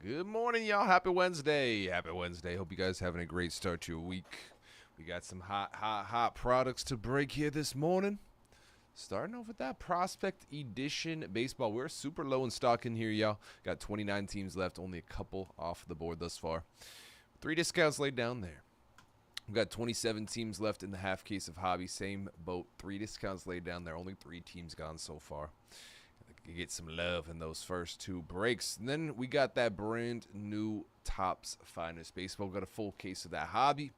Good morning, y'all. Happy Wednesday. Happy Wednesday. Hope you guys having a great start to your week. We got some hot products to break here this morning. Starting off with that Prospect Edition Baseball. We're super low in stock in here, y'all. Got 29 teams left, only a couple off the board thus far. 3 discounts laid down there. We've got 27 teams left in the half case of Hobby. Same boat. 3 discounts laid down there. Only 3 teams gone so far. You get some love in those first 2 breaks. And then we got that brand new Topps Finest Baseball. We got a full case of that Hobby.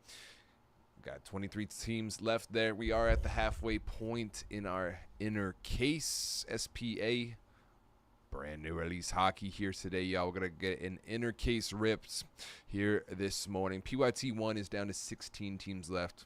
We got 23 teams left there. We are at the halfway point in our inner case SPA. Brand new release hockey here today, y'all. We're going to get an inner case ripped here this morning. PYT1 is down to 16 teams left.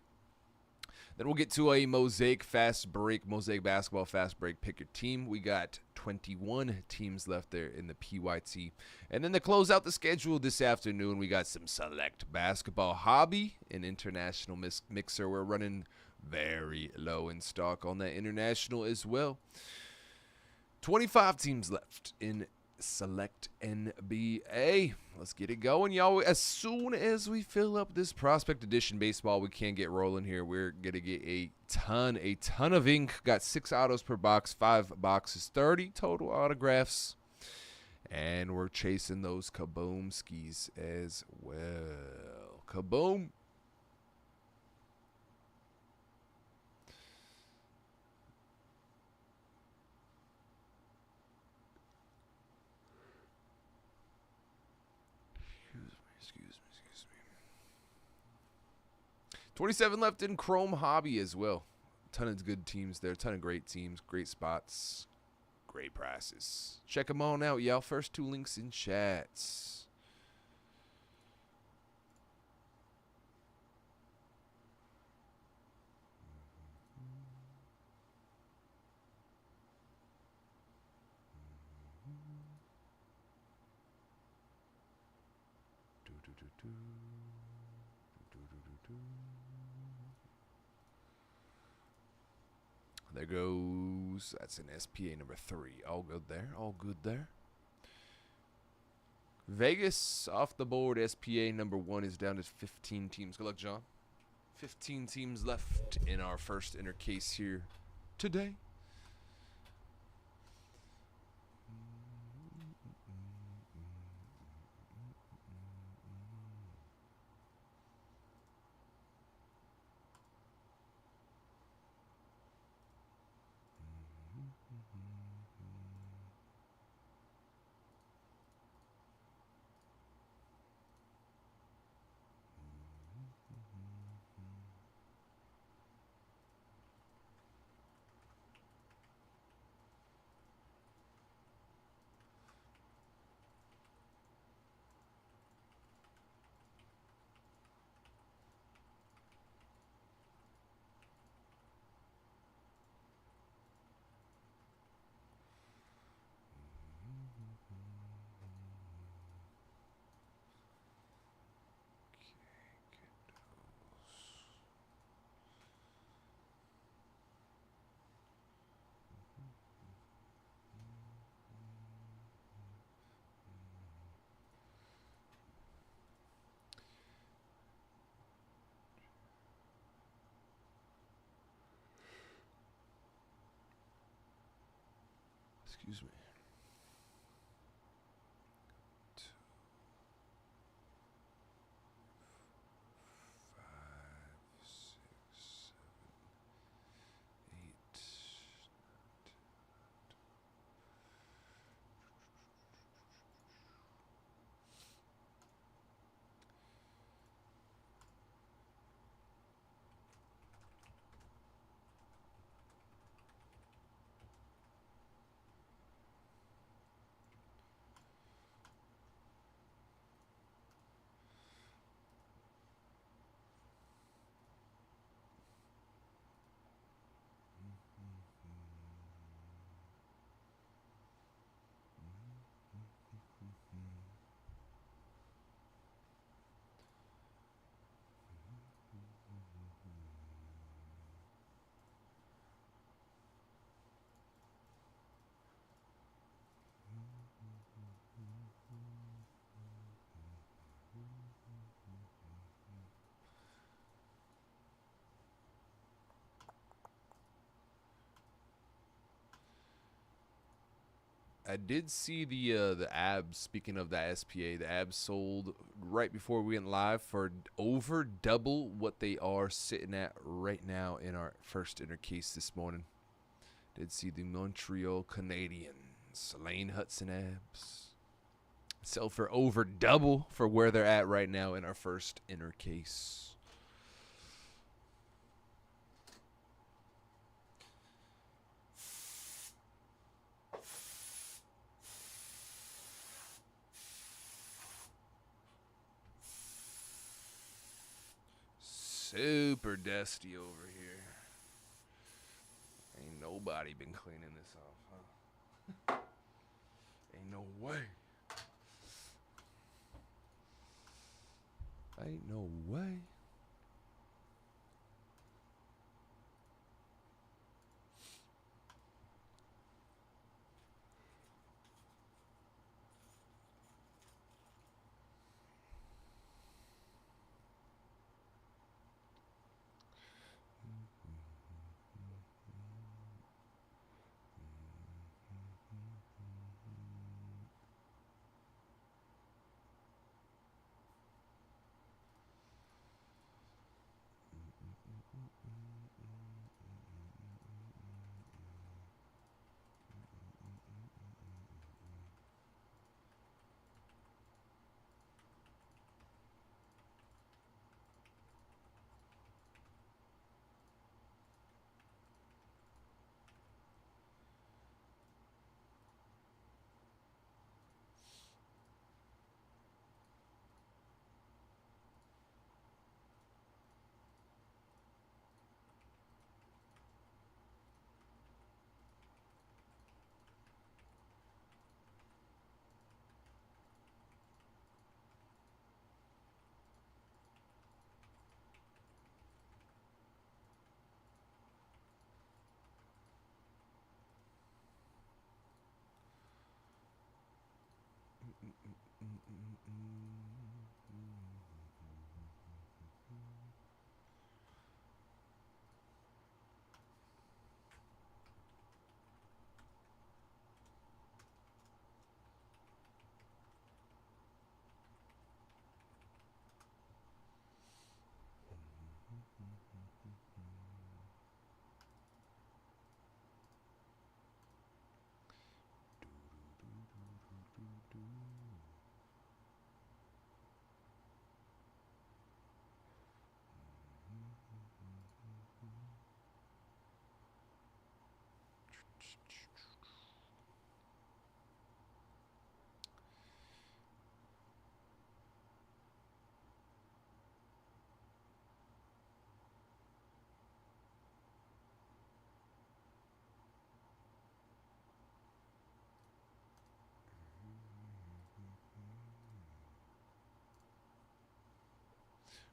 Then we'll get to a Mosaic basketball fast break. Pick your team. We got 21 teams left there in the PYT. And then to close out the schedule this afternoon, we got some select basketball hobby and international mixer. We're running very low in stock on that international as well. 25 teams left in select NBA. Let's get it going, y'all. As soon as we fill up this Prospect Edition baseball, we can get rolling here. We're gonna get a ton of ink. Got 6 autos per box, 5 boxes, 30 total autographs, and we're chasing those kaboom skis as well. Kaboom. Excuse me. 27 left in Chrome Hobby as well. Ton of good teams there. Ton of great teams. Great spots. Great prices. Check them on out, y'all. First 2 links in chats. There goes. That's an SPA number 3. All good there. All good there. Vegas off the board. SPA number 1 is down to 15 teams. Good luck, John. 15 teams left in our first inner case here today. Excuse me. 2, 5, 6, 7, 8. I did see the abs. Speaking of the SPA, the abs sold right before we went live for over double what they are sitting at right now in our first inner case this morning. Did see the Montreal Canadiens, Lane Hudson abs, sell for over double for where they're at right now in our first inner case. Super dusty over here. Ain't nobody been cleaning this off, huh? Ain't no way. Ain't no way.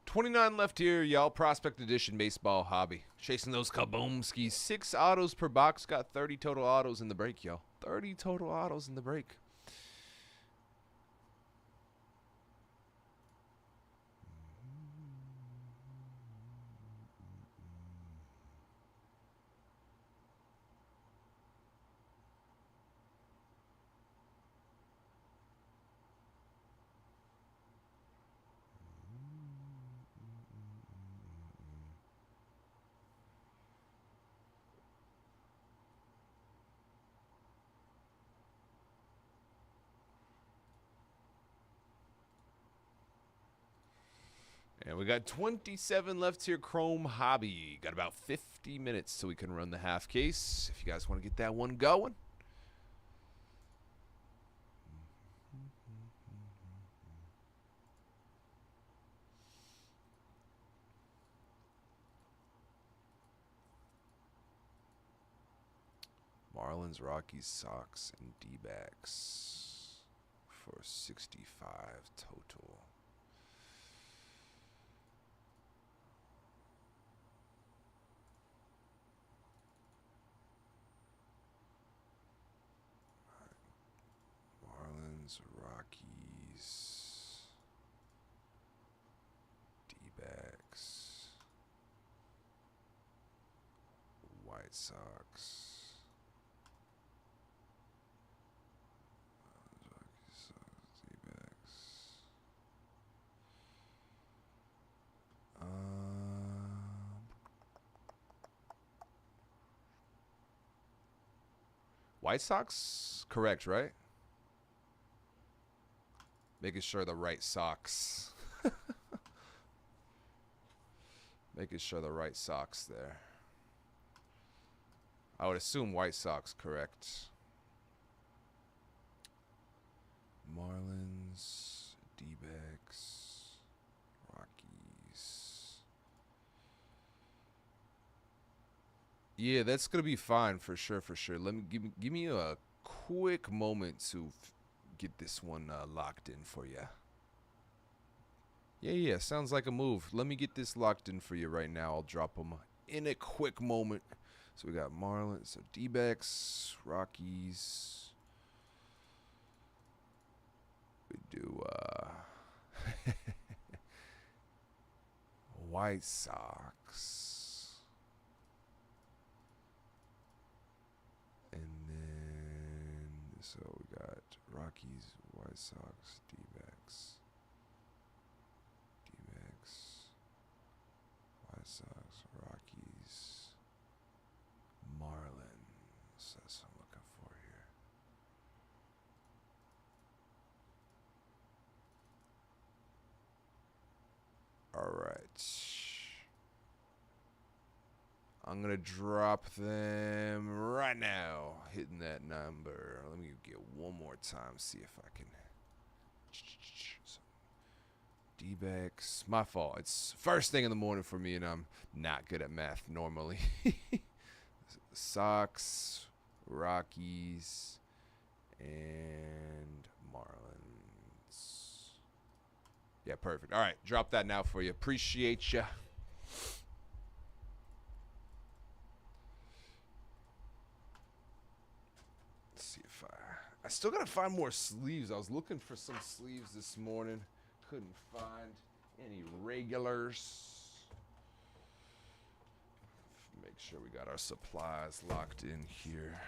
$29 left here, y'all. Prospect Edition baseball hobby. Chasing those kaboomskis. 6 autos per box. Got 30 total autos in the break, y'all. 30 total autos in the break. And we got 27 left here, Chrome Hobby. Got about 50 minutes so we can run the half case. If you guys want to get that one going. Marlins, Rockies, Sox, and D-backs for 65 total. Marlins, Rockies, D-backs, White Sox, White Sox? Correct, right? Making sure the right socks. Making sure the right socks there. I would assume White Sox, correct. Marlins, D-backs, Rockies. Yeah, that's gonna be fine for sure, for sure. Let me give me a quick moment to get this one locked in for you. Yeah, sounds like a move. Let me get this locked in for you right now. I'll drop them in a quick moment. So we got Marlins, so D-backs, Rockies. We do White Sox. And then, so we got Rockies, White Sox, D-backs. White Sox, Rockies, Marlins. That's what I'm looking for here. All right. I'm going to drop them right now. Hitting that number. Let me get one more time. See if I can. D-backs. My fault. It's first thing in the morning for me, and I'm not good at math normally. Sox, Rockies, and Marlins. Yeah, perfect. All right, drop that now for you. Appreciate you. Let's see if I still gotta find more sleeves. I was looking for some sleeves this morning. Couldn't find any regulars. Make sure we got our supplies locked in here.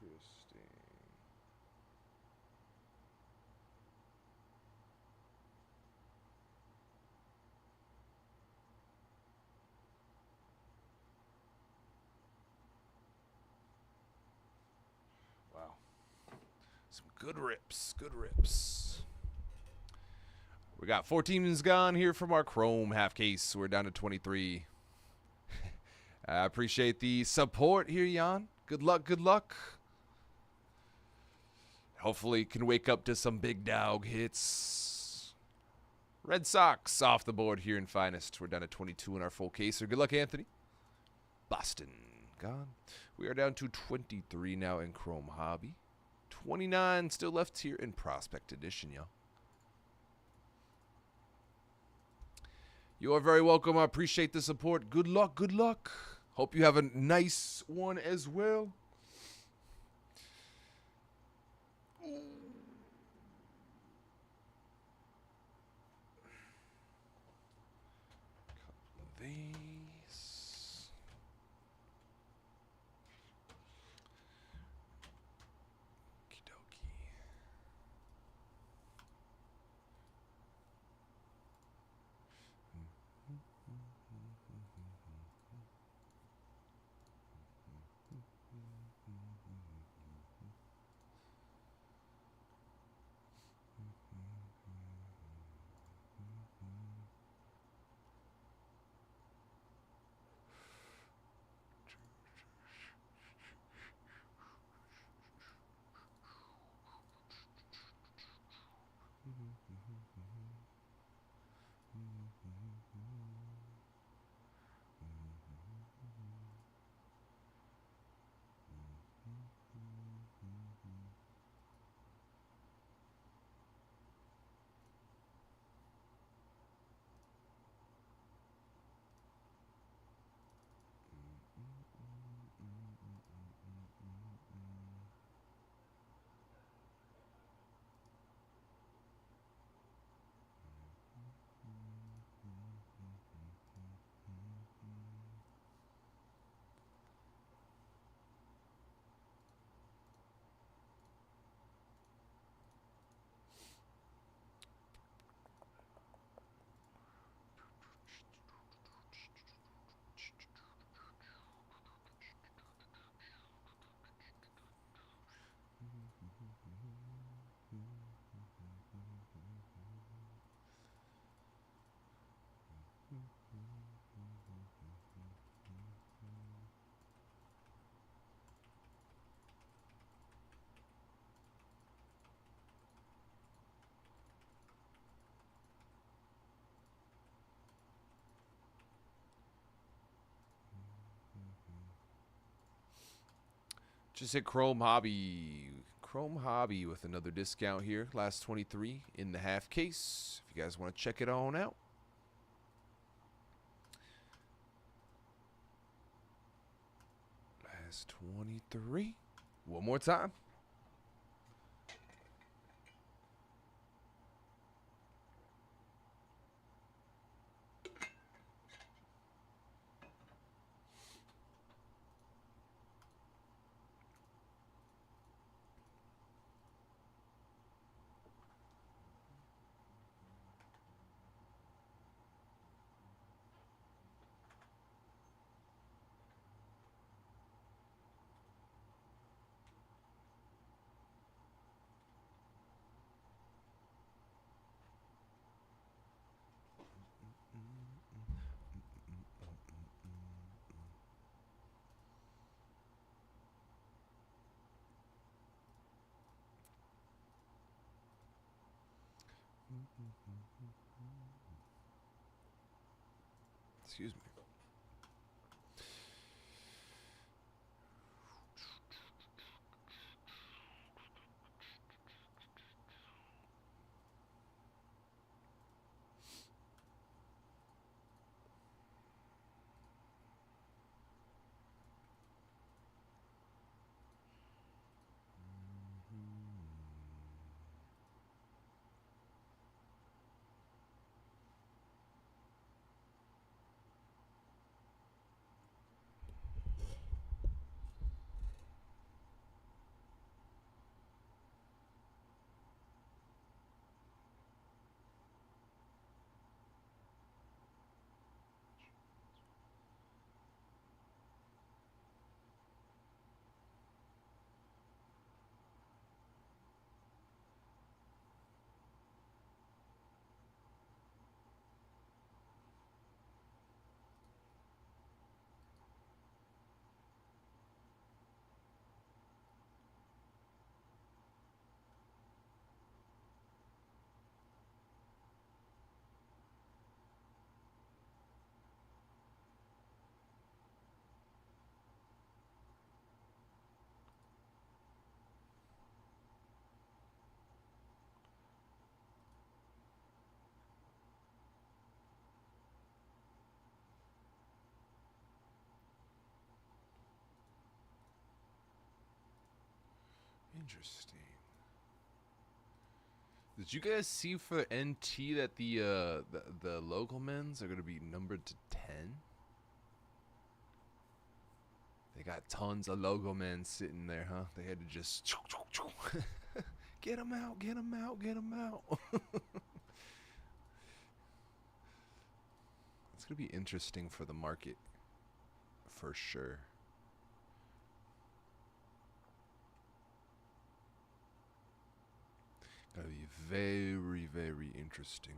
Interesting. Wow. Some good rips. Good rips. We got 4 teams gone here from our Chrome half case. We're down to 23. I appreciate the support here, Jan. Good luck, good luck. Hopefully can wake up to some big dog hits. Red Sox off the board here in Finest. We're down to 22 in our full case. So good luck, Anthony. Boston gone. We are down to 23 now in Chrome Hobby. 29 still left here in Prospect Edition, y'all. You are very welcome. I appreciate the support. Good luck, good luck. Hope you have a nice one as well. These. Okie dokie. Just hit Chrome Hobby. Chrome Hobby with another discount here. Last 23 in the half case. If you guys want to check it on out. Last 23. One more time. Excuse me. Interesting. Did you guys see for NT that the local men's are gonna be numbered to 10? They got tons of logo men sitting there, huh? They had to just get them out, get them out, get them out. It's gonna be interesting for the market, for sure. Gonna be very, very interesting.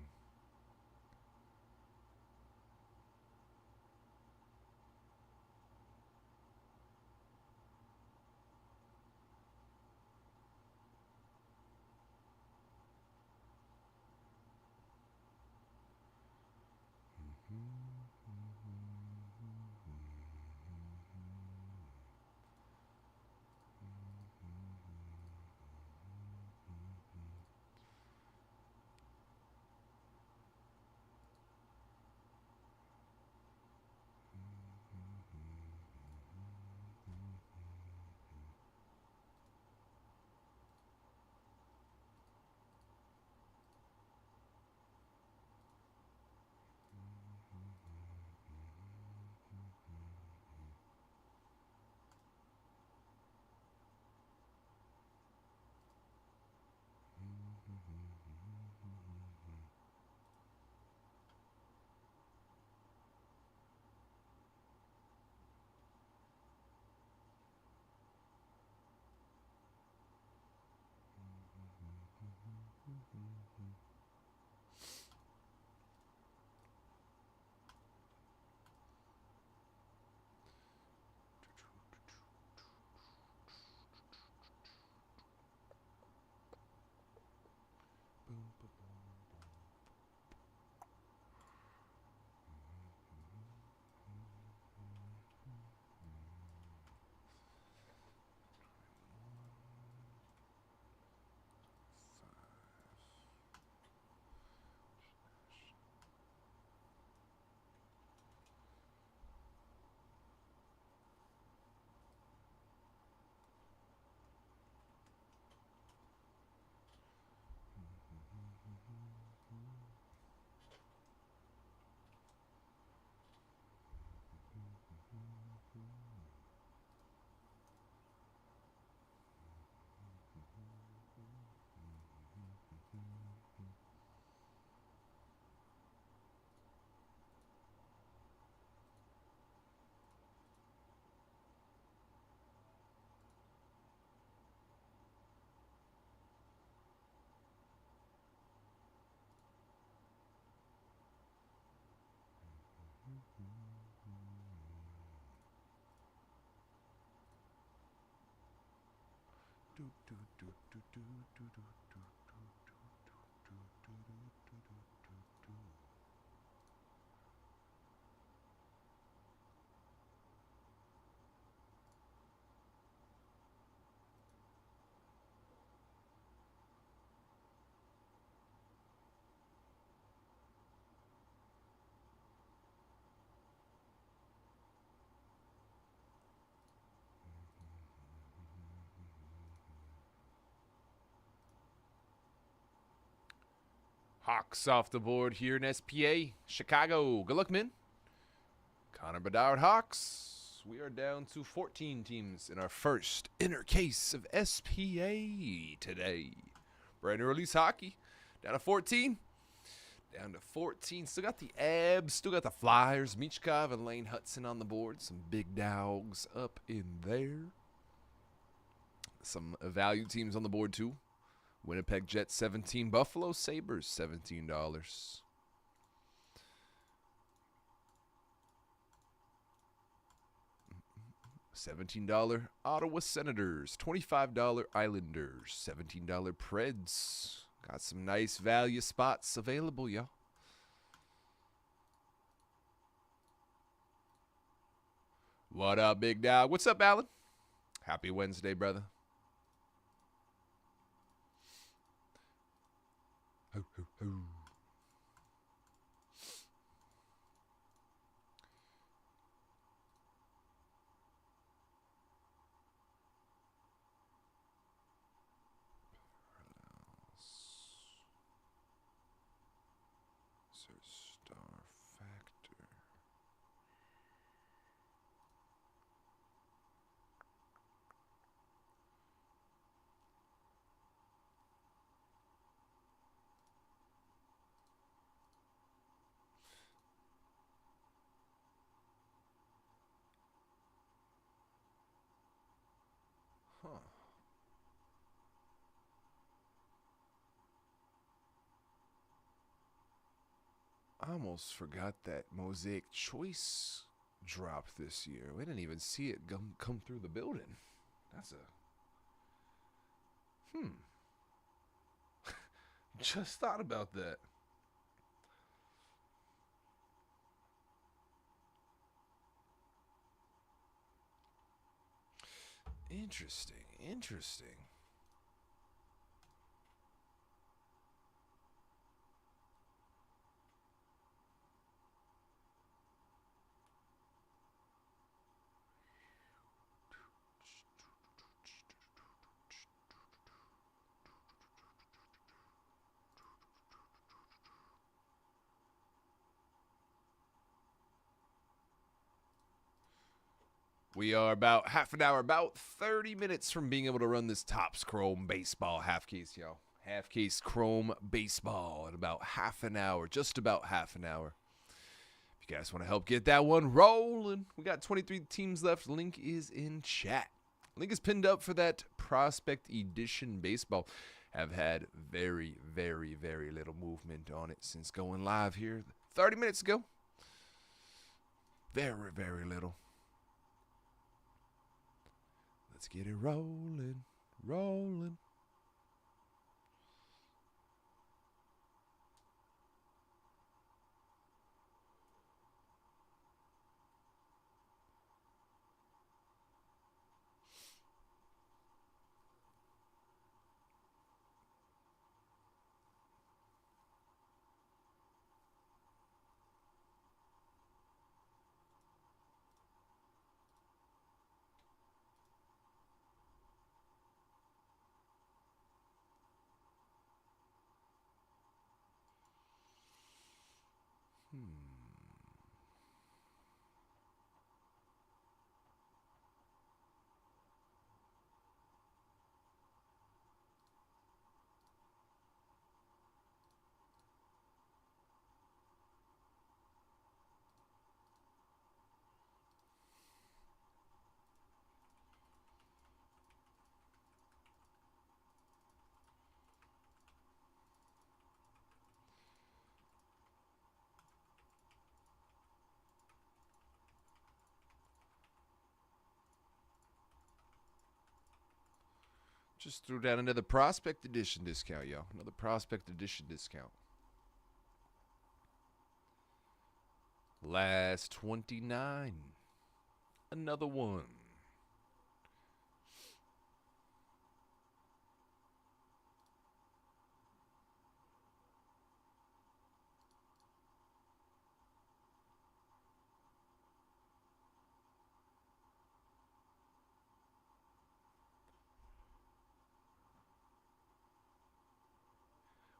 Hawks off the board here in SPA. Chicago. Good luck, man. Connor Bedard Hawks. We are down to 14 teams in our first inner case of SPA today. Brand new release hockey. Down to 14. Down to 14. Still got the Abs. Still got the Flyers. Michkov and Lane Hudson on the board. Some big dogs up in there. Some value teams on the board, too. Winnipeg Jets, 17. Buffalo Sabres, $17. $17 Ottawa Senators, $25 Islanders, $17 Preds. Got some nice value spots available, y'all. What up, big dog? What's up, Alan? Happy Wednesday, brother. Ho, ho, ho. Star Factor. Huh. I almost forgot that Mosaic Choice dropped this year. We didn't even see it come through the building. That's a... Just thought about that. Interesting. We are about half an hour, about 30 minutes from being able to run this Topps Chrome Baseball half case, yo. Half case Chrome Baseball in about half an hour, just about half an hour. If you guys want to help get that one rolling, we got 23 teams left. Link is in chat. Link is pinned up for that Prospect Edition Baseball. Have had very, very, very little movement on it since going live here 30 minutes ago. Very, very little. Let's get it rolling. Just threw down another Prospect Edition discount, yo. Another Prospect Edition discount. Last 29. Another one.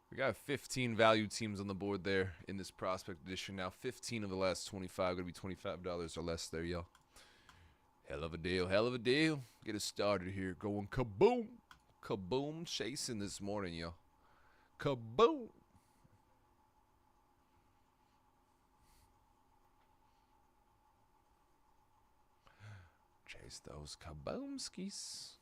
We got 15 value teams on the board there in this Prospect Edition. Now 15 of the last 25 going to be $25 or less there, y'all. Hell of a deal, hell of a deal. Get us started here. Going kaboom. Kaboom chasing this morning, yo. Kaboom. Chase those kaboomskis.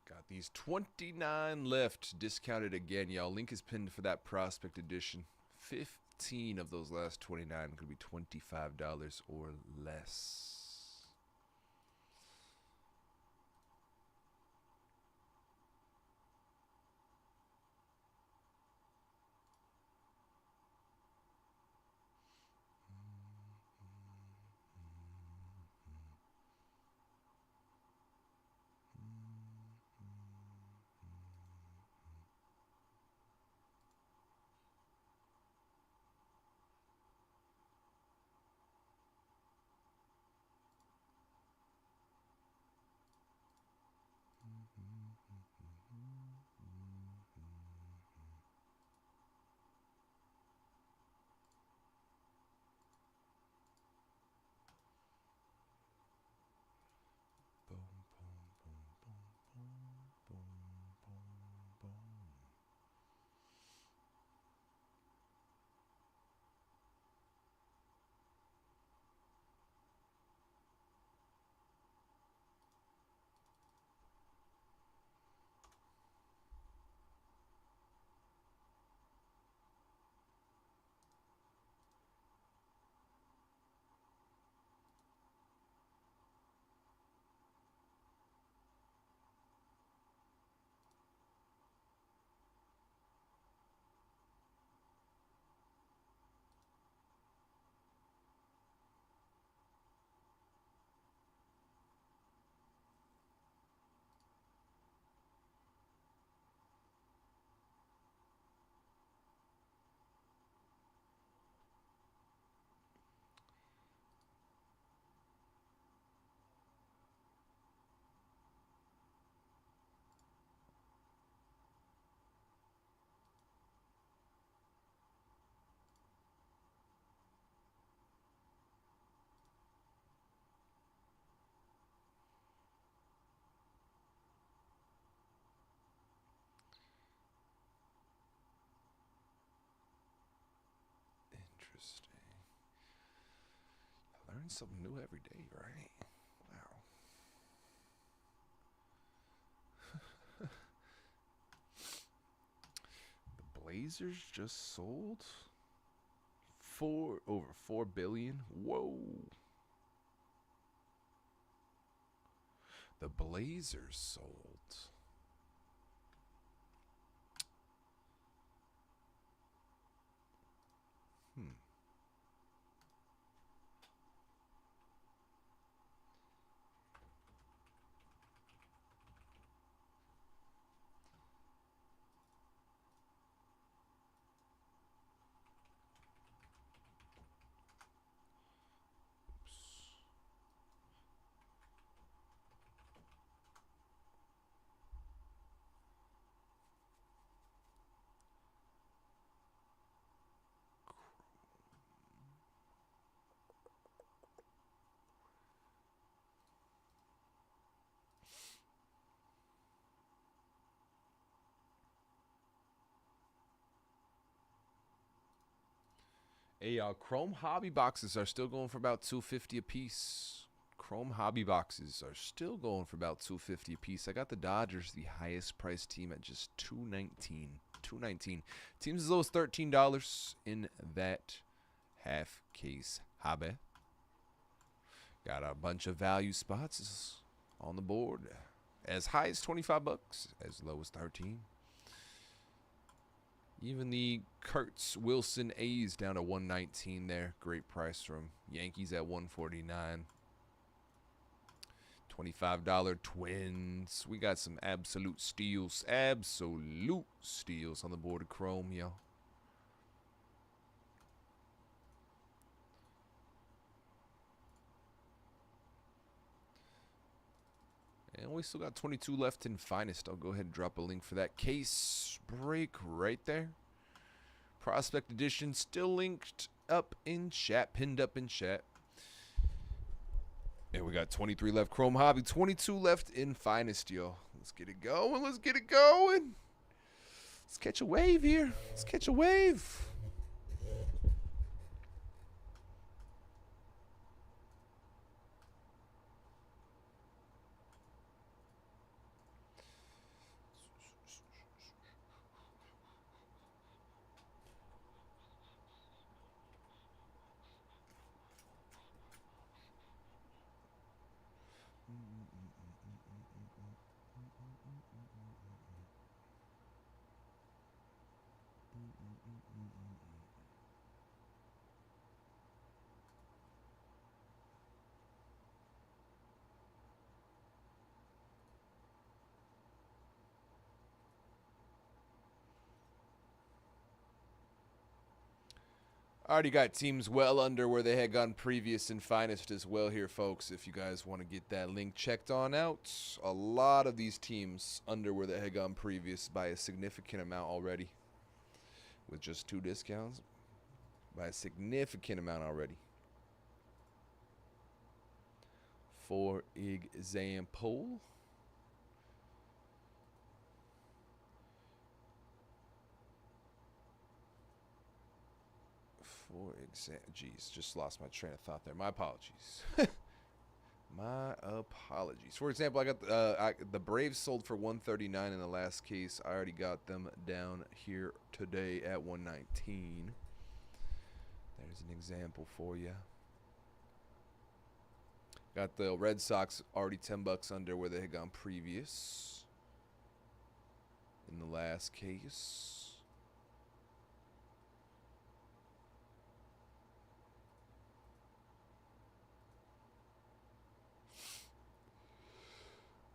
Got these 29 left, discounted again, y'all. Link is pinned for that Prospect Edition. 15 of those last 29 could be $25 or less. Interesting. I learn something new every day, right? Wow. The Blazers just sold over $4 billion. Whoa. The Blazers sold. Chrome hobby boxes are still going for about $2.50 a piece. Chrome hobby boxes are still going for about $2.50 a piece. I got the Dodgers, the highest priced team, at just $2.19. $2.19. Teams as low as $13 in that half case hobby. Got a bunch of value spots on the board. As high as 25 bucks, as low as 13. Even the Kurtz Wilson A's down to 119 there. Great price from Yankees at 149. $25 Twins. We got some absolute steals. Absolute steals on the board of Chrome, yo. And we still got 22 left in Finest. I'll go ahead and drop a link for that case break right there. Prospect Edition still linked up in chat, pinned up in chat. And we got 23 left Chrome Hobby, 22 left in Finest, yo. Let's get it going. Let's get it going. Let's catch a wave here. Let's catch a wave. Already got teams well under where they had gone previous in Finest as well here, folks. If you guys want to get that link checked on out. A lot of these teams under where they had gone previous by a significant amount already. With just 2 discounts. By a significant amount already. For example. Jeez, just lost my train of thought there. My apologies. My apologies. For example, I got the Braves sold for $139 in the last case. I already got them down here today at $119. There's an example for you. Got the Red Sox already 10 bucks under where they had gone previous in the last case.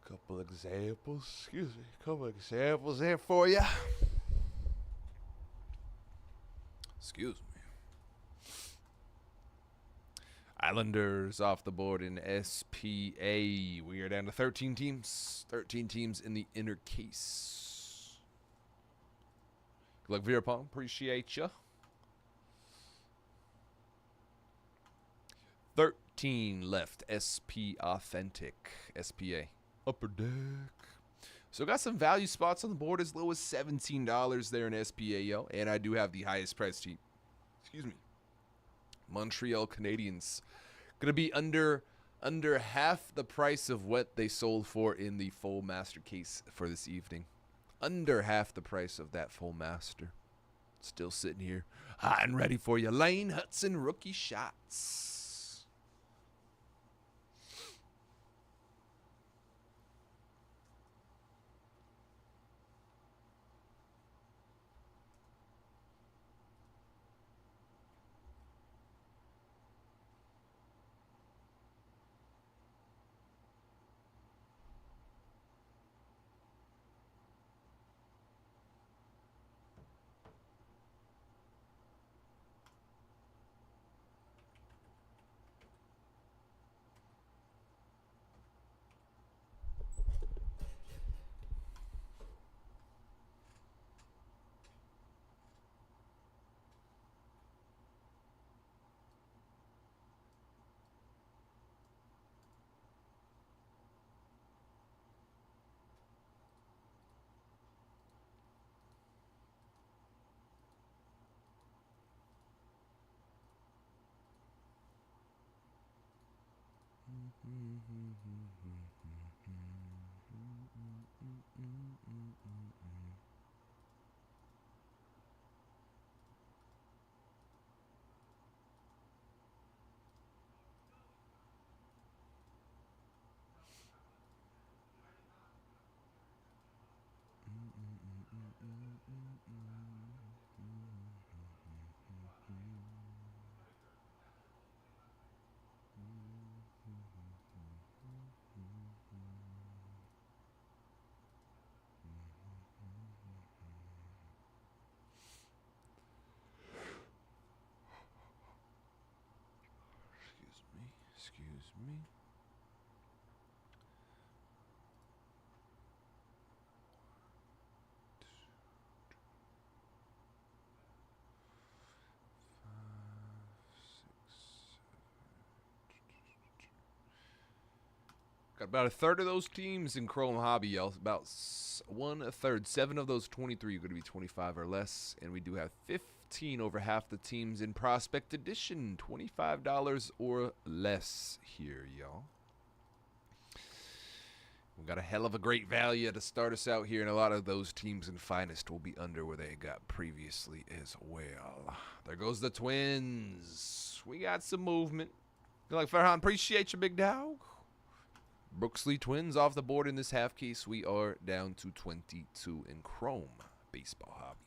Couple examples, couple examples there for you. Excuse me. Islanders off the board in SPA. We are down to 13 teams. 13 teams in the inner case. Good luck, Veerapong. Appreciate you. 13 left. SP Authentic. SPA. Upper Deck. So got some value spots on the board as low as $17 there in SPA, yo. And I do have the highest price team. Excuse me. Montreal Canadiens. Gonna be under half the price of what they sold for in the full master case for this evening. Under half the price of that full master. Still sitting here hot and ready for you. Lane Hudson rookie shots. Excuse me. Got about a third of those teams in Chrome Hobby, y'all. About a third. 7 of those 23 are going to be 25 or less. And we do have 15 over half the teams in Prospect Edition. $25 or less here, y'all. We got a hell of a great value to start us out here, and a lot of those teams in Finest will be under where they got previously as well. There goes the Twins. We got some movement. Good luck, Farhan. Appreciate you, big dog. Brooksley Twins off the board in this half case. We are down to 22 in Chrome Baseball Hobby.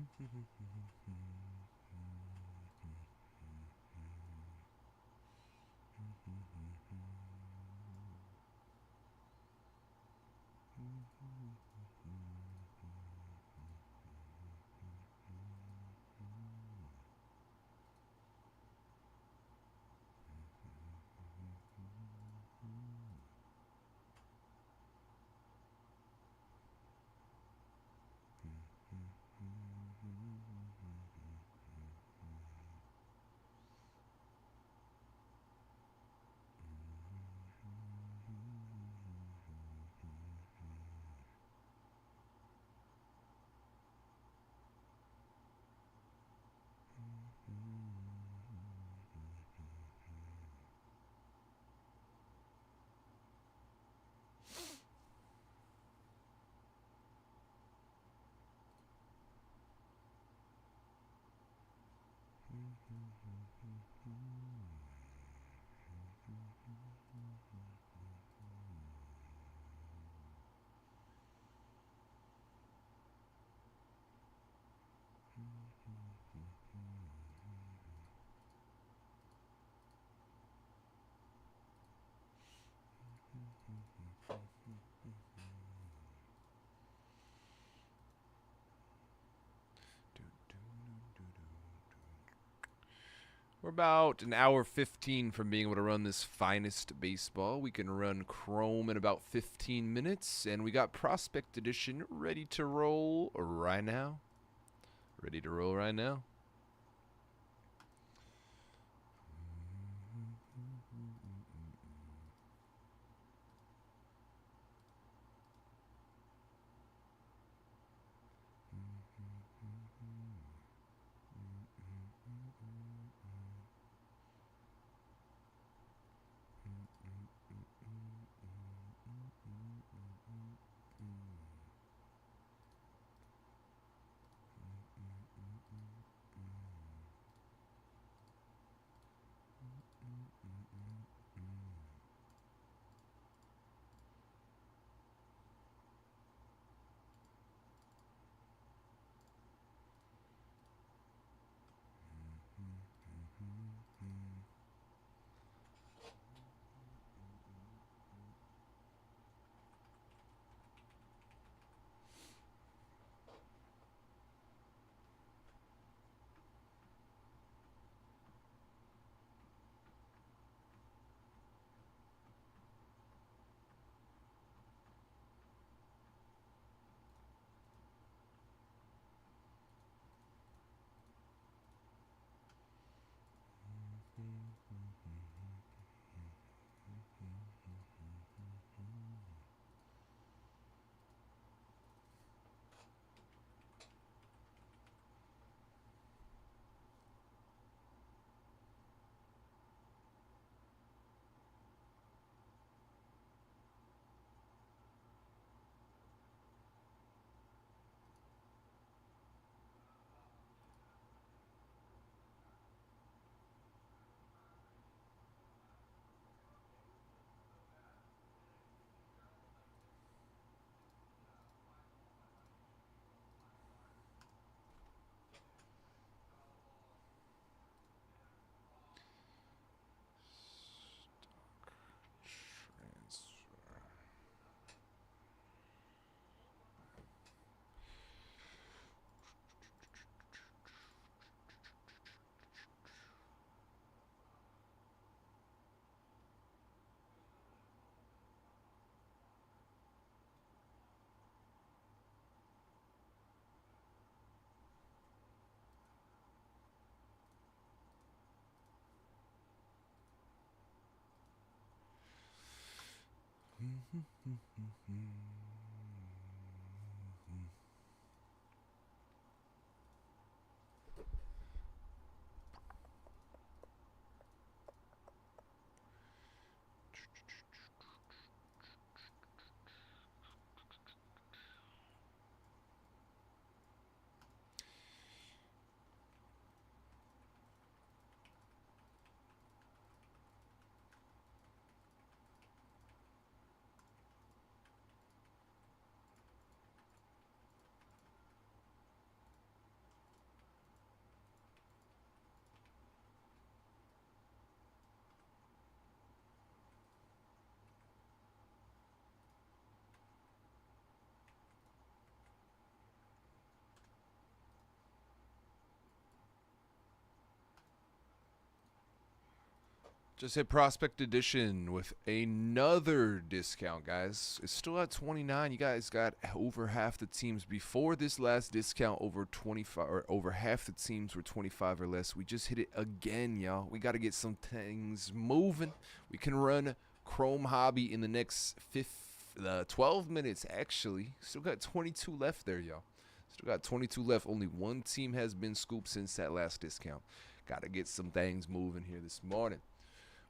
Excuse me. We're about an hour 15 from being able to run this Finest Baseball. We can run Chrome in about 15 minutes, and we got Prospect Edition ready to roll right now. Ready to roll right now. Just hit Prospect Edition with another discount, guys. It's still at 29. You guys got over half the teams before this last discount. Over 25 or over half the teams were 25 or less. We just hit it again, y'all. We got to get some things moving. We can run Chrome Hobby in the next 12 minutes. Actually, still got 22 left there, y'all. Still got 22 left. Only one team has been scooped since that last discount. Got to get some things moving here this morning.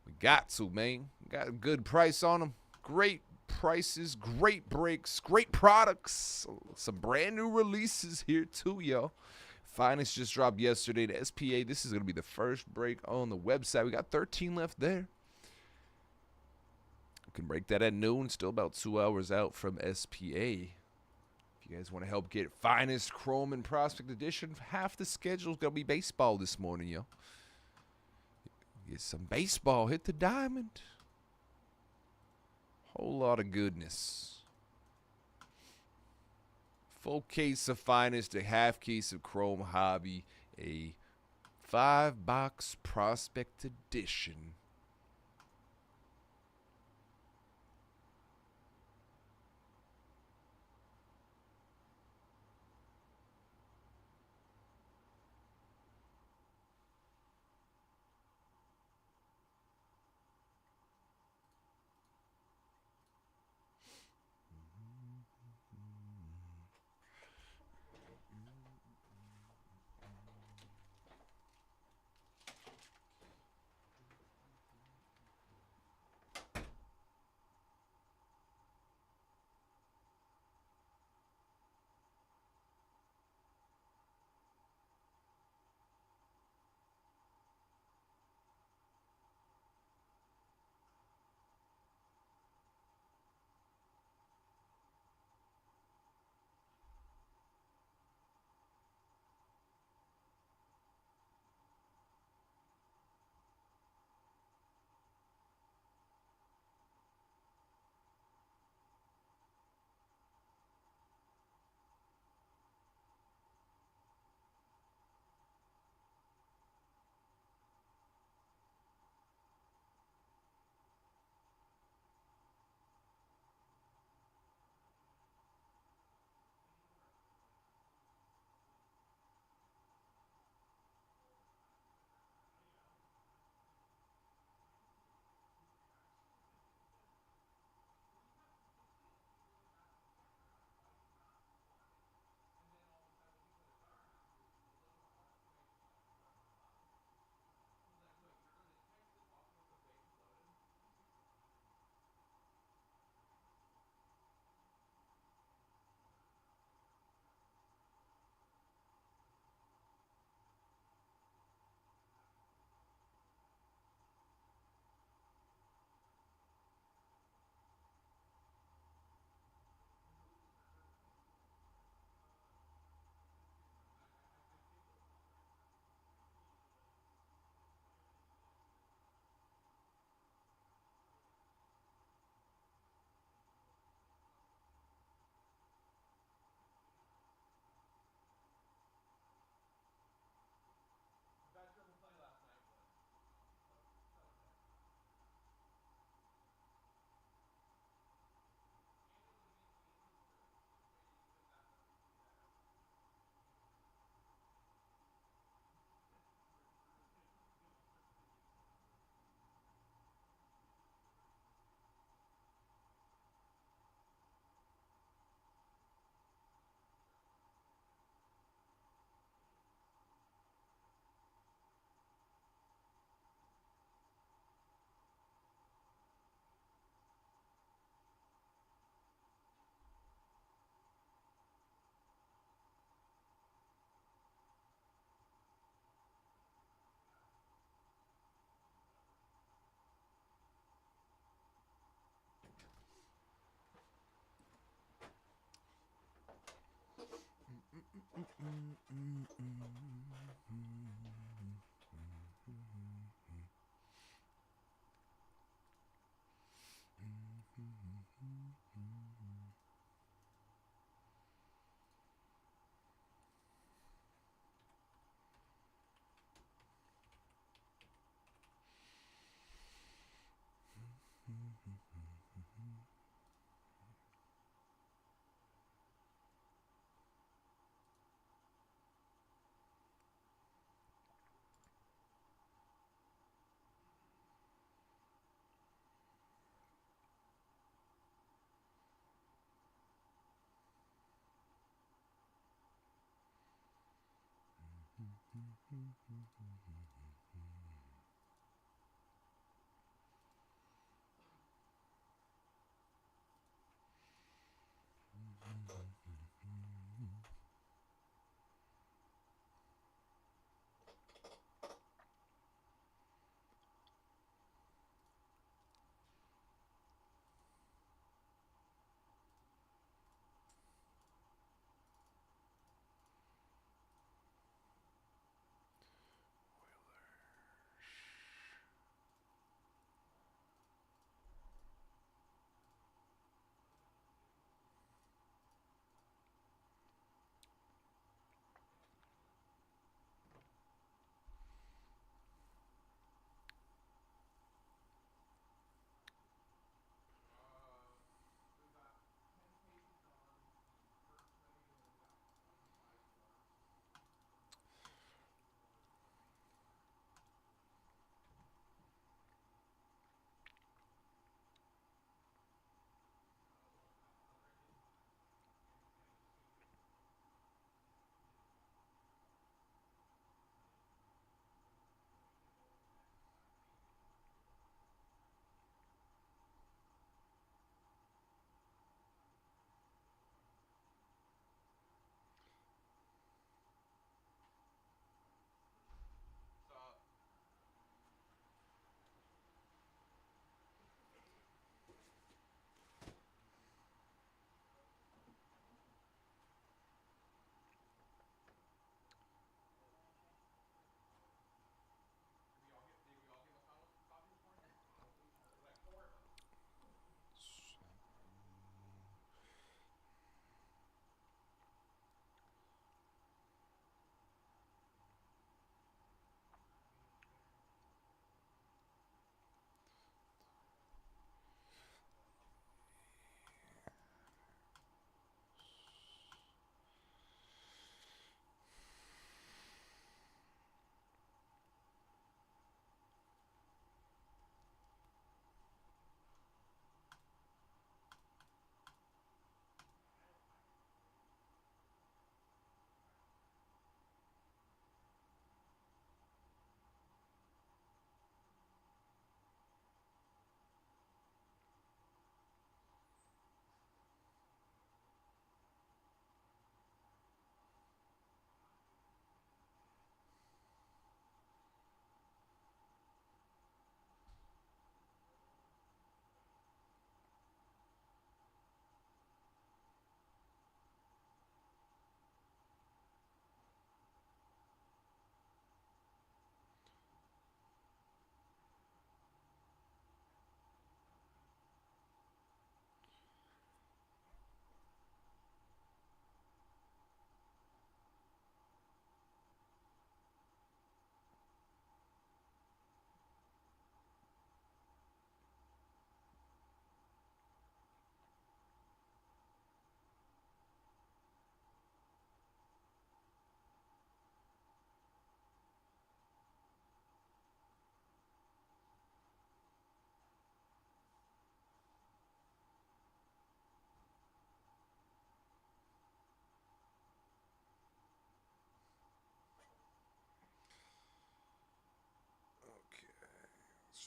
We got to, man. Got a good price on them. Great prices, great breaks, great products. Some brand new releases here too, yo. Finest just dropped yesterday to SPA. This is going to be the first break on the website. We got 13 left there. We can break that at noon. Still about 2 hours out from SPA. If you guys want to help get Finest Chrome and Prospect Edition, half the schedule is going to be baseball this morning, yo. Get some baseball. Hit the diamond. Whole lot of goodness. Full case of Finest, a half case of Chrome Hobby, a 5-box Prospect Edition.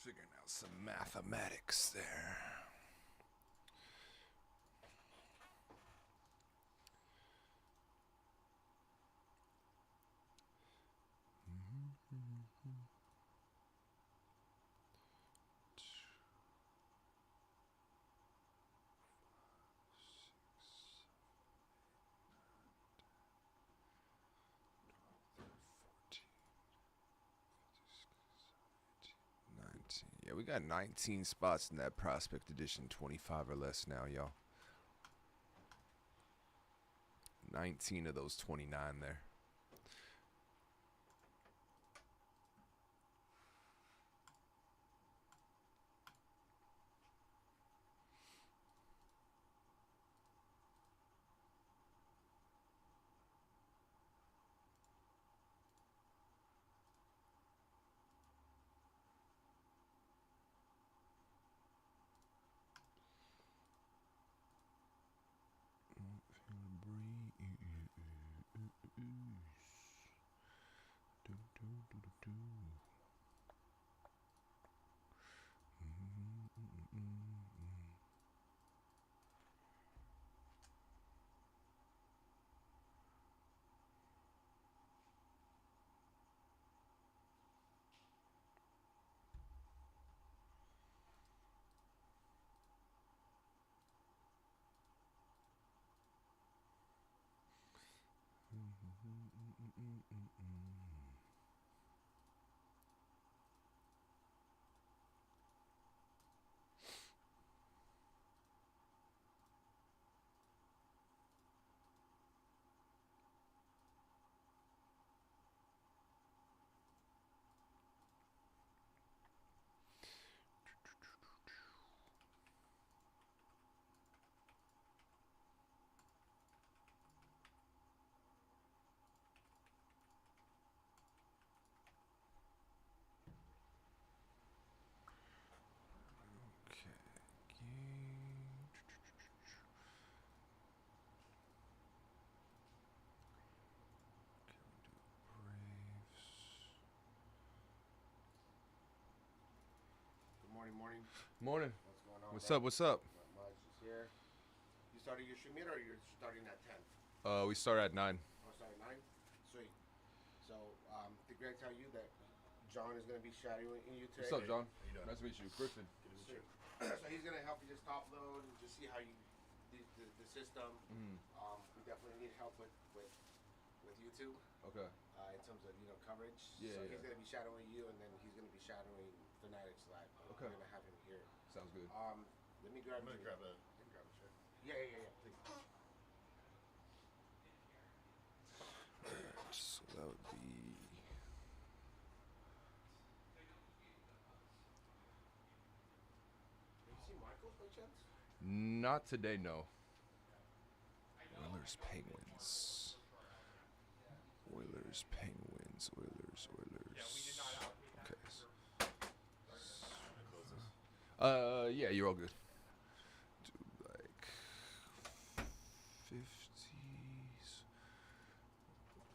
Figuring out some mathematics there. Yeah, we got 19 spots in that Prospect Edition, 25 or less now, y'all. 19 of those 29 there. Morning. Morning. What's going on? What's bro? up? What's up? Not much. Just here. You started your stream yet, or you're starting at 10? We start at 9. Oh, started 9? Sweet. So, did Greg tell you that John is going to be shadowing you today? What's up, John? How you doing? Nice to meet you. Griffin. Sweet. So he's going to help you just top load and just see how you the system. We definitely need help with YouTube. Okay. In terms of coverage. Yeah. So he's going to be shadowing you, and then he's going to be shadowing Fanatics Live. Okay. We're going to have him here. Sounds good. Let me grab. I'm gonna grab a chair. Yeah. Please. So that would be. Have you seen Michaels by chance? Not today, no. Oilers, Penguins. Oilers, Penguins. Oilers. Okay. Yeah, you're all good. Do like 50s.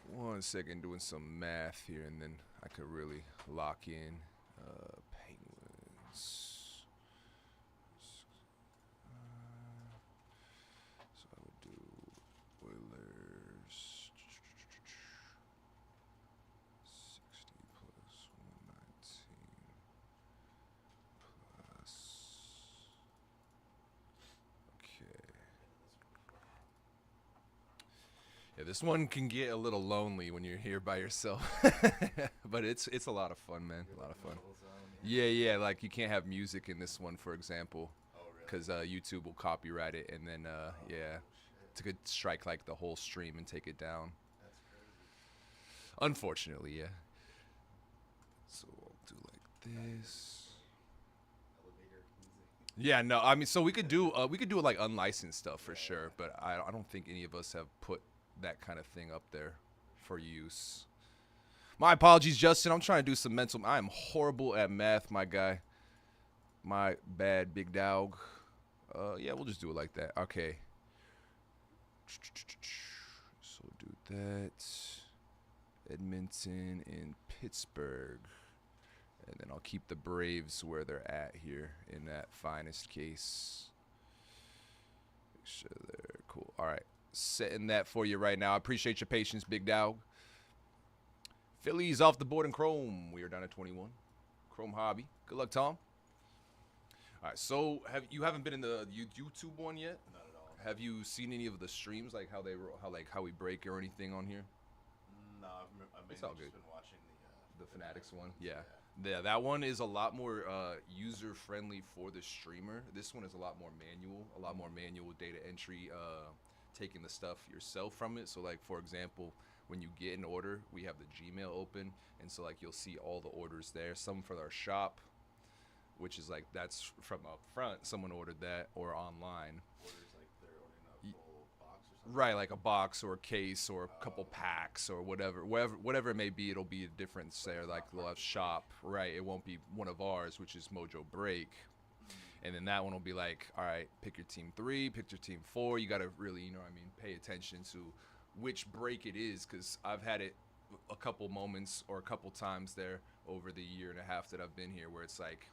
1 second, doing some math here, and then I could really lock in. Penguins. So I would do Oilers 60 plus 119 plus. Okay. Yeah, this one can get a little lonely when you're here by yourself, but it's a lot of fun, man. A lot of fun. Yeah. Like you can't have music in this one, for example. Because YouTube will copyright it, and then it could strike like the whole stream and take it down. That's crazy. Unfortunately, yeah. So I'll do like this. Elevator music. Yeah, no, I mean, so we could do like unlicensed stuff for sure, but I don't think any of us have put that kind of thing up there for use. My apologies, Justin. I'm trying to do some mental. I am horrible at math, my guy. My bad, big dog. Yeah, we'll just do it like that. Okay. So we'll do that. Edmonton and Pittsburgh. And then I'll keep the Braves where they're at here in that finest case. Make sure they're cool. All right. Setting that for you right now. I appreciate your patience, big dog. Phillies off the board in Chrome. We are down at 21. Chrome Hobby. Good luck, Tom. All right, so haven't been in the YouTube one yet? Not at all. Have you seen any of the streams, like how we break or anything on here? No, I've It's mainly all good. just been watching The Fanatics one, yeah. Yeah, that one is a lot more user friendly for the streamer. This one is a lot more manual data entry, taking the stuff yourself from it. So like for example, when you get an order, we have the Gmail open, and so like you'll see all the orders there. Some for our shop, which is like that's from up front. Someone ordered that, or online. Orders like they're ordering a full box or something. Right, like a box or a case or a couple packs or whatever it may be. It'll be a difference there. Like they'll have shop, right? It won't be one of ours, which is Mojobreak, and then that one will be like, all right, pick your team 3, pick your team 4. You got to really, pay attention to which break it is, because I've had it a couple moments or a couple times there over the year and a half that I've been here where it's like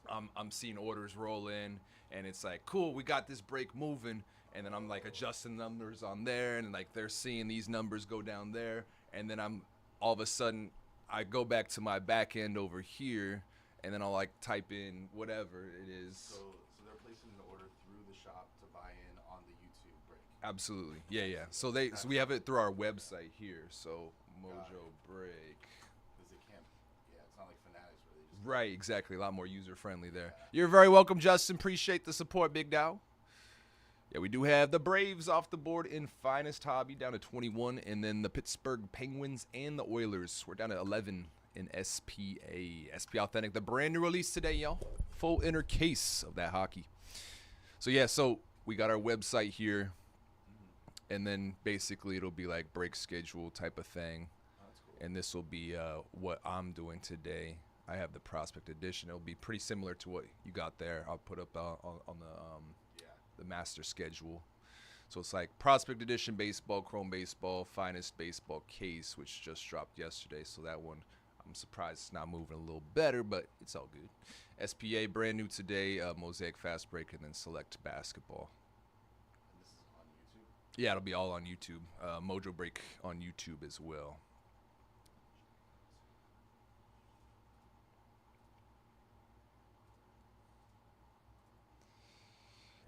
I'm seeing orders roll in, and it's like, cool, we got this break moving. And then I'm like adjusting numbers on there, and like they're seeing these numbers go down there, and then I'm all of a sudden I go back to my back end over here, and then I'll like type in whatever it is. So they're placing an order through the shop to buy in on the YouTube break. Absolutely, yeah. So we have it through our website here. So Mojobreak. Because they can't. Yeah, it's not like Fanatics where they just. Right, exactly. A lot more user friendly there. You're very welcome, Justin. Appreciate the support, Big Dow. Yeah, we do have the Braves off the board in finest hobby down to 21, and then the Pittsburgh Penguins and the Oilers. We're down to 11 in SPA. SP Authentic, the brand new release today, y'all. Full inner case of that hockey. So we got our website here, and then basically it'll be like break schedule type of thing. Oh, that's cool. And this will be what I'm doing today. I have the Prospect Edition. It'll be pretty similar to what you got there. I'll put up on the master schedule. So it's like Prospect Edition baseball, Chrome baseball, finest baseball case, which just dropped yesterday. So that one, I'm surprised it's not moving a little better, but it's all good. SPA brand new today, Mosaic Fast Break, and then Select Basketball. And this is on YouTube. Yeah, it'll be all on YouTube. Mojobreak on YouTube as well.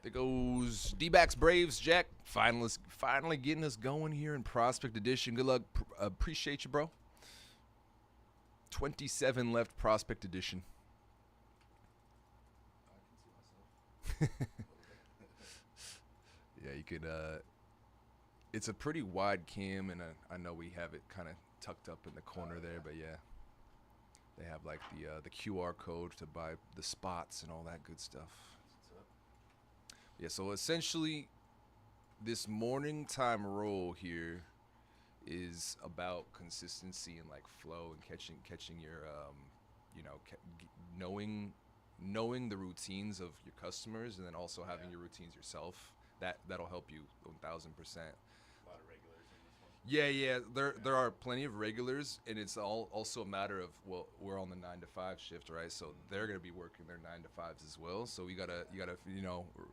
There goes D-backs Braves, Jack. Finally getting us going here in Prospect Edition. Good luck. Appreciate you, bro. 27 left Prospect Edition. I can see myself. Yeah, you could. It's a pretty wide cam, and I know we have it kind of tucked up in the corner there, but yeah. They have like the QR code to buy the spots and all that good stuff. What's up? Yeah, so essentially, this morning time roll here is about consistency and like flow and catching your, knowing the routines of your customers, and then also having your routines yourself. That'll help you 1,000%. A lot of regulars in this one. Yeah, there are plenty of regulars, and it's also a matter of, well, we're on the 9 to 5 shift, right? So they're gonna be working their 9 to 5s as well. So you gotta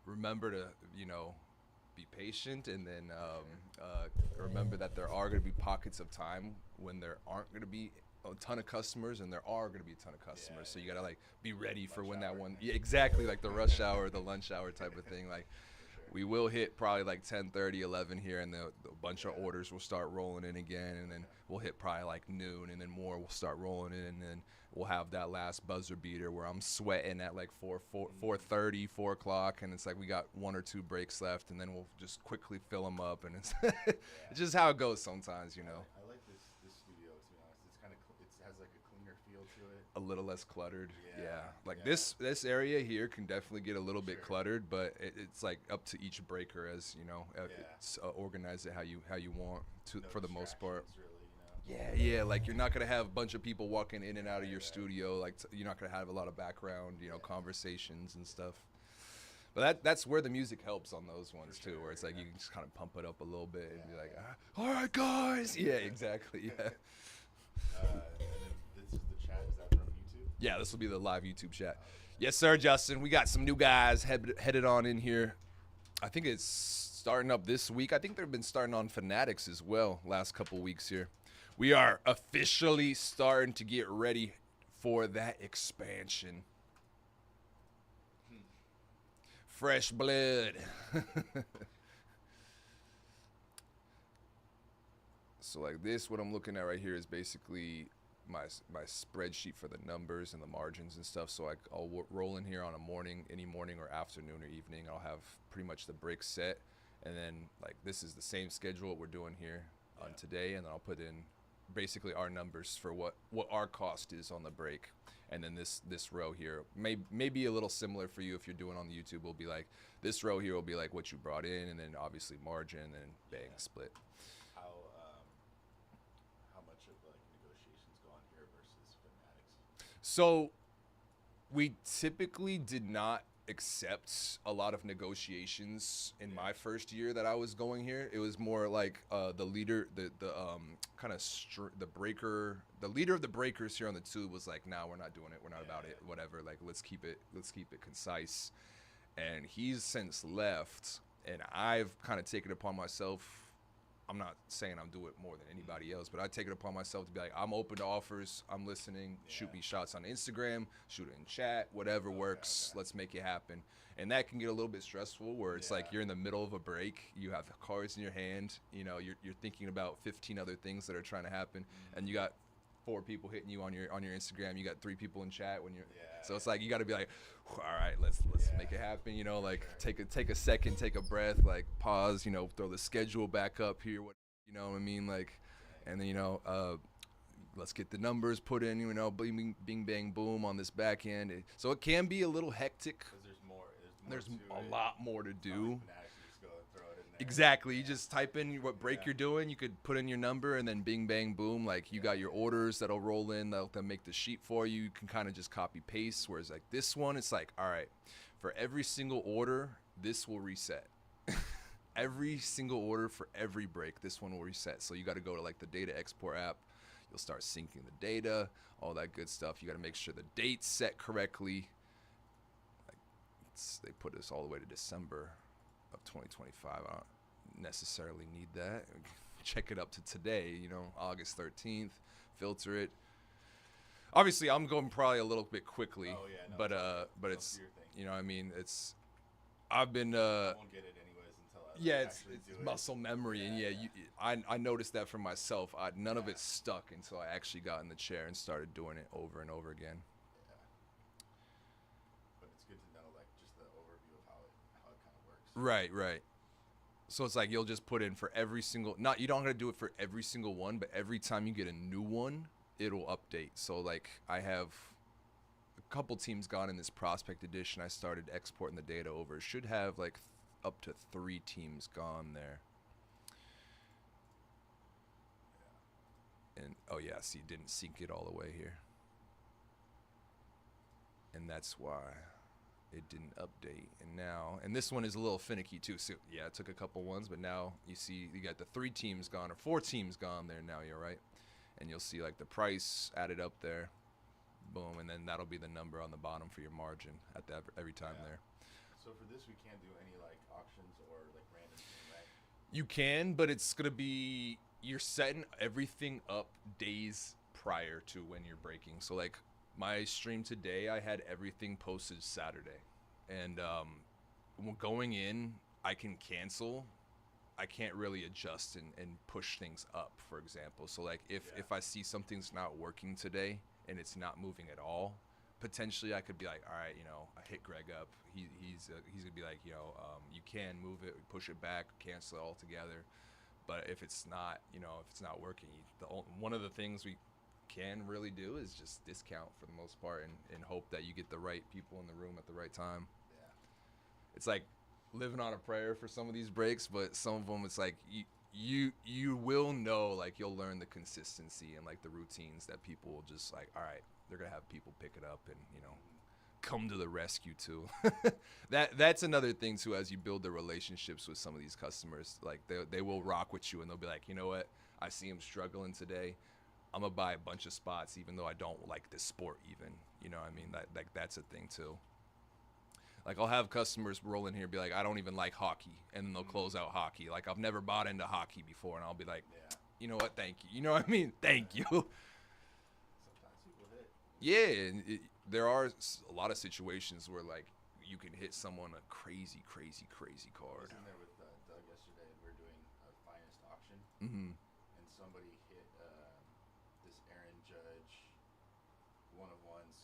remember to be patient, and then remember that there are gonna be pockets of time when there aren't gonna be a ton of customers, and there are gonna be a ton of customers. So you gotta like be ready for when that one. Yeah, exactly, like the rush hour, the lunch hour type of thing, like. We will hit probably like 10:30, 11 here, and the bunch of orders will start rolling in again, and then we'll hit probably like noon, and then more will start rolling in, and then we'll have that last buzzer beater where I'm sweating at like 4:30, 4 o'clock, and it's like we got 1 or 2 breaks left, and then we'll just quickly fill them up, and it's it's just how it goes sometimes, I like this studio, to be honest. It's kind of it has like a cleaner feel to it. A little less cluttered. Yeah, Like yeah. this area here can definitely get a little bit Sure. cluttered, but it's like up to each breaker, as it's, organize it how you want to, No for the most part. distractions, really, Yeah, like you're not gonna have a bunch of people walking in and out of your studio. Like you're not gonna have a lot of background, conversations and stuff. But that's where the music helps on those ones too, where it's like you can just kind of pump it up a little bit and be like, all right, guys. Yeah, exactly. Yeah. And then this is the chat. Is that from YouTube? Yeah, this will be the live YouTube chat. Yes, sir, Justin. We got some new guys headed on in here. I think it's starting up this week. I think they've been starting on Fanatics as well last couple weeks here. We are officially starting to get ready for that expansion. Fresh blood. So like this, what I'm looking at right here is basically my spreadsheet for the numbers and the margins and stuff. So I'll roll in here on any morning or afternoon or evening. I'll have pretty much the break set, and then like this is the same schedule what we're doing here on today, and then I'll put in basically our numbers for what our cost is on the break. And then this row here may be a little similar for you if you're doing on the YouTube. Will be like this row here will be like what you brought in, and then obviously margin, and bang, split. How much of like negotiations go on here versus Fanatics? So we typically did not accept a lot of negotiations in my first year that I was going here. It was more like the leader, the leader of the breakers here on the tube was like, "Nah, we're not doing it. We're not about it. Whatever. Like, let's keep it concise." And he's since left, and I've kind of taken it upon myself. I'm not saying I'm doing it more than anybody else, but I take it upon myself to be like, I'm open to offers. I'm listening. Shoot me shots on Instagram. Shoot it in chat. Whatever works. Let's make it happen. And that can get a little bit stressful where it's like you're in the middle of a break. You have the cards in your hand. You know, you're thinking about 15 other things that are trying to happen, and you got 4 people hitting you on your Instagram. You got 3 people in chat when you're. So it's like you got to be like, all right, let's make it happen. You know, like take a second, take a breath, like pause. You know, throw the schedule back up here. What you know what I mean? Like, and then let's get the numbers put in. You know, bing bang boom on this back end. So it can be a little hectic. Because There's a lot more to do. Like Exactly. You just type in what break you're doing. You could put in your number, and then bing, bang, boom. Like you got your orders that'll roll in. They'll make the sheet for you. You can kind of just copy paste. Whereas like this one, it's like, all right, for every single order, this will reset. Every single order for every break, this one will reset. So you got to go to like the data export app. You'll start syncing the data, all that good stuff. You got to make sure the date's set correctly. Like they put us all the way to December of 2025. I don't necessarily need that. Check it up to today, August 13th, filter it. Obviously I'm going probably a little bit quickly, but it's, I mean, it's, I've been, I won't get it anyways until I it's muscle memory. And I noticed that for myself. None of it stuck until I actually got in the chair and started doing it over and over again. But it's good to know, like, just the overview of how it kind of works. Right. So it's like you'll just put in for every single, you don't have to do it for every single one, but every time you get a new one, it'll update. So like I have a couple teams gone in this prospect edition. I started exporting the data over. It should have like up to 3 teams gone there. And see, didn't sync it all the way here. And that's why it didn't update. And this one is a little finicky too. So it took a couple ones, but now you see you got the 3 teams gone or 4 teams gone there now. You're right, and you'll see like the price added up there, boom, and then that'll be the number on the bottom for your margin at that every time there. So for this, we can't do any like auctions or like random thing, right? You can, but it's gonna be you're setting everything up days prior to when you're breaking. So like my stream today, I had everything posted Saturday, and going in, I can cancel. I can't really adjust and push things up, for example. So like if I see something's not working today and it's not moving at all, potentially I could be like, all right, I hit Greg up. He's gonna be like, you can move it, push it back, cancel it altogether. But if it's not, if it's not working, one of the things we can really do is just discount for the most part and hope that you get the right people in the room at the right time. It's like living on a prayer for some of these breaks, but some of them it's like you will know, like you'll learn the consistency and like the routines that people will just like, all right, they're gonna have people pick it up and come to the rescue too. That's another thing too, as you build the relationships with some of these customers, like they will rock with you and they'll be like, you know what, I see him struggling today, I'm gonna buy a bunch of spots even though I don't like this sport even, I mean, that's a thing too. Like I'll have customers roll in here and be like, I don't even like hockey, and then they'll close out hockey. Like I've never bought into hockey before, and I'll be like, you know what, thank you. You know what I mean? Thank you. Sometimes people hit. Yeah, and there are a lot of situations where like you can hit someone a crazy card. I was in there with Doug yesterday, and we were doing a finest auction, Mm-hmm. and somebody hit this Aaron Judge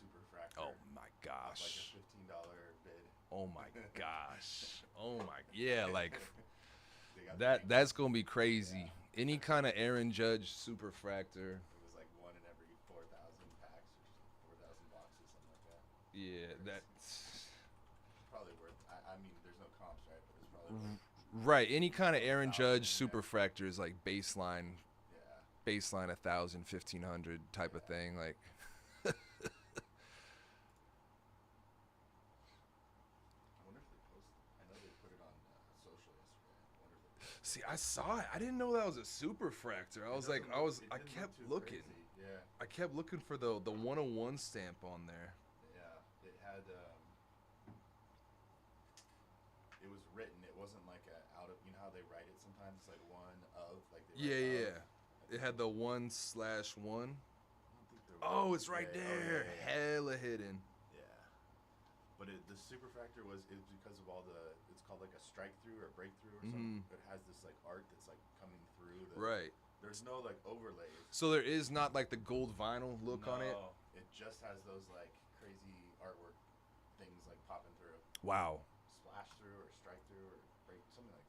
super fractor. Oh my Off gosh. like a $15 bid. Oh my gosh. Oh my. Yeah, like They got that. big. That's gonna be crazy. Yeah. Any kind of Aaron Judge superfractor. It was like one in every 4,000 packs or 4,000 boxes, something like that. Yeah, Crazy. that's Probably worth. I mean, there's no comps, right? But it's probably worth. right. Any kind of Aaron Judge 1,000, yeah. superfractor is like baseline, Yeah. 1,000, 1,500 type of thing. Like, I wonder if they post. I know they put it on social yesterday. I wonder if they post. see, I saw it. I didn't know that was a superfractor. I was like, I kept looking. Yeah. I kept looking for the 101 stamp on there. Yeah. It had. It was written. It wasn't like a out of. You know how they write it sometimes. It's like one of. Like they Yeah, write yeah. of. It had the 1/1. I don't think there Oh, was- it's right yeah, there. yeah. Hella hidden. Yeah. But the superfractor is because of all the. It's called like a strike through or breakthrough or something. It has this like art that's like coming through. Right. There's no like overlays. So there is not like the gold vinyl look on it. No, it just has those like crazy artwork things like popping through, Wow. splash through or strike through or break something like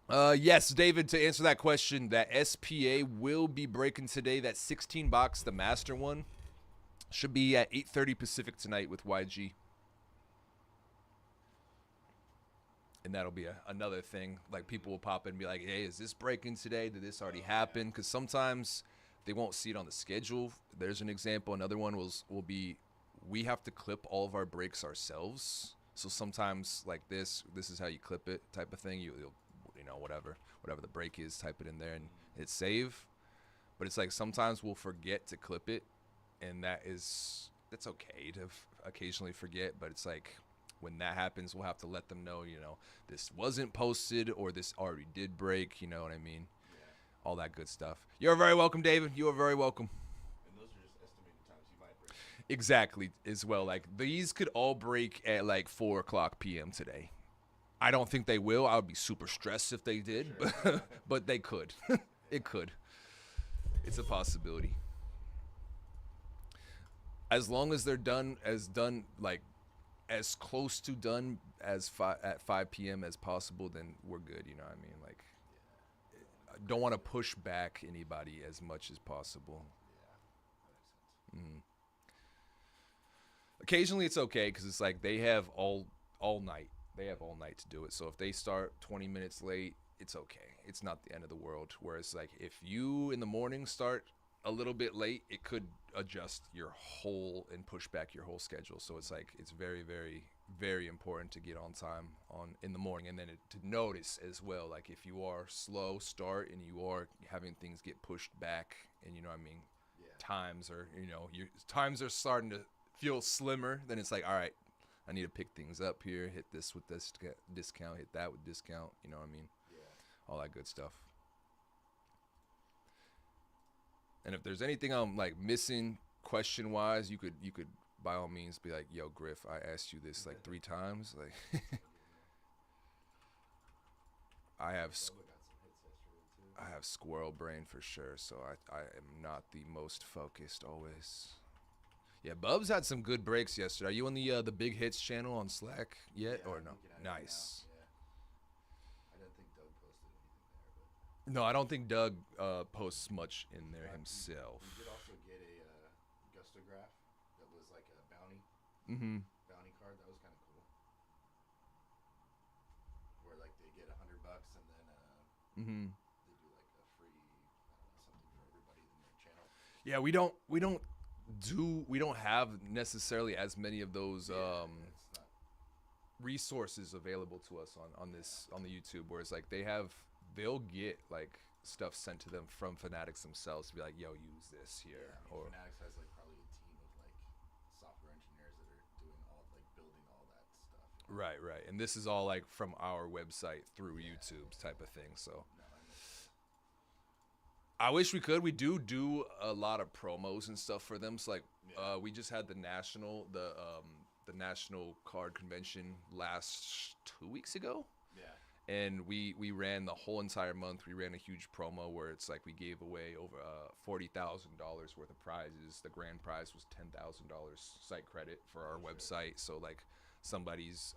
that. Yes, David, to answer that question, that SPA will be breaking today. That 16 box, the master one, should be at 8:30 Pacific tonight with YG. And that'll be another thing. Like, people will pop in and be like, hey, is this breaking today? Did this already happen? Because sometimes they won't see it on the schedule. There's an example. Another one will be, we have to clip all of our breaks ourselves. So sometimes, like this is how you clip it type of thing. You'll whatever the break is, type it in there and hit save. But it's like sometimes we'll forget to clip it, and that's okay to occasionally forget. But it's like, when that happens, we'll have to let them know, this wasn't posted or this already did break, you know what I mean? Yeah. All that good stuff. You're very welcome, David. You are very welcome. And those are just estimated times you might break. Exactly, as well. Like, these could all break at like 4:00 p.m. today. I don't think they will. I would be super stressed if they did, Sure. but they could. It could. It's a possibility. As long as they're done like as close to done as at 5 p.m. as possible, then we're good. You know what I mean? Like, I don't want to push back anybody as much as possible. Yeah, that makes sense. Occasionally it's okay because it's like they have all night. They have all night to do it. So if they start 20 minutes late, it's okay. It's not the end of the world. Whereas like if you in the morning start a little bit late, it could adjust your whole and push back your whole schedule. So it's like it's very, very, very important to get on time in the morning, and then to notice as well, like if you are slow start and you are having things get pushed back, and you know what I mean, Yeah. times are your times are starting to feel slimmer, then it's like, all right, I need to pick things up here, hit this with this discount, hit that with discount, you know what I mean? Yeah. All that good stuff. And if there's anything I'm like missing question wise, you could by all means be like, yo, Griff, I asked you this like 3 times. Like I have Bubba got some hits yesterday too. I have squirrel brain for sure, so I am not the most focused always. Yeah, Bub's had some good breaks yesterday. Are you on the Big Hits channel on Slack yet, Yeah, or I'm no? looking at it now. Nice. Yeah. I didn't think Doug posted anything there, but No, I don't think Doug posts much in there Yeah, himself. We did also get a gustograph that was like a bounty Mm-hmm. card. That was kind of cool. Where like they get $100 and then Mm-hmm. they do like a free, I don't know, something for everybody in their channel. Yeah, we don't have necessarily as many of those It's not. resources available to us on the YouTube, where it's like they'll get like stuff sent to them from Fanatics themselves to be like, yo, use this here. Yeah, I mean, Or Fanatics has like probably a team of like software engineers that are doing all like building all that stuff. right, and this is all like from our website through Yeah. YouTube type of thing. So No, I mean, I wish we could. We do a lot of promos and stuff for them. So like, Yeah. we just had the national card convention last 2 weeks ago, yeah. And we ran the whole entire month. We ran a huge promo where it's like we gave away over $40,000 worth of prizes. The grand prize was $10,000 site credit for our website. So like somebody's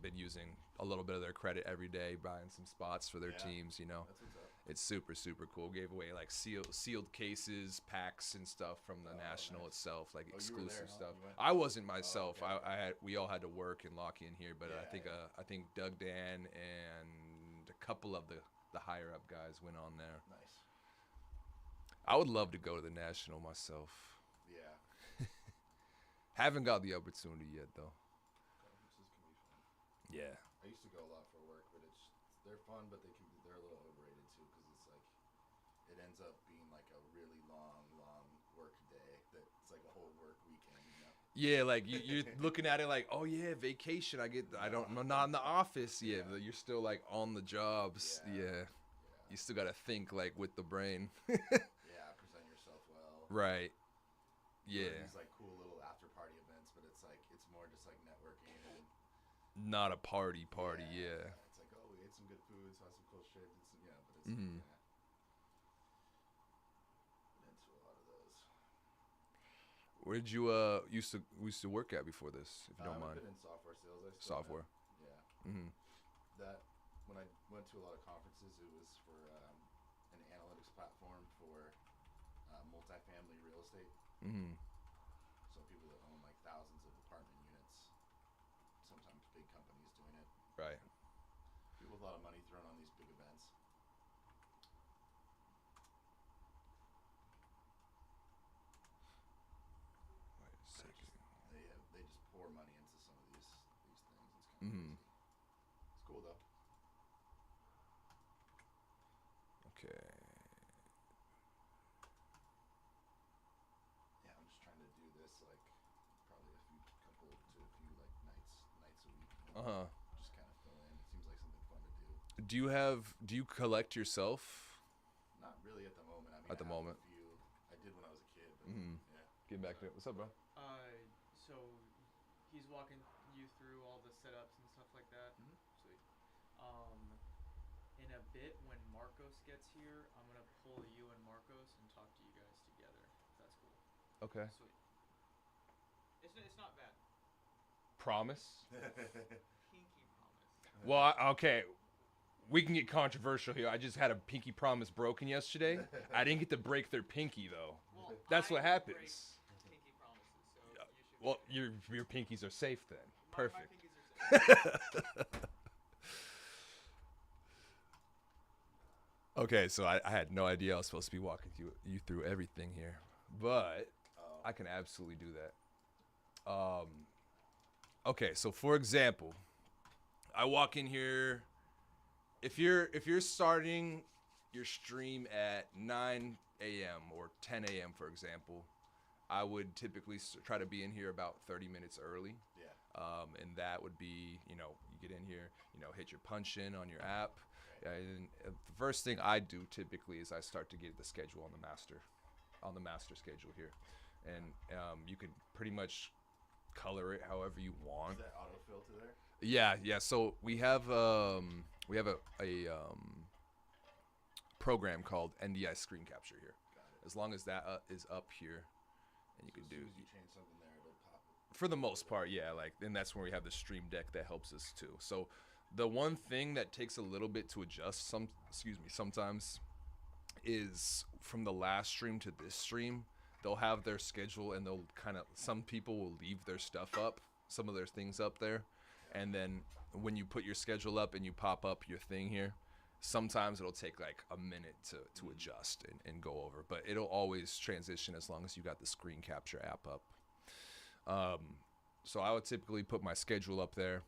been using a little bit of their credit every day, buying some spots for their teams. You know, That's what's up. it's super cool. Gave away like sealed cases, packs, and stuff from the national itself, like you were exclusive there, huh? stuff. You went? I wasn't myself. okay. We all had to work and lock in here, but Yeah, I think Doug Dan and a couple of the higher up guys went on there. Nice. I would love to go to the national myself. Yeah. Haven't got the opportunity yet though. Conferences can be fun. Yeah. I used to go a lot for work, but they're fun, but they're a little overrated too, because it's like it ends up being like a really long work day. It's like a whole work weekend. You know? Yeah, like you're looking at it like, oh yeah, vacation. I'm not in the office. Yeah, but you're still like on the jobs. Yeah. You still gotta think like with the brain. Yeah, present yourself well. Right. Go to Yeah. These like cool little after party events, but it's more just like networking and Not a party. Yeah. It's like, oh, we ate some good food, saw some cool shit. But it's Mhm. been into a lot of those. Where did you used to work at before this, if you don't mind? I've been in software sales. I still Software. have- yeah. Mhm. That when I went to a lot of conferences, it was for an analytics platform for multifamily real estate. Mhm. So people that own like thousands of apartment units, sometimes big companies doing it. Right. People with a lot of money thrown on these big events. Wait a second. They just pour money into some of these things. It's kind of Mhm. crazy. It's cool though. Okay. Yeah, I'm just trying to do this like probably a few like nights a week. You know? Uh-huh. Just kind of fill in. It seems like something fun to do. Do you collect yourself? Not really at the moment. I mean, At the I have moment. a few. I did when I was a kid. But Mhm. yeah. Getting back to it. What's up, bro? So he's walking you through all the setups and stuff like that. Mhm. Sweet. In a bit, when Marcos gets here, I'm gonna pull you and Marcos and talk to you guys together. If that's cool. Okay. Sweet. It's not bad. Promise? Pinky promise. Well, okay. We can get controversial here. I just had a pinky promise broken yesterday. I didn't get to break their pinky though. Well, That's what I happens. break pinky promises, so Yeah. you should. Well, your pinkies are safe then. My Perfect. pinkies are safe. Okay, so I had no idea I was supposed to be walking you through everything here, but Oh. I can absolutely do that. Okay, so for example, I walk in here. If you're starting your stream at 9 a.m. or 10 a.m. for example, I would typically try to be in here about 30 minutes early. Yeah. And that would be, you get in here, hit your punch in on your app. And the first thing I do typically is I start to get the schedule on the master schedule here. And you can pretty much color it however you want. Is that autofill to there? Yeah. So we have a program called NDI Screen Capture here. Got it. As long as that is up here, and you So can as do soon as you change something there, it'll pop it. for the most part, yeah. Like, and that's where we have the Stream Deck that helps us too. So the one thing that takes a little bit to adjust sometimes is from the last stream to this stream. They'll have their schedule and they'll some people will leave their stuff up, some of their things up there. And then when you put your schedule up and you pop up your thing here, sometimes it'll take like a minute to adjust and go over. But it'll always transition as long as you got the screen capture app up. So I would typically put my schedule up there.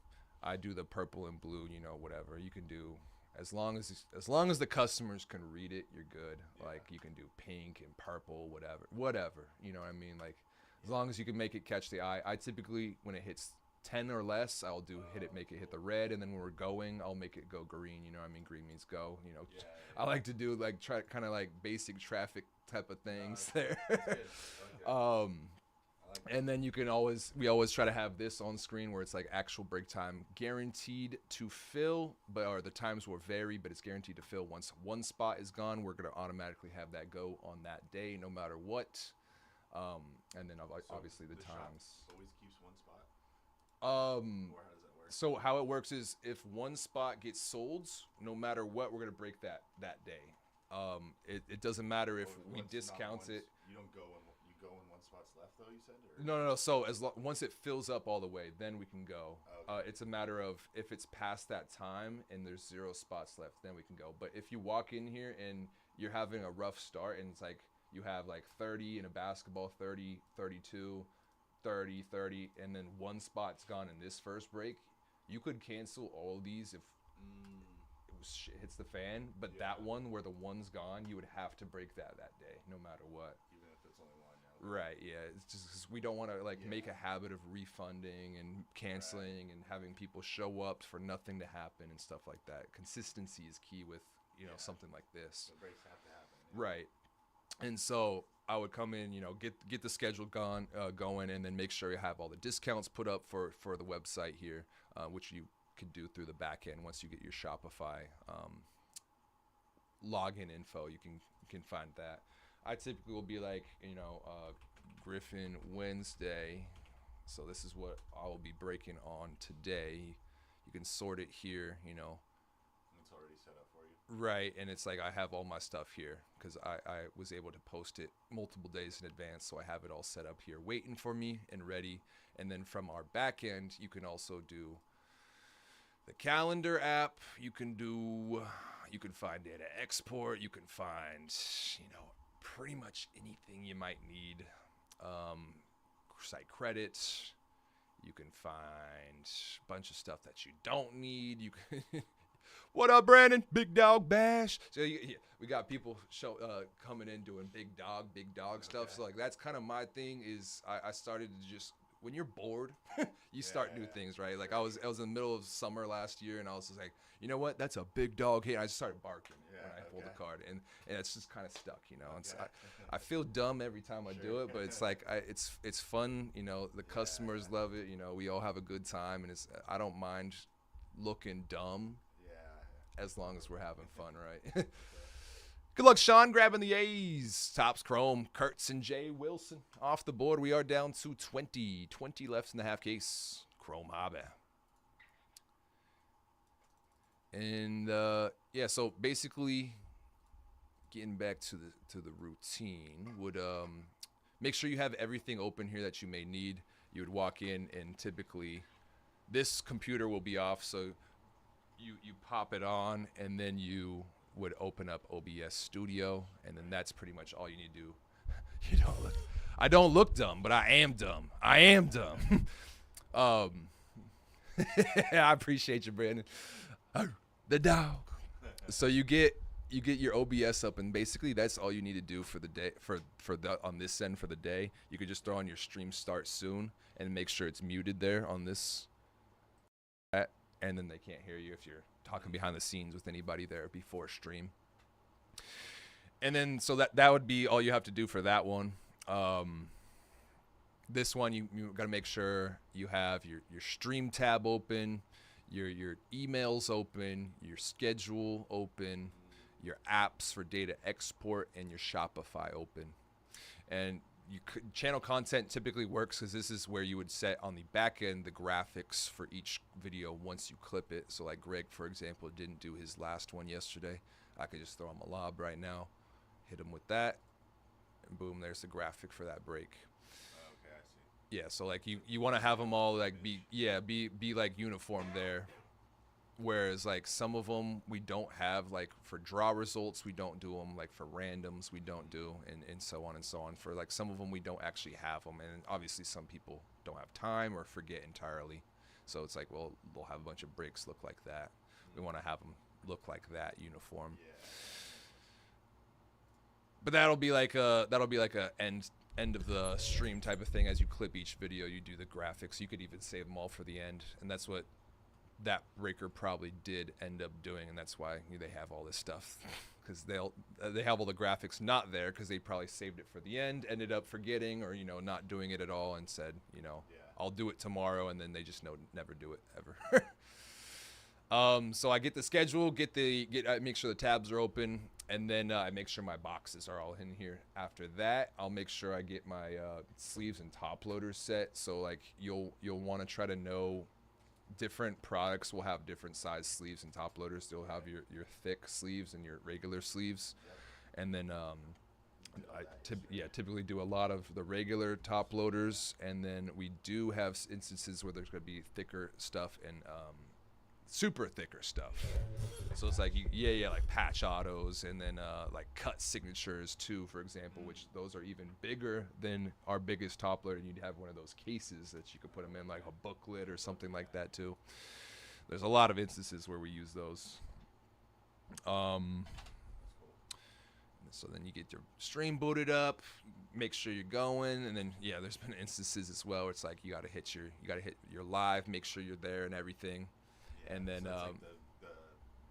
I do the purple and blue, whatever. You can do as long as the customers can read it, you're good. Yeah. Like you can do pink and purple, whatever. You know what I mean? Like as long as you can make it catch the eye. I typically, when it hits 10 or less, I'll make it hit the red, and then when we're going, I'll make it go green. You know what I mean? Green means go. Yeah. I like to do like kind of like basic traffic type of things there. That's good. I like it. Um, I like that. And then you can we always try to have this on screen where it's like actual break time guaranteed to fill, or the times will vary, but it's guaranteed to fill. Once one spot is gone, we're going to automatically have that go on that day, no matter what. And then obviously the shop times. always keeps one spot? Um, Or how does that work? so how it works is if one spot gets sold, no matter what, we're going to break that day. It doesn't matter if Oh, we once- not discount once- it. You don't go when one spot's left though, you said? Or? No. So once it fills up all the way, then we can go. Okay. It's a matter of if it's past that time and there's 0 spots left, then we can go. But if you walk in here and you're having a rough start and it's like you have like 30 in a basketball, 30, 32, 30, 30, and then one spot's gone in this first break, you could cancel all of these if shit hits the fan. But Yeah. that one where the one's gone, you would have to break that day, no matter what. Even if it's only one now. Right, yeah. It's just 'cause we don't want to make Yeah. a habit of refunding and canceling and having people show up for nothing to happen and stuff like that. Consistency is key with Yeah. something like this. The breaks have to happen. Yeah. Right. And so I would come in, get the schedule going, and then make sure you have all the discounts put up for the website here, which you could do through the back end once you get your Shopify login info. You can find that. I typically will be like, Griffin Wednesday. So this is what I will be breaking on today. You can sort it here, It's already set up for you. Right, and it's like I have all my stuff here because I was able to post it multiple days in advance, so I have it all set up here waiting for me and ready. And then from our back end, you can also do the calendar app. You can find data export. You can find, pretty much anything you might need. Site credits. You can find a bunch of stuff that you don't need. You can. What up, Brandon? Big Dog Bash. So we got people coming in doing big dog stuff. So that's kind of my thing. Is I started to just, when you're bored, you start new things, right? Like I was in the middle of summer last year, and I was just like, you know what? That's a big dog hit. I just started barking when I pulled the card, and it's just kind of stuck, It's, I feel dumb every time I do it, but it's like it's fun, The customers love it, We all have a good time, and I don't mind looking dumb. As long as we're having fun, right? Good luck, Sean, grabbing the A's. Tops Chrome, Kurtz and Jay Wilson off the board. We are down to 20 left in the half case. Chrome Hobby. And so basically, getting back to the routine would make sure you have everything open here that you may need. You would walk in, and typically, this computer will be off, so. You pop it on, and then you would open up OBS Studio, and then that's pretty much all you need to do. I don't look dumb, but I am dumb. I appreciate you, Brandon. The dog. So you get your OBS up, and basically that's all you need to do for the day on this end for the day. You could just throw on your stream start soon and make sure it's muted there on this. And then they can't hear you if you're talking behind the scenes with anybody there before stream. And then so that would be all you have to do for that one. This one you got to make sure you have your stream tab open, your emails open, your schedule open, your apps for data export, and your Shopify open. And channel content typically works because this is where you would set on the back end the graphics for each video once you clip it. So like Greg, for example, didn't do his last one yesterday. I could just throw him a lob right now, hit him with that, and boom, there's the graphic for that break. Okay, I see. Yeah, so like you want to have them all like be like uniform there. Whereas like some of them we don't have, like for draw results we don't do them, like for randoms we don't do, and so on and so on. For like some of them we don't actually have them, and obviously some people don't have time or forget entirely. So it's like, well, they'll have a bunch of breaks look like that. We want to have them look like that uniform. Yeah. But that'll be like a end of the stream type of thing. As you clip each video, you do the graphics. You could even save them all for the end, and that's what that breaker probably did end up doing, and that's why they have all this stuff. Because they have all the graphics not there because they probably saved it for the end, ended up forgetting or not doing it at all, and said I'll do it tomorrow, and then they just never do it ever. So I get the schedule, I make sure the tabs are open, and then I make sure my boxes are all in here. After that, I'll make sure I get my sleeves and top loaders set. So like you'll want to try to know different products will have different size sleeves and top loaders. They'll have your thick sleeves and your regular sleeves, and then typically do a lot of the regular top loaders, and then we do have instances where there's going to be thicker stuff and super thicker stuff. So it's like like patch autos, and then like cut signatures too, for example, which those are even bigger than our biggest top loader, and you'd have one of those cases that you could put them in, like a booklet or something like that too. There's a lot of instances where we use those. So then you get your stream booted up, make sure you're going, and then there's been instances as well where it's like you gotta hit your live, make sure you're there and everything. And then so it's like the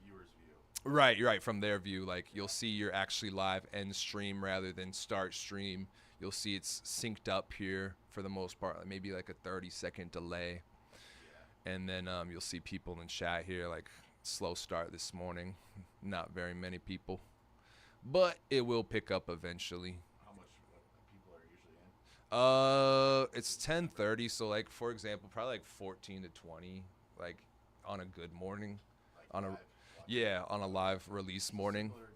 viewer's view. Right, from their view, like you'll see you're actually live end stream rather than start stream. You'll see it's synced up here for the most part, like maybe like a 30-second delay. And then you'll see people in chat here, like slow start this morning, not very many people, but it will pick up eventually. How much people are usually in? It's 10:30, so like for example, probably like 14 to 20, like on a good morning, Like on a live release morning. Similar,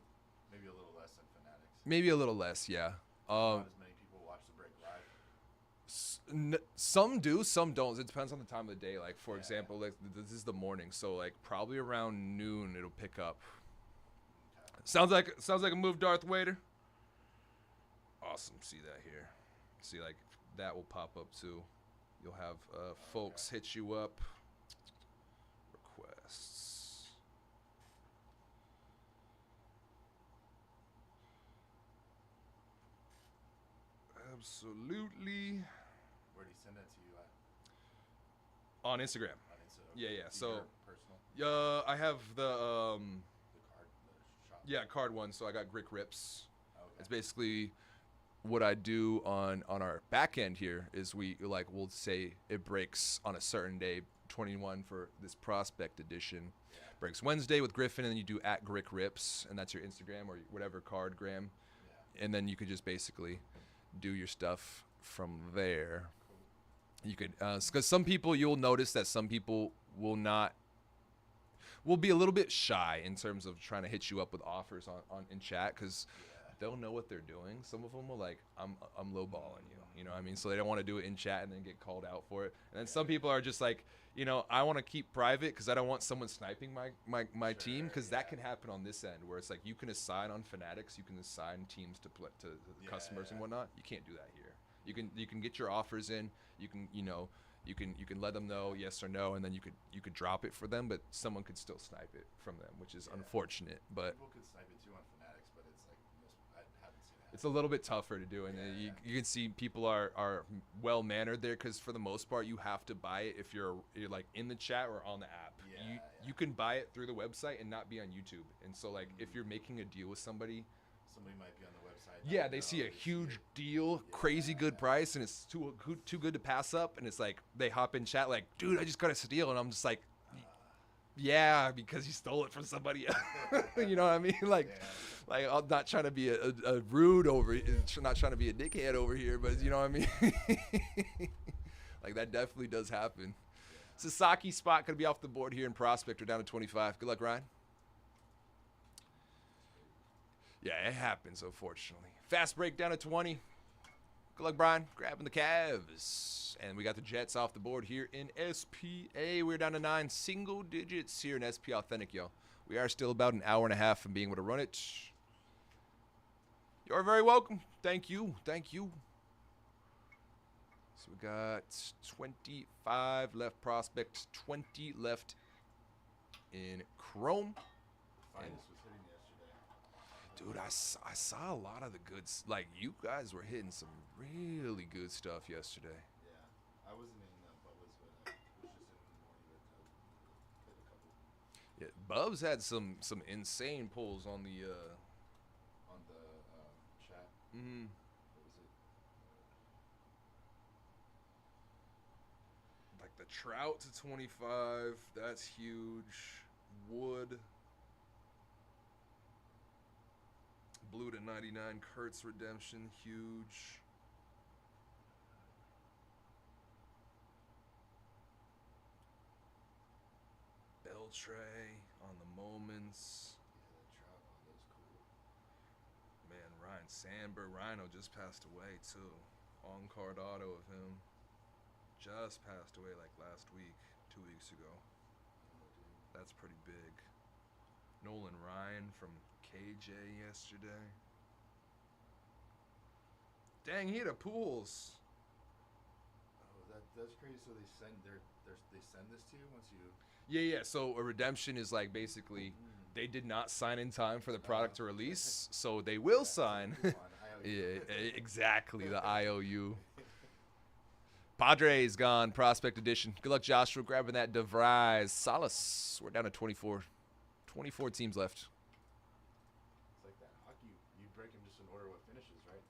maybe a little less than Fanatics. Maybe a little less, yeah. Not as many people watch the break live. Some do, some don't. It depends on the time of the day. Like for example, like this is the morning, so like probably around noon it'll pick up. Sounds like a move, Darth Vader. Awesome, see that here. See, like that will pop up too. You'll have folks hit you up. Requests. Absolutely. Where do you send that to you at? On Instagram. On Insta. Yeah. Your So, personal. I have the The card, the shop. card one. So I got Grick Rips. Okay. It's basically what I do on our back end here is we'll say it breaks on a certain day, 21 for this prospect edition. Breaks Wednesday with Griffin, and then you do at Grick Rips, and that's your Instagram or whatever card gram. And then you could just basically do your stuff from there. You could, because some people, you'll notice that some people will be a little bit shy in terms of trying to hit you up with offers on in chat, because they'll know what they're doing. Some of them will like, I'm lowballing you know what I mean? So they don't want to do it in chat and then get called out for it. And then some people are just like, I want to keep private because I don't want someone sniping my team, because that can happen on this end where it's like you can assign on Fanatics, you can assign teams to customers and whatnot. You can't do that here. You can get your offers in. You can let them know yes or no, and then you could drop it for them, but someone could still snipe it from them, which is unfortunate. But People could snipe it too on Fanatics, but it's like I haven't seen that. it's a little bit tougher to do, and you can see people are well mannered there, because for the most part you have to buy it if you're like in the chat or on the app. You can buy it through the website and not be on YouTube. And so like if you're making a deal with somebody Might be on the website. they see a huge deal, crazy good price, and it's too good to pass up, and it's like they hop in chat like, dude, I just got a steal, and I'm just like, yeah, because you stole it from somebody else. You know what I mean? Like I'm not trying to be a rude not trying to be a dickhead over here, but you know what I mean? Like that definitely does happen. Sasaki spot gonna be off the board here in Prospect. We're down to 25. Good luck, Ryan. Yeah, it happens, unfortunately. Fast break down to 20. Good luck, Brian. Grabbing the Cavs. And we got the Jets off the board here in SPA. We're down to 9 single digits here in SP Authentic, yo. We are still about an hour and a half from being able to run it. You're very welcome. Thank you. Thank you. So we got 25 left Prospect, 20 left in Chrome. Finest was hitting yesterday. Dude, I saw a lot of the goods. Like, you guys were hitting some really good stuff yesterday. Yeah, I wasn't in Bubba's, but I was just in the morning with Bubs had some insane pulls on the chat. mhm. What was it? Like the trout to 25, that's huge. Wood. Blue to 99, Kurtz redemption, huge. Beltray on the moments. Yeah, that trout. Oh, that was cool. Man, Ryan Sandberg, Rhino just passed away too. On card auto of him. Just passed away like last week, 2 weeks ago. Oh, dude. That's pretty big. Nolan Ryan from KJ yesterday. Dang, he had a Pools. Oh, that's crazy. So they send they send this to you once you. Yeah. So a redemption is like basically they did not sign in time for the product to release, so they will sign. Come on, Yeah, exactly. The IOU. Padres gone, prospect edition. Good luck, Joshua, grabbing that DeVries. Solace. We're down to 24. 24 teams left. It's like that hockey. You break them just in order what finishes, right?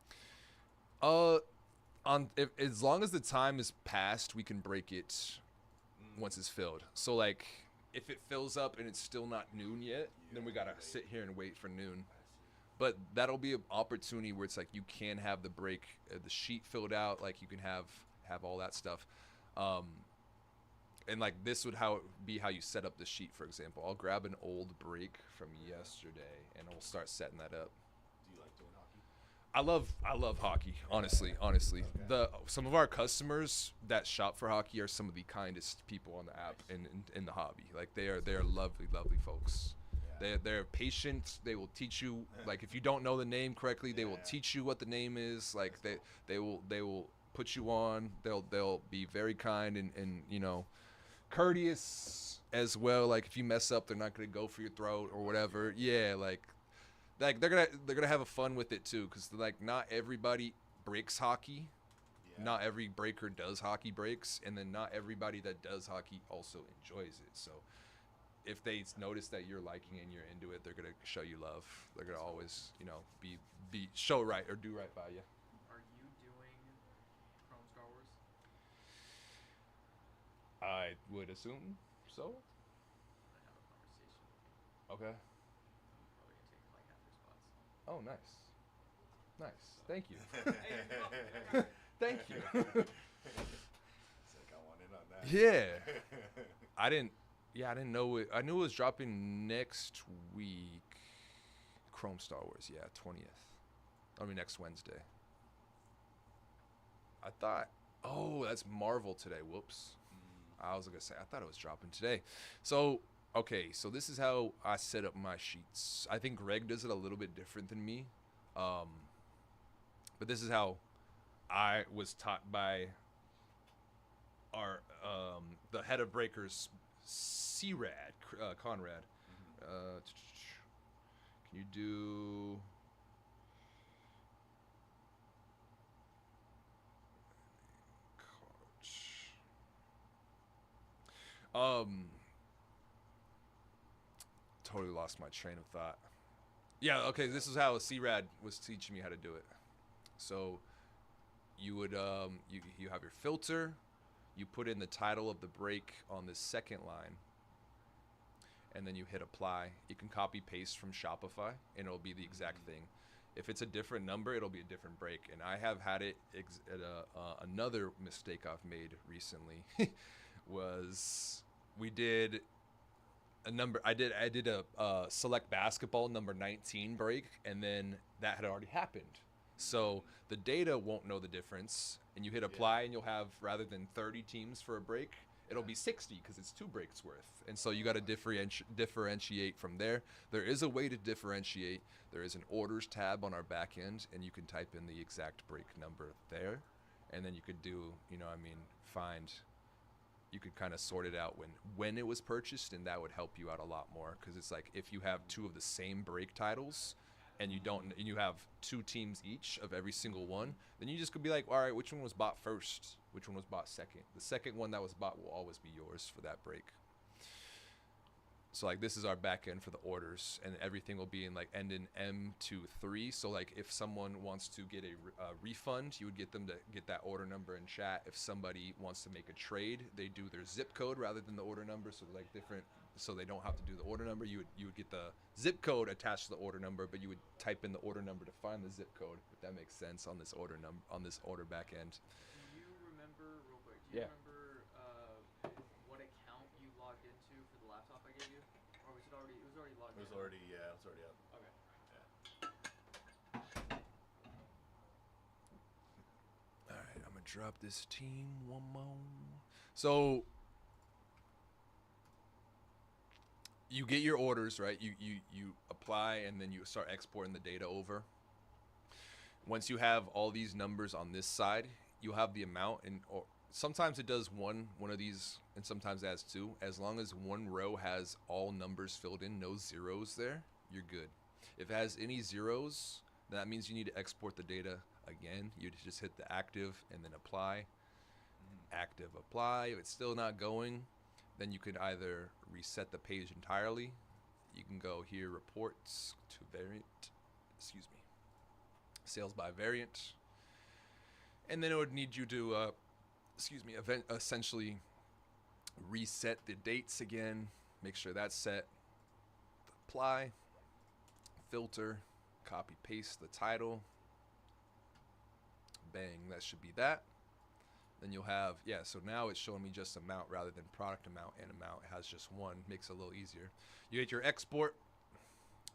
As long as the time is passed, we can break it once it's filled. So like, if it fills up and it's still not noon yet, then we gotta sit here and wait for noon. But that'll be an opportunity where it's like you can have the break, the sheet filled out, like you can have all that stuff. And like this would be how you set up the sheet, for example. I'll grab an old break from yesterday and we'll start setting that up. Do you like doing hockey? I love hockey, honestly. Okay. Some of our customers that shop for hockey are some of the kindest people on the app in the hobby. Like they are lovely folks. Yeah. They're patient. They will teach you, like if you don't know the name correctly, they will teach you what the name is. Like they will put you on. They'll be very kind and you know, courteous as well. Like if you mess up, they're not gonna go for your throat or whatever. Yeah, like they're gonna have a fun with it too, because like not everybody breaks hockey. Yeah. Not every breaker does hockey breaks, and then not everybody that does hockey also enjoys it. So if they notice that you're liking it and you're into it, they're gonna show you love. They're gonna always, you know, be show right or do right by you. Are you doing Chrome Star Wars? I would assume so. I'm gonna have a conversation with you. Okay. I'm probably gonna take like half your spots. Oh, nice. Thank you. Thank you. It's like I want in on that. Yeah. I didn't know it. I knew it was dropping next week. Chrome Star Wars, yeah, 20th. I mean, next Wednesday. I thought, oh, that's Marvel today. Whoops. I was going to say, I thought it was dropping today. So, okay, so this is how I set up my sheets. I think Greg does it a little bit different than me. But this is how I was taught by our the head of breakers, C-Rad, Conrad. Can you do... Totally lost my train of thought. Yeah, okay, this is how C-Rad was teaching me how to do it. So you would you have your filter, you put in the title of the break on the second line, and then you hit apply. You can copy paste from Shopify and it'll be the exact thing. If it's a different number, it'll be a different break. And I have had it another mistake I've made recently was we did a number. I did a select basketball number 19 break, and then that had already happened. So the data won't know the difference, and you hit apply, and you'll have, rather than 30 teams for a break, it'll be 60 because it's 2 breaks worth. And so you got to differentiate from there. There is a way to differentiate. There is an orders tab on our back end, and you can type in the exact break number there, and then you could do, you could kind of sort it out when it was purchased, and that would help you out a lot more, because it's like if you have 2 of the same break titles and you have 2 teams each of every single one, then you just could be like, all right, which one was bought first, which one was bought second? The second one that was bought will always be yours for that break. So like this is our back end for the orders, and everything will be in like end in M23. So like if someone wants to get a refund, you would get them to get that order number in chat. If somebody wants to make a trade, they do their zip code rather than the order number. So like different, so they don't have to do the order number. You would get the zip code attached to the order number, but you would type in the order number to find the zip code, if that makes sense, on this order back end. Do you remember, real quick, do you Yeah. remember what account you logged into for the laptop I gave you? Or was it already, it was already logged It was in? already, yeah, it was already up. Okay. All right, I'm gonna drop this team one more. So you get your orders, right? You apply, and then you start exporting the data over. Once you have all these numbers on this side, you'll have the amount, and or sometimes it does one of these, and sometimes it has two. As long as one row has all numbers filled in, no zeros there, you're good. If it has any zeros, that means you need to export the data again. You just hit the active and then apply. Active, apply. If it's still not going, then you can either reset the page entirely. You can go here, reports to variant, sales by variant. And then it would need you to, essentially reset the dates again, make sure that's set, apply, filter, copy paste the title, bang, that should be that. Then you'll have, so now it's showing me just amount rather than product amount and amount. It has just one, makes it a little easier. You get your export,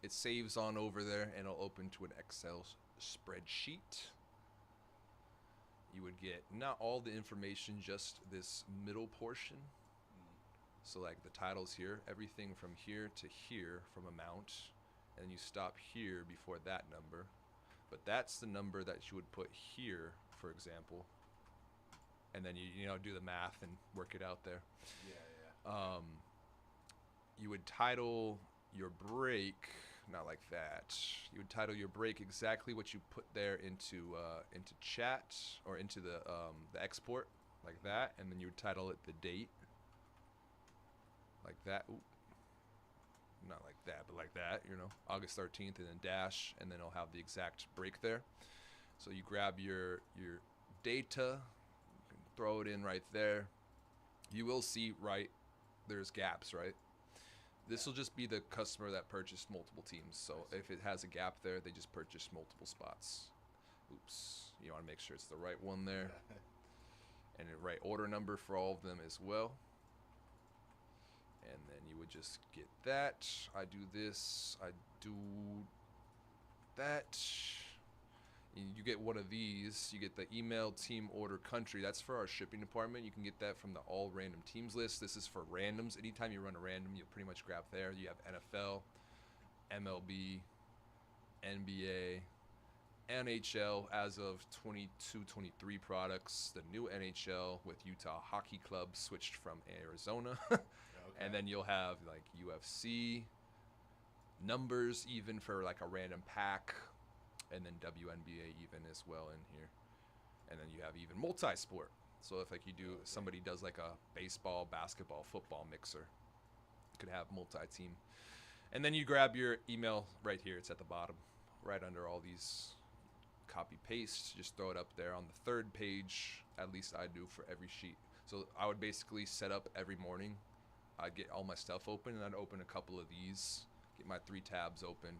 it saves on over there, and it'll open to an Excel spreadsheet. You would get not all the information, just this middle portion. So like the titles here, everything from here to here from amount, and you stop here before that number. But that's the number that you would put here, for example. And then you do the math and work it out there. Yeah. You would title your break, not like that. You would title your break exactly what you put there into chat or into the export, like that, and then you would title it the date, like that. Ooh. Not like that, but like that. August 13th, and then dash, and then it'll have the exact break there. So you grab your data, you can throw it in right there. You will see there's gaps, right? This will just be the customer that purchased multiple teams. So if it has a gap there, they just purchased multiple spots. Oops. You want to make sure it's the right one there. And the right order number for all of them as well. And then you would just get that. I do this. I do that. You get one of these. You get the email team order country. That's for our shipping department. You can get that from the all random teams list. This is for randoms. Anytime you run a random, you'll pretty much grab there. You have NFL, MLB, NBA, NHL as of 22-23 products. The new NHL with Utah Hockey Club switched from Arizona. Okay. And then you'll have like UFC, numbers even for like a random pack. And then WNBA even as well in here. And then you have even multi-sport. So if like somebody does like a baseball, basketball, football mixer, you could have multi-team. And then you grab your email right here. It's at the bottom, right under all these. Copy paste, just throw it up there on the third page. At least I do for every sheet. So I would basically set up every morning. I'd get all my stuff open, and I'd open a couple of these, get my 3 tabs open,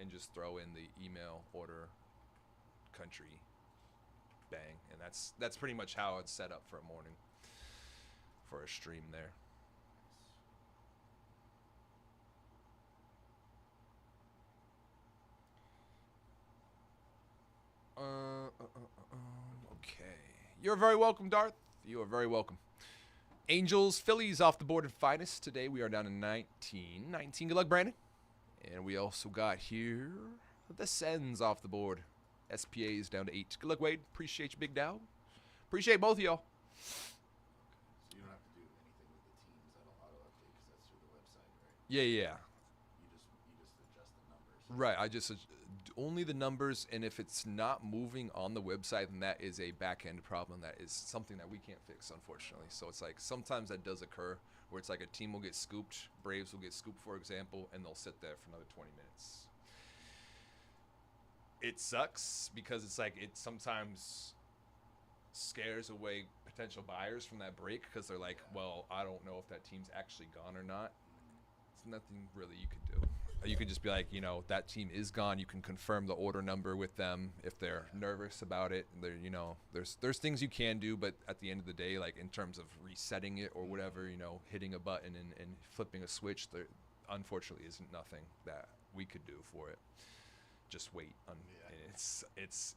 and just throw in the email, order, country, bang. And that's pretty much how I'd set up for a morning for a stream there. Okay. You're very welcome, Darth. You are very welcome. Angels, Phillies off the board at finest. Today we are down to 19. Good luck, Brandon. And we also got here the Sens off the board. SPA's down to 8. Good luck, Wade. Appreciate you, big dog. Appreciate both of y'all. So you don't have to do anything with the teams that'll auto-update because that's through the website, right? Yeah. You just adjust the numbers. Right. I just only the numbers, and if it's not moving on the website, then that is a back end problem. That is something that we can't fix, unfortunately. So it's like sometimes that does occur, where it's like a team will get scooped, Braves will get scooped, for example, and they'll sit there for another 20 minutes. It sucks because it's like it sometimes scares away potential buyers from that break because they're like, well, I don't know if that team's actually gone or not. There's nothing really you can do. You could just be like, you know, that team is gone. You can confirm the order number with them if they're nervous about it. They're, you know, there's things you can do, but at the end of the day, like in terms of resetting it or whatever, you know, hitting a button and flipping a switch, there unfortunately isn't nothing that we could do for it. Just wait.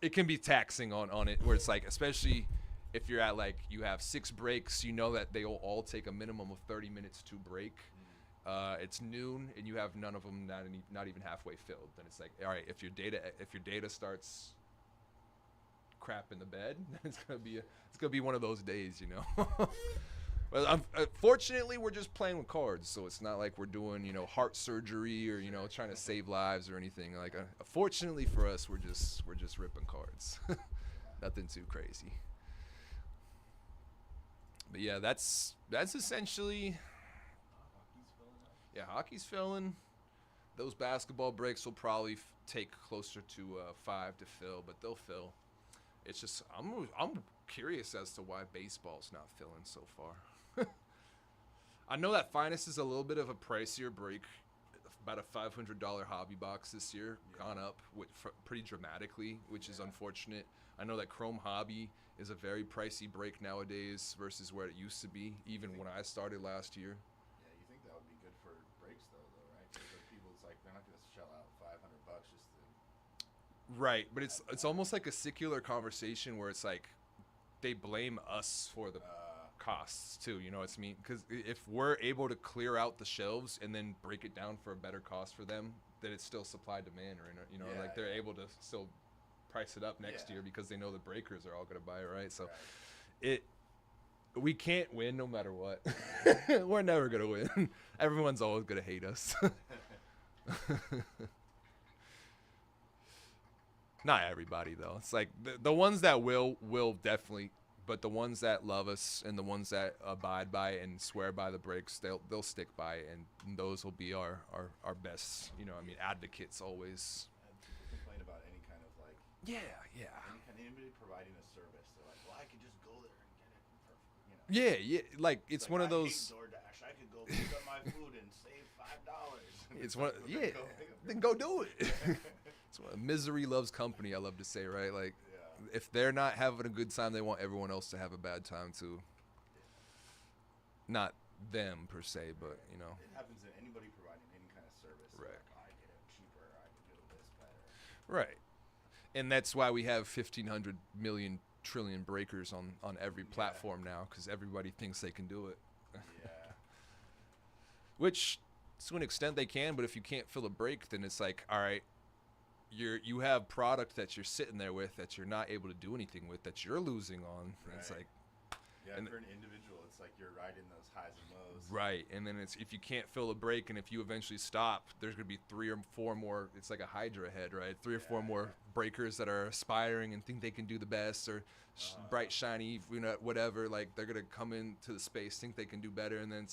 It can be taxing on it, where it's like, especially if you're at like you have 6 breaks, you know that they will all take a minimum of 30 minutes to break. It's noon and you have none of them not even halfway filled. Then it's like, all right, if your data starts crap in the bed, then it's gonna be one of those days, you know. Well, fortunately, we're just playing with cards, so it's not like we're doing, you know, heart surgery or, you know, trying to save lives or anything. Like, fortunately for us, we're just ripping cards. Nothing too crazy. But yeah, that's essentially. Yeah, hockey's filling. Those basketball breaks will probably take closer to 5 to fill, but they'll fill. It's just I'm curious as to why baseball's not filling so far. I know that Finest is a little bit of a pricier break, about a $500 hobby box this year, gone up pretty dramatically, which is unfortunate. I know that Chrome Hobby is a very pricey break nowadays versus where it used to be, even when I started last year. Yeah, you think that would be good for breaks though, right? Because people, it's like they're not going to shell out $500 just to. Right, but it's almost like a secular conversation where it's like they blame us for the costs too, you know what I mean? Because if we're able to clear out the shelves and then break it down for a better cost for them, then it's still supply demand, or you know, like they're able to still price it up next year because they know the breakers are all going to buy it, right? So we can't win no matter what. We're never going to win. Everyone's always going to hate us. Not everybody though. It's like the ones that will definitely, but the ones that love us and the ones that abide by and swear by the breaks, they'll stick by it, and those will be our best, you know, I mean, advocates always. And people complain about any kind of like anybody providing a service. They're like, well, I could just go there and get it for, you know. Yeah, like it's one of those. I hate DoorDash. I could go pick up my food and save $5. It's one. Then go do it. It's what misery loves company, I love to say, right? Like, if they're not having a good time, they want everyone else to have a bad time too. Not them per se, but you know. It happens to anybody providing any kind of service. Right. Like, I get it cheaper. I can do this better. Right. And that's why we have 1,500 million trillion breakers on every platform now, because everybody thinks they can do it. Yeah. Which, to an extent, they can, but if you can't fill a break, then it's like, all right, you have product that you're sitting there with that you're not able to do anything with, that you're losing on. Right. It's like, yeah, for an individual, it's like you're riding those highs and lows. right. And then it's if you can't fill a break, and if you eventually stop, there's gonna be 3 or 4 more. It's like a Hydra head, right? 3 or 4 more breakers that are aspiring and think they can do the best, or bright, shiny, you know, whatever. Like they're gonna come into the space, think they can do better, and then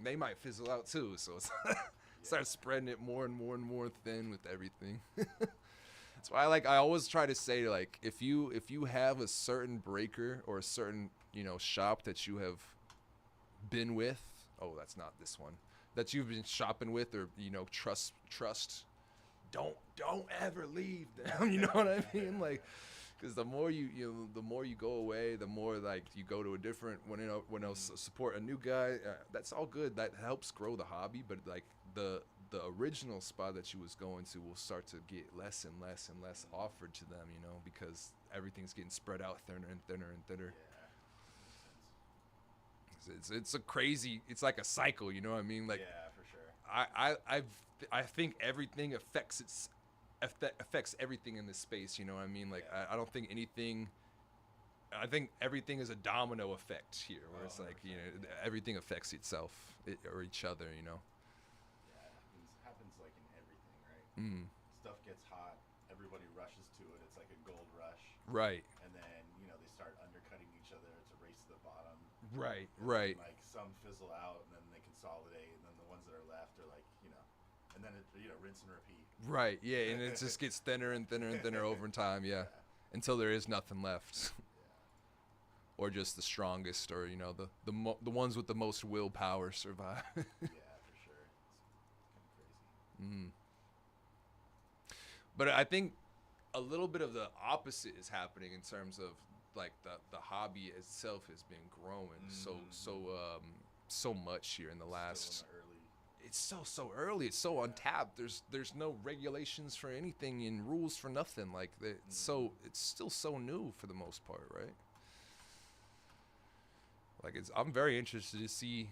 they might fizzle out too. So it's start spreading it more and more and more thin with everything. That's why I always try to say, like, if you have a certain breaker or a certain, you know, shop that you have been with, oh, that's not this one, that you've been shopping with, or, you know, trust, don't ever leave them. You know what I mean? Like, because the more the more you go away, the more like you go to a different when else support a new guy. That's all good. That helps grow the hobby, but like the original spot that you was going to will start to get less and less and less offered to them, you know, because everything's getting spread out thinner and thinner and thinner. Yeah. It's a crazy, it's like a cycle, you know what I mean? Like, yeah, for sure. I think everything affects everything in this space, you know what I mean? Like, I don't think anything, I think everything is a domino effect here, where it's like, you know, everything affects itself or each other, you know? Yeah, it happens like in everything, right? Stuff gets hot, everyone Right. and then they start undercutting each other. It's a race to the bottom. Right. And Right. then, like some fizzle out, and then they consolidate, and then the ones that are left are like and then it rinse and repeat. Right. Yeah, and it just gets thinner and thinner and thinner over time. Yeah, until there is nothing left. Or just the strongest, or the ones with the most willpower survive. Yeah, for sure. It's kind of crazy. But I think a little bit of the opposite is happening in terms of like the hobby itself has been growing so much here in the last. Still in the early. It's so early. It's so untapped. There's no regulations for anything and rules for nothing. Like it's still so new for the most part, right? Like I'm very interested to see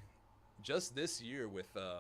just this year with the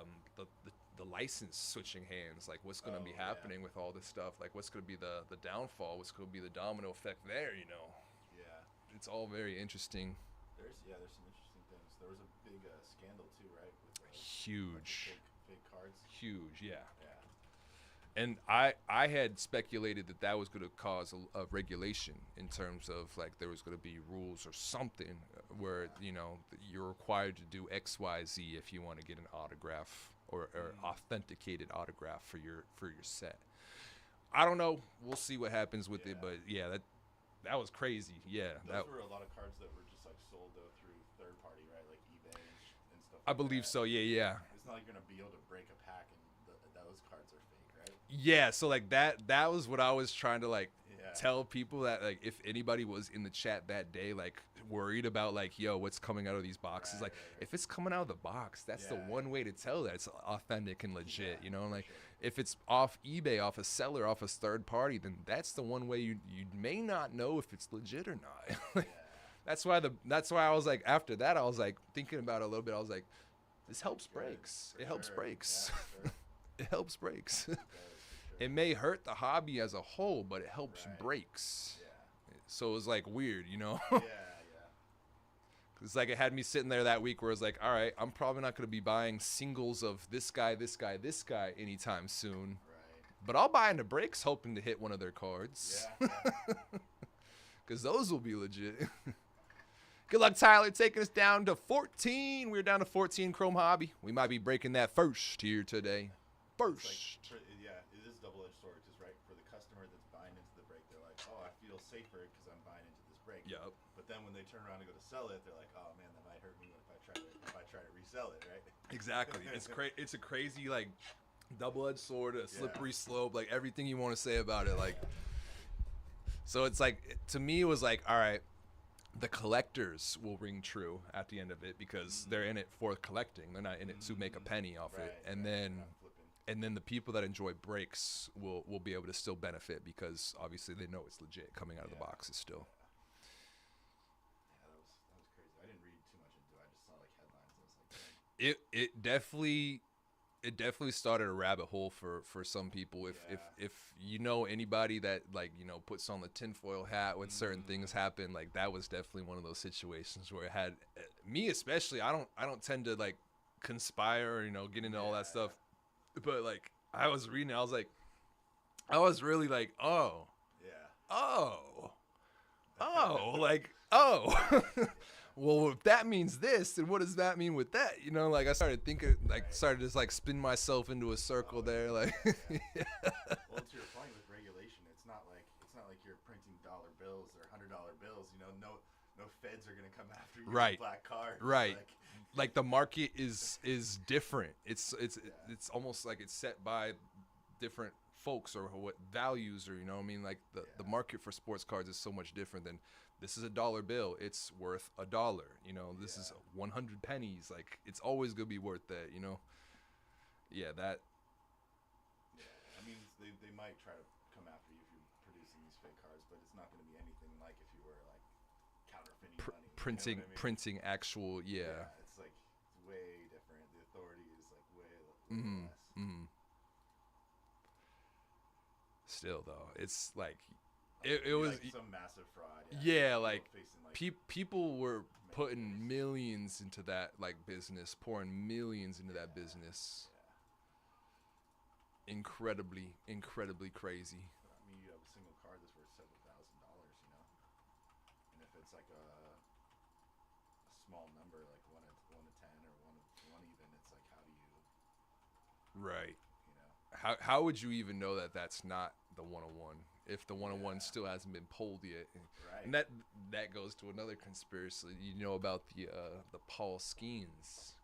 license switching hands, like what's going to be happening with all this stuff, like what's going to be the downfall, what's going to be the domino effect there, Yeah. It's all very interesting. There's some interesting things. There was a big scandal too, right? With Huge. fake cards. Huge, yeah. Yeah. And I had speculated that was going to cause a regulation in terms of like there was going to be rules or something where that you're required to do X, Y, Z if you want to get an autograph or authenticated autograph for your set. I don't know. We'll see what happens with it, but yeah, that was crazy. Yeah, Those were a lot of cards that were just like sold though through third party, right? Like eBay and stuff. I believe so. Yeah. It's not like you're gonna be able to break a pack and those cards are fake, right? Yeah, so like that was what I was trying to like tell people, that like if anybody was in the chat that day like worried about like, yo, what's coming out of these boxes, like if it's coming out of the box, that's the one way to tell that it's authentic and legit, and like if it's off eBay, off a seller, off a third party, then that's the one way you may not know if it's legit or not. That's why I was like, after that I was like thinking about it a little bit. I was like, this helps breaks. It helps breaks. It helps breaks. It may hurt the hobby as a whole, but it helps breaks. Yeah. So it was like weird, Yeah. It's like it had me sitting there that week where it was like, all right, I'm probably not going to be buying singles of this guy anytime soon. Right. But I'll buy into breaks hoping to hit one of their cards. Yeah. Because those will be legit. Good luck, Tyler, taking us down to 14. We're down to 14 Chrome Hobby. We might be breaking that first here today. First. It is a double-edged sword, because right, for the customer that's buying into the break, they're like, oh, I feel safer because I'm buying into this break. Yep. But then when they turn around and go to sell it, they're like, oh man, that might hurt me if I try to resell it, right? Exactly. It's a crazy like double-edged sword, a slippery slope, like everything you want to say about it, like. So it's like, to me, it was like, all right, the collectors will ring true at the end of it because they're in it for collecting. They're not in it to make a penny off it. And then the people that enjoy breaks will be able to still benefit because obviously they know it's legit coming out of the boxes still. Yeah, that was crazy. I didn't read too much into it. I just saw like headlines and I was like, dang. It definitely started a rabbit hole for some people. If you know anybody that like puts on the tinfoil hat when certain things happen, like that was definitely one of those situations where it had me especially. I don't tend to like conspire or get into all that stuff, but like I was reading it, I was really like, oh, like well, if that means this, then what does that mean with that? Like I started thinking, like started to like spin myself into a circle there, like. Well, to your point with regulation, it's not like you're printing dollar bills or $100 bills. No feds are gonna come after you with black cards. Right. Like the market is different. It's almost like it's set by different folks or what values, or like the market for sports cards is so much different than. This is $1 bill. It's worth $1. This is 100 pennies. Like it's always gonna be worth that. Yeah, that. Yeah, I mean, they might try to come after you if you're producing these fake cards, but it's not gonna be anything like if you were like counterfeiting money. Printing actual. Yeah, it's like it's way different. The authority is like way less. Still though, it's like. It was like some massive fraud. Yeah, like people were putting millions into that like business, pouring millions into that business. Incredibly crazy. I mean, you have a single card that's worth several $1,000s. it's like a small number, like one to 10 or one even, it's like how do you, Right. you know? How would you even know that that's not the 101 if the 101 still hasn't been pulled yet? Right. And that goes to another conspiracy. You know about the Paul Skeens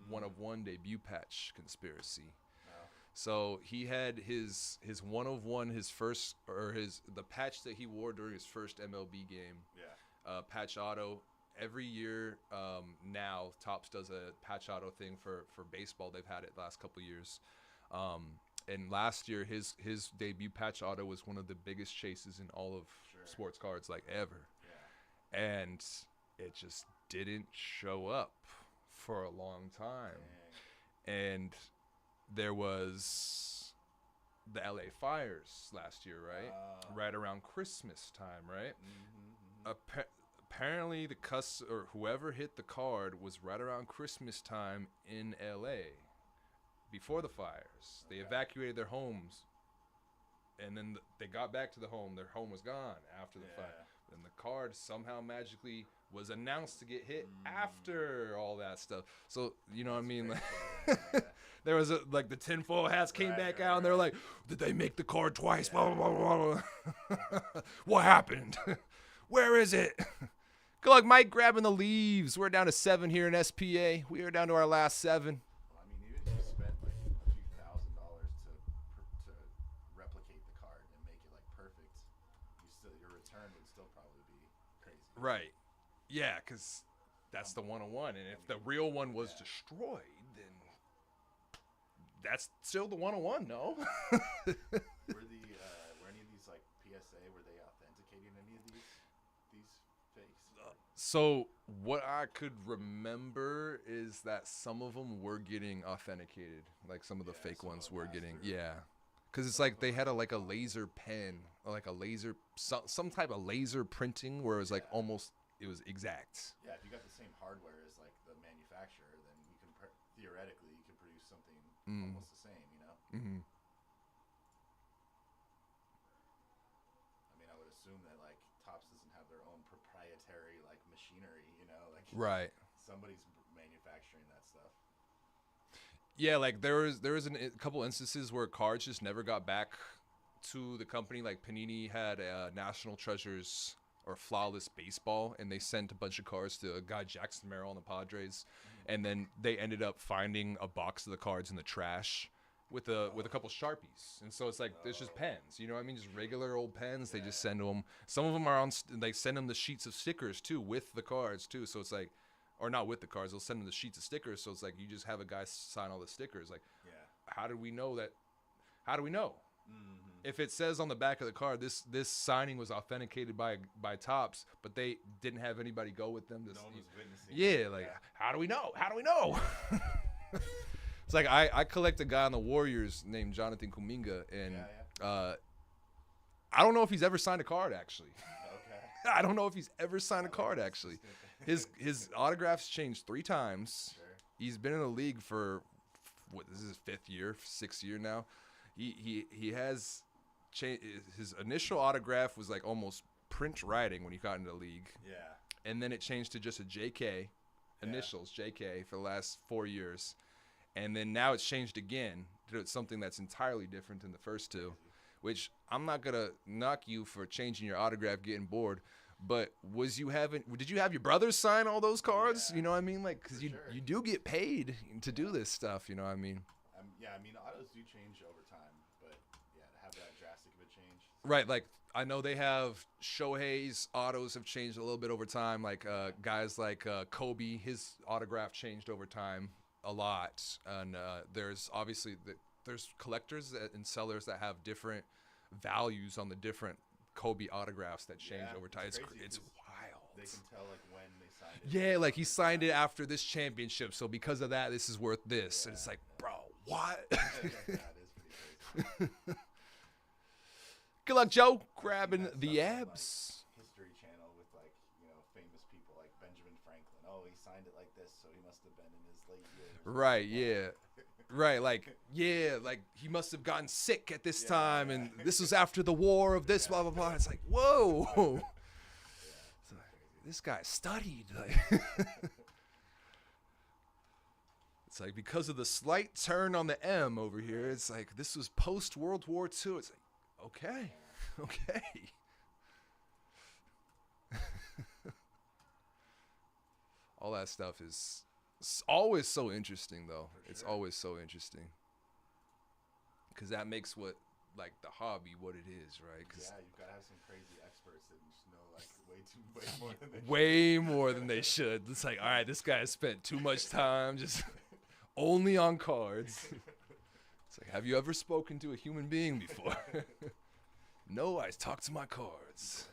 101 debut patch conspiracy. No. So he had his 101, his first, or the patch that he wore during his first MLB game. Yeah. Patch auto. Every year now, Topps does a patch auto thing for baseball. They've had it the last couple years. And last year, his debut patch auto was one of the biggest chases in all of sports cards, like ever. Yeah. And it just didn't show up for a long time. Dang. And there was the LA Fires last year, right? Right around Christmas time, right? Apparently the or whoever hit the card was right around Christmas time in LA before the fires. They evacuated their homes, and then they got back to the home. Their home was gone after the fire. And the card somehow magically was announced to get hit after all that stuff. So, you know what I mean? Like, there was like the tinfoil hats came back out, and they're like, did they make the card twice? Blah, blah, blah, blah. What happened? Where is it? Good luck, Mike, grabbing the leaves. We're down to 7 here in SPA. We are down to our last 7. Well, I mean, even if you spent like a few $1,000s to replicate the card and make it like perfect, your return would still probably be crazy. Right. Yeah, because that's the 101. And if the real one was destroyed, then that's still the 101, no? Were any of these like PSA, were they authenticating any of these fakes? So what I could remember is that some of them were getting authenticated, like some of the fake ones were getting, because it's like they had a laser pen, or like a laser, some type of laser printing where it was like almost, it was exact. Yeah, if you got the same hardware as like the manufacturer, then you can theoretically you can produce something almost the same, you know? Mm-hmm. I mean, I would assume that like Topps doesn't have their own proprietary like machinery, you know, like Right. somebody's manufacturing that stuff. Yeah, like there was a couple instances where cards just never got back to the company. Like Panini had National Treasures or Flawless Baseball, and they sent a bunch of cards to a guy, Jackson Merrill, on the Padres, and then they ended up finding a box of the cards in the trash with a couple Sharpies. And so it's like there's just pens, you know what I mean? Just regular old pens. They just send to them. Some of them are they send them the sheets of stickers too with the cards too. So it's like, or not with the cards, they'll send them the sheets of stickers. So it's like you just have a guy sign all the stickers. Like, how do we know that? How do we know? If it says on the back of the card, this signing was authenticated by Topps, but they didn't have anybody go with them. No one was witnessing. Yeah, like how do we know? How do we know? It's like I collect a guy on the Warriors named Jonathan Kuminga, and I don't know if he's ever signed a card actually. Okay. I don't know if he's ever signed a card actually. His autographs changed 3 times. Sure. He's been in the league for this is his 5th year, 6th year now. He has changed. His initial autograph was like almost print writing when he got into the league. Yeah. And then it changed to just a JK, initials JK for the last 4 years. And then now it's changed again to something that's entirely different than the first 2, which I'm not going to knock you for changing your autograph, getting bored. But did you have your brothers sign all those cards? Yeah. You know what I mean? Like, because you do get paid to do this stuff. You know what I mean? I mean, autos do change over time, but to have that drastic of a change. Right. Like, I know they have Shohei's autos have changed a little bit over time. Like, guys like Kobe, his autograph changed over time a lot. And there's obviously there's collectors and sellers that have different values on the different Kobe autographs that change over time. It's wild. They can tell like when they signed it. Yeah, like he signed it after this championship, so because of that, this is worth this. And it's like, bro, what? That is pretty crazy. Good luck, Joe. Grabbing the abs. Like History Channel with like famous people like Benjamin Franklin. Oh, he signed it like this, so he must have been in his late years. Right. Yeah. Right, like he must have gotten sick at this time, and this was after the war of this, blah blah blah. It's like, whoa. this guy studied. Like, it's like because of the slight turn on the M over here, it's like this was post World War II. It's like, okay, okay. All that stuff is always so interesting, though. It's always so interesting because that makes what like the hobby what it is, right? Cause Yeah, you've got to have some crazy experts that just know like way more than they way more than they should. It's like, all right, this guy has spent too much time just only on cards. It's like, have you ever spoken to a human being before? No, I talked to my cards.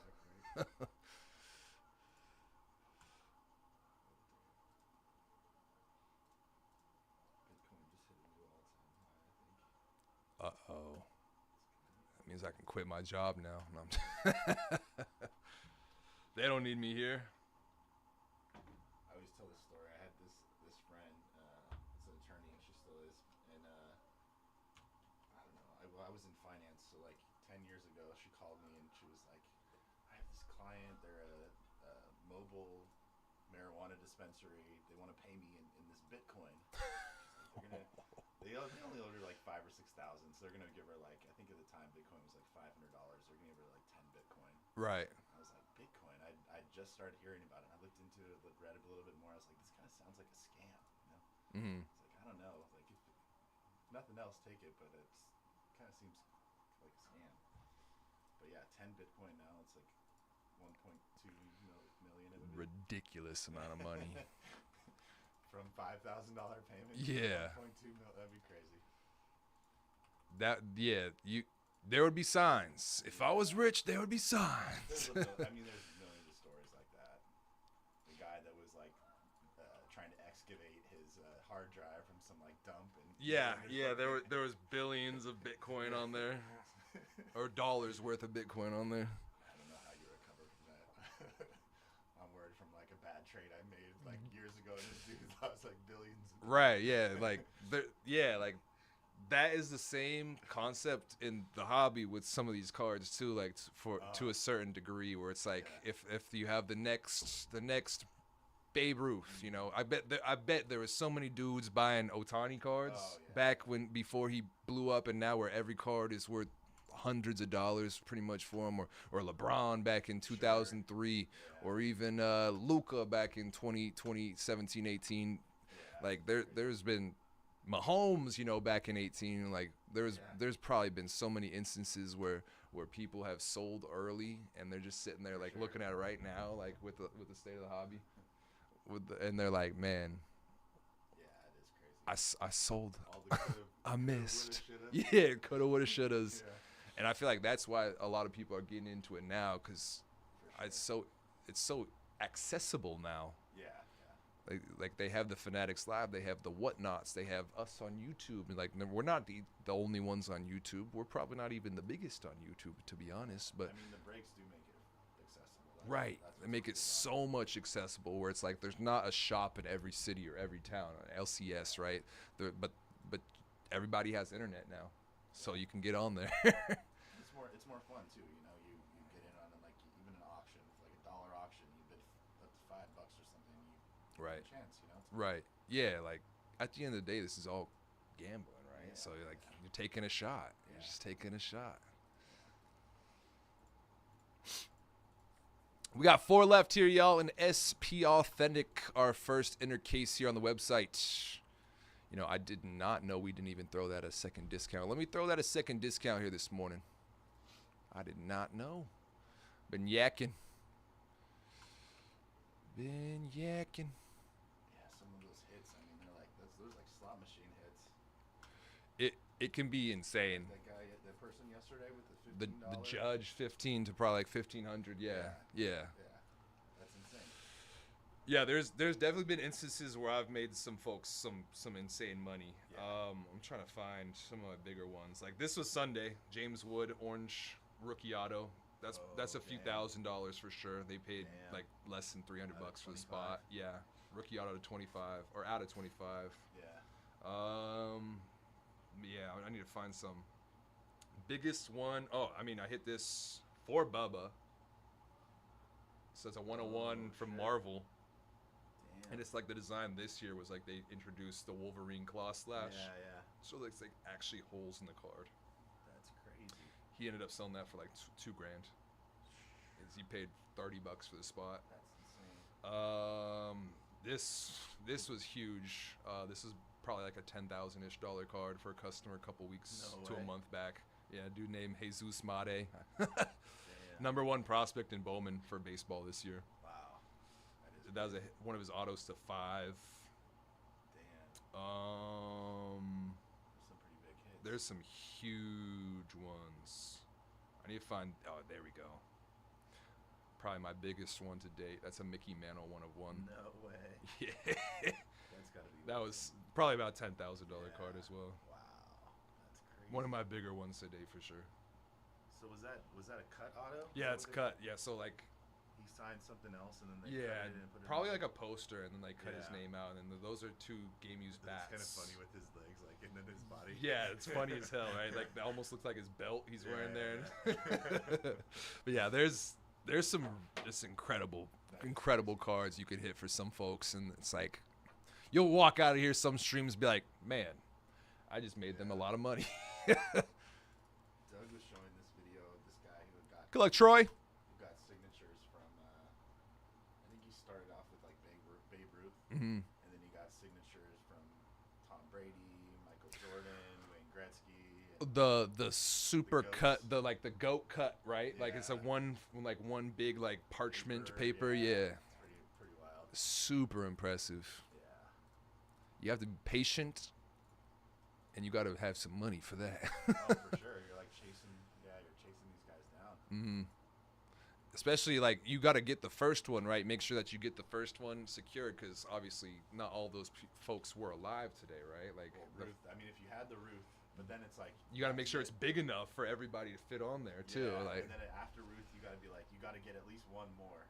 Uh-oh. That means I can quit my job now. No, they don't need me here. I always tell this story. I had this friend, it's an attorney, and she still is. And I don't know. I was in finance, so like 10 years ago, she called me and she was like, "I have this client. They're a mobile marijuana dispensary. They want to pay me in this Bitcoin." She's like, they only owed her like 5,000 or 6,000, so they're gonna give her like, I think at the time Bitcoin was like $500. They're gonna give her like 10 Bitcoin. Right. I was like, Bitcoin? I just started hearing about it. I looked into it, read it a little bit more. I was like, this kind of sounds like a scam, you know? Mm-hmm. It's like, I don't know. Like, if nothing else, take it, but it's kind of seems like a scam. But yeah, 10 Bitcoin now, it's like 1.2 million. It would be. Ridiculous amount of money. From $5,000 payment Yeah. to 1.2 mil, that'd be crazy. There would be signs. If I was rich, there would be signs. There's millions of stories like that. The guy that was like trying to excavate his hard drive from some like dump. And Yeah, there was billions of Bitcoin on there, or dollars worth of Bitcoin on there. I don't know how you recover from that. I'm worried from like a bad trade I made like years ago, and this dude lost like billions. Right, yeah, like that is the same concept in the hobby with some of these cards too, like to a certain degree, where it's like if you have the next Babe Ruth, you know, I bet there was so many dudes buying Ohtani cards back before he blew up, and now where every card is worth hundreds of dollars pretty much for him, or LeBron back in 2003, or even Luka back in 2017, 18. Like there's been Mahomes, you know, back in 18. Like there's probably been so many instances where people have sold early and they're just sitting there like looking at it right now, like with the state of the hobby, and they're like, man, Yeah, it is crazy. I sold, All the could've, I missed, woulda, shoulda. yeah, coulda, woulda, shouldas. Yeah. And I feel like that's why a lot of people are getting into it now, because it's so accessible now. Yeah. Like they have the Fanatics Live, they have the Whatnots, they have us on YouTube, and like we're not the only ones on YouTube. We're probably not even the biggest on YouTube, to be honest. But I mean, the breaks do make it accessible. right, they make it so much accessible where it's like there's not a shop in every city or every town, LCS, right? But everybody has internet now, so you can get on there. It's more fun too. You know, you get in on it, like even an auction, like a dollar auction, you bid up to $5 or something. You Right. have a chance, you know. Right. Yeah. Like at the end of the day, this is all gambling, right? Yeah. So you're taking a shot. You're just taking a shot. We got 4 left here, y'all, in SP Authentic, our first inner case here on the website. You know, I did not know we didn't even throw that a second discount. Let me throw that a second discount here this morning. I did not know. Been yakking. Yeah, some of those hits. I mean, those like slot machine hits. It can be insane. That guy, that person yesterday with the $15. The judge 15 to probably like 1,500. Yeah. That's insane. Yeah, there's definitely been instances where I've made some folks some insane money. Yeah. I'm trying to find some of my bigger ones. Like this was Sunday, James Wood orange rookie auto. That's a few $1,000s for sure. They paid like less than $300 for the spot. Yeah, rookie auto to 25 or out of 25. Yeah. Yeah, I need to find some. Biggest one. Oh, I mean, I hit this for Bubba. So it's a 101 Oh, from shit. Marvel. Damn. And it's like the design this year was like they introduced the Wolverine claw slash. Yeah. So it's like actually holes in the card. That's crazy. He ended up selling that for like $2,000. He paid $30 for the spot. That's insane. This was huge. This is probably like a $10,000-ish card for a customer a couple weeks No to way. a month back. Yeah, a dude named Jesus Made. Damn. Number 1 prospect in Bowman for baseball this year. Wow. That was one of his autos to 5. Damn. Some pretty big hits. There's some huge ones. I need to find. Oh, there we go. Probably my biggest one to date. That's a Mickey Mantle 1/1. No way. Yeah. That's gotta be. That was probably about $10,000 card Yeah. as well. Wow. That's crazy. One of my bigger ones to date for sure. So was that a cut auto? Is Yeah, that it's what they- cut. Yeah, so like He signed something else and then they yeah, cut it and put it probably in. like a poster and then they cut his Yeah. name out and then those are 2 game used It's bats. kind of funny with his legs, like, and then his body. Yeah, it's funny as hell, right? Like that almost looks like his belt he's wearing there. Yeah. But yeah, there's some just incredible cards you could hit for some folks, and it's like you'll walk out of here some streams be like, man, I just made them a lot of money. Doug was showing this video of this guy who Good luck, Troy. got signatures from. I think he started off with like Babe Ruth, Mm-hmm. and then he got signatures from Tom Brady, Michael Jordan, Wayne Gretzky. And The super goats. cut, the goat cut, right? Like it's a Yeah. one big like parchment paper. Yeah. Yeah. It's pretty wild. Super impressive. Yeah. You have to be patient, and you got to have some money for that. Oh, for sure. You're like chasing these guys down. Mm-hmm. Especially like you got to get the first one right. Make sure that you get the first one secured, because obviously not all those folks were alive today, right? Like Well, Ruth. I mean, if you had the Ruth, but then it's like you got to make sure it's big enough for everybody to fit on there too. Yeah, Like and then after Ruth, you got to be like, you got to get at least one more,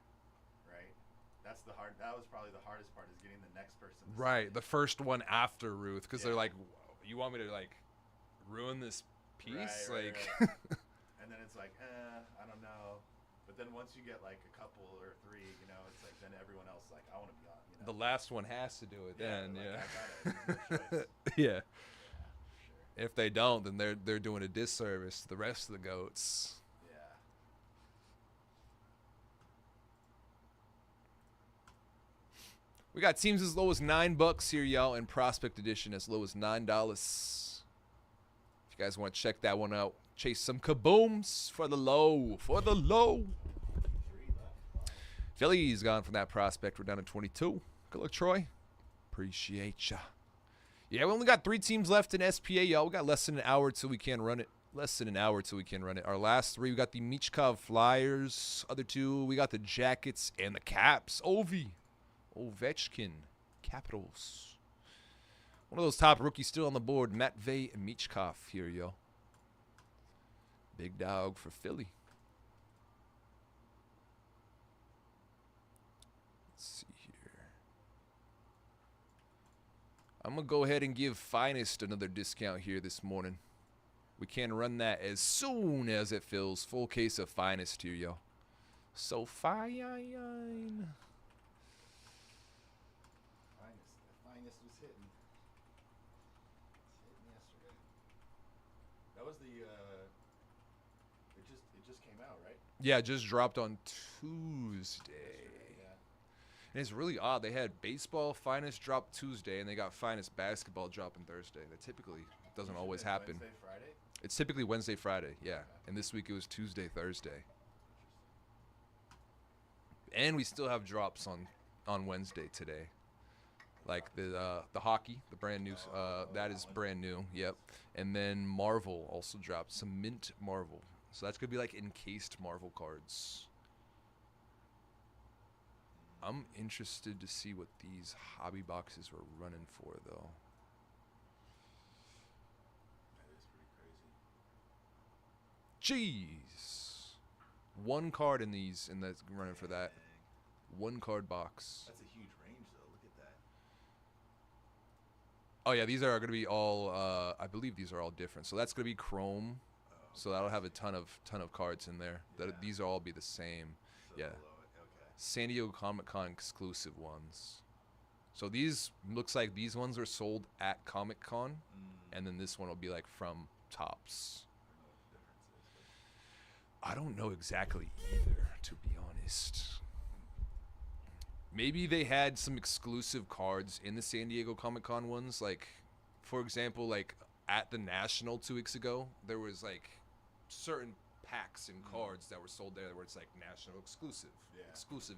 right? That's the hard. That was probably the hardest part, is getting the next person. To right, sign the it. first one after Ruth, because they're Yeah. like, you want me to like ruin this piece? Right, like, right. And then it's like, I don't know. But then once you get like a couple or 3, you know, it's like then everyone else is like, I want to be on. You know? the last one has to do it. Then, like, yeah, I gotta, there's no choice. yeah. Yeah, for sure. If they don't, then they're doing a disservice to the rest of the goats. Yeah. We got teams as low as $9 here, y'all, in Prospect Edition as low as $9. If you guys want to check that one out, chase some kabooms for the low. For the low. 3 left. Philly's gone from that prospect. We're down to 22. Good luck, Troy. Appreciate ya. Yeah, we only got 3 teams left in SPA, y'all. We got less than an hour till we can run it. Less than an hour till we can run it. Our last 3, we got the Michkov Flyers. Other 2, we got the Jackets and the Caps. Ovechkin. Capitals. One of those top rookies still on the board. Matvey Michkov here, yo. Big dog for Philly. Let's see here. I'm going to go ahead and give Finest another discount here this morning. We can run that as soon as it fills. Full case of Finest here, yo. So fine. Finest was hitting. It's hitting yesterday. That was the. It just came out, right? Yeah, it just dropped on Tuesday. Yeah. And it's really odd. They had baseball Finest drop Tuesday, and they got Finest basketball dropping Thursday. That typically doesn't always Usually it's happen. Wednesday, Friday. It's typically Wednesday, Friday, yeah. Okay. And this week it was Tuesday, Thursday. And we still have drops on Wednesday today. Like the hockey, the brand new, that is brand new, yep. And then Marvel also dropped, some mint Marvel. So that's going to be like encased Marvel cards. I'm interested to see what these hobby boxes were running for, though. That is pretty crazy. Jeez. 1 card in these, and that's running for that. Dang. 1 card box. That's a huge range, though. Look at that. Oh yeah, these are going to be all. I believe these are all different. So that's going to be Chrome. So that'll have a ton of cards in there. Yeah. These will all be the same. So Yeah. below it, okay. San Diego Comic-Con exclusive ones. So these looks like these ones are sold at Comic-Con, and then this one will be like from Topps. I don't know exactly either, to be honest. Maybe they had some exclusive cards in the San Diego Comic-Con ones. Like, for example, like at the National 2 weeks ago, there was like certain packs and cards that were sold there where it's like National exclusive,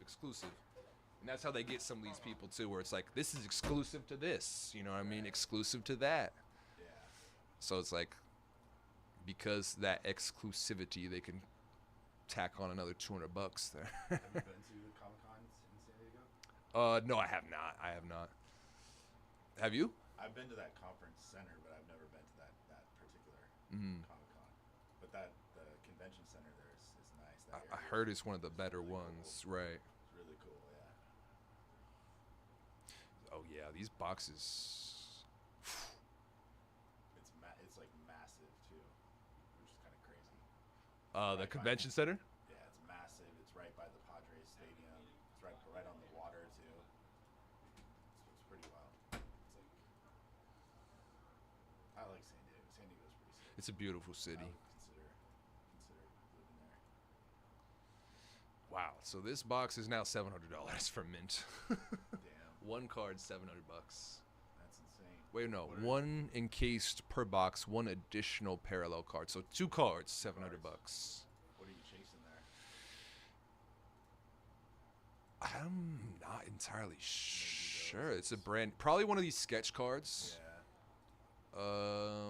exclusive. And that's how they get some of these people too, where it's like, this is exclusive to this, you know what I mean? Exclusive to that. Yeah. So it's like, because that exclusivity, they can tack on another $200 there. Have you been to the Comic-Cons in San Diego? No, I have not. Have you? I've been to that conference center, but I've never been to that particular Comic-Con. But the convention center there is nice. That I area heard it's one of the is better really ones, cool. right? It's really cool, yeah. Oh yeah, these boxes. It's like massive too, which is kind of crazy. The convention center? Yeah, it's massive. It's right by the Padres Stadium. It's right on the water too. It's pretty wild. I like San Diego. San Diego's pretty sick. It's a beautiful I city. would consider living there. Wow. So this box is now $700 for mint. Damn, One card, $700. that's insane. Wait, no. What are- One encased per box, one additional parallel card. So 2 cards, $700. What are you chasing there? I'm not entirely sure. It's a brand, probably one of these sketch cards. Yeah.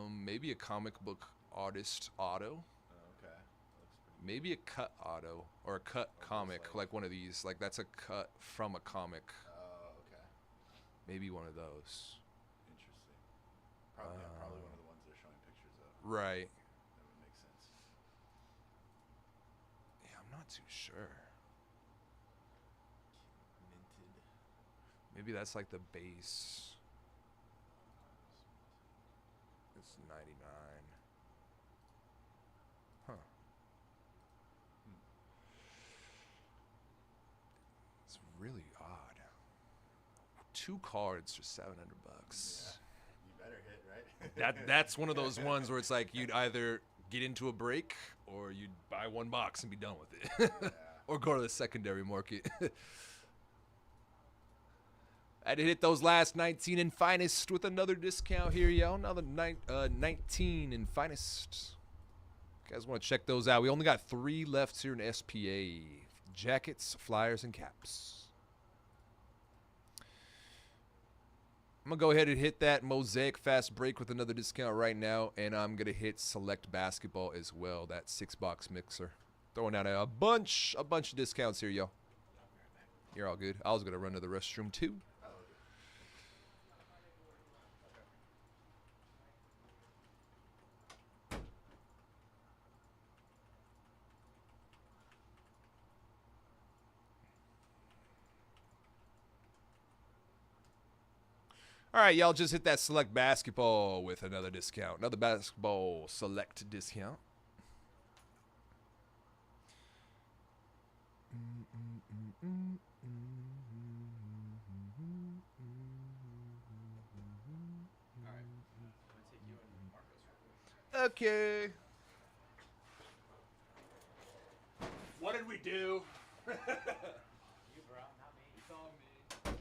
Maybe a comic book artist auto. Oh, okay. That looks pretty. Maybe a cut auto or a cut those comic, like- like one of these. Like that's a cut from a comic. Oh, okay. Maybe one of those. Interesting. Probably one of the ones they're showing pictures of. Right. That would make sense. Yeah, I'm not too sure. Minted. Maybe that's like the base. It's 99. Huh. It's really odd. 2 cards for $700. Yeah. You better hit, right? That's one of those ones where it's like you'd either get into a break or you'd buy 1 box and be done with it. Yeah. Or go to the secondary market. I had to hit those last 19 in finest with another discount here, yo. Another 19 in finest. You guys want to check those out? We only got 3 left here in SPA. Jackets, flyers, and caps. I'm going to go ahead and hit that Mosaic fast break with another discount right now. And I'm going to hit select basketball as well. That 6-box mixer. Throwing out a bunch of discounts here, yo. You're all good. I was going to run to the restroom too. All right, y'all just hit that select basketball with another discount. Another basketball select discount. Alright. I'm gonna take you and Marcos real quick. Okay. What did we do? You, bro, not me. It's on me.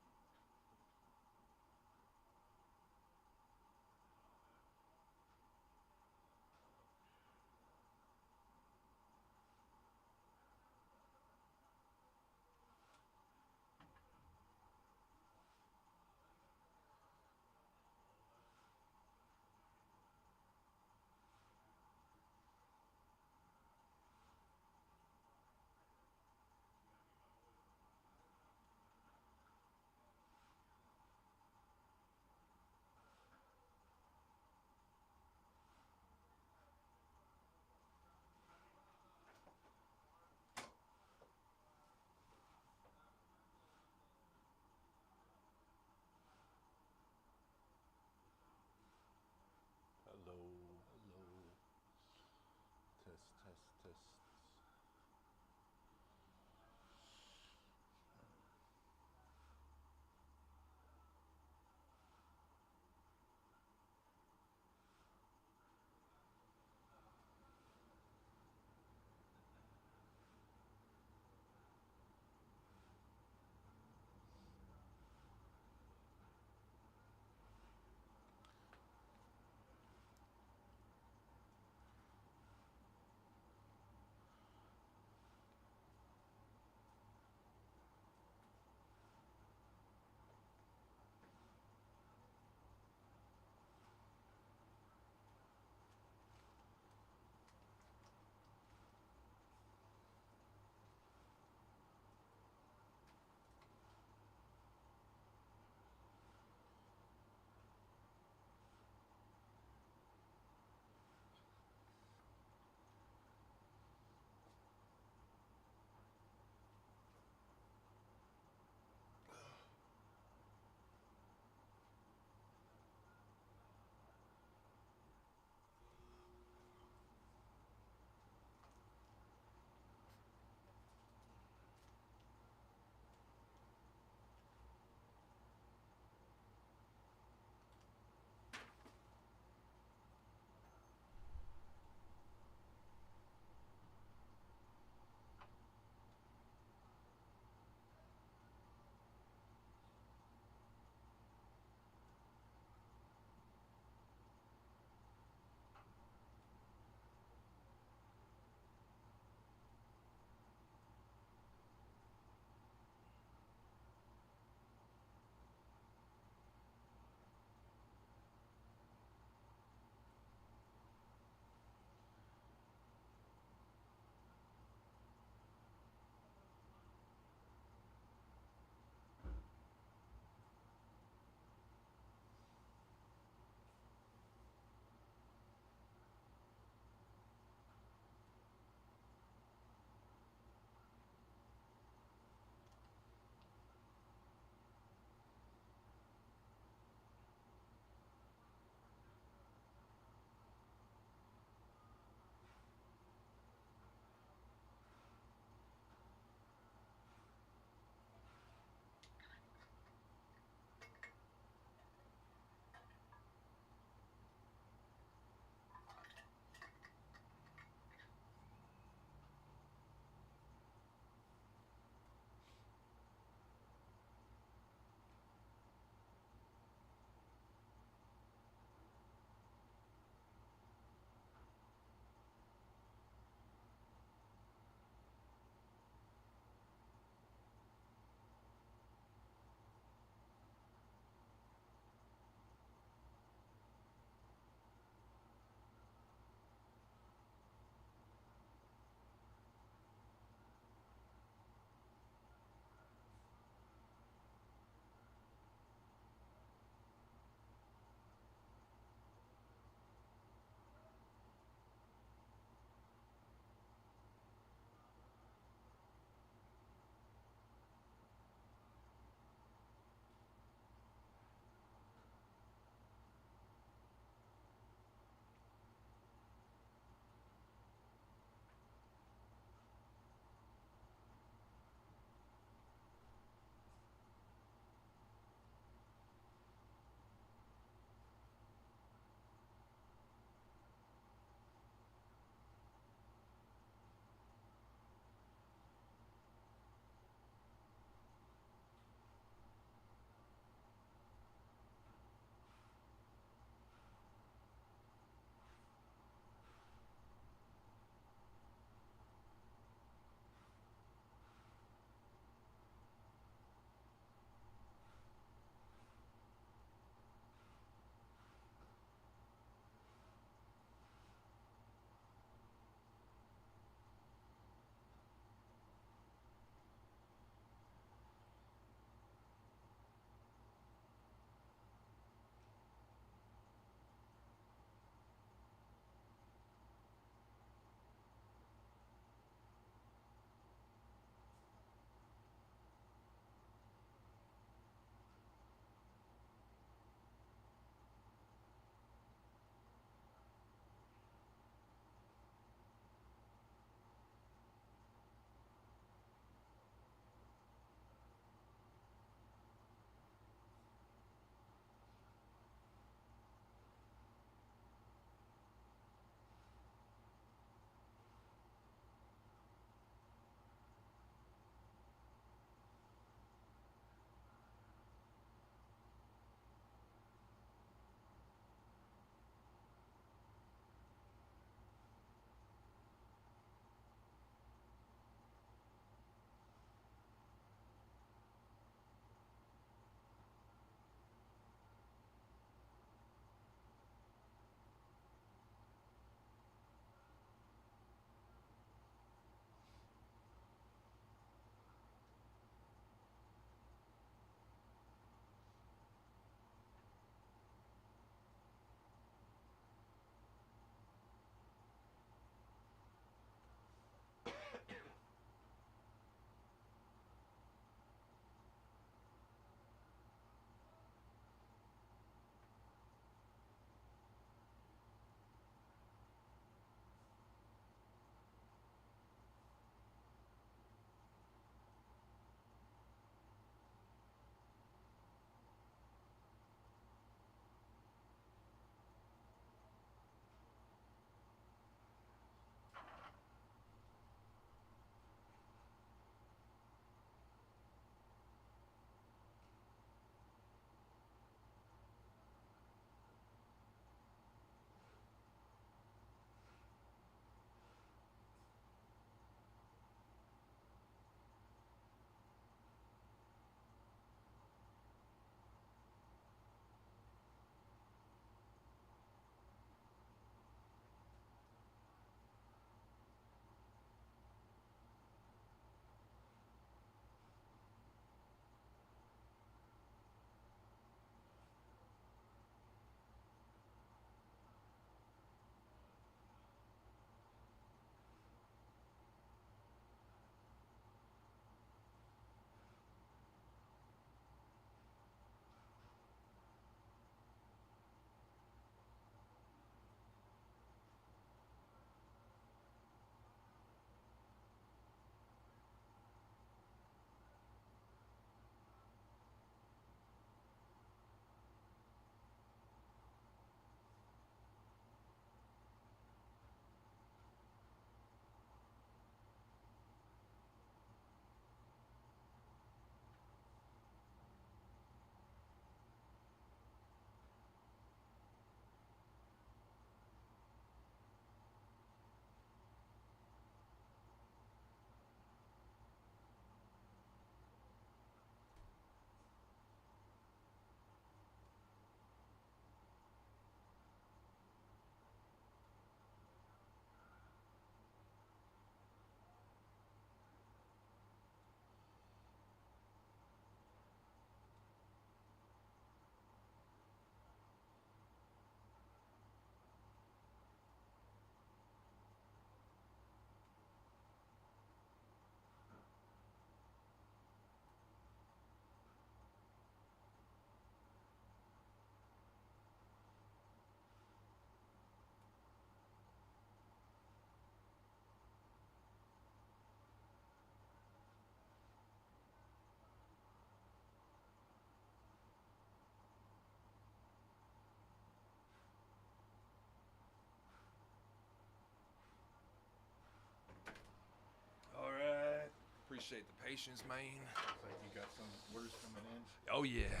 Appreciate the patience, man. Looks like you got some orders coming in. Oh, yeah.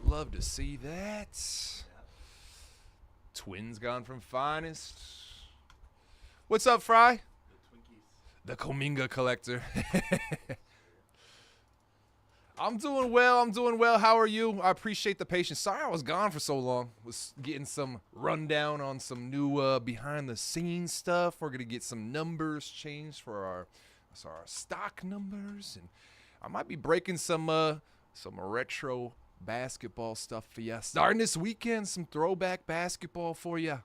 Love to see that. Twins gone from finest. What's up, Fry? The Twinkies. The Cominga collector. I'm doing well. How are you? I appreciate the patience. Sorry I was gone for so long. Was getting some rundown on some new behind the scenes stuff. We're gonna get some numbers changed for our stock numbers, and I might be breaking some retro basketball stuff for you. Starting this weekend, some throwback basketball for you.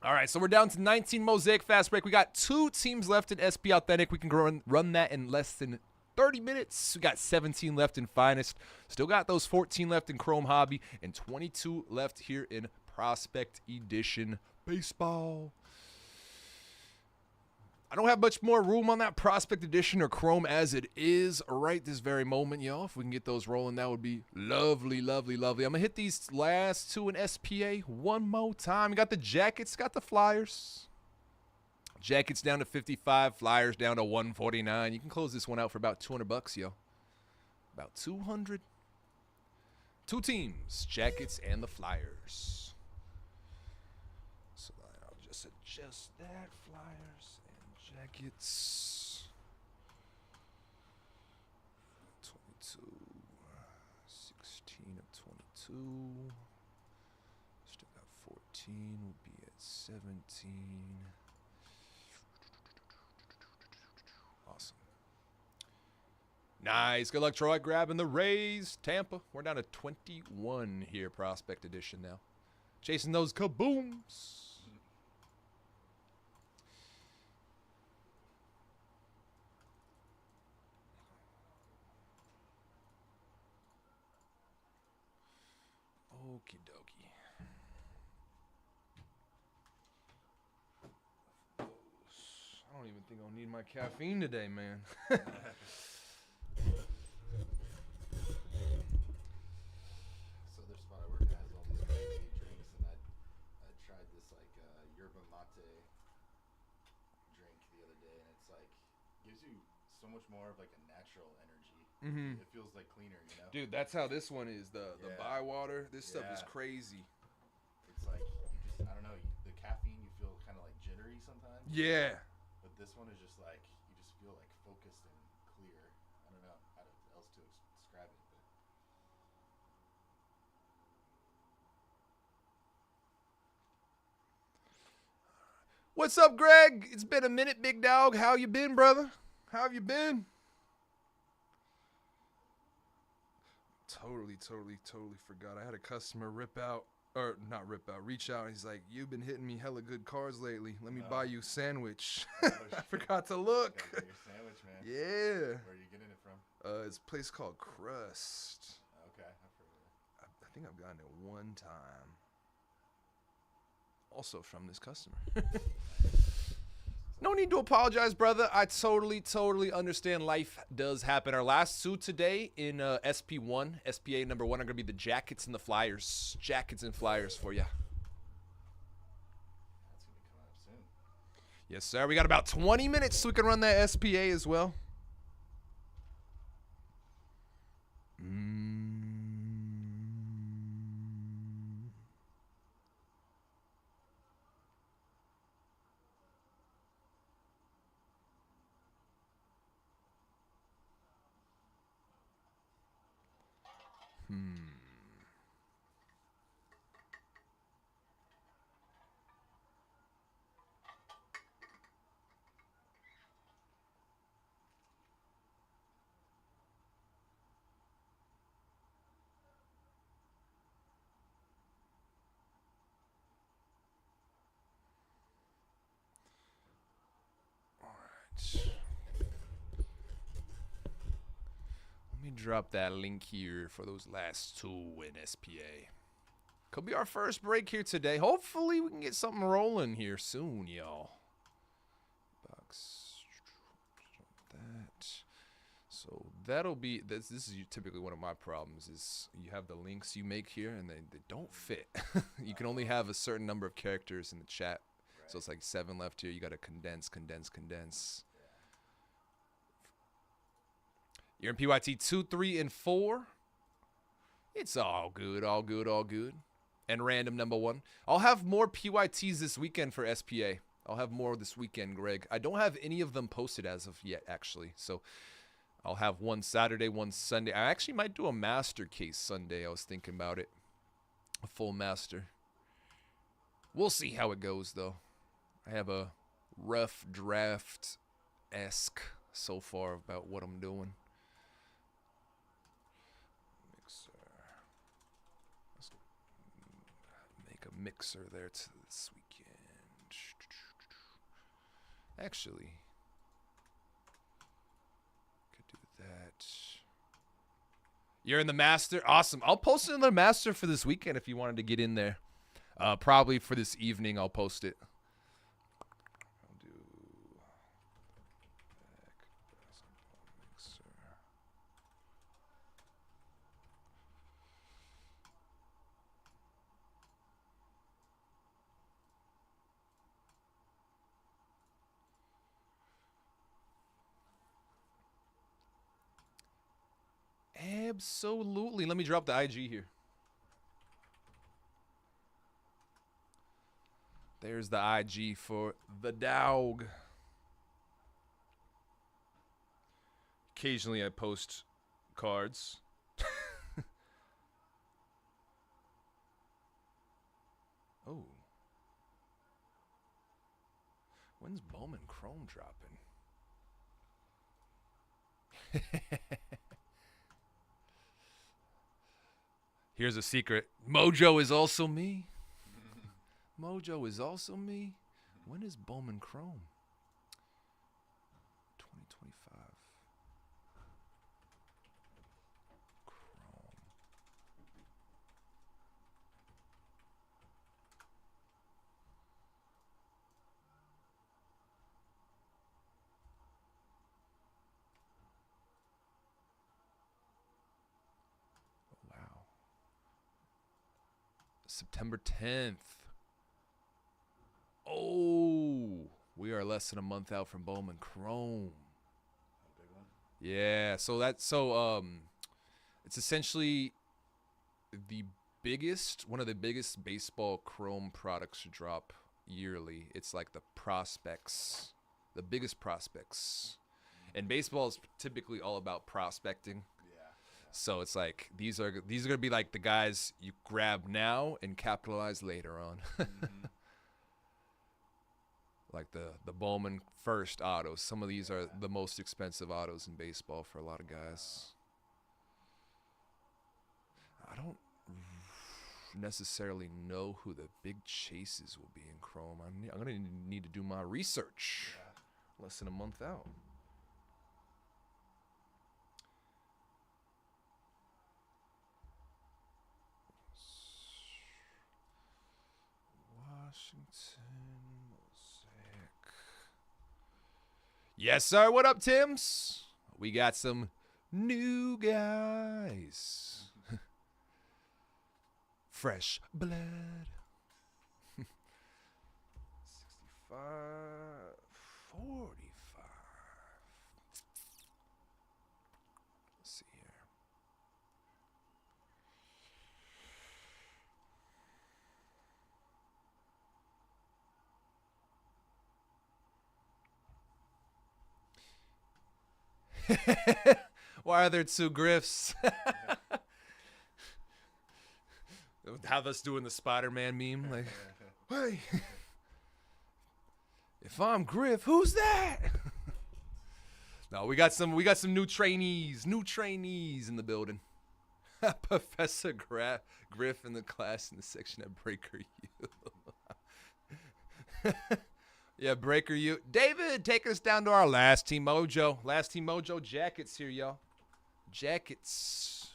All right, so we're down to 19 Mosaic Fast Break. We got 2 teams left in SP Authentic. We can run that in less than 30 minutes. We got 17 left in Finest. Still got those 14 left in Chrome Hobby and 22 left here in Prospect Edition Baseball. I don't have much more room on that Prospect Edition or Chrome as it is right this very moment, y'all. If we can get those rolling, that would be lovely, lovely, lovely. I'm going to hit these last 2 in SPA one more time. We got the Jackets, got the Flyers. Jackets down to 55, Flyers down to 149. You can close this one out for about $200, yo. About 200. 2 teams, Jackets and the Flyers. So I'll just adjust that, Flyers and Jackets. 22, 16 of 22. Still got 14, will be at 17. Awesome. Nice. Good luck, Troy. Grabbing the Rays. Tampa. We're down to 21 here, Prospect Edition now. Chasing those kabooms. Okie dokie. I don't even think I'll need my caffeine today, man. This other spot I work at has all these crazy drinks, and I tried this like yerba mate drink the other day, and it's like gives you so much more of like a natural energy. Mhm. It feels like cleaner, you know. Dude, that's how this one is. The Yeah. Bywater. This stuff is Yeah. crazy. It's like you just I don't know the caffeine you feel kind of like jittery sometimes. Yeah. But this one is just like you just feel like focused and clear. I don't know how else to describe it, but What's up, Greg? It's been a minute, big dog. How you been, brother? How have you been? Totally forgot. I had a customer reach out. He's like, "You've been hitting me hella good cards lately. Let me buy you a sandwich." Oh, I shit. forgot to look. gotta get your sandwich, man. Yeah. Where are you getting it from? It's a place called Crust. Okay, I've heard of it. I think I've gotten it one time. Also from this customer. No need to apologize, brother. I totally understand. Life does happen. Our last 2 today in SP1, SPA number 1 are going to be the Jackets and the Flyers. Jackets and Flyers for you. That's gonna be coming up soon. Yes, sir. We got about 20 minutes so we can run that SPA as well. Let me drop that link here for those last 2 in SPA. Could be our first break here today. Hopefully we can get something rolling here soon, y'all. Box that. So that'll be this is typically one of my problems is you have the links you make here and they don't fit. You can only have a certain number of characters in the chat. So it's like 7 left here. You got to condense. You're in PYT 2, 3, and 4. It's all good, all good, all good. And random number 1. I'll have more PYTs this weekend for SPA. I'll have more this weekend, Greg. I don't have any of them posted as of yet, actually. So I'll have one Saturday, one Sunday. I actually might do a master case Sunday. I was thinking about it. A full master. We'll see how it goes, though. I have a rough draft-esque so far about what I'm doing. Let's make a mixer there this weekend. Actually, could do that. You're in the master? Awesome. I'll post it in the master for this weekend if you wanted to get in there. Probably for this evening, I'll post it. I'll do mixer. Absolutely. Let me drop the IG here. There's the IG for the dog. Occasionally I post cards. Oh. When's Bowman Chrome dropping? Here's a secret. Mojo is also me. Mojo is also me. When is Bowman Chrome? 2025. Chrome. Oh, wow. September 10th. Oh, we are less than a month out from Bowman Chrome. A big one. Yeah, so it's essentially one of the biggest baseball Chrome products to drop yearly. It's like the prospects, the biggest prospects. And baseball is typically all about prospecting. Yeah. So it's like these are gonna be like the guys you grab now and capitalize later on. Like the Bowman first autos. Some of these are the most expensive autos in baseball for a lot of guys. I don't necessarily know who the big chases will be in Chrome. I'm going to need to do my research. Yeah. Less than a month out. Washington. Yes, sir. What up, Tims? We got some new guys. Fresh blood. 65, 45. Let's see here. Why are there two Griffs? Have us doing the Spider-Man meme, like, hey, if I'm Griff, who's that? No, we got some new trainees in the building. Professor Griff in the class in the section at Breaker U. Yeah, Breaker U. David, take us down to our last Team Mojo. Last Team Mojo jackets here, y'all. Jackets.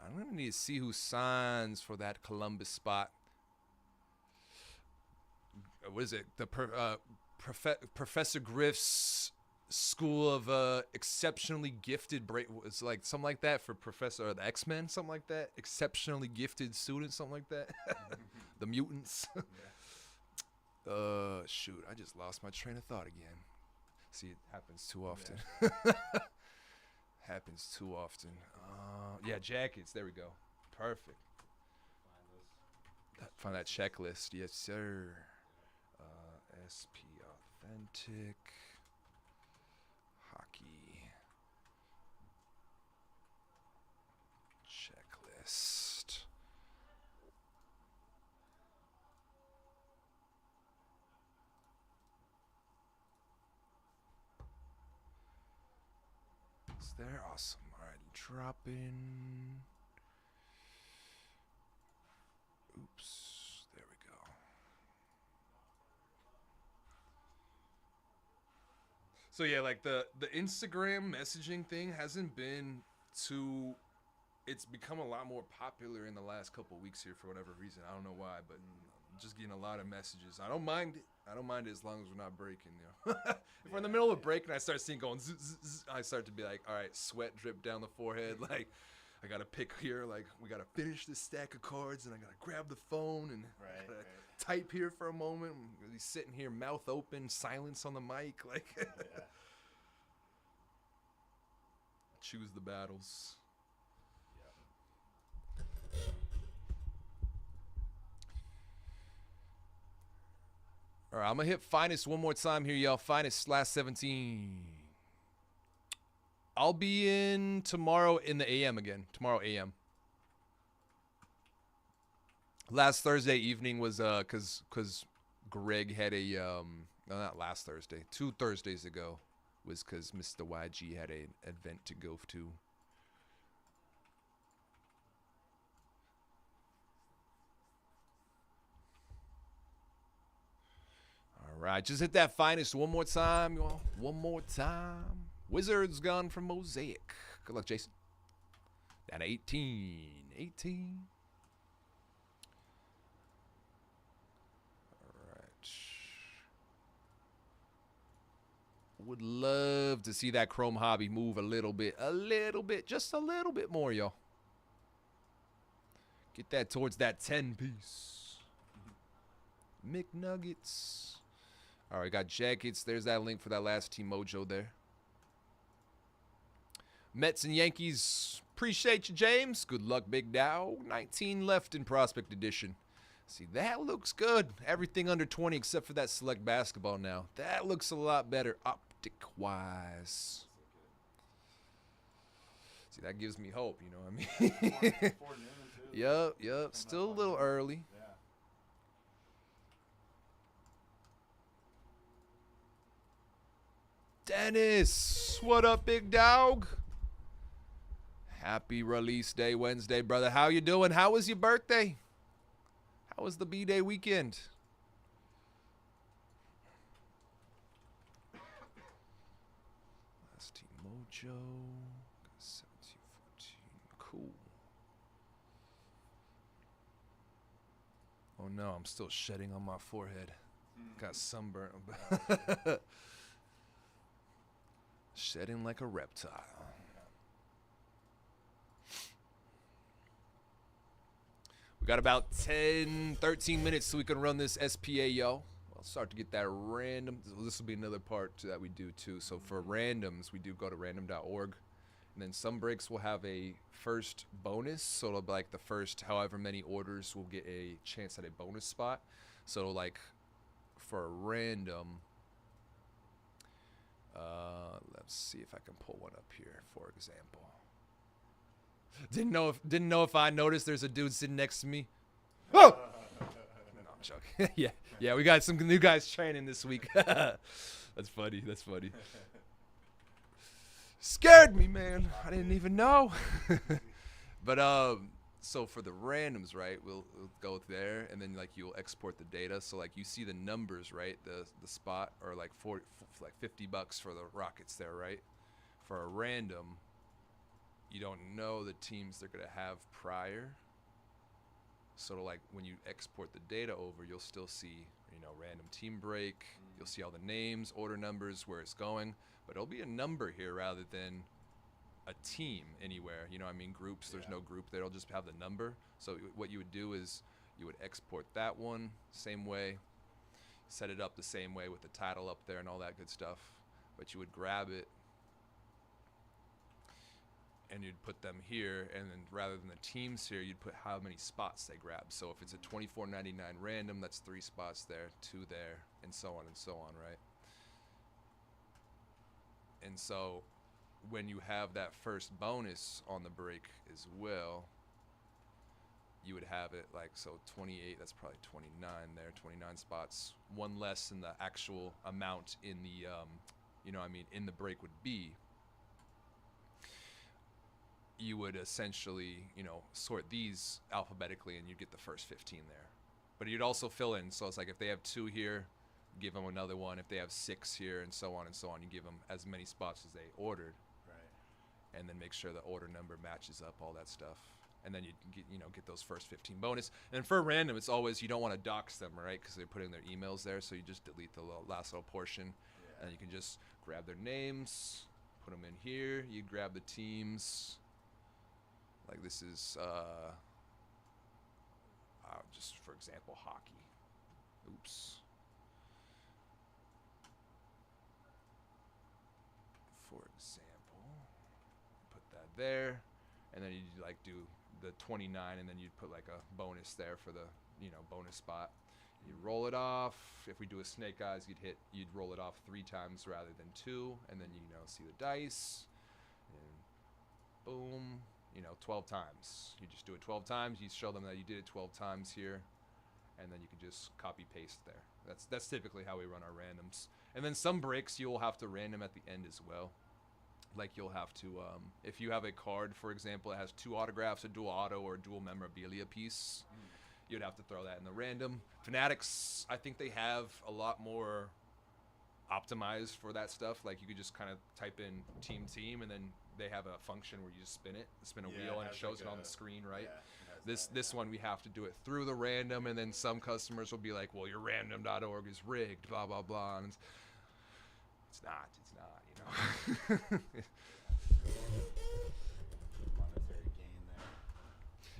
I'm going to need to see who signs for that Columbus spot. What is it? The Professor Griff's School of Exceptionally Gifted. It's like something like that for Professor the X-Men, something like that. Exceptionally Gifted Students, something like that. The Mutants. Shoot, I just lost my train of thought again. See, it happens too often. Happens too often. Yeah, jackets. There we go. Perfect. Find that checklist. Yes, sir. SP Authentic. Hockey. Checklist. It's there. Awesome. All right, dropping. Oops. There we go. So yeah, like the Instagram messaging thing hasn't been too. It's become a lot more popular in the last couple weeks here for whatever reason. I don't know why, but I'm just getting a lot of messages. I don't mind it. I don't mind it as long as we're not breaking. You know, if we're in the middle of a break and I start seeing going, zzz, zzz, zzz, I start to be like, all right, sweat drip down the forehead. Like, I gotta pick here. Like, we gotta finish this stack of cards, and I gotta grab the phone and gotta type here for a moment. I'm be sitting here, mouth open, silence on the mic. Like, choose the battles. All right, I'm going to hit finest one more time here, y'all. Finest last 17. I'll be in tomorrow in the AM again. Tomorrow AM. Last Thursday evening was cuz Greg had a no, not last Thursday. 2 Thursdays ago was cuz Mr. YG had an event to go to. All right, just hit that finest one more time, y'all. One more time. Wizards gone from Mosaic. Good luck, Jason. Down to 18. 18. All right. Would love to see that Chrome hobby move a little bit, just a little bit more, y'all. Get that towards that 10 piece. McNuggets. All right, got jackets. There's that link for that last Team Mojo there. Mets and Yankees. Appreciate you, James. Good luck, Big Dow. 19 left in Prospect Edition. See, that looks good. Everything under 20 except for that select basketball now. That looks a lot better optic-wise. See, that gives me hope, you know what I mean? Yup. Still a little early. Dennis, what up, big dog? Happy release day Wednesday, brother. How you doing? How was your birthday? How was the B-Day weekend? Last Team Mojo. 17-14. Cool. Oh no, I'm still shedding on my forehead. Got sunburn. Shedding like a reptile. We got about 10, 13 minutes so we can run this SPA, yo. I'll start to get that random. This will be another part that we do, too. So for randoms, we do go to random.org. And then some breaks will have a first bonus. So it'll be like the first however many orders will get a chance at a bonus spot. So like for a random... let's see if I can pull one up here, for example. Didn't know if I noticed there's a dude sitting next to me. Oh! No, I'm joking. yeah, we got some new guys training this week. That's funny. Scared me, man. I didn't even know. But so for the randoms, right? We'll go there, and then like you'll export the data. So like you see the numbers, right? The spot, or like like $50 for the Rockets there, right? For a random, you don't know the teams they're gonna have prior. So like when you export the data over, you'll still see, you know, random team break. You'll see all the names, order numbers, where it's going, but it'll be a number here rather than a team anywhere. You know what I mean? Groups, there's no group there. It'll just have the number. So what you would do is you would export that one same way, set it up the same way with the title up there and all that good stuff. But you would grab it and you'd put them here, and then rather than the teams here, you'd put how many spots they grab. So if it's a $24.99 random, that's 3 spots there, 2 there, and so on, right? And so when you have that first bonus on the break as well, you would have it like, so 28, that's probably 29 there, 29 spots, 1 less than the actual amount in the, in the break would be. You would essentially, sort these alphabetically, and you'd get the first 15 there. But you'd also fill in, so it's like if they have 2 here, give them another one. If they have 6 here, and so on, you give them as many spots as they ordered. Right. And then make sure the order number matches up, all that stuff. And then you get those first 15 bonus. And for random, it's always, you don't want to dox them, right? Because they're putting their emails there, so you just delete the last little portion. Yeah. And you can just grab their names, put them in here. You grab the teams. Like this is, just for example, hockey. Oops. For example, put that there, and then you like do the 29, and then you'd put like a bonus there for the, bonus spot. You roll it off. If we do a snake eyes, you'd roll it off 3 times rather than 2, and then see the dice, and boom. 12 times. You just do it 12 times. You show them that you did it 12 times here, and then you can just copy paste there. That's typically how we run our randoms. And then some breaks you'll have to random at the end as well. Like you'll have to, if you have a card, for example, that has 2 autographs, a dual auto or a dual memorabilia piece, you'd have to throw that in the random. Fanatics, I think they have a lot more optimized for that stuff. Like you could just kind of type in team, and then they have a function where you just spin a wheel, and it shows it on the screen, right? Yeah, this one we have to do it through the random, and then some customers will be like, well, your random.org is rigged, blah blah blah, and it's not, Monetary gain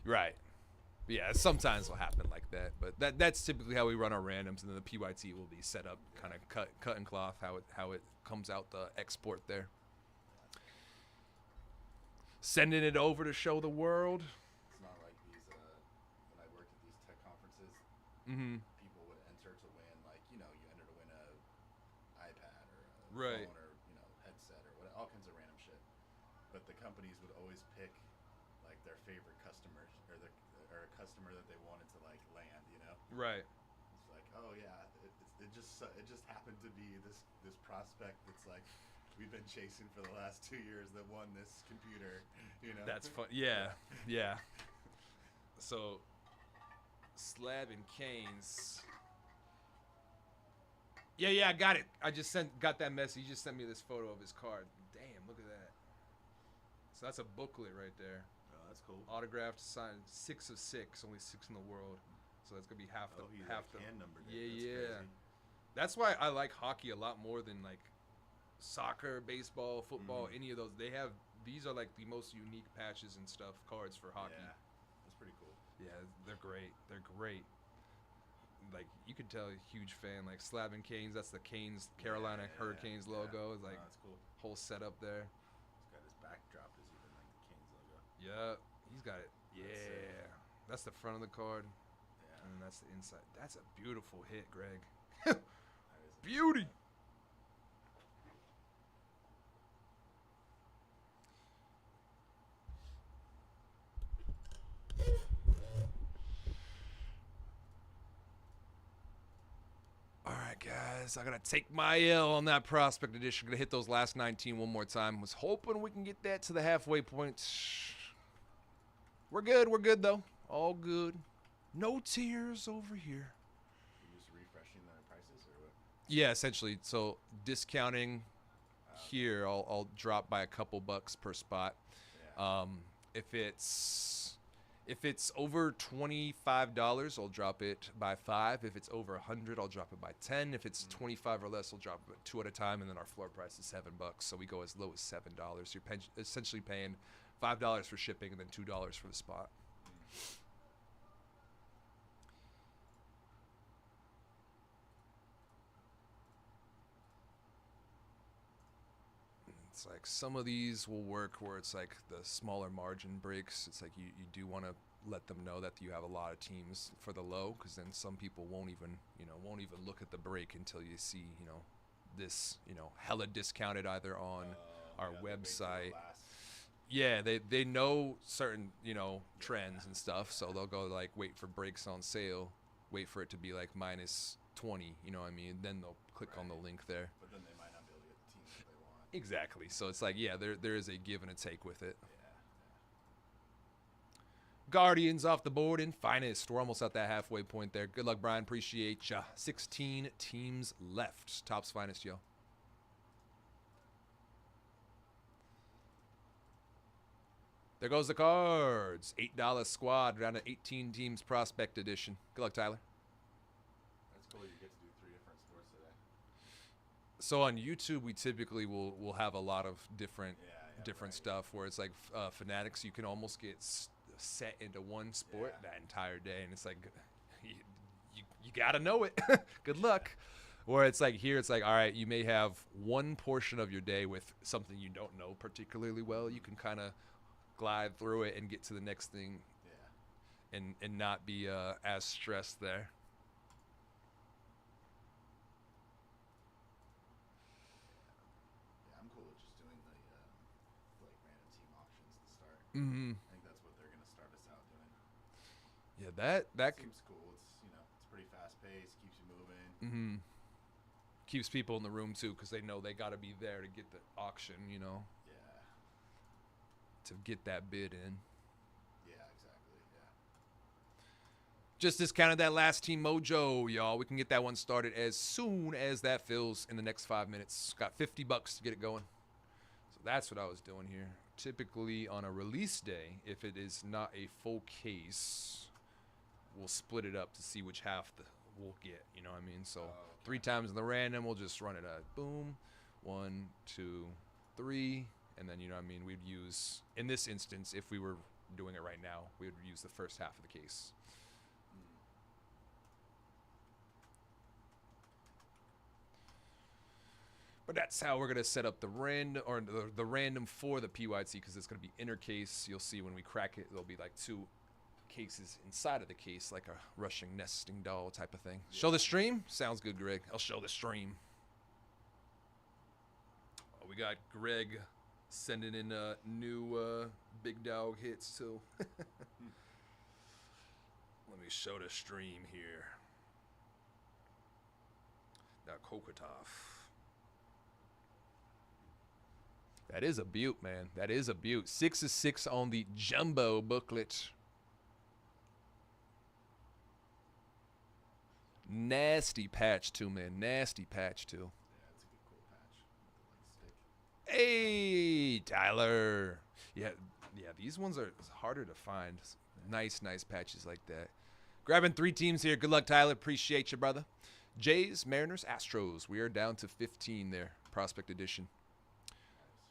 there. Right. Yeah, sometimes will happen like that, but that's typically how we run our randoms, and then the PYT will be set up kind of cut and cloth how it comes out the export there. Sending it over to show the world. It's not like these, when I worked at these tech conferences, people would enter to win, like, you enter to win a iPad or a phone or, headset or all kinds of random shit. But the companies would always pick, like, their favorite customers or a customer that they wanted to, like, land, Right. It's like, oh, yeah, it just happened to be this prospect that's, like, we've been chasing for the last 2 years that won this computer, That's fun. Yeah, yeah. So, Slab and Canes. Yeah, I got it. I just got that message. He just sent me this photo of his card. Damn, look at that. So that's a booklet right there. Oh, that's cool. Autographed, signed, 6 of 6, only 6 in the world. So that's gonna be half the hand number. Yeah. That's why I like hockey a lot more than like soccer, baseball, football, any of those. These are like the most unique patches and stuff, cards for hockey. Yeah, that's pretty cool. Yeah, they're great. Like you could tell, a huge fan. Like Slab and Canes, that's the Canes Carolina Hurricanes logo. It's like that's cool. Whole setup there. He's got his backdrop is even like the Canes logo. Yeah, he's got it. Yeah, that's the front of the card. Yeah, and that's the inside. That's a beautiful hit, Greg. Beauty. All right, guys, I gotta take my L on that prospect edition. Gonna hit those last 19 one more time. Was hoping we can get that to the halfway point. We're good though. All good. No tears over here. You're just refreshing the prices or what? Yeah, essentially. So discounting here, I'll drop by a couple bucks per spot. Yeah. If it's over $25, I'll drop it by 5. If it's over 100, I'll drop it by 10. If it's 25 or less, I'll drop it 2 at a time, and then our floor price is $7. So we go as low as $7. You're essentially paying $5 for shipping and then $2 for the spot. It's like some of these will work where it's like the smaller margin breaks. It's like you do want to let them know that you have a lot of teams for the low, because then some people won't even look at the break until you see this hella discounted either on our website. Yeah, they know certain trends and stuff, so they'll go like wait for breaks on sale, wait for it to be like minus 20, you know what I mean? Then they'll click on the link there. But then they might not be able to get the teams that they want. Exactly. So it's like, yeah, there is a give and a take with it. Guardians off the board in finest. We're almost at that halfway point there. Good luck, Brian. Appreciate ya. 16 teams left. Topps finest, yo. There goes the cards. $8 squad down to 18 teams prospect edition. Good luck, Tyler. That's cool. You get to do 3 different sports today. So on YouTube, we typically will have a lot of different stuff where it's like Fanatics. You can almost get set into one sport that entire day, and it's like you gotta know it. Good luck. Where it's like here, it's like, all right, you may have one portion of your day with something you don't know particularly well. You can kind of glide through it and get to the next thing, and not be as stressed there. Yeah, I'm cool with just doing the like random team auctions to start. Mm-hmm. I think that's what they're gonna start us out doing. Yeah, that seems cool. It's pretty fast paced, keeps you moving. mm-hmm. Keeps people in the room too, because they know they got to be there to get the auction. Yeah. To get that bid in. Yeah, exactly. Yeah. Just discounted that last team mojo, y'all. We can get that one started as soon as that fills in the next 5 minutes. Got $50 to get it going. So that's what I was doing here. Typically on a release day, if it is not a full case, we'll split it up to see which half we'll get. You know what I mean? So 3 times in the random, we'll just run it at boom, 1, 2, 3. And then, you know what I mean, we'd use, in this instance, if we were doing it right now, we would use the first half of the case. But that's how we're going to set up the random, or the random for the PYT, because it's going to be inner case. You'll see when we crack it, there'll be like 2 cases inside of the case, like a Russian nesting doll type of thing. Yeah. Show the stream? Sounds good, Greg. I'll show the stream. Oh, we got Greg sending in new big dog hits too. Let me show the stream here. Got Kokotov. That is a beaut, man. That is a beaut. 6 of 6 on the jumbo booklet. Nasty patch too, man. Nasty patch too. Hey, Tyler. Yeah, these ones are harder to find. Nice patches like that. Grabbing 3 teams here. Good luck, Tyler. Appreciate you, brother. Jays, Mariners, Astros. We are down to 15 there. Prospect edition.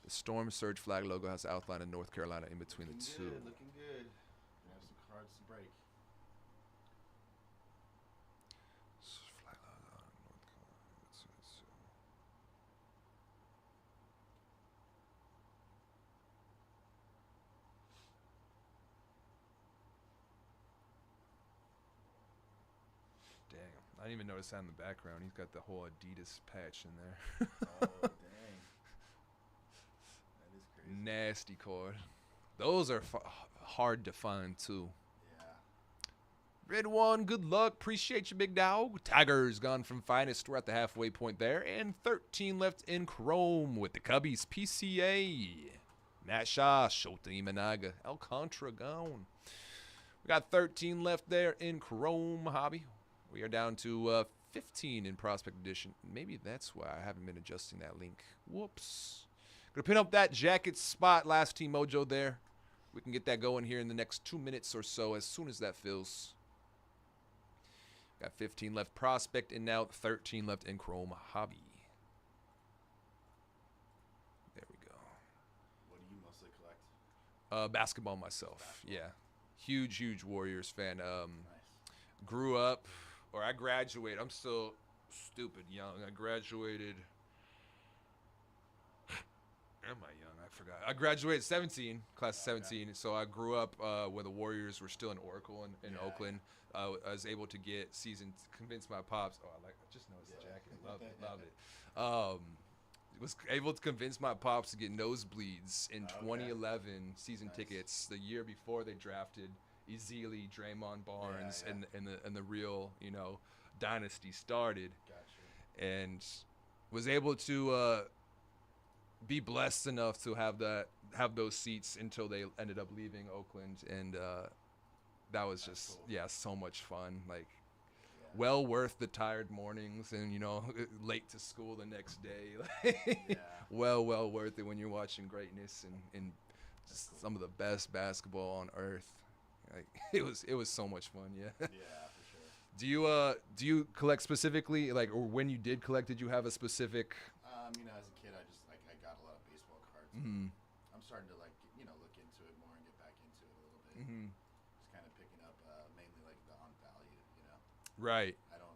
The Storm Surge flag logo has outline in North Carolina in between the 2. Looking good. We have some cards to break. Flag logo in North Carolina. Dang, I didn't even notice that in the background. He's got the whole Adidas patch in there. Oh, dang. That is crazy. Nasty card. Those are hard to find, too. Yeah. Red one, good luck. Appreciate you, big dog. Tigers gone from finest. We're at the halfway point there. And 13 left in Chrome with the Cubbies. PCA. Matt Shaw, Shota Imanaga, Alcantara gone. We got 13 left there in Chrome Hobby. We are down to 15 in Prospect Edition. Maybe that's why I haven't been adjusting that link. Whoops. Gonna pin up that jacket spot. Last team mojo there. We can get that going here in the next 2 minutes or so as soon as that fills. Got 15 left Prospect and now 13 left in Chrome Hobby. There we go. What do you mostly collect? Basketball myself. Yeah. Huge Warriors fan. Nice. Grew up, or I graduated. I'm still stupid young. I graduated. Am forgot. I graduated 17, class of Okay. 17. So I grew up where the Warriors were still in Oracle in Yeah, Oakland. I was able to get convince my pops. Oh, I just noticed the jacket. Love it, love it. Was able to convince my pops to get nosebleeds in Okay. 2011 season Nice. tickets, the year before they drafted Ezeli, Draymond Barnes, Yeah. and the real dynasty started, Gotcha. and was able to be blessed enough to have those seats until they ended up leaving Oakland, and that was That's just cool. so much fun. Like, Yeah. well worth the tired mornings and late to school the next day. Yeah. well worth it when you're watching greatness and just cool. some of the best basketball on earth. Like, it was so much fun. Yeah. Yeah, for sure. Do you collect specifically, like, or when you did collect, did you have a specific? As a kid, I got a lot of baseball cards. Mm-hmm. I'm starting to look into it more and get back into it a little bit. Mm-hmm. Just kind of picking up mainly like the on value. Right. I don't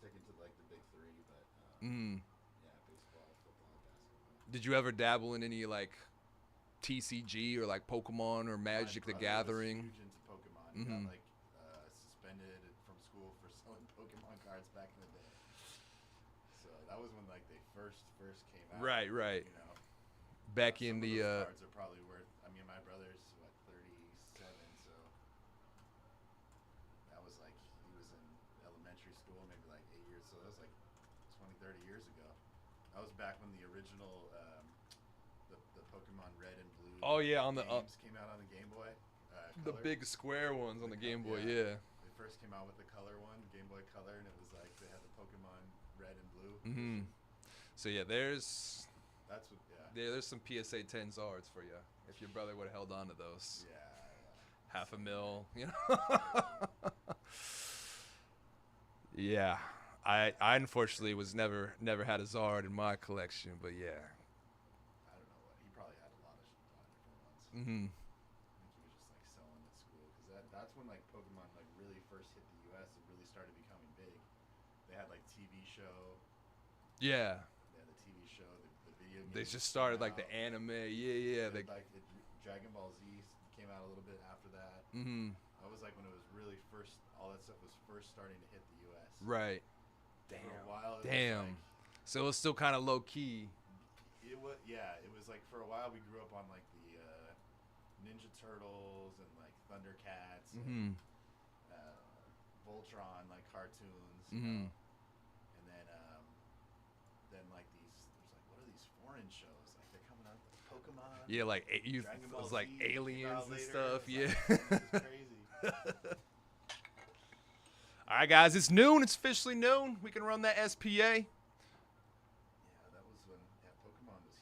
sticking to like the big three, but Mm. yeah, baseball, football, basketball. Did you ever dabble in any like TCG or like Pokemon or Magic the My brother Gathering? was huge into Pokemon. He Mhm. got suspended from school for selling Pokemon cards back in the day. So that was when like they first came out. Right. Back in Some of the those cards are probably worth. I mean, my brother's 37, so that was like he was in elementary school, maybe like 8 years. So that was like 20, 30 years ago. That was back when the original the Pokemon Red and Blue. Oh, yeah, on the games came out on the Game Boy. the Color. big square ones on the Game Boy. Yeah. Yeah. They first came out with the color one, Game Boy Color, and it was like they had the Pokemon Red and Blue. Mhm. So yeah, there's That's what. Yeah. there's some PSA 10 Zards for you if your brother would have held on to those. Yeah. $500,000, Yeah, I unfortunately was never had a Zard in my collection, but yeah. I don't know what he probably had a lot of different ones. Mhm. I think he was just like selling at school because that's when like Pokemon like really first hit the U.S. and really started becoming big. They had like TV show. Yeah. They had the TV show, the video games. They just started came like the out. anime. Yeah. They like Dragon Ball Z came out a little bit after that. Mhm. That was like when it was really first. All that stuff was first starting to hit the U.S. Right. For a while, it was Damn. like, So it was still kind of low key. it was It was like for a while we grew up on like the Ninja Turtles and like Thundercats, and, Mhm. Voltron like cartoons, Mhm. and then like there's like what are these foreign shows like they're coming out like Pokemon, Yeah, like it Dragon Ball was like Z came aliens out and later, stuff. and Yeah. it's like, this is crazy. All right, guys, it's noon. It's officially noon. We can run that SPA. Yeah, that was when Pokemon was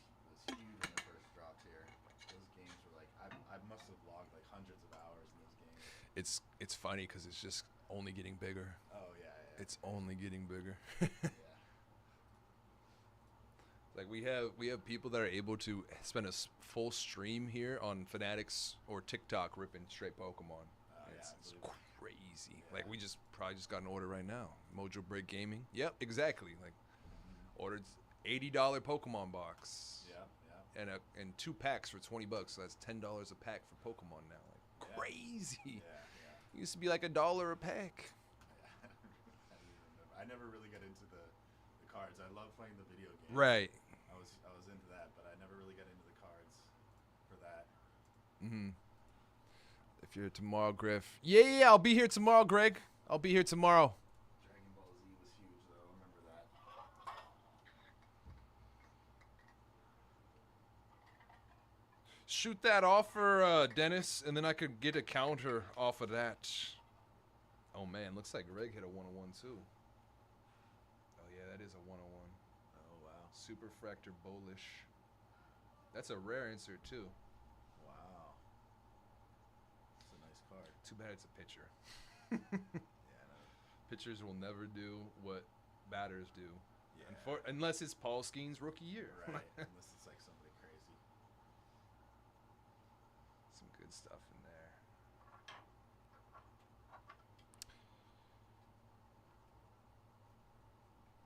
huge when it first dropped here. Those games were like I must have logged like hundreds of hours in those games. It's funny because it's just only getting bigger. Oh yeah. It's only getting bigger. Yeah. Like we have people that are able to spend a full stream here on Fanatics or TikTok ripping straight Pokemon. It's crazy. Yeah. Like we probably just got an order right now. Mojobreak Gaming. Yep, exactly. Like ordered $80 Pokemon box. Yeah. And 2 packs for $20. So that's $10 a pack for Pokemon now. Like Yeah. crazy. Yeah. It used to be like $1 a pack. I don't even remember. I never really got into the cards. I love playing the video game. Right. I was into that, but I never really got into the cards for that. Mhm. If you're here tomorrow, Griff. Yeah, I'll be here tomorrow, Greg. I'll be here tomorrow. Dragon Ball Z was huge though. I remember that. Shoot that off for Dennis, and then I could get a counter off of that. Oh man, looks like Greg hit a 101 too. Oh yeah, that is a 101. Oh wow. Superfractor Bullish. That's a rare insert too. Wow. It's a nice card. Too bad it's a pitcher. Yeah. No. Pitchers will never do what batters do. Yeah. Unless it's Paul Skeen's rookie year. Right. Unless it's like somebody crazy. Some good stuff in there.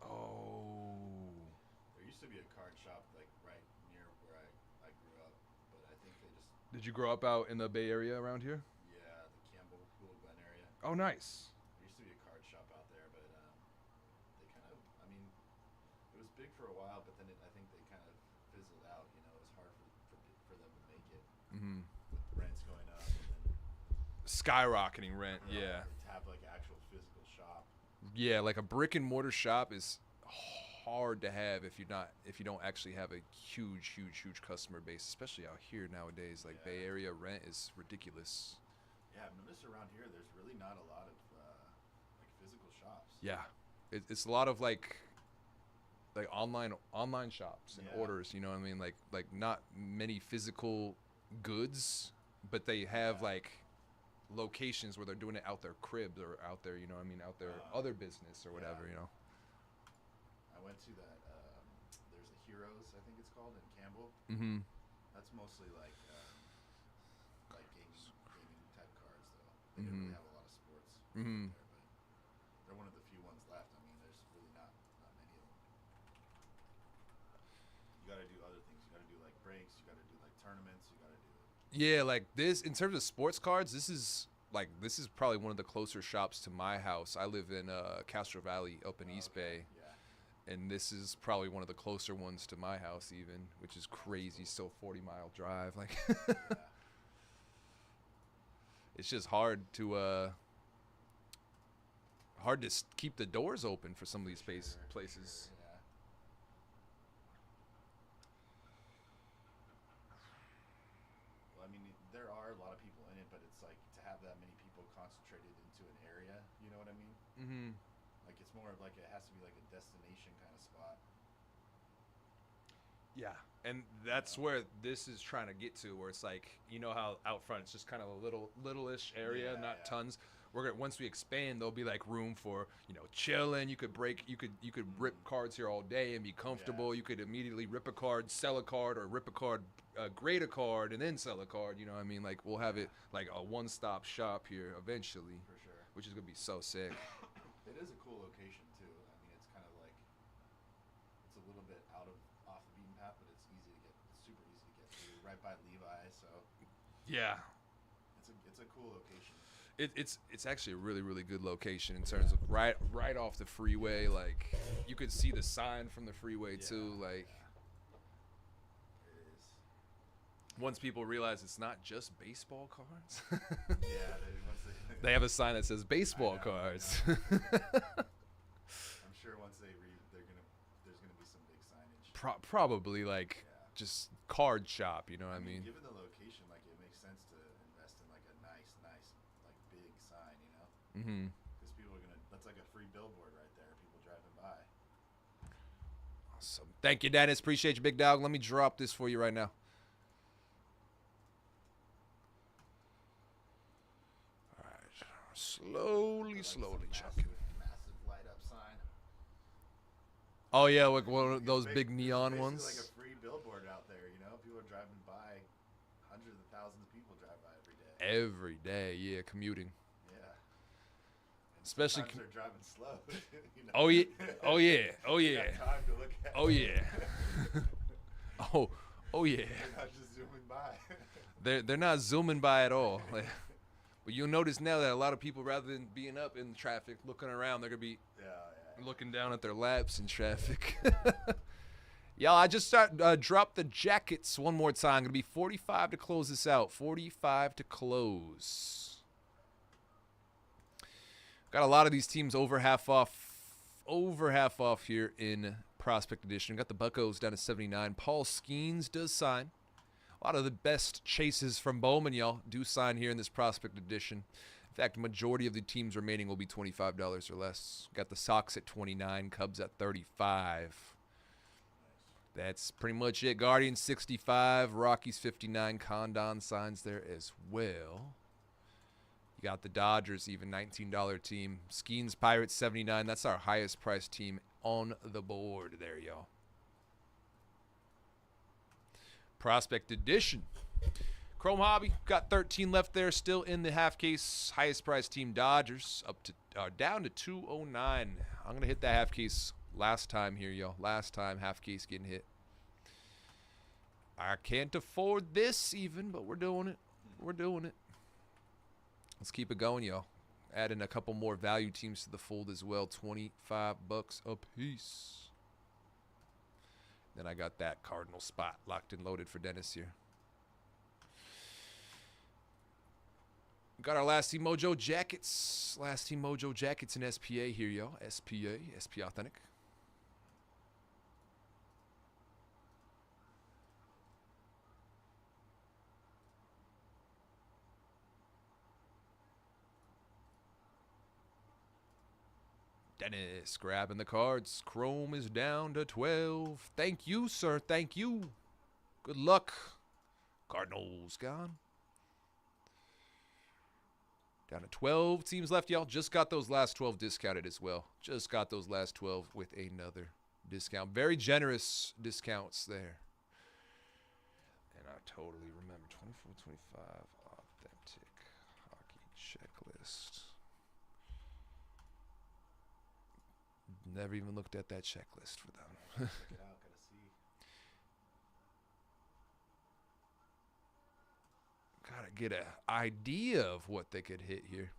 Oh. There used to be a card shop like right near where I Did you grow up out in the Bay Area around here? Yeah, the Campbell Pool Glen area. Oh, nice. There used to be a card shop out there, but they kind of, I mean, it was big for a while, but then I think they kind of fizzled out. You know, it was hard for them to make it Mm-hmm. with rents going up. And then Skyrocketing rent, yeah. to have like actual physical shop. Yeah, like a brick and mortar shop is hard to have if you don't actually have a huge customer base, especially out here nowadays. Like Bay Area rent is ridiculous. Yeah, I've noticed around here there's really not a lot of like physical shops. Yeah, it's a lot of like online shops and orders. You know what I mean? Like not many physical goods, but they have like locations where they're doing it out their cribs or out there. You know what I mean? Out their other business or whatever. You know. I went to that. There's a Heroes, I think it's called, in Campbell. Mm-hmm. That's mostly like gaming type cards, though. They don't really have a lot of sports Mm-hmm. there, but they're one of the few ones left. I mean, there's really not many of them. You got to do other things. You got to do like breaks. You got to do like tournaments. You got to do. Yeah, like this in terms of sports cards, this is probably one of the closer shops to my house. I live in Castro Valley up in East Bay. Yeah. And this is probably one of the closer ones to my house even, which is crazy. Still 40-mile drive. Like it's just hard to keep the doors open for some of these places. Yeah. Well, I mean, there are a lot of people in it, but it's like to have that many people concentrated into an area. You know what I mean? Mm-hmm. Like it's more of like it has to be like a destination kind of spot. Yeah, and that's where this is trying to get to, where it's like, you know how out front it's just kind of a little-ish area, not tons. Once we expand, there'll be like room for, you know, chilling. You could rip cards here all day and be comfortable. You could immediately rip a card, sell a card, or rip a card, grade a card, and then sell a card. You know what I mean? Like we'll have it like a one-stop shop here eventually, For sure. which is gonna be so sick. It is a cool location too. I mean, it's kind of like it's a little bit off the beaten path, but it's super easy to get to. Right by Levi, so Yeah. it's a cool location. It's actually a really good location in terms of right off the freeway. Like you could see the sign from the freeway too. Like It is. once people realize it's not just baseball cards, Yeah, they have a sign that says baseball cards. I'm sure once there's gonna be some big signage. Probably like just card shop. You know what I mean? Given the location, like it makes sense to invest in like a nice like big sign, you know? Mm-hmm. Because people are that's like a free billboard right there. People driving by. Awesome. Thank you, Dennis. Appreciate you, big dog. Let me drop this for you right now. All right. Slowly chucking. Massive light up sign. Oh yeah, like one of those big neon It's ones. like a free billboard out there, you know? People are driving by. Hundreds of thousands of people drive by every day. Every day, yeah, commuting. Yeah. And Especially sometimes they're driving slow. You know? Oh yeah, oh yeah, oh You yeah, got time to look at oh yeah. Oh yeah. They're not just zooming by. They're not zooming by at all. Like, but you'll notice now that a lot of people, rather than being up in traffic looking around, they're gonna be looking down at their laps in traffic. Y'all, I just dropped the jackets one more time. Gonna be 45 to close this out. 45 to close. Got a lot of these teams over half off here in Prospect Edition. Got the Buccos down to 79. Paul Skeens does sign. A lot of the best chases from Bowman, y'all, do sign here in this Prospect Edition. In fact, the majority of the teams remaining will be $25 or less. Got the Sox at 29, Cubs at 35. That's pretty much it. Guardians 65, Rockies 59, Condon signs there as well. You got the Dodgers, even $19 team. Skeens Pirates 79. That's our highest priced team on the board there, y'all. Prospect Edition. Chrome Hobby got 13 left there, still in the half case. Highest priced team Dodgers up to down to 209. I'm gonna hit that half case last time here, y'all. Last time half case getting hit. I can't afford this even, but we're doing it. We're doing it. Let's keep it going, y'all. Adding a couple more value teams to the fold as well. $25 a piece. Then I got that Cardinal spot locked and loaded for Dennis here. Got our last team Mojo Jackets. Last team Mojo Jackets in SPA here, yo. SPA, SP Authentic. Dennis grabbing the cards. Chrome is down to 12. Thank you, sir. Thank you. Good luck. Cardinals gone. Down to 12 teams left, y'all. Just got those last 12 discounted as well. Just got those last 12 with another discount. Very generous discounts there. And I totally remember 24-25 authentic hockey checklist. Never even looked at that checklist for them. Check it out, gotta see. Gotta get an idea of what they could hit here.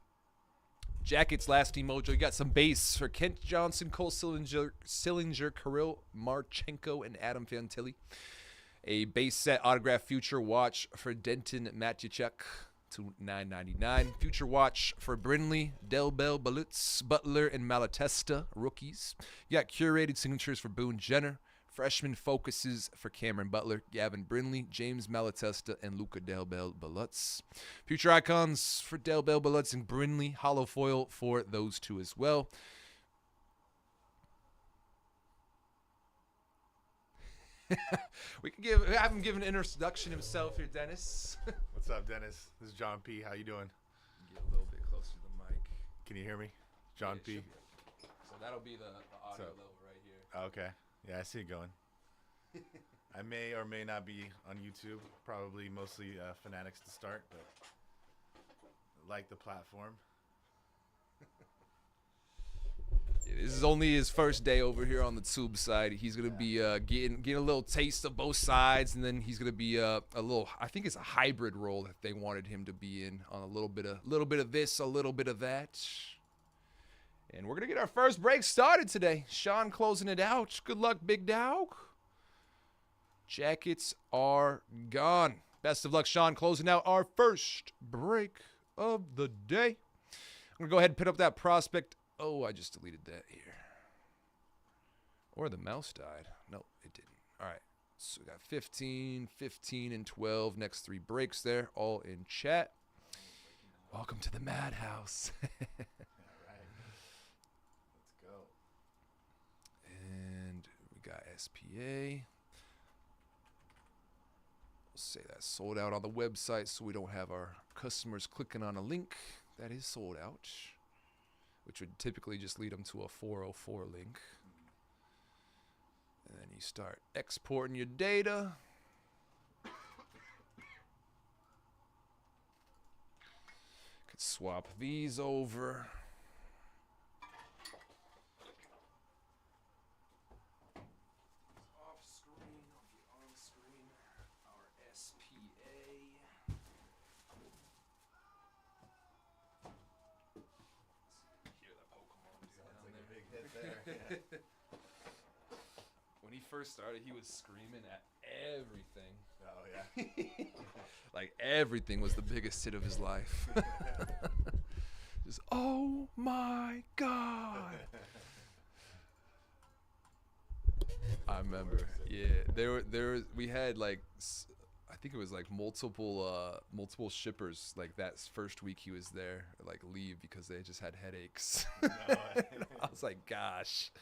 Jackets, last team Mojo. You got some base for Kent Johnson, Cole Sillinger, Kirill Marchenko, and Adam Fantilli. A base set autograph future watch for Denton Matvichuk to $9.99. Future watch for Brinley, Delbel, Balutz, Butler, and Malatesta, rookies. You got curated signatures for Boone Jenner. Freshman focuses for Cameron Butler, Gavin Brinley, James Malatesta, and Luca Delbel Balutz. Future icons for Delbel Balutz and Brinley. Hollow foil for those two as well. We can have him give an introduction himself here, Dennis. What's up, Dennis? This is John P. How you doing? Get a little bit closer to the mic. Can you hear me? John P. So that'll be the audio level right here. Okay. Yeah, I see it going. I may or may not be on YouTube. Probably mostly Fanatics to start, but like the platform. Yeah, this is only his first day over here on the tube side. He's gonna be getting a little taste of both sides, and then he's gonna be a little. I think it's a hybrid role that they wanted him to be in, on a little bit of this, a little bit of that. And we're gonna get our first break started today. Sean closing it out. Good luck, big dog. Jackets are gone. Best of luck, Sean, closing out our first break of the day. I'm gonna go ahead and put up that prospect. Oh, I just deleted that here. Or the mouse died. No, it didn't. All right. So we got 15, 15, and 12. Next three breaks there, all in chat. Welcome to the madhouse. All right. Let's go. And we got SPA. We'll say that's sold out on the website so we don't have our customers clicking on a link that is sold out, which would typically just lead them to a 404 link. And then you start exporting your data. Could swap these over. Off screen, on screen, our SPA. Hear that Pokemon Sounds like a big hit there. Yeah. When he first started, he was screaming at everything. Oh yeah. Like everything was the biggest hit of his life. Just, oh my God. I remember. Yeah, we had like, I think it was like multiple shippers like that first week he was there, like leave because they just had headaches. No. I was like, gosh.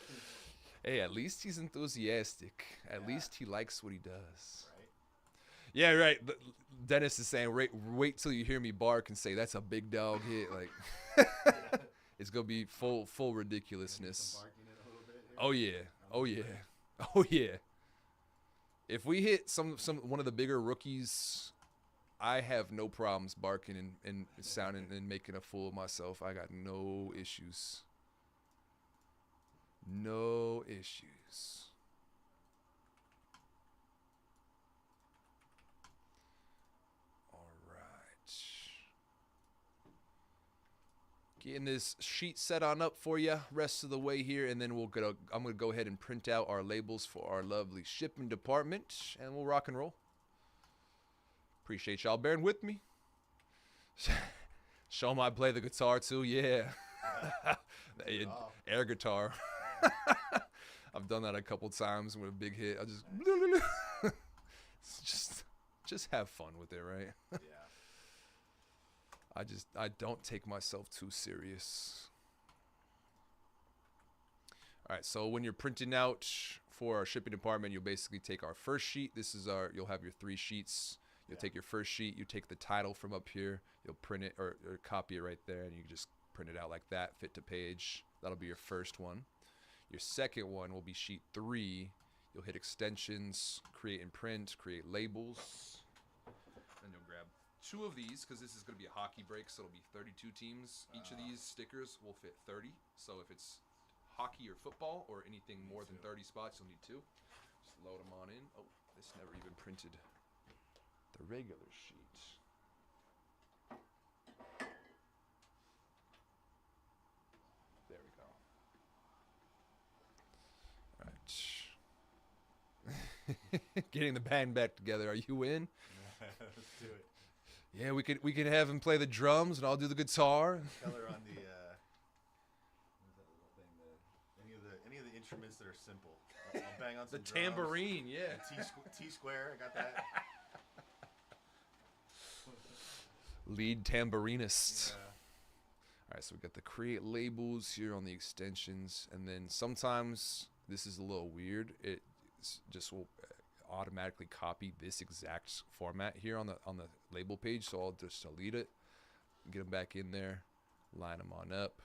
Hey, at least he's enthusiastic. At least he likes what he does. Right. Yeah, right. Dennis is saying, wait till you hear me bark and say that's a big dog hit. Like, it's gonna be full ridiculousness. Some barking it a little bit here. Oh yeah, oh yeah, oh yeah. If we hit one of the bigger rookies, I have no problems barking and sounding and making a fool of myself. I got no issues. No issues. Getting this sheet set on up for you rest of the way here, and then I'm going to go ahead and print out our labels for our lovely shipping department, and we'll rock and roll. Appreciate y'all bearing with me. Show 'em I play the guitar too, yeah. Air guitar. I've done that a couple times with a big hit. I just have fun with it, right? Yeah. I don't take myself too serious. All right, so when you're printing out for our shipping department, you'll basically take our first sheet. You'll have your 3 sheets. You'll take your first sheet, you take the title from up here, you'll print it or copy it right there, and you just print it out like that, fit to page. That'll be your first one. Your second one will be sheet 3. You'll hit extensions, create and print, create labels. Then you'll grab 2 of these, because this is going to be a hockey break, so it'll be 32 teams. Each of these stickers will fit 30. So if it's hockey or football or anything more than 30 spots, you'll need 2. Just load them on in. Oh, this never even printed the regular sheet. There we go. All right. Getting the band back together. Are you in? Let's do it. Yeah, we could have him play the drums, and I'll do the guitar. Color on the what is that little thing? Any of the instruments that are simple. I'll bang on some The drums. tambourine, yeah. T square. I got that. Lead tambourinist. Yeah. All right, so we got the create labels here on the extensions, and then sometimes this is a little weird. It just will automatically copy this exact format here on the label page, so I'll just delete it, get them back in there, line them on up,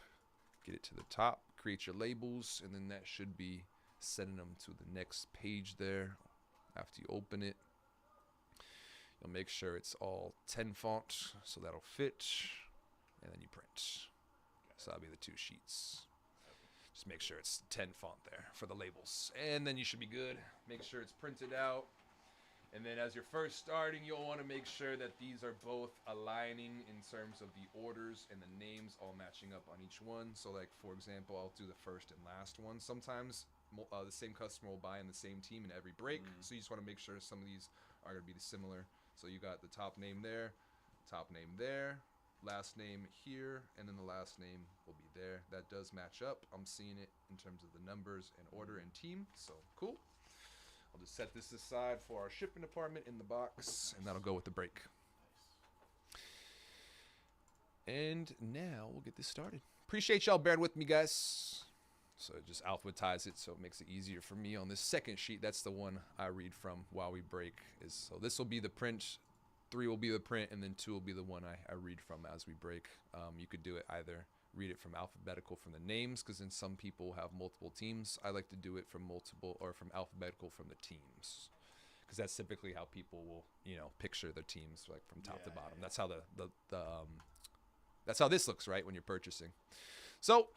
get it to the top, create your labels, and then that should be sending them to the next page there. After you open it, you'll make sure it's all 10 font, so that'll fit, and then you print. So that'll be the 2 sheets. Just make sure it's 10 font there for the labels, and then you should be good. Make sure it's printed out, and then as you're first starting, you'll want to make sure that these are both aligning in terms of the orders and the names all matching up on each one. So like, for example, I'll do the first and last one. Sometimes the same customer will buy in the same team in every break, so you just want to make sure some of these are going to be similar. So you got the top name there, last name here, and then the last name will be there. That does match up. I'm seeing it in terms of the numbers and order and team, so cool. I'll just set this aside for our shipping department in the box, and that'll go with the break. And now we'll get this started. Appreciate y'all bearing with me, guys. So just alphabetize it so it makes it easier for me on this second sheet. That's the one I read from while we break. So this will be the print, 3 will be the print, and then 2 will be the one I read from as we break. You could do it either read it from alphabetical from the names, because then some people have multiple teams. I like to do it from from alphabetical from the teams, because that's typically how people will, picture their teams, like from top to bottom. Yeah. That's how that's how this looks, right, when you're purchasing. So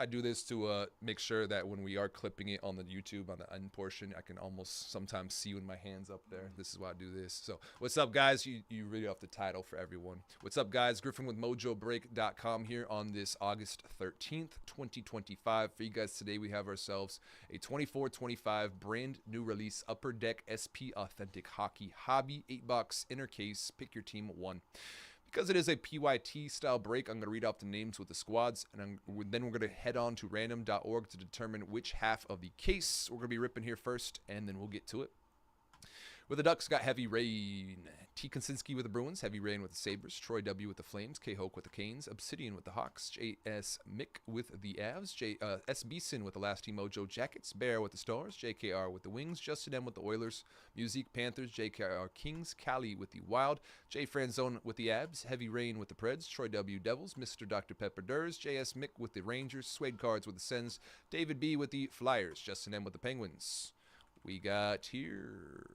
I do this to make sure that when we are clipping it on the YouTube, on the end portion, I can almost sometimes see when my hand's up there. This is why I do this. So what's up, guys? You read off the title for everyone. What's up, guys? Griffin with Mojobreak.com here on this August 13th, 2025. For you guys today, we have ourselves a 24-25 brand new release Upper Deck SP Authentic Hockey Hobby 8-box inner case. Pick your team 1. Because it is a PYT style break, I'm going to read off the names with the squads, and then we're going to head on to random.org to determine which half of the case we're going to be ripping here first, and then we'll get to it. With the Ducks, got Heavy Rain. T. Konsinski with the Bruins, Heavy Rain with the Sabres, Troy W. with the Flames, K. Hoke with the Canes, Obsidian with the Hawks, J.S. Mick with the Avs, S. Beeson with the Last Team Mojo Jackets, Bear with the Stars, J.K.R. with the Wings, Justin M. with the Oilers, Musique Panthers, J.K.R. Kings, Cali with the Wild, J. Franzone with the Avs, Heavy Rain with the Preds, Troy W. Devils, Mr. Dr. Pepper Durs, J.S. Mick with the Rangers, Suede Cards with the Sens, David B. with the Flyers, Justin M. with the Penguins. We got here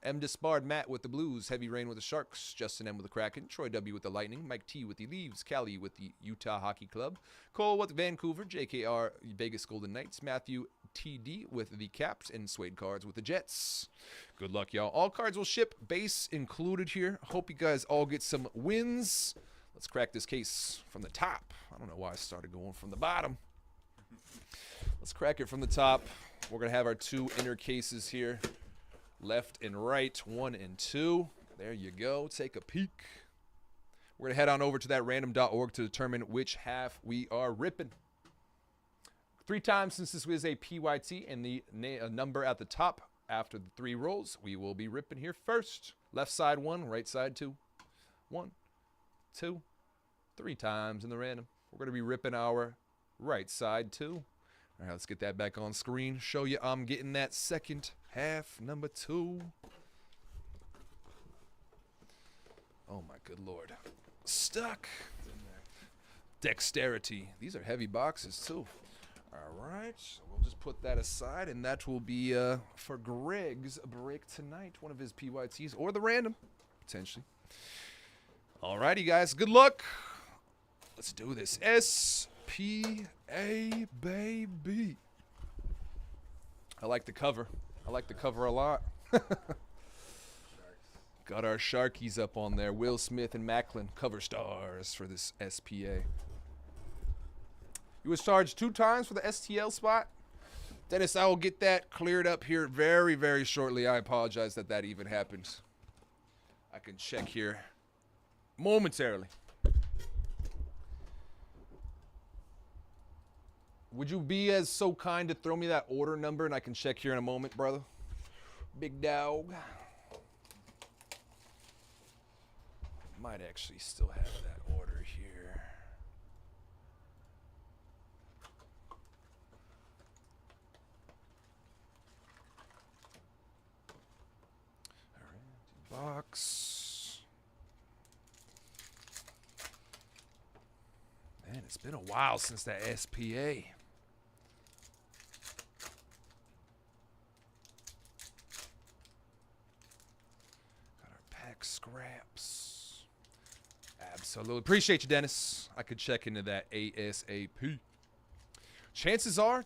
M. Despard Matt with the Blues, Heavy Rain with the Sharks, Justin M. with the Kraken, Troy W. with the Lightning, Mike T. with the Leaves, Cali with the Utah Hockey Club, Cole with Vancouver, JKR Vegas Golden Knights, Matthew TD with the Caps, and Suede Cards with the Jets. Good luck, y'all. All cards will ship, base included here. Hope you guys all get some wins. Let's crack this case from the top. I don't know why I started going from the bottom. Let's crack it from the top. We're going to have our 2 inner cases here. Left and right, 1 and 2. There you go. Take a peek. We're going to head on over to that random.org to determine which half we are ripping. 3 times since this was a PYT and the number at the top after the 3 rolls, we will be ripping here first. Left side 1, right side 2. 1, 2, 3 times in the random. We're going to be ripping our right side 2. All right, let's get that back on screen. Show you I'm getting that second half, number 2. Oh my good lord. Stuck. Dexterity. These are heavy boxes too. All right, so we'll just put that aside, and that will be for Greg's break tonight. One of his PYTs or the random, potentially. All righty, guys. Good luck. Let's do this. S-P-A, baby. I like the cover. I like the cover a lot. Got our Sharkies up on there. Will Smith and Macklin, cover stars for this SPA. You was charged 2 times for the STL spot. Dennis, I will get that cleared up here very, very shortly. I apologize that that even happened. I can check here momentarily. Would you be as so kind to throw me that order number and I can check here in a moment, brother? Big dog. Might actually still have that order here. All right, box. Man, it's been a while since that SPA. Got our pack scraps. Absolutely. Appreciate you, Dennis. I could check into that ASAP. Chances are,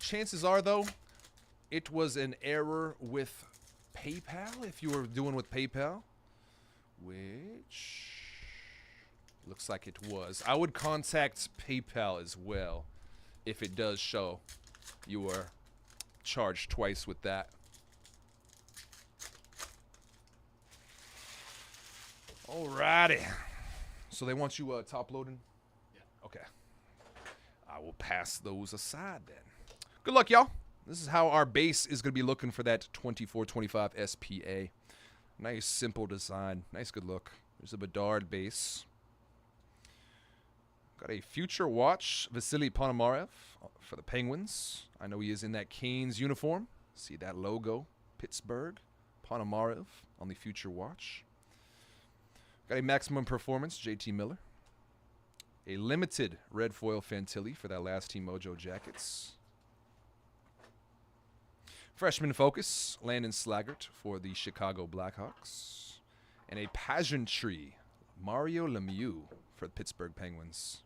though, it was an error with PayPal, if you were doing with PayPal, which looks like it was. I would contact PayPal as well if it does show you were charged twice with that. Alrighty. So they want you top loading? Yeah. Okay. I will pass those aside then. Good luck, y'all. This is how our base is going to be looking for that 2425 SPA. Nice, simple design. Nice, good look. There's a Bedard base. Got a future watch, Vasily Ponomarev for the Penguins. I know he is in that Canes uniform. See that logo, Pittsburgh. Ponomarev on the future watch. Got a maximum performance, JT Miller. A limited red foil Fantilli for that last team Mojo Jackets. Freshman focus, Landon Slaggert for the Chicago Blackhawks. And a pageantry, Mario Lemieux for the Pittsburgh Penguins.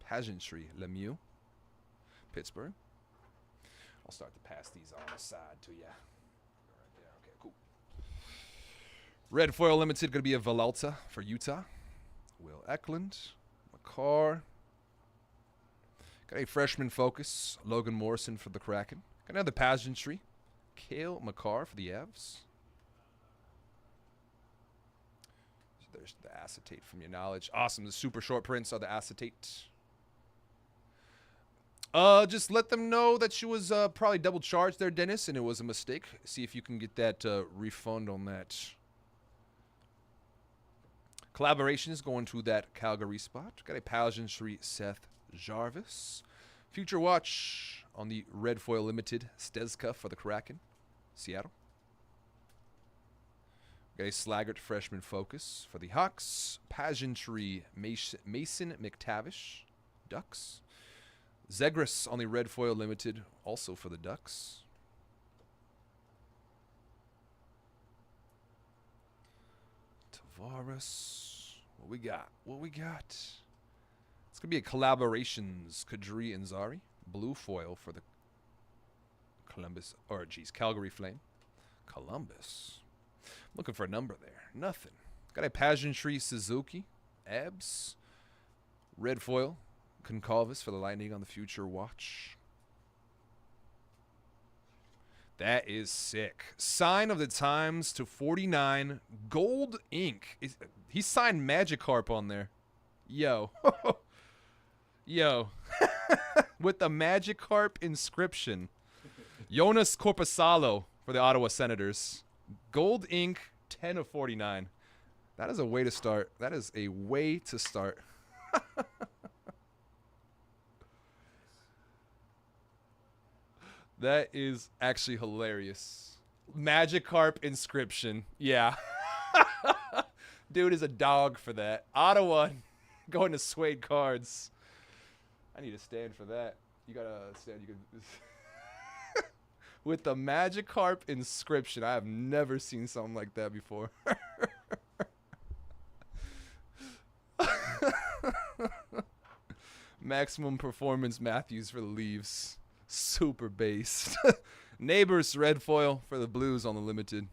Pageantry, Lemieux, Pittsburgh. I'll start to pass these on the side to you. Right there. Okay, cool. Red foil limited going to be a Villalta for Utah. Will Eklund, McCarr. Got a freshman focus, Logan Morrison for the Kraken. Got another pageantry, Cale McCarr for the Avs. So there's the acetate from your knowledge. Awesome. The super short prints are the acetate. Just let them know that she was probably double charged there, Dennis, and it was a mistake. See if you can get that refund on that. Collaboration is going to that Calgary spot. Got a pageantry, Seth Jarvis. Future watch on the red foil limited, Stezka for the Kraken, Seattle. Got a Slaggert freshman focus for the Hawks. Pageantry, Mason McTavish, Ducks. Zegras on the red foil limited, also for the Ducks. Tavares. What we got? What we got? It's going to be a collaborations, Kadri and Zari. Blue foil for the Calgary Flame. Columbus. Looking for a number there. Nothing. Got a pageantry, Suzuki. Abs. Red foil, Concalvis for the Lightning on the Future Watch. That is sick. Sign of the Times to 49. Gold ink. He signed Magikarp on there. Yo. Yo. With the Magikarp inscription. Jonas Corpusalo for the Ottawa Senators. Gold ink, 10 of 49. That is a way to start. That is a way to start. That is actually hilarious. Magikarp inscription. Yeah. Dude is a dog for that. Ottawa going to suede cards. I need to stand for that. You gotta stand. You can with the Magikarp inscription. I have never seen something like that before. Maximum Performance Matthews for the Leaves. Super based. Neighbors red foil for the Blues on the limited.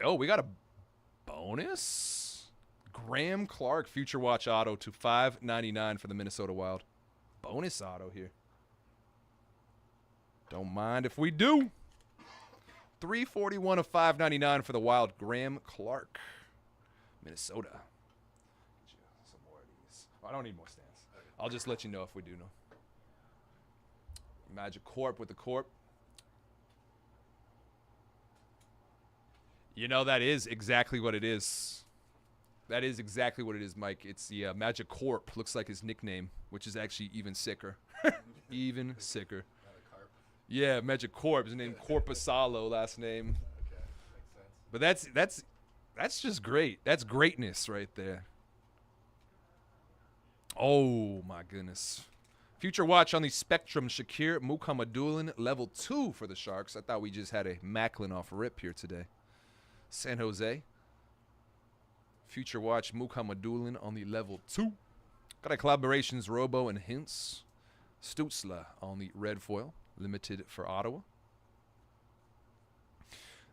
Oh, we got a bonus. Graham Clark Future Watch auto to $5.99 for the Minnesota Wild. Bonus auto here. Don't mind if we do. $341 of $5.99 for the Wild. Graham Clark, Minnesota. Some more of these. Oh, I don't need more stands. I'll just let you know if we do know. Magic Corp with the Corp. You know, that is exactly what it is. That is exactly what it is, Mike. It's the Magic Corp. Looks like his nickname, which is actually even sicker. Even sicker. Yeah, Magic Corp. His name Corpusalo, last name. Okay, makes sense. But that's just great. That's greatness right there. Oh my goodness. Future Watch on the Spectrum, Shakir Mukhamadullin, level 2 for the Sharks. I thought we just had a Macklin off rip here today. San Jose. Future Watch Mukhamadullin on the level 2. Got a collaborations Robo and Hints. Stutzla on the red foil, limited for Ottawa.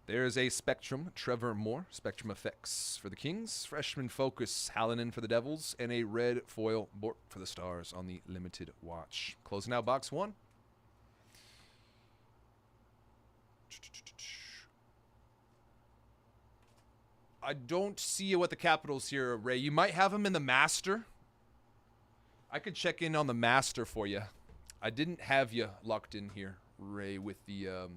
There's a Spectrum, Trevor Moore, Spectrum Effects for the Kings. Freshman Focus, Hallinan for the Devils. And a red foil Bork for the Stars on the limited watch. Closing out box 1. I don't see you with the Capitals here, Ray. You might have him in the Master. I could check in on the Master for you. I didn't have you locked in here, Ray, with the... Okay.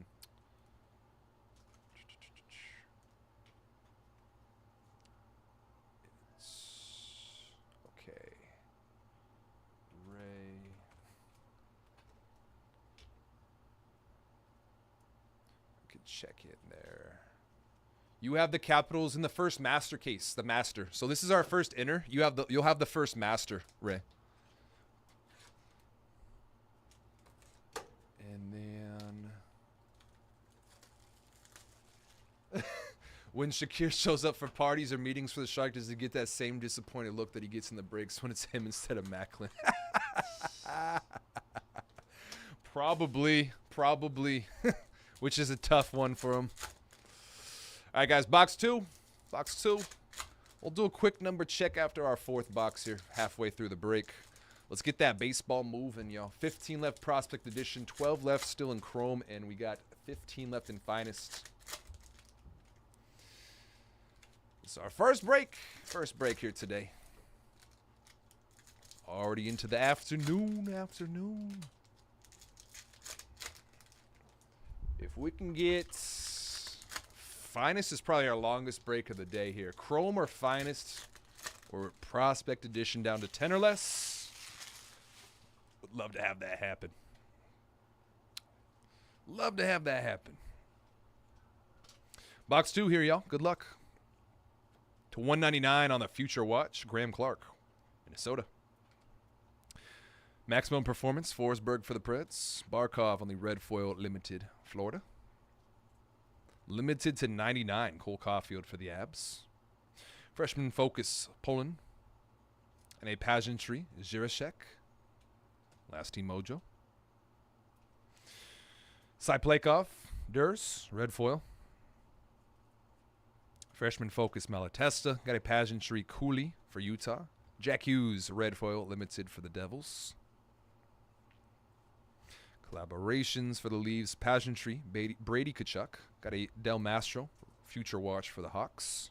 Ray. I could check in there. You have the Capitals in the first Master case, the Master. So this is our first inner. You'll have the first Master, Ray. And then when Shakir shows up for parties or meetings for the Shark, does he get that same disappointed look that he gets in the breaks when it's him instead of Macklin? Probably. Which is a tough one for him. All right, guys, box 2. Box 2. We'll do a quick number check after our 4th box here, halfway through the break. Let's get that baseball moving, y'all. 15 left Prospect Edition, 12 left still in Chrome, and we got 15 left in Finest. It's our first break. First break here today. Already into the afternoon. If we can get... Finest is probably our longest break of the day here. Chrome or Finest or Prospect Edition down to 10 or less. Would love to have that happen. Love to have that happen. Box 2 here, y'all. Good luck. To 199 on the Future Watch, Graham Clark, Minnesota. Maximum Performance, Forsberg for the Preds. Barkov on the red foil limited, Florida. Limited to 99, Cole Caulfield for the Abs. Freshman Focus, Poland. And a Pageantry, Jirashek. Last team Mojo. Cyplakov, Durs, red foil. Freshman Focus, Malatesta. Got a Pageantry, Cooley for Utah. Jack Hughes, red foil, limited for the Devils. Collaborations for the Leaves, Pageantry, Brady Kachuk. Got a Del Mastro, future watch for the Hawks.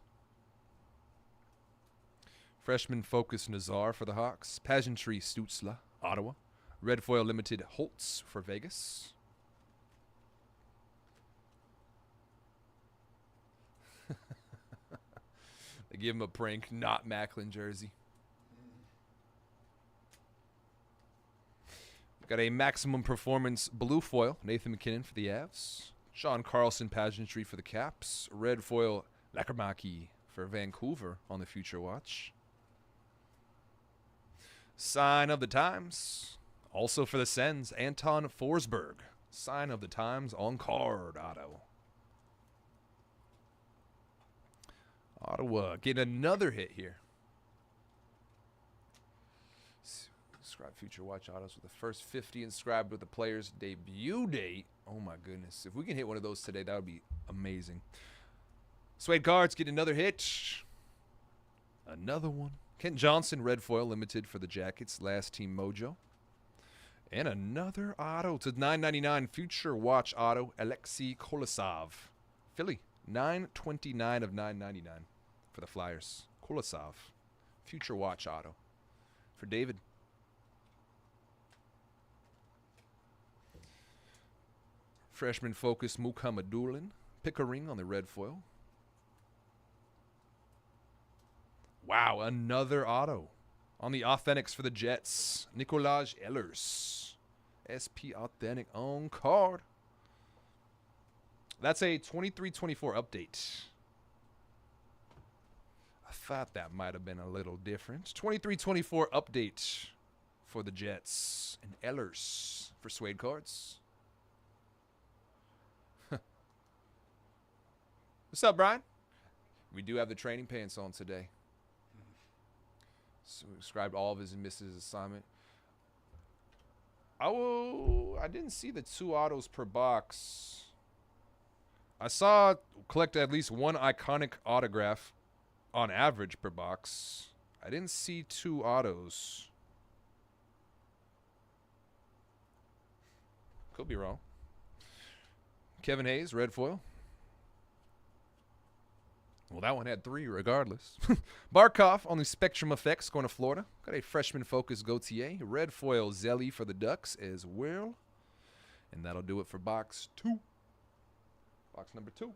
Freshman Focus Nazar for the Hawks. Pageantry, Stutzla, Ottawa. Red foil limited, Holtz for Vegas. They give him a prank, not Macklin jersey. Got a Maximum Performance blue foil, Nathan McKinnon for the Avs. Sean Carlson Pageantry for the Caps. Red foil, Lakermaki for Vancouver on the future watch. Sign of the Times, also for the Sens, Anton Forsberg. Sign of the Times on card, auto. Ottawa getting another hit here. Inscribe future watch autos with the first 50 inscribed with the player's debut date. Oh my goodness. If we can hit one of those today, that would be amazing. Suede Cards get another hit. Another one. Kent Johnson, red foil, limited for the Jackets. Last team mojo. And another auto to $9.99 future watch auto. Alexei Kolosov. Philly. $9.29 of $9.99 for the Flyers. Kolosov. Future watch auto for David. Freshman Focus Mukhamadullin. Pickering on the red foil. Wow, another auto on the Authentics for the Jets. Nikolaj Ehlers. SP Authentic on card. That's a 23-24 update. I thought that might have been a little different. 23-24 update for the Jets. And Ehlers for Suede Cards. What's up, Brian? We do have the training pants on today. So we described all of his and missed his assignment. I didn't see the 2 autos per box. I saw collect at least 1 iconic autograph on average per box. I didn't see 2 autos. Could be wrong. Kevin Hayes, red foil. Well, that one had 3 regardless. Barkov on the Spectrum Effects going to Florida. Got a freshman Focus Gautier. Red foil Zelly for the Ducks as well. And that'll do it for box 2. Box number 2.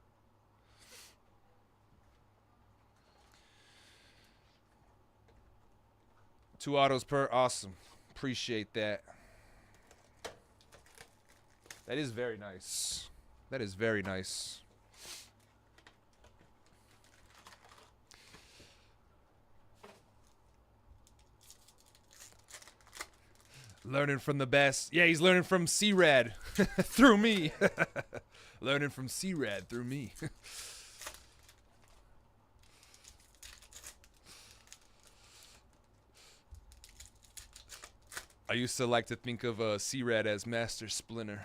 Two autos per. Awesome. Appreciate that. That is very nice. That is very nice. Learning from the best. Yeah, he's learning from C-Rad through me. Learning from C-Rad through me. I used to like to think of C-Rad as Master Splinter.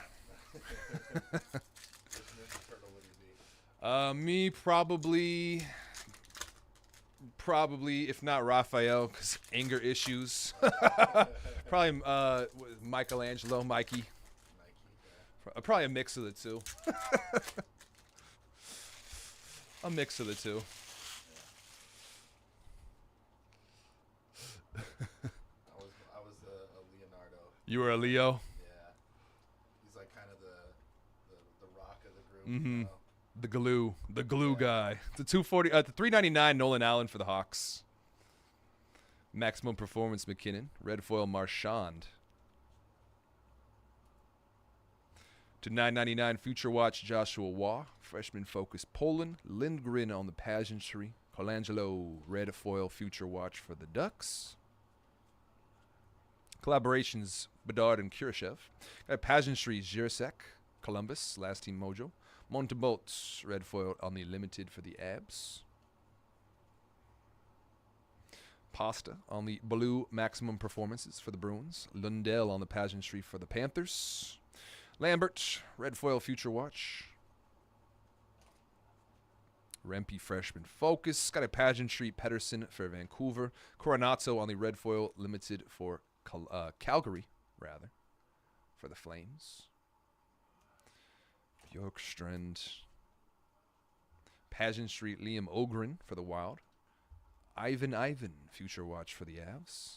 Me probably, if not Raphael, because anger issues. Probably Michelangelo, Mikey. Probably a mix of the two. A mix of the two. I was a Leonardo. You were a Leo? Yeah. He's like kind of the rock of the group. Mm-hmm. You know? The glue guy. The 240, the 399 Nolan Allen for the Hawks. Maximum Performance McKinnon. Red foil Marchand. To 999 Future Watch Joshua Waugh. Freshman Focus Poland. Lindgren on the Pageantry. Colangelo red foil Future Watch for the Ducks. Collaborations Bedard and Kurashev. Got Pageantry Jirsek. Columbus. Last team mojo. Montebolt red foil on the limited for the Abs. Pasta on the blue Maximum Performances for the Bruins. Lundell on the Pageantry for the Panthers. Lambert, red foil Future Watch. Rempe freshman focus. Got a pageantry Pedersen for Vancouver. Coronato on the red foil limited for Calgary, rather, for the Flames. Bjorkstrand. Pageantry Liam Ogren for the Wild. Ivan, future watch for the Avs.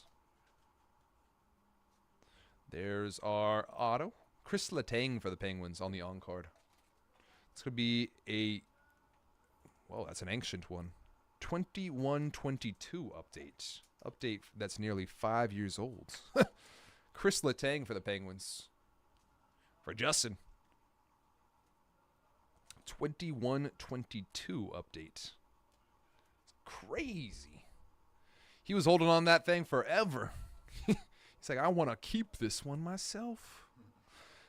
There's our auto. Chris Letang for the Penguins on the on-card. It's going to be a... Well, that's an ancient one. 21-22 update. Update that's nearly 5 years old. Chris Letang for the Penguins. For Justin. 21-22 update. It's crazy. He was holding on that thing forever. He's like, I want to keep this one myself.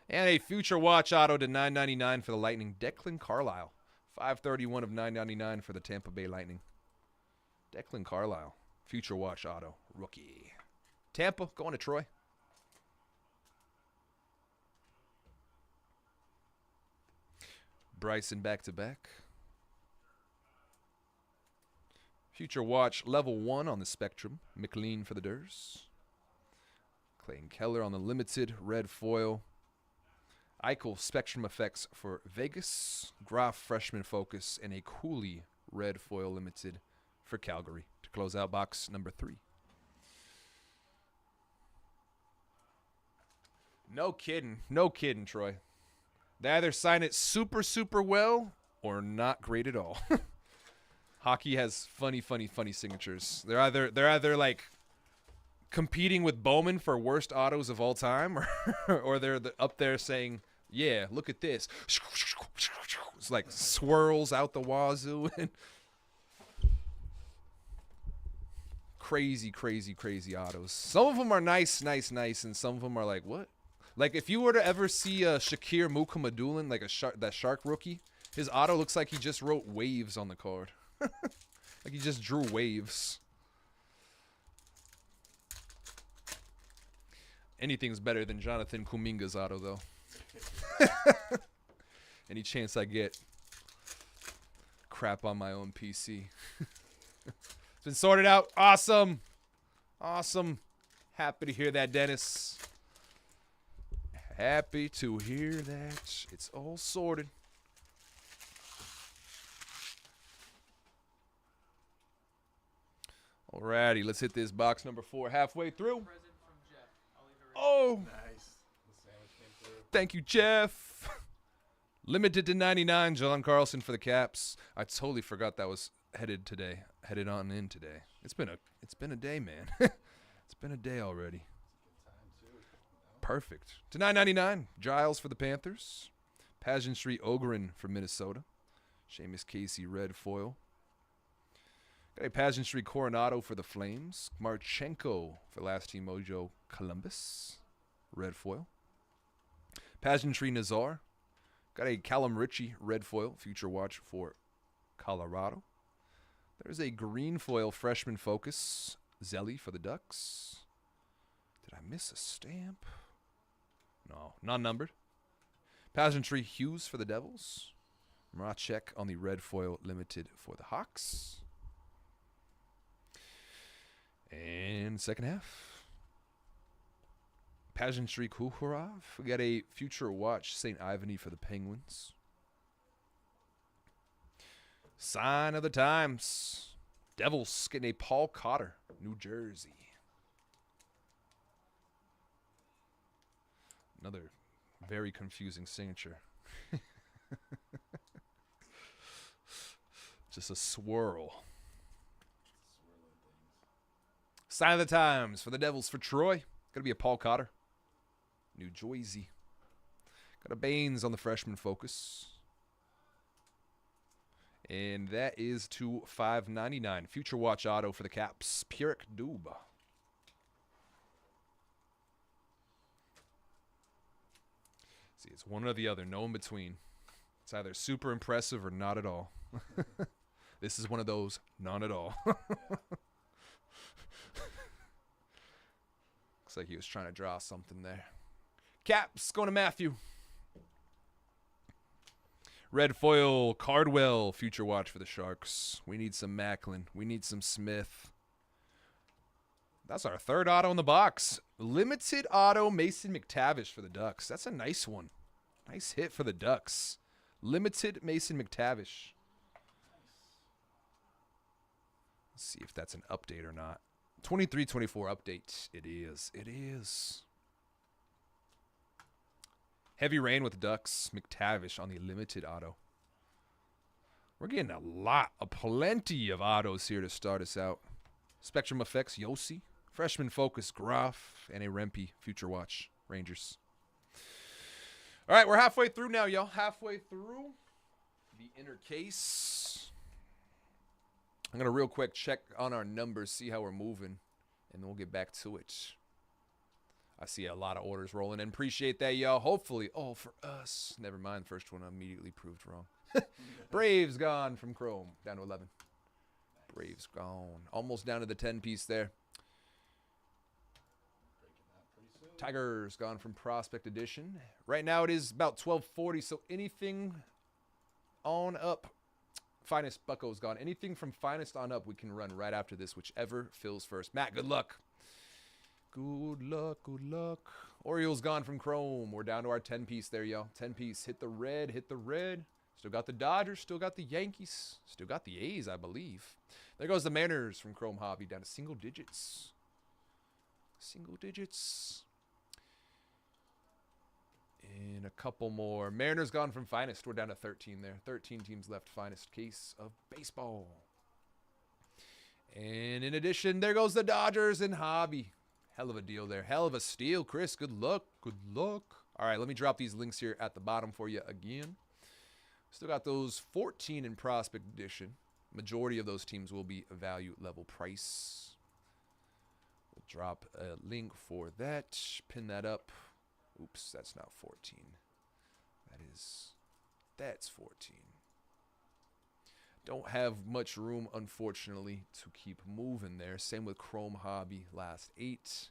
And a future watch auto to $9.99 for the Lightning. Declan Carlisle. 531 of $9.99 for the Tampa Bay Lightning. Declan Carlisle. Future watch auto. Rookie. Tampa going to Troy. Bryson back-to-back. Future watch level 1 on the Spectrum. McLean for the Durs. Clayton Keller on the limited red foil. Eichel Spectrum effects for Vegas. Graf freshman focus and a Cooley red foil limited for Calgary to close out box number 3. No kidding, Troy. They either sign it super, super well or not great at all. Hockey has funny signatures. They're either like competing with Bowman for worst autos of all time, or they're up there saying, yeah, look at this. It's like swirls out the wazoo. And crazy autos. Some of them are nice, and some of them are like, what? Like, if you were to ever see Shakir Mukhamadullin, like that Shark rookie, his auto looks like he just wrote waves on the card. Like he just drew waves. Anything's better than Jonathan Kuminga's auto, though. Any chance I get, crap on my own PC. It's been sorted out. Awesome. Happy to hear that, Dennis. Happy to hear that. It's all sorted. Alrighty, let's hit this box number 4 halfway through. Present from Jeff. I'll leave it right Oh, Nice. The sandwich came through. thank you, Jeff. Limited to 99, John Carlson for the Caps. I totally forgot that was headed on in today. It's been a day, man. It's been a day already. Good time, too. You know? Perfect. To $9.99, Giles for the Panthers. Pageantry Ogren for Minnesota. Seamus Casey red foil. Got a Pageantry Coronado for the Flames. Marchenko for Last Team Mojo Columbus. Red foil. Pageantry Nazar. Got a Callum Ritchie red foil. Future watch for Colorado. There's a green foil freshman focus. Zelly for the Ducks. Did I miss a stamp? No, non-numbered. Pageantry Hughes for the Devils. Mracek on the red foil limited for the Hawks. And second half. Pageantry Kucherov. We got a future watch St. Ivany for the Penguins. Sign of the times. Devils getting a Paul Cotter, New Jersey. Another very confusing signature. Just a swirl. Swirling things. Sign of the times for the Devils for Troy. Gonna be a Paul Cotter, New Jersey. Got a Baines on the freshman focus. And that is to $5.99. Future watch auto for the Caps. Pierrick Dube. See, it's one or the other. No in between. It's either super impressive or not at all. This is one of those. Not at all. Looks like he was trying to draw something there. Caps going to Matthew. Red foil, Cardwell, future watch for the Sharks. We need some Macklin. We need some Smith. That's our third auto in the box. Limited auto, Mason McTavish for the Ducks. That's a nice one. Nice hit for the Ducks. Limited Mason McTavish. Let's see if that's an update or not. 23-24 update. It is. It is. Heavy rain with Ducks. McTavish on the limited auto. We're getting plenty of autos here to start us out. Spectrum Effects, Yossi. Freshman Focus, Groff. And a Rempe, Future Watch, Rangers. All right, we're halfway through now, y'all. Halfway through the inner case. I'm going to real quick check on our numbers, see how we're moving, and then we'll get back to it. I see a lot of orders rolling in. Appreciate that, y'all. Hopefully, all for us. Never mind, first one I immediately proved wrong. Braves gone from Chrome, down to 11. Braves gone. Almost down to the 10-piece there. Tigers gone from Prospect Edition. Right now it is about 12:40, so anything on up. Finest Bucko's gone. Anything from Finest on up we can run right after this, whichever fills first. Matt, good luck. Good luck, good luck. Orioles gone from Chrome. We're down to our 10-piece there, y'all. 10-piece. Hit the red, hit the red. Still got the Dodgers, still got the Yankees, still got the A's, I believe. There goes the Mariners from Chrome Hobby down to single digits. Single digits. And a couple more. Mariners gone from Finest. We're down to 13 there. 13 teams left. Finest case of baseball. And in addition, there goes the Dodgers and Hobby. Hell of a deal there. Hell of a steal, Chris. Good luck. Good luck. All right, let me drop these links here at the bottom for you again. Still got those 14 in Prospect Edition. Majority of those teams will be value level price. We'll drop a link for that. Pin that up. Oops, that's not 14. That's 14. Don't have much room, unfortunately, to keep moving there. Same with Chrome Hobby, last 8.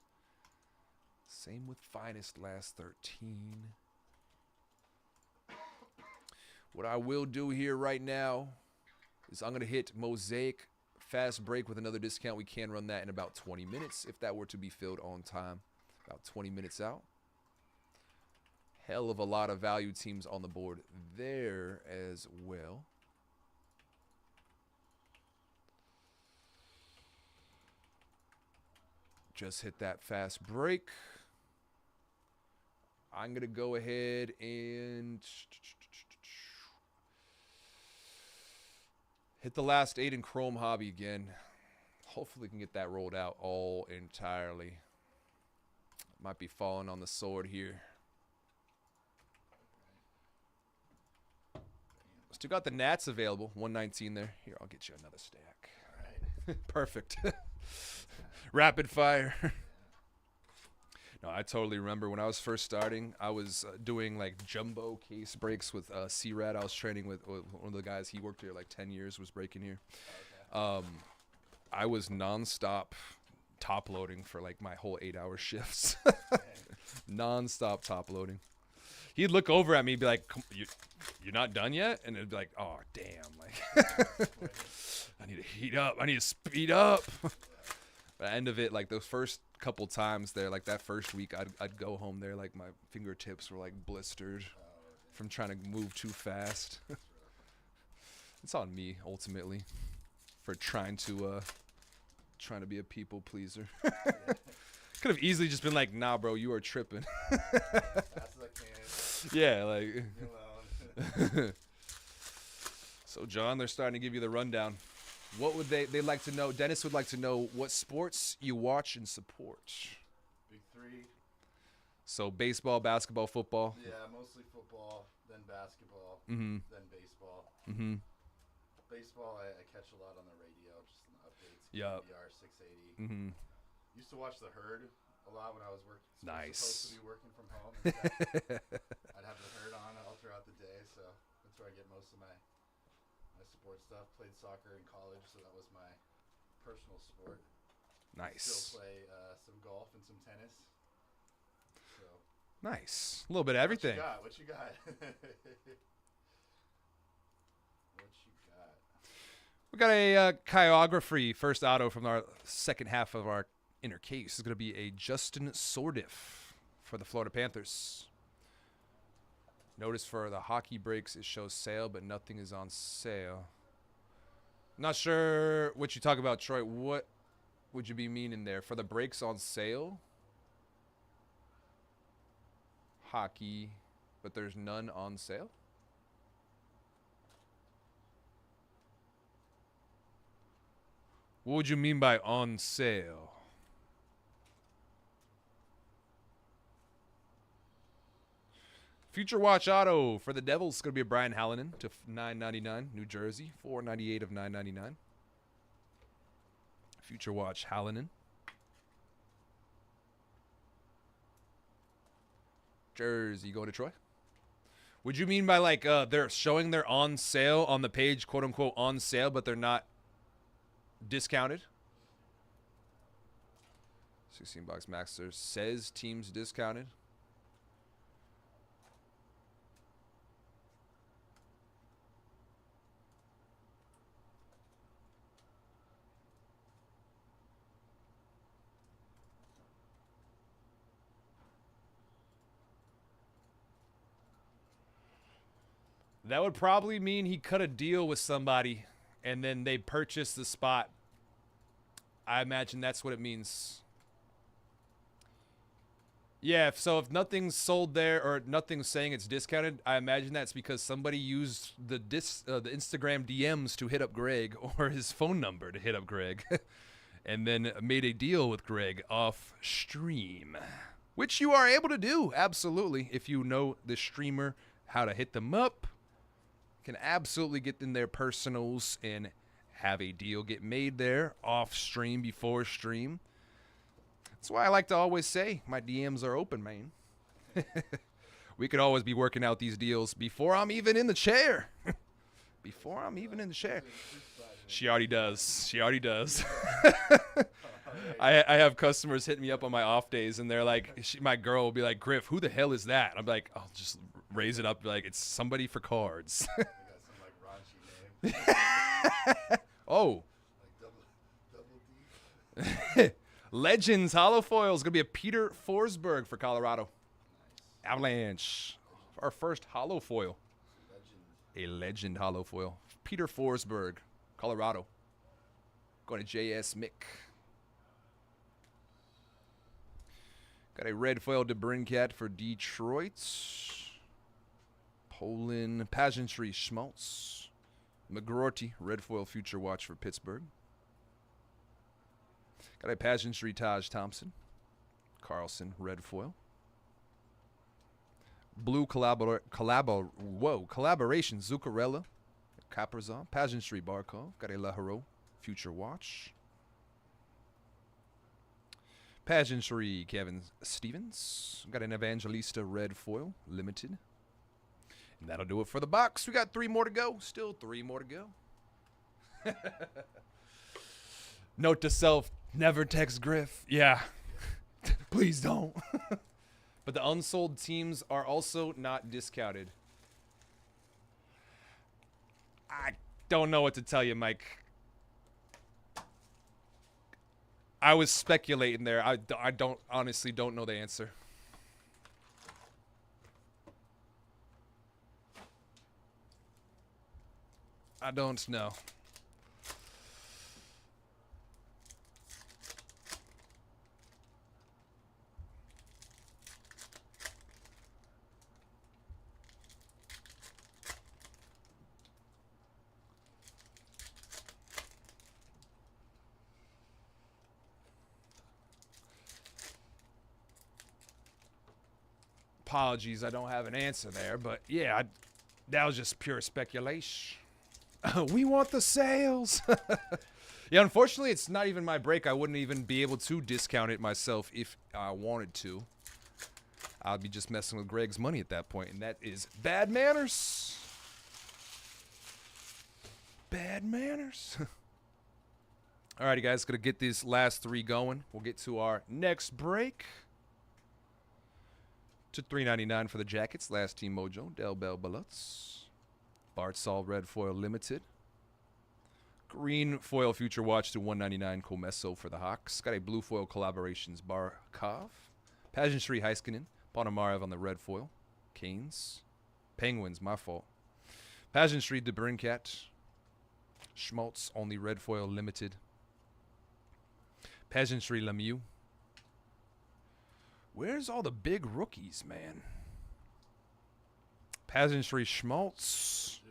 Same with Finest, last 13. What I will do here right now is I'm going to hit Mosaic Fast Break with another discount. We can run that in about 20 minutes if that were to be filled on time. About 20 minutes out. Hell of a lot of value teams on the board there as well. Just hit that fast break. I'm going to go ahead and hit the last 8 in Chrome Hobby again. Hopefully we can get that rolled out all entirely. Might be falling on the sword here. Still got the Nats available. 119 there. Here, I'll get you another stack. All right. Perfect. Rapid fire. No, I totally remember when I was first starting, I was doing like jumbo case breaks with C-Rad. I was training with one of the guys. He worked here like 10 years, was breaking here. Okay. I was nonstop top loading for like my whole 8-hour shifts. Nonstop top loading. He'd look over at me and be like, you're not done yet? And it'd be like, oh, damn. Like, I need to heat up. I need to speed up. By the end of it, like those first couple times there, like that first week, I'd go home there, like my fingertips were like blistered from trying to move too fast. It's on me, ultimately, for trying to be a people pleaser. Could have easily just been like, nah, bro, you are tripping. Fast as I can. Yeah, like. Leave me alone. So, John, they're starting to give you the rundown. What would they like to know? Dennis would like to know what sports you watch and support. Big 3. So, baseball, basketball, football. Yeah, mostly football, then basketball, Mm-hmm. then baseball. Mm-hmm. Baseball, I catch a lot on the radio, just in the updates. Yep. PBR 680. Mm-hmm. Used to watch The Herd a lot when I was working. Nice. Supposed to be working from home. And stuff. I'd have The Herd on all throughout the day, so that's where I get most of my sports stuff. Played soccer in college, so that was my personal sport. Nice. Still play some golf and some tennis. So Nice. A little bit of everything. What you got? you got? We got a chirography first auto from our second half of our inner case. It's going to be a Justin Sordiff for the Florida Panthers. Notice for the hockey breaks, it shows sale, but nothing is on sale. Not sure what you talk about, Troy. What would you be meaning there? For the breaks on sale? Hockey, but there's none on sale? What would you mean by on sale? Future Watch Auto for the Devils is going to be a Brian Hallinan to $9.99. New Jersey, $4.98 of $9.99. Future Watch Hallinan. Jersey, going to Troy. Would you mean by like they're showing they're on sale on the page, quote unquote on sale, but they're not discounted? 16 box Master says teams discounted. That would probably mean he cut a deal with somebody and then they purchased the spot. I imagine that's what it means. Yeah, so if nothing's sold there or nothing's saying it's discounted, I imagine that's because somebody used the Instagram DMs to hit up Greg or his phone number to hit up Greg and then made a deal with Greg off stream, which you are able to do, absolutely, if you know the streamer, how to hit them up. Can absolutely get in their personals and have a deal get made there off stream, before stream. That's why I like to always say my DMs are open, man. We could always be working out these deals before I'm even in the chair. Before I'm even in the chair. She already does. She already does. I have customers hitting me up on my off days, and they're like, my girl will be like, Griff, who the hell is that? I'm like, I'll just raise it up, like, it's somebody for cards. They got some like raunchy name. Oh. Like double D. Legends Hollow Foil is going to be a Peter Forsberg for Colorado. Nice. Avalanche. Our first Hollow Foil. Legend. A legend Hollow Foil. Peter Forsberg, Colorado. Going to JS Mick. Got a red foil DeBrincat for Detroit. Poland Pageantry Schmaltz. McGrorty, red foil Future Watch for Pittsburgh. Got a Pageantry Taj Thompson. Carlson, red foil. Blue collaboration Zuccarella. Caprazon. Pageantry Barkov. Got a Laharo, Future Watch. Pageantry Kevin Stevens. Got an Evangelista red foil, limited. And that'll do it for the box. We got 3 more to go. Still 3 more to go. Note to self, never text Griff. Yeah. Please don't. But the unsold teams are also not discounted. I don't know what to tell you, Mike. I was speculating there. I honestly don't know the answer. I don't know. Apologies, I don't have an answer there, but yeah, that was just pure speculation. We want the sales. Yeah, unfortunately, it's not even my break. I wouldn't even be able to discount it myself if I wanted to. I'd be just messing with Greg's money at that point, and that is bad manners. Bad manners. Alrighty, guys, gonna get these last 3 going. We'll get to our next break. To $3.99 for the Jackets. Last team mojo. Del Bell Balutz. Bartzall red foil limited. Green foil future watch to 199 Comesso for the Hawks. Got a blue foil collaborations Barkov. Pageantry Heiskanen. Ponomarev on the red foil. Canes. Penguins, my fault. Pageantry DeBrincat. Schmaltz only red foil limited. Pageantry Lemieux. Where's all the big rookies, man? Pageantry Schmaltz.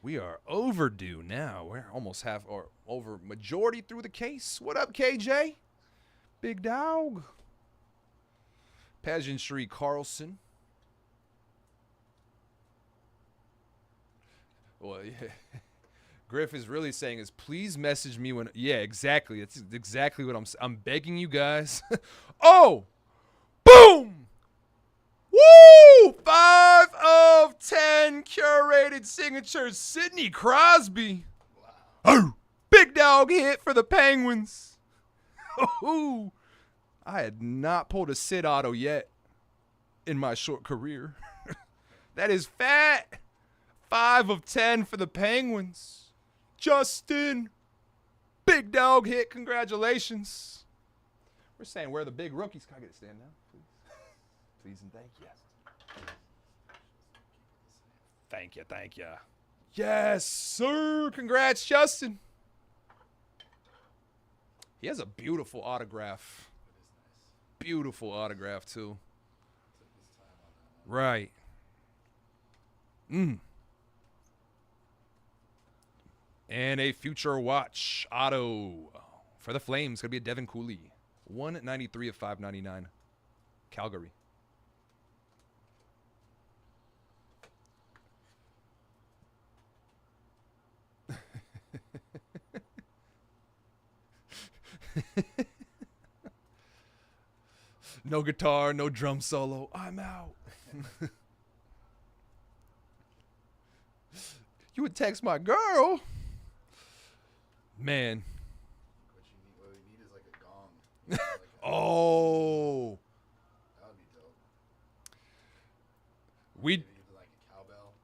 We are overdue now. We're almost half or over majority through the case. What up, KJ? Big dog. Pageantry Carlson. Well, yeah. Griff is really saying is please message me when. Yeah, exactly. That's exactly what I'm begging you guys. Oh! Boom! Woo! 5 of 10 curated signatures. Sidney Crosby. Wow. Oh, big dog hit for the Penguins. Ooh. I had not pulled a Sid auto yet in my short career. That is fat. 5 of 10 for the Penguins. Justin. Big dog hit. Congratulations. We're saying where are the big rookies. Can I get a stand now, please? Please and thank you. Thank you, thank you. Yes, sir. Congrats, Justin. He has a beautiful autograph. Beautiful autograph, too. Right. And a future watch auto for the Flames. Going to be a Devin Cooley. 193 of 599. Calgary. No guitar, no drum solo. I'm out. You would text my girl. Man. What we need is like a gong. Like Oh. that would be dope. We Maybe even like a cowbell.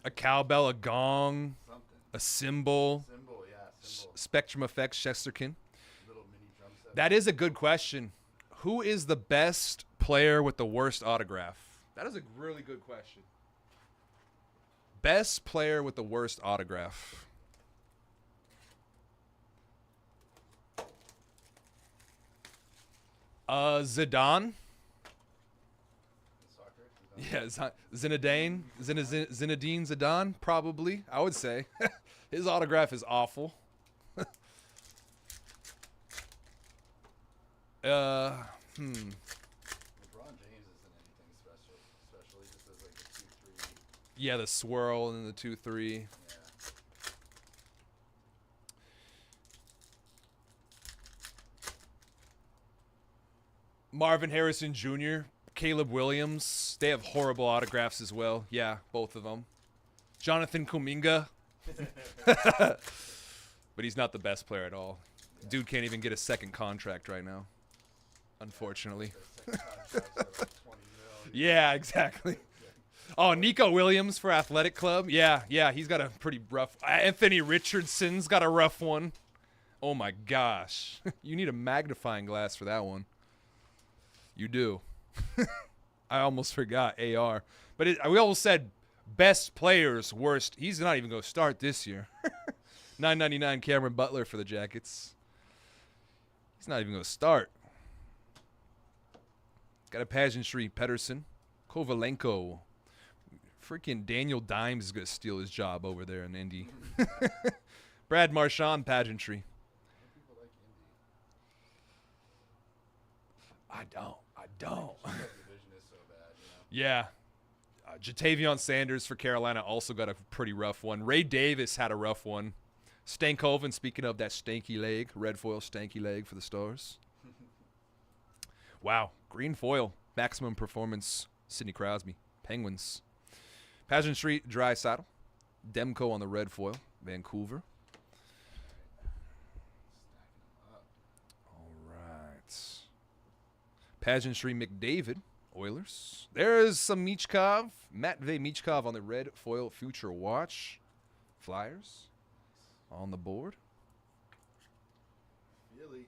a cowbell, a gong, Something. a cymbal, Symbol, yeah, symbol. Spectrum Effects, Chesterkin. Little mini drum set. That is a good question. Who is the best player with the worst autograph? That is a really good question. Best player with the worst autograph. Zidane. Soccer? Yeah, Zinedine Zidane, probably. I would say his autograph is awful. LeBron James isn't anything special. He just has like a 2-3. Yeah, the swirl and the 2-3. Yeah. Marvin Harrison Jr., Caleb Williams. They have horrible autographs as well. Yeah, both of them. Jonathan Kuminga. But he's not the best player at all. Dude can't even get a second contract right now. Unfortunately. Their second contract's for like 20 mil. Yeah, exactly. Oh, Nico Williams for Athletic Club. Yeah, he's got a pretty rough. Anthony Richardson's got a rough one. Oh my gosh. You need a magnifying glass for that one. You do. I almost forgot AR. But we almost said best players, worst. He's not even going to start this year. $9.99 Cameron Butler for the Jackets. He's not even going to start. Got a pageantry, Pedersen. Kovalenko. Freaking Daniel Dimes is going to steal his job over there in Indy. Brad Marchand, pageantry. People like Indy. I don't. That division is so bad, you know? Yeah. Jatavion Sanders for Carolina also got a pretty rough one. Ray Davis had a rough one. Stankoven, speaking of that stanky leg, red foil stanky leg for the Stars. Wow. Green foil, maximum performance, Sidney Crosby, Penguins. Pageantry, Dry Saddle. Demko on the red foil, Vancouver. Stacking them up. All right. Pageantry, McDavid, Oilers. There's some Michkov. Matvey Michkov on the red foil Future Watch. Flyers on the board. Really?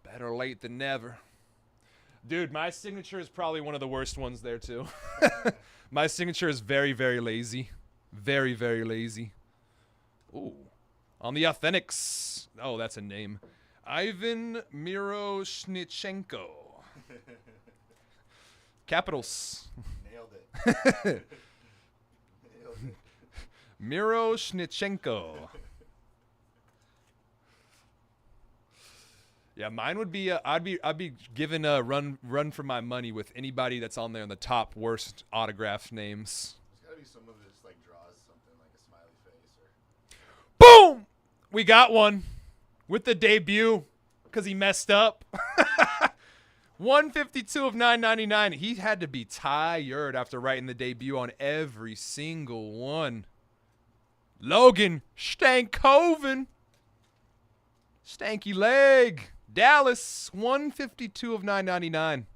Better late than never. Dude, my signature is probably one of the worst ones there, too. My signature is very, very lazy. Very, very lazy. Ooh. On the Authentics. Oh, that's a name. Ivan Miroshnichenko. Capitals. Nailed it. Nailed it. Miroshnichenko. Yeah, mine would be I'd be given a run for my money with anybody that's on there in the top worst autograph names. There's gotta be some of it just like draws something like a smiley face or. Boom! We got one with the debut because he messed up. 152 of 999. He had to be tired after writing the debut on every single one. Logan Stankoven. Stanky leg. Dallas, 152 of 999.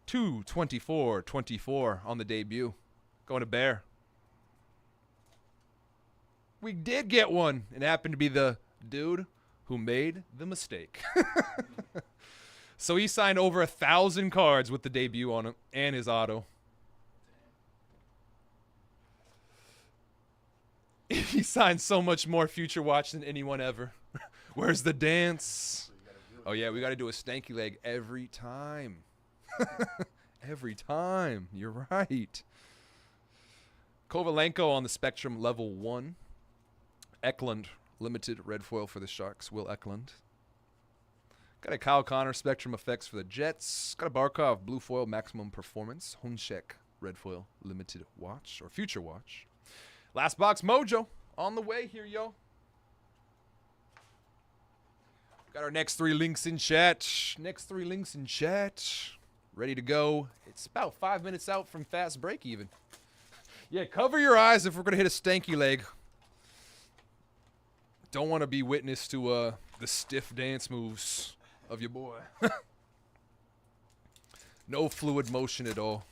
224 on the debut. Going to Bear. We did get one. It happened to be the dude who made the mistake. So he signed over 1,000 cards with the debut on him and his auto. He signed so much more Future Watch than anyone ever. Where's the dance? Oh, yeah, we got to do a stanky leg every time. Every time. You're right. Kovalenko on the Spectrum level 1. Eklund, limited red foil for the Sharks. Will Eklund. Got a Kyle Connor Spectrum effects for the Jets. Got a Barkov blue foil maximum performance. Hunchek red foil limited watch or Future Watch. Last box Mojo on the way here, yo. Got our next 3 links in chat. Ready to go. It's about 5 minutes out from fast break even. Yeah, cover your eyes if we're going to hit a stanky leg. Don't want to be witness to the stiff dance moves of your boy. No fluid motion at all.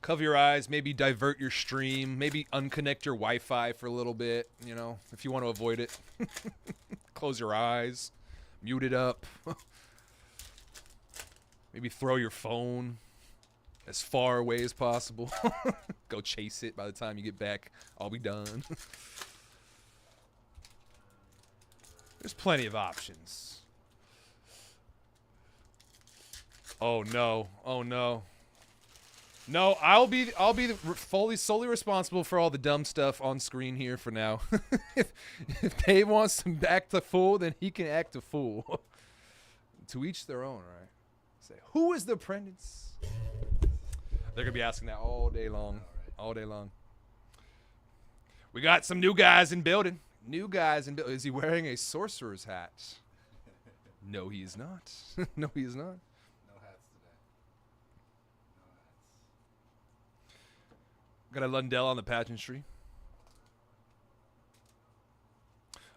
Cover your eyes, maybe divert your stream, maybe unconnect your Wi-Fi for a little bit, you know, if you want to avoid it. Close your eyes, mute it up. Maybe throw your phone as far away as possible. Go chase it. By the time you get back, I'll be done. There's plenty of options. Oh no. Oh no. No, I'll be solely responsible for all the dumb stuff on screen here for now. if Dave wants to act a fool, then he can act a fool. To each their own, right? Say, who is the apprentice? They're gonna be asking that all day long. All day long. We got some new guys in building. Is he wearing a sorcerer's hat? No, he is not. No, he is not. Got a Lundell on the pageantry.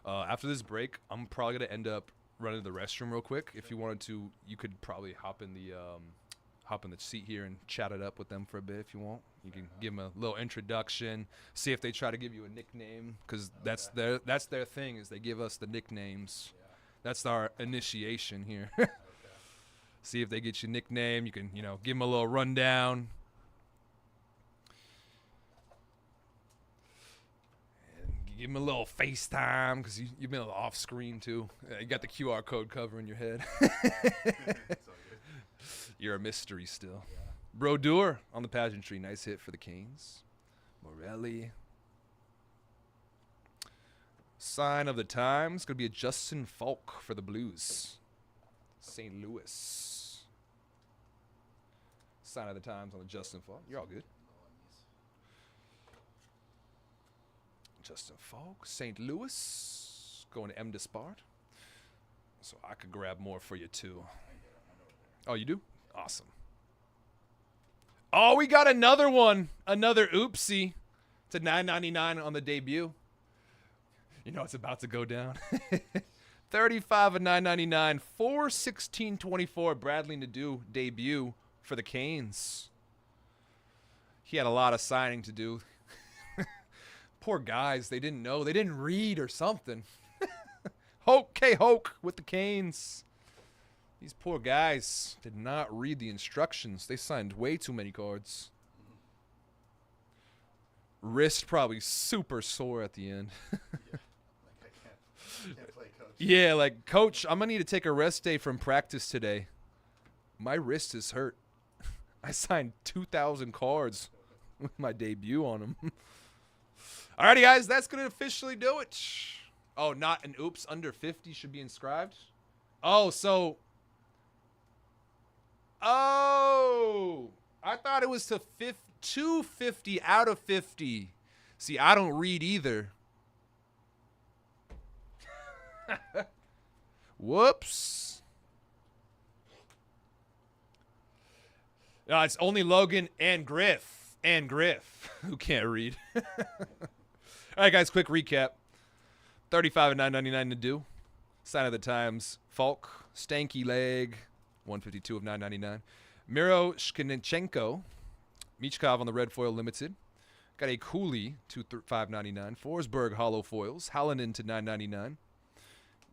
After this break, I'm probably going to end up running to the restroom real quick. If you wanted to, you could probably hop in the seat here and chat it up with them for a bit if you want. You can give them a little introduction, see if they try to give you a nickname, because that's their thing, is they give us the nicknames. Yeah. That's our initiation here. Okay. See if they get you a nickname. You can, give them a little rundown. Give him a little FaceTime, because you've been off screen too. You got the QR code covering your head. You're a mystery still. Yeah. Brodeur on the pageantry. Nice hit for the Canes. Morelli. Sign of the times. Going to be a Justin Falk for the Blues. St. Louis. Sign of the times on the Justin Falk. You're all good. Justin Falk, St. Louis, going to M. Despard. So I could grab more for you, too. Oh, you do? Awesome. Oh, we got another one. Another oopsie to $9.99 on the debut. You know it's about to go down. 35 of 999, 416.24. Bradley Nadeau debut for the Canes. He had a lot of signing to do. Poor guys, they didn't know. They didn't read or something. Hoke with the Canes. These poor guys did not read the instructions. They signed way too many cards. Wrist probably super sore at the end. Yeah. Like I can't play coach. Yeah, like, coach, I'm going to need to take a rest day from practice today. My wrist is hurt. I signed 2,000 cards with my debut on them. Alrighty, guys, that's going to officially do it. Oh, not an oops, under 50 should be inscribed. Oh, so... Oh! I thought it was to 250 out of 50. See, I don't read either. Whoops. It's only Logan and Griff. Who can't read. All right, guys, quick recap. 35 of 999 to do. Sign of the Times. Falk. Stanky Leg. 152 of 999. Miro Shkinichenko. Michkov on the red foil limited. Got a Cooley to 599. Forsberg hollow foils. Hallinan to 999.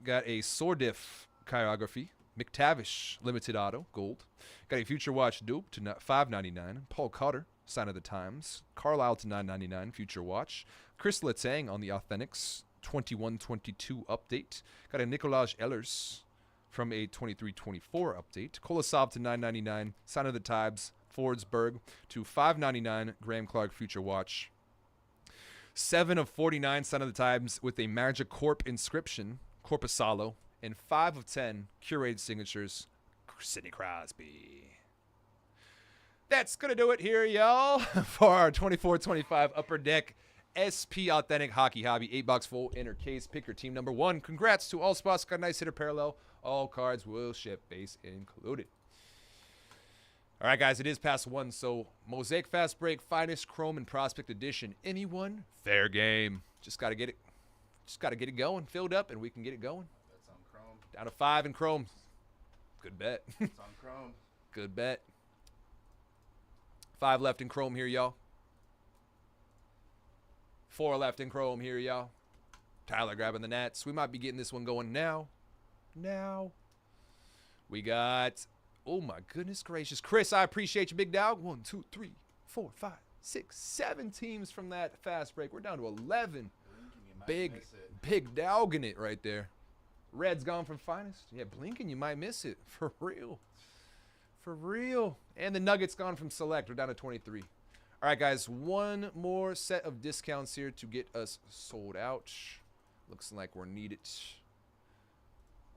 Got a Sordif chirography. McTavish limited auto gold. Got a Future Watch dupe to 599. Paul Cotter sign of the Times. Carlisle to 999 Future Watch. Chris Letang on the Authentics 21-22 update. Got a Nikolaj Ehlers from a 23-24 update. Kolosov to 999 sign of the Times. Forsberg to 599 Graham Clark Future Watch. 7 of 49 sign of the Times with a Magic Corp inscription. Corpusalo. And 5 of 10 curated signatures, Sidney Crosby. That's going to do it here, y'all, for our 24-25 Upper Deck SP Authentic Hockey Hobby 8-box full inner case. Pick your team number 1. Congrats to all spots. Got a nice hitter parallel. All cards will ship, base included. All right, guys, it is past 1, so Mosaic Fast Break, Finest Chrome and Prospect Edition. Anyone? Fair game. Just got to get it going, filled up, and we can get it going. That's on Chrome. Down to 5 in Chrome. Good bet. It's on Chrome. Good bet. 5 left in Chrome here, y'all. 4 left in Chrome here, y'all. Tyler grabbing the Nats. We might be getting this one going now. We got, oh my goodness gracious. Chris, I appreciate you, big dog. 1, 2, 3, 4, 5, 6, 7 teams from that fast break. We're down to 11. Big dogging it right there. Red's gone from Finest. Yeah, blinking, you might miss it. For real. And the Nuggets gone from Select. We're down to 23. All right, guys. One more set of discounts here to get us sold out. Looks like we're needed.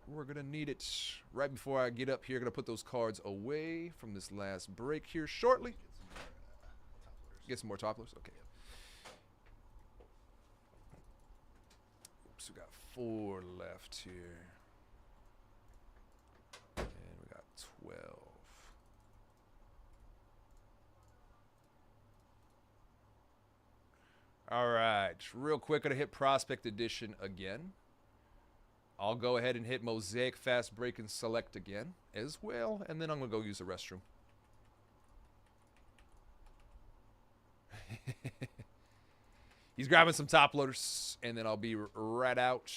We're going to need it. Right before I get up here, going to put those cards away from this last break here shortly. Get some more topplers. Okay. Oops, we got 4 left here. And we got 12. All right, real quick, gonna hit Prospect Edition again. I'll go ahead and hit Mosaic Fast Break and Select again as well, and then I'm gonna go use the restroom. He's grabbing some top loaders, and then I'll be right out.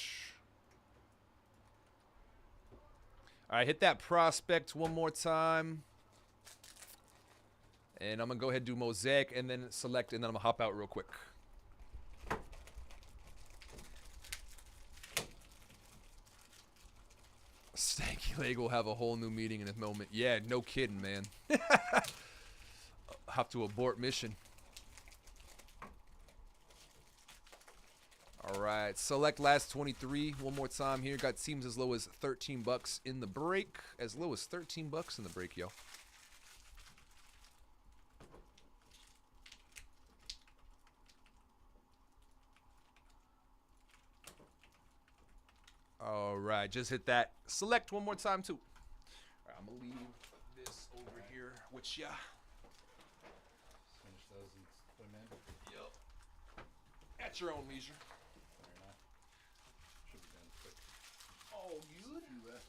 All right, hit that Prospect one more time. And I'm going to go ahead and do Mosaic and then Select, and then I'm going to hop out real quick. Stanky Leg will have a whole new meeting in a moment. Yeah, no kidding, man. Have to abort mission. All right, Select last 23 one more time here. Got teams as low as $13 in the break. As low as $13 in the break, yo. All right, just hit that Select one more time, too. All right, I'm going to leave this over here with ya. Finish those and put them in. Yep. At your own leisure. all good. A few left.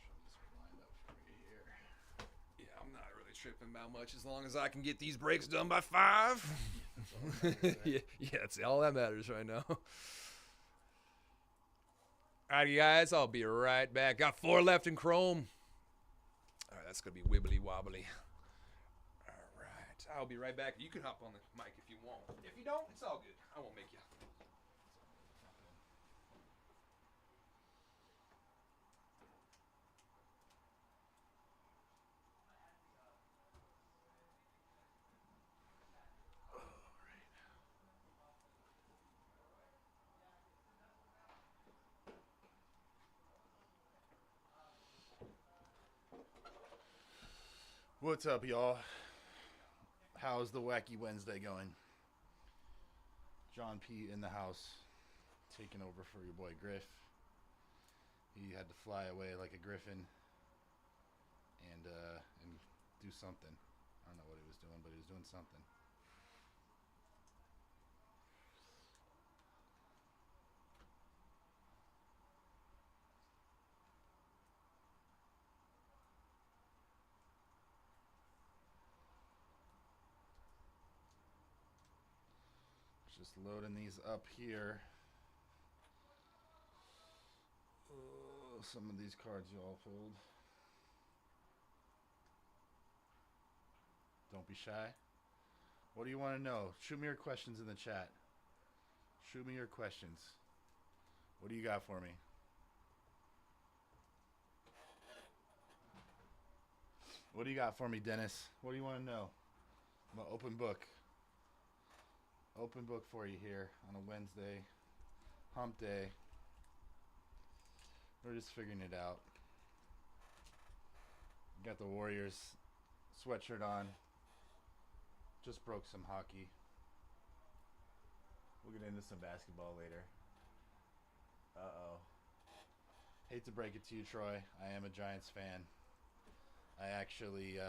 Shove this blind up for you here. Yeah, I'm not really tripping about much as long as I can get these breaks done by 5. That's all that matters, right? Yeah, it's all that matters right now. Alrighty, guys, I'll be right back. Got 4 left in Chrome. All right, that's gonna be wibbly wobbly. All right, I'll be right back. You can hop on the mic if you want. If you don't, it's all good. I won't make you. What's up, y'all? How's the Wacky Wednesday going? John P. in the house, taking over for your boy Griff. He had to fly away like a griffin and do something. I don't know what he was doing, but he was doing something. Just loading these up here. Oh, some of these cards you all pulled. Don't be shy. What do you want to know? Shoot me your questions in the chat. Shoot me your questions. What do you got for me? What do you got for me, Dennis? What do you want to know? I'm an open book. Open book for you here on a Wednesday. Hump day. We're just figuring it out. Got the Warriors sweatshirt on. Just broke some hockey. We'll get into some basketball later. Uh-oh. Hate to break it to you, Troy. I am a Giants fan. I actually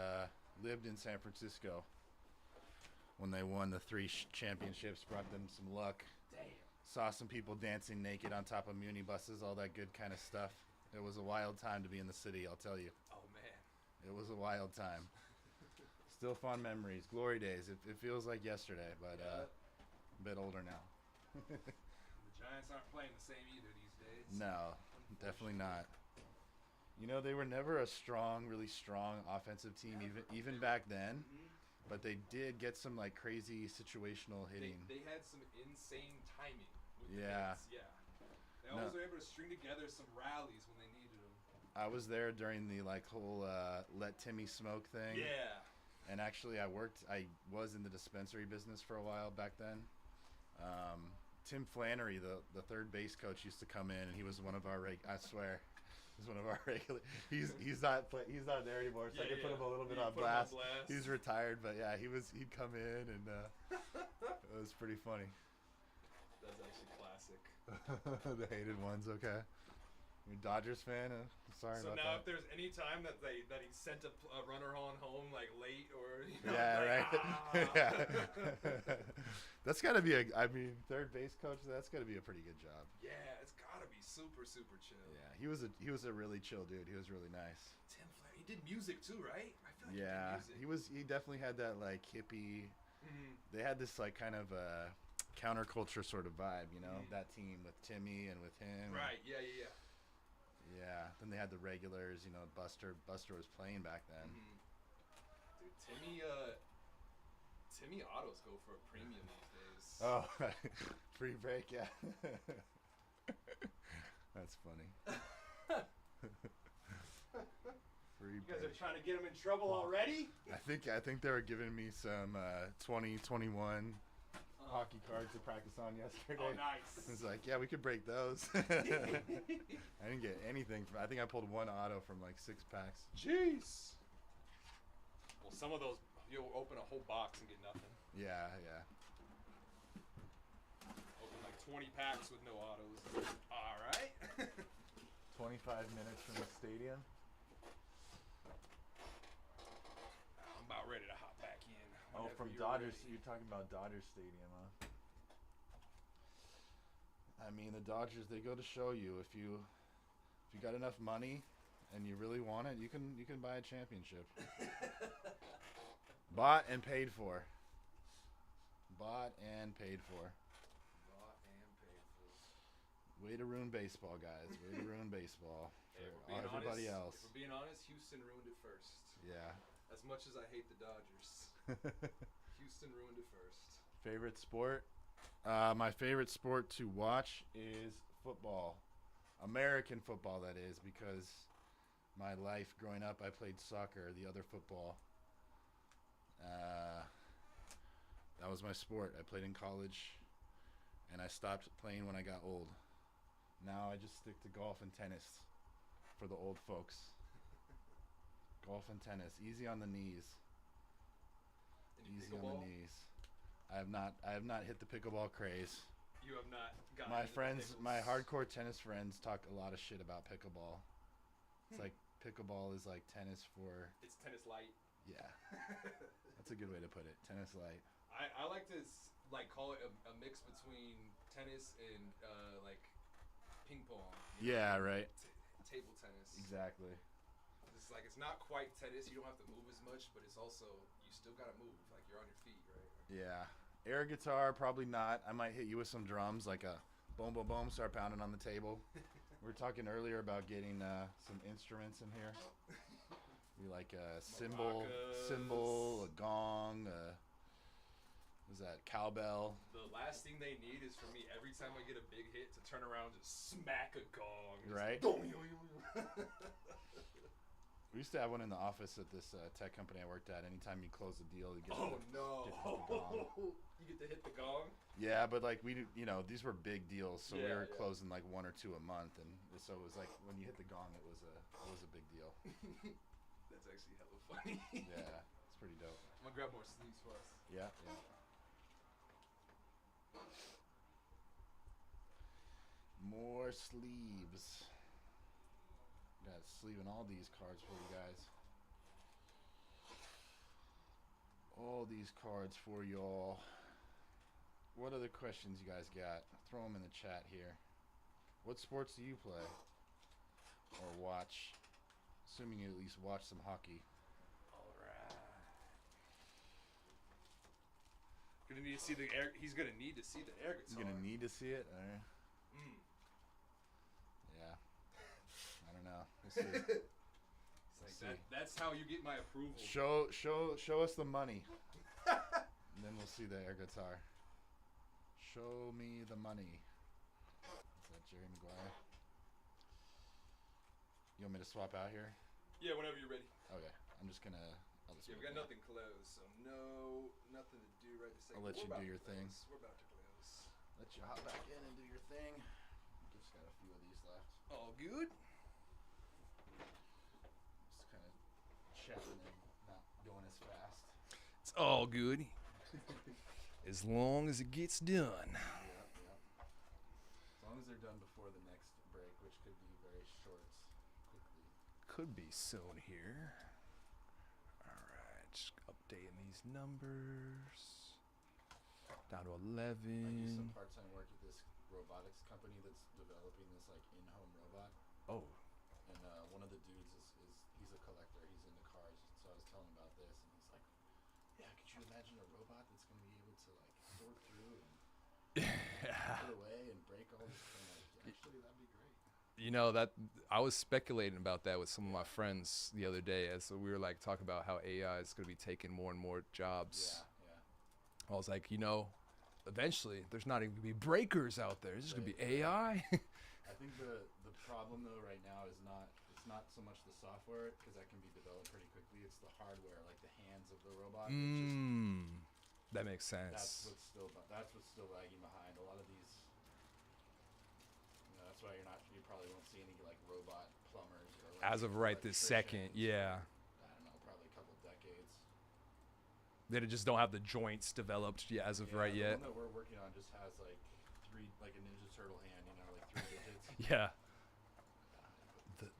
lived in San Francisco when they won the 3 championships, brought them some luck. Damn. Saw some people dancing naked on top of muni buses, all that good kind of stuff. It was a wild time to be in the city, I'll tell you. Oh man. It was a wild time. Still fond memories, glory days. It feels like yesterday, but a bit older now. The Giants aren't playing the same either these days. No, definitely not. You know, they were never a really strong offensive team, even back then. Mm-hmm. But they did get some like crazy situational hitting. They had some insane timing. With the Yeah. hits. Yeah. They always were able to string together some rallies when they needed them. I was there during the whole let Timmy smoke thing. Yeah. And actually, I was in the dispensary business for a while back then. Tim Flannery, the third base coach, used to come in, and he was one of our I swear, he's one of our regular. He's not there anymore, so I can put him a little bit on blast. He's retired, but yeah, he'd come in, and it was pretty funny. That's actually classic. The hated ones, okay. You're a Dodgers fan? Sorry so about now that. if there's any time that he sent a runner on home like late or yeah, right. Yeah. That's got to be third base coach. That's got to be a pretty good job. Yeah, it's got to be super chill. Yeah, he was a really chill dude. He was really nice. Tim Flair, he did music too, right? I feel like Yeah, he did music. he definitely had that like hippie. Mm-hmm. They had this like kind of counterculture sort of vibe, you know, Mm-hmm. that team with Timmy and with him. Right. Yeah. Yeah. Then they had the regulars, you know, Buster was playing back then. Mm-hmm. Dude, Timmy autos go for a premium these days. Oh, free break, yeah. That's funny. Free You guys break. are trying to get him in trouble already? I think they were giving me some 2021 hockey cards to practice on yesterday. Oh, nice. I was like, yeah, we could break those. I didn't get anything. I think I pulled one auto from like 6 packs. Jeez. Well, some of those, you'll open a whole box and get nothing. Yeah. Open like 20 packs with no autos. All right. 25 minutes from the stadium. I'm about ready to hop back in. Oh, whenever from you're Dodgers. ready. You're talking about Dodger Stadium, huh? I mean, the Dodgers, they go to show you if you got enough money and you really want it, you can buy a championship. Bought and paid for. Bought and paid for. Bought and paid for. Way to ruin baseball, guys. Way to ruin baseball Hey, if for we're being everybody honest, else. If we're being honest, Houston ruined it first. Yeah. As much as I hate the Dodgers, Houston ruined it first. Favorite sport? My favorite sport to watch is football. American football, that is, because my life growing up, I played soccer, the other football. That was my sport. I played in college, and I stopped playing when I got old. Now I just stick to golf and tennis for the old folks. Golf and tennis, easy on the knees. And you Easy on pickleball? the knees. I have not hit the pickleball craze. You have not gotten My into the friends, pickles. my hardcore tennis friends talk a lot of shit about pickleball. It's like pickleball is like tennis for, It's tennis light. yeah. That's a good way to put it. Tennis light. I like to call it a mix between tennis and like ping pong. you know, Yeah, right. Table tennis. Exactly. It's like it's not quite tennis. You don't have to move as much, but it's also you still gotta move. Like you're on your feet, right? Yeah. Air guitar, probably not. I might hit you with some drums, like a boom, boom, boom, start pounding on the table. We were talking earlier about getting some instruments in here. We like a cymbal, a gong, what was that, cowbell. The last thing they need is for me every time I get a big hit to turn around and just smack a gong. Just Right. We used to have one in the office at this tech company I worked at. Anytime you close a deal, you get Oh to no! get to hit the gong. You get to hit the gong. Yeah, but like these were big deals, so we Yeah, were yeah. closing like 1 or 2 a month, and so it was like when you hit the gong, it was a big deal. That's actually hella funny. Yeah, it's pretty dope. I'm gonna grab more sleeves for us. Yeah, yeah. More sleeves. Got sleeving all these cards for you guys. All these cards for y'all. What other questions you guys got? Throw them in the chat here. What sports do you play or watch? Assuming you at least watch some hockey. All right. Gonna need to see the air. He's gonna need to see the air guitar. You're gonna need to see it. All right. Mm. Yeah. I don't know. We'll see. It's like see. that's how you get my approval. Show us the money. And then we'll see the air guitar. Show me the money. Is that Jerry Maguire? You want me to swap out here? Yeah, whenever you're ready. Okay. I'll just Yeah, we got nothing closed, so nothing to do right this second. I'll let you do your thing. We're about to close. Let you hop back in and do your thing. Just got a few of these left. All good. Just kind of chatting and not going as fast. It's all good. As long as it gets done. Yeah. As long as they're done before the next break, which could be very short, quickly. Could be soon here. All right, just updating these numbers. Down to 11. I do some part-time work at this robotics company that's developing this like in-home robot. Oh. And one of the dudes is he's a collector. He's into cars. So I was telling him about this, and he's like, "Yeah, could you imagine a robot that's going to be able to like sort through and put away and break all this?" And like, actually, that'd be great. You know that I was speculating about that with some of my friends the other day, as we were like talking about how AI is going to be taking more and more jobs. Yeah. I was like, eventually there's not even going to be breakers out there. It's just going to be AI. I think the problem though right now is it's not so much the software because that can be developed pretty quickly. It's the hardware, like the hands of the robot. That makes sense. That's what's still lagging behind. A lot of these. That's why you probably won't see any like robot plumbers or like, As of right this second, yeah. I don't know, probably a couple decades. They just don't have the joints developed yet as of right the yet. one that we're working on just has like like a Ninja Turtle hand, like 3 digits. Yeah.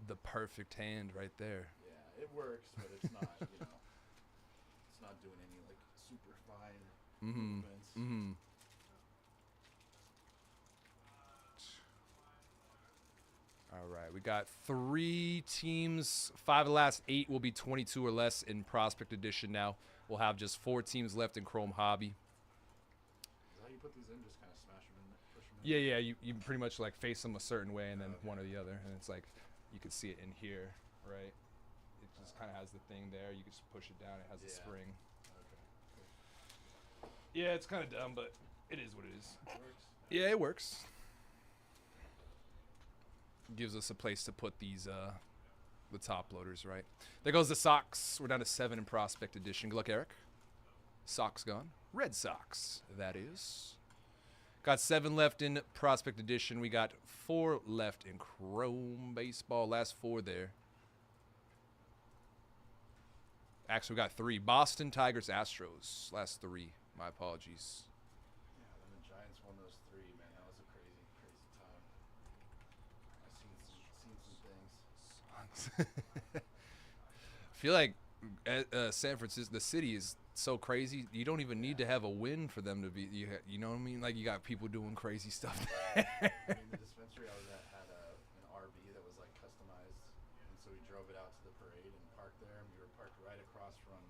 The perfect hand right there. Yeah, it works, but it's not, it's not doing any like super fine movements. Just got 3 teams. 5 of the last 8 will be 22 or less in Prospect Edition now. We'll have just 4 teams left in Chrome Hobby. Is that how you put these in? Just kind of smash them in, push them in? Yeah, you pretty much like face them a certain way and then one or the other. And it's like, you can see it in here, right? It just kind of has the thing there. You can just push it down. It has a spring. Okay. Cool. Yeah, it's kind of dumb, but it is what it is. It works. Yeah, it works. Gives us a place to put these, the top loaders, right? There goes the Sox. We're down to 7 in Prospect Edition. Good luck, Eric. Sox gone. Red Sox, that is. Got 7 left in Prospect Edition. We got 4 left in Chrome Baseball. Last 4 there. Actually, we got 3. Boston, Tigers, Astros. Last 3. My apologies. Yeah, when the Giants won those 3, man, that was a crazy, crazy time. I've seen some things. I feel like San Francisco, the city is so crazy. You don't even need to have a win for them to be. You know what I mean? Like you got people doing crazy stuff. I mean, the dispensary I was at had an RV that was like customized, and so we drove it out to the parade and parked there. And we were parked right across from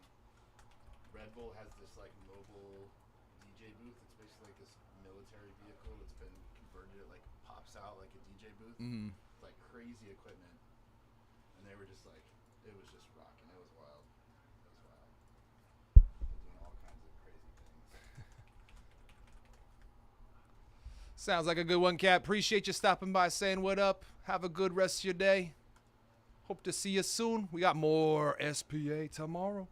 Red Bull has this like mobile DJ booth. It's basically like this military vehicle that's been converted. It like pops out like a DJ booth. Mm. It's like crazy equipment, and they were just like, it was just rocking. It was wild. It was wild. They're doing all kinds of crazy things. Sounds like a good one, Cap. Appreciate you stopping by, saying what up. Have a good rest of your day. Hope to see you soon. We got more SPA tomorrow.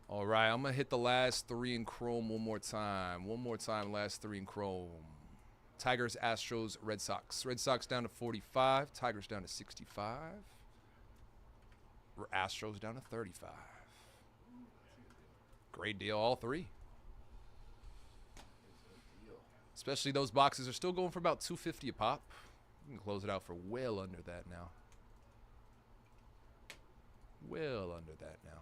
All right, I'm going to hit the last 3 in Chrome one more time. Last 3 in Chrome. Tigers, Astros, Red Sox. Red Sox down to 45. Tigers down to 65. Astros down to 35. Great deal, all 3. Especially those boxes are still going for about $250 a pop. You can close it out for well under that now. Well under that now.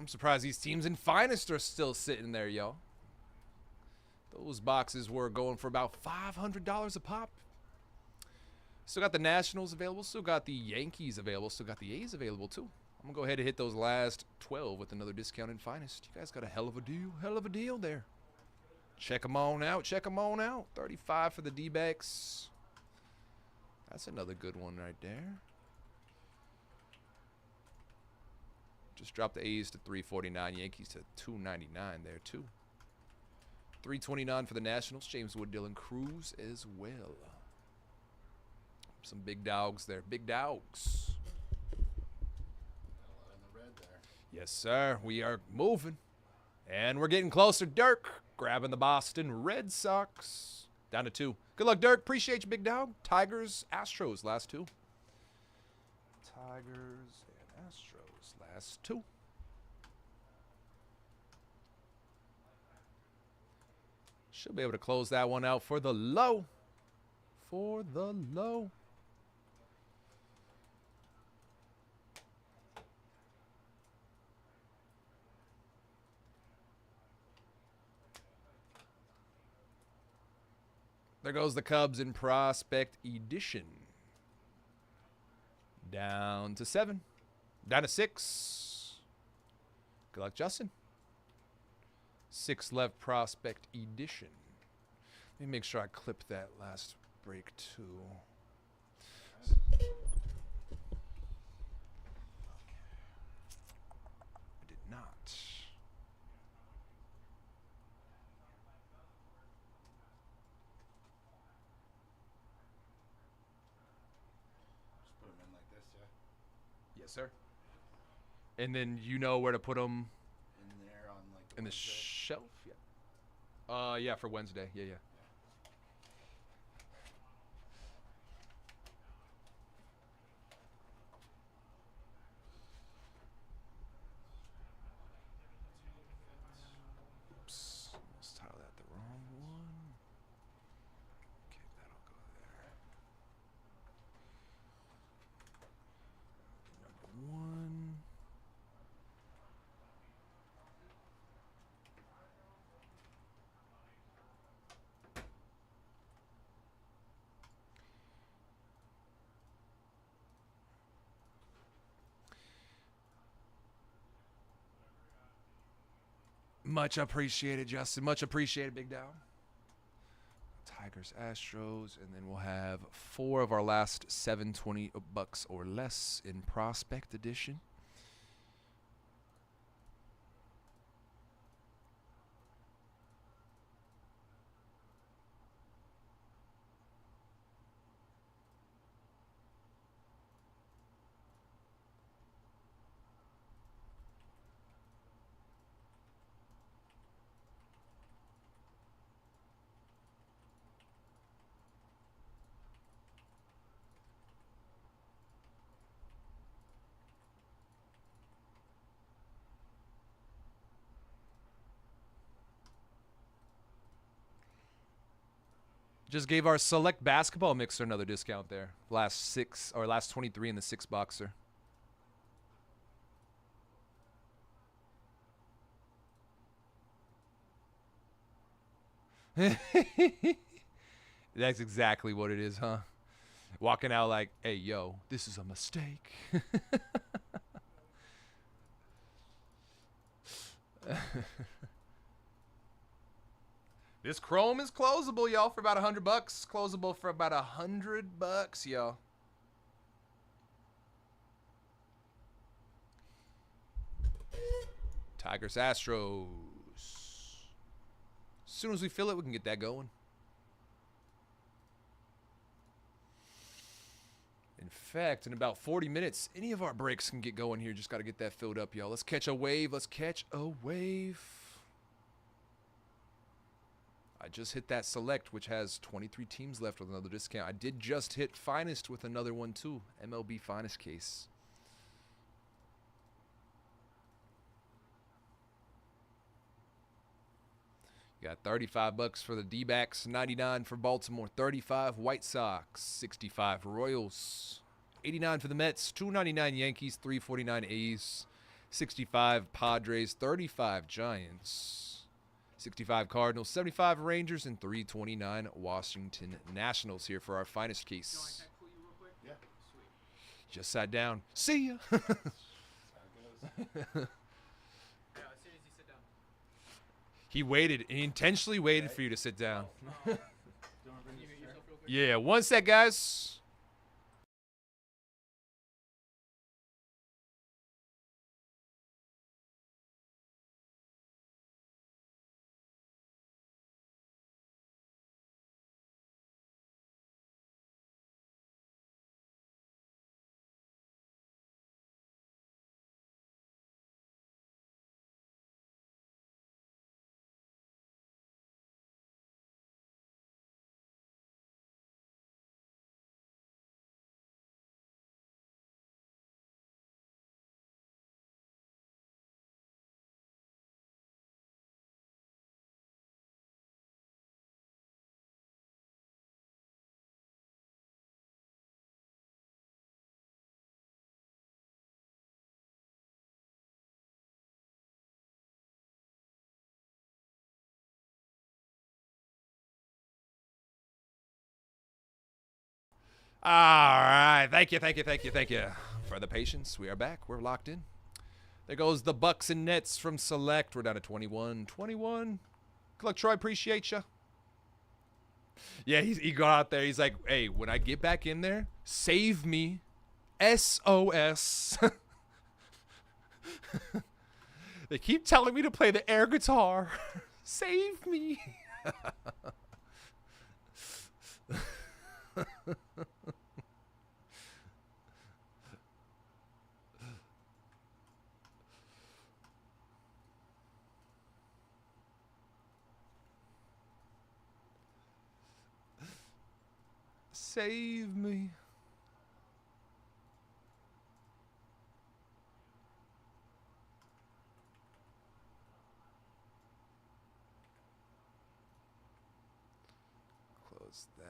I'm surprised these teams in Finest are still sitting there, yo. Those boxes were going for about $500 a pop. Still got the Nationals available. Still got the Yankees available. Still got the A's available, too. I'm going to go ahead and hit those last 12 with another discount in Finest. You guys got a hell of a deal. Hell of a deal there. Check them on out. Check them on out. 35 for the D-backs. That's another good one right there. Just dropped the A's to $349, Yankees to $299 there too. $329 for the Nationals. James Wood, Dylan Cruz as well. Some big dogs there. Big dogs. Got a lot in the red there. Yes, sir. We are moving. And we're getting closer. Dirk grabbing the Boston Red Sox. Down to 2. Good luck, Dirk. Appreciate you, big dog. Tigers, Astros, last 2. Tigers and Astros. Last 2. Should be able to close that one out for the low. For the low. There goes the Cubs in Prospect Edition. Down to 7. Down to 6. Good luck, Justin. 6 left, Prospect Edition. Let me make sure I clip that last break, too. I did not. Just put them in like this, yeah? Yes, sir. And then you know where to put them In there on like in the Wednesday. shelf? Yeah. Yeah, for Wednesday. Yeah. Much appreciated, Justin. Much appreciated, Big Down. Tigers, Astros, and then we'll have 4 of our last $720 or less in Prospect Edition. Just gave our select basketball mixer another discount there. Last 23 in the 6 boxer. That's exactly what it is, huh? Walking out like, hey, yo, this is a mistake. This Chrome is closable, y'all, for about $100. Closable for about $100, y'all. Tigers, Astros. As soon as we fill it, we can get that going. In fact, in about 40 minutes, any of our breaks can get going here. Just got to get that filled up, y'all. Let's catch a wave. Let's catch a wave. I just hit that select, which has 23 teams left with another discount. I did just hit Finest with another one, too. MLB Finest case. You got $35 for the D-backs, 99 for Baltimore, 35 White Sox, 65 Royals, 89 for the Mets, 299 Yankees, 349 A's, 65 Padres, 35 Giants, 65 Cardinals, 75 Rangers, and 329 Washington Nationals here for our Finest case. John, can I pull you real quick? Yeah. Sweet. Just sat down. See ya. That's how it goes. Yeah, as soon as you sit down. He waited. He intentionally waited for you to sit down. Can you mute yourself real quick? Yeah, one sec, guys. All right. Thank you for the patience. We are back. We're locked in. There goes the Bucks and Nets from Select. We're down to 21. 21. Look, Troy, appreciate you. Yeah, he got out there. He's like, hey, when I get back in there, save me. SOS. They keep telling me to play the air guitar. Save me. Save me. Close that.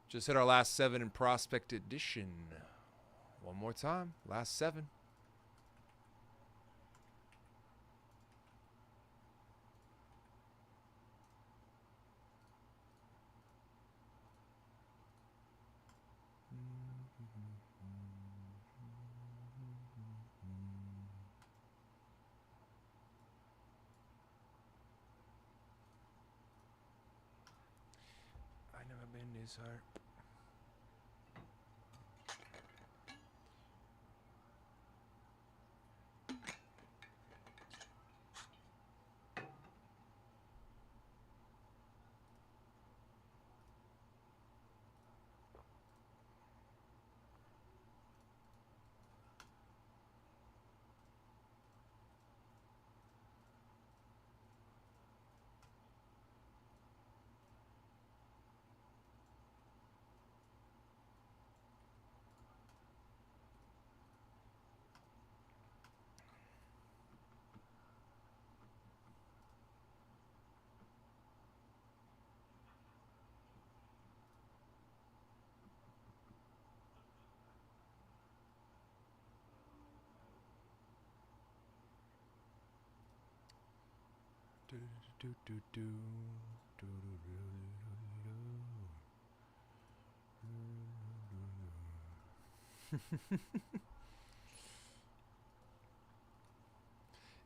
Just hit our last 7 in Prospect Edition. One more time. Last 7. I never been this hurt.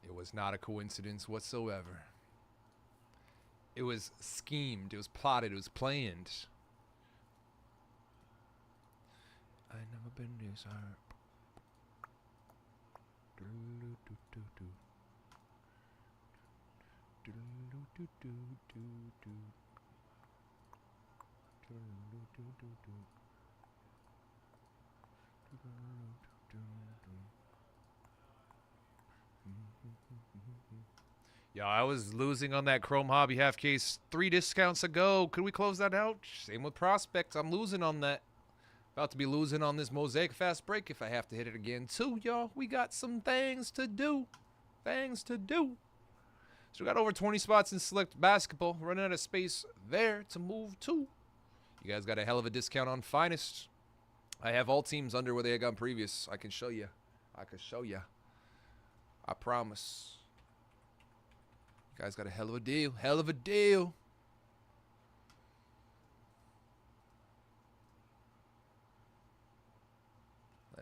It was not a coincidence whatsoever. It was schemed, it was plotted, it was planned. I never been this hurt. Yeah, I was losing on that Chrome Hobby half case 3 discounts ago. Could we close that out? Same with Prospects. I'm losing on that. About to be losing on this Mosaic fast break if I have to hit it again too, y'all. We got some things to do. Things to do. So we got over 20 spots in select basketball. Running out of space there to move to. You guys got a hell of a discount on Finest. I have all teams under where they had gone previous. I can show you. I can show you. I promise. You guys got a hell of a deal. Hell of a deal.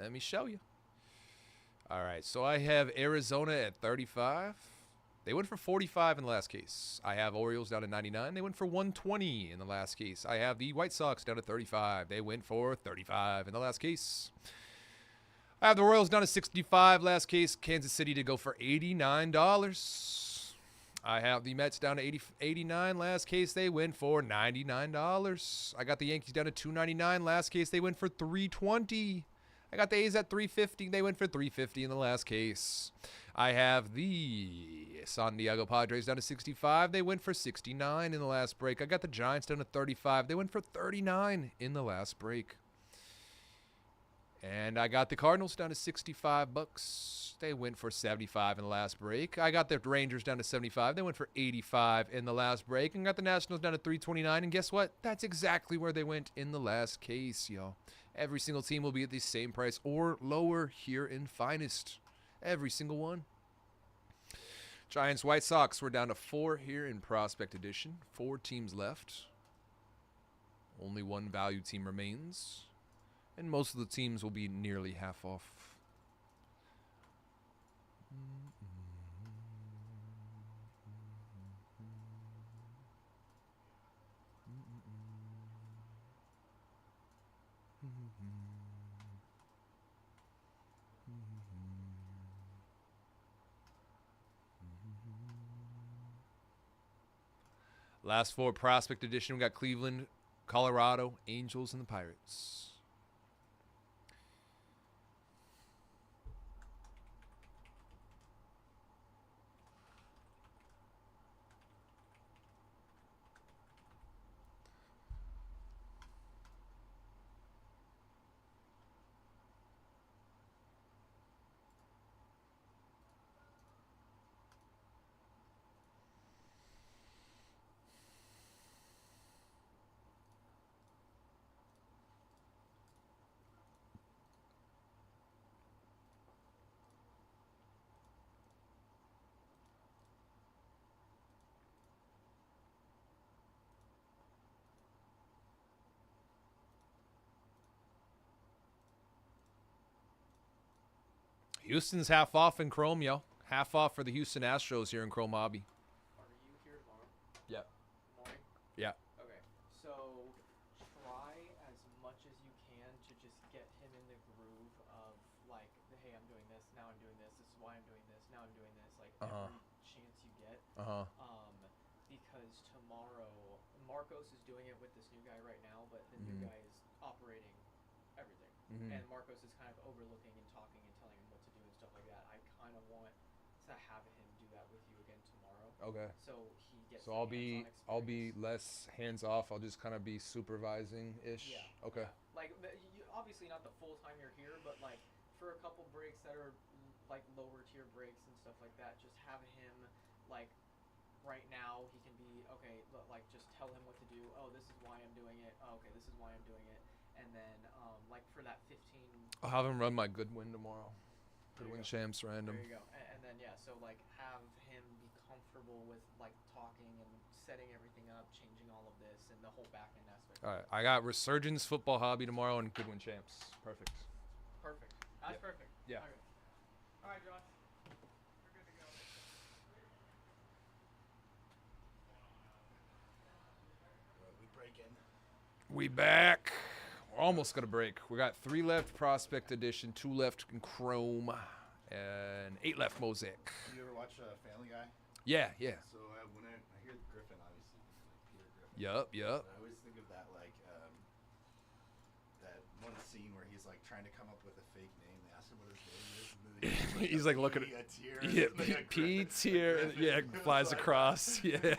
Let me show you. All right, so I have Arizona at 35. They went for 45 in the last case. I have Orioles down to 99. They went for 120 in the last case. I have the White Sox down to 35. They went for 35 in the last case. I have the Royals down to 65 last case. Kansas City to go for $89. I have the Mets down to 89 last case. They went for $99. I got the Yankees down to 299 last case. They went for $320. I got the A's at $350. They went for $350 in the last case. I have the San Diego Padres down to 65. They went for $69 in the last break. I got the Giants down to 35. They went for $39 in the last break. And I got the Cardinals down to $65. They went for $75 in the last break. I got the Rangers down to $75. They went for $85 in the last break. And got the Nationals down to $329. And guess what? That's exactly where they went in the last case, y'all. Every single team will be at the same price or lower here in Finest. Every single one. Giants, White Sox, we're down to 4 here in Prospect Edition. 4 teams left. Only 1 value team remains. And most of the teams will be nearly half off. Last 4 Prospect Edition, we got Cleveland, Colorado, Angels, and the Pirates. Houston's half off in Chrome, yo. Half off for the Houston Astros here in Chrome Hobby. Are you here tomorrow? Yep. Morning? Yeah. Okay. So try as much as you can to just get him in the groove of like, hey, I'm doing this, now I'm doing this, this is why I'm doing this, now I'm doing this, like every chance you get. Because tomorrow Marcos is doing it with this new guy right now, but the new guy is operating everything. And Marcos is kind of overlooking and talking and telling him what to do and stuff like that. I kind of want to have him do that with you again tomorrow. Okay. So he gets. So the I'll be hands-on experience. less hands off. I'll just kind of be supervising ish. Yeah. Okay. Yeah. Like obviously not the full time you're here, but like for a couple breaks that are like lower tier breaks and stuff like that, just have him like right now he can be okay. Like just tell him what to do. Oh, this is why I'm doing it. Oh, okay, this is why I'm doing it. And then like for that 15. I'll have him run my Goodwin tomorrow. There you Goodwin go. Champs random. There you go. And then yeah, so like have him be comfortable with like talking and setting everything up, changing all of this and the whole back end aspect. All right. I got Resurgence Football Hobby tomorrow and Goodwin Champs. Perfect. Perfect. That's Yeah. perfect. Yeah. Okay. All right, Josh. We're good to go. We break in. We back. We're almost gonna break. We got 3 left Prospect Edition, 2 left in Chrome, and 8 left Mosaic. You ever watch Family Guy? Yeah. So when I hear Griffin, obviously, like Peter Griffin. Yup. I always think of that like that one scene where he's like trying to come up with a fake name. They ask him what his name is. And then He's like looking at at tier. P tier, and yeah, flies across. Yeah,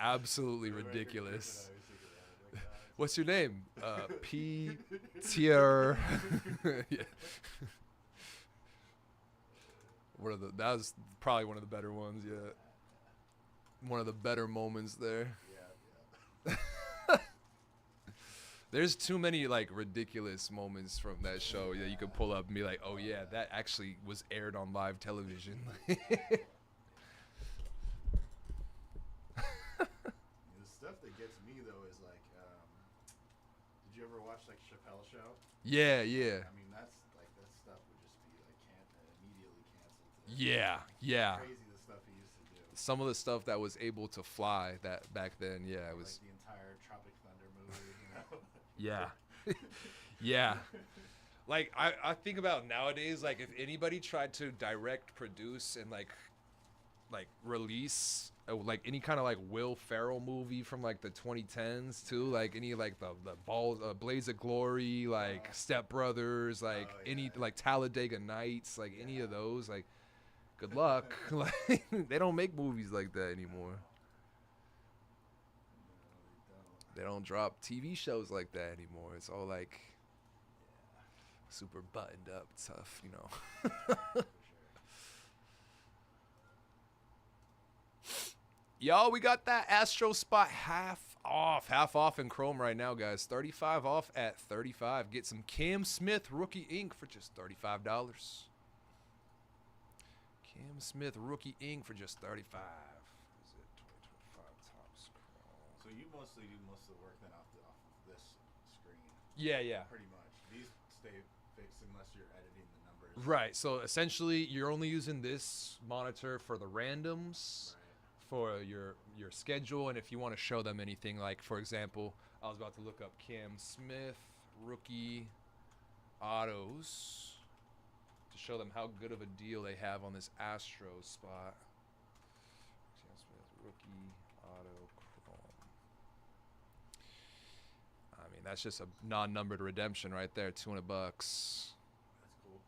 absolutely Griffin, ridiculous. I always think of that. Like, What's your name? P tier. Yeah. That was probably one of the better ones. Yeah, one of the better moments there. Yeah. There's too many like ridiculous moments from that show that you could pull up and be like, oh yeah, that actually was aired on live television. The stuff that gets me though is like, did you ever watch like Chappelle Show? Yeah. I mean, that's like that stuff would just be like immediately canceled. Yeah. Crazy the stuff he used to do. Some of the stuff that was able to fly that back then, yeah, it was. Like the entire Tropic Thunder movie, you know. Yeah. Yeah. Like I think about nowadays, like if anybody tried to direct, produce, and like release like any kind of like Will Ferrell movie from like the 2010s too, like any like the Blaze of Glory, like Step Brothers, like any like Talladega Nights, like any of those, like good luck. Like they don't make movies like that anymore. They don't drop TV shows like that anymore. It's all like super buttoned up, tough, you know. Yo, we got that Astro spot half off in Chrome right now, guys. 35 off at 35. Get some Cam Smith rookie ink for just $35. Cam Smith rookie ink for just 35. Is it 2025 Topps Chrome? So you mostly do most of the work then off of this screen. Yeah. Pretty much. These stay fixed unless you're editing the numbers. Right. So essentially, you're only using this monitor for the randoms, for your schedule, and if you want to show them anything, like for example, I was about to look up Cam Smith rookie autos to show them how good of a deal they have on this Astro spot. Cam Smith rookie auto Chrome. I mean, that's just a non-numbered redemption right there, $200. That's cool.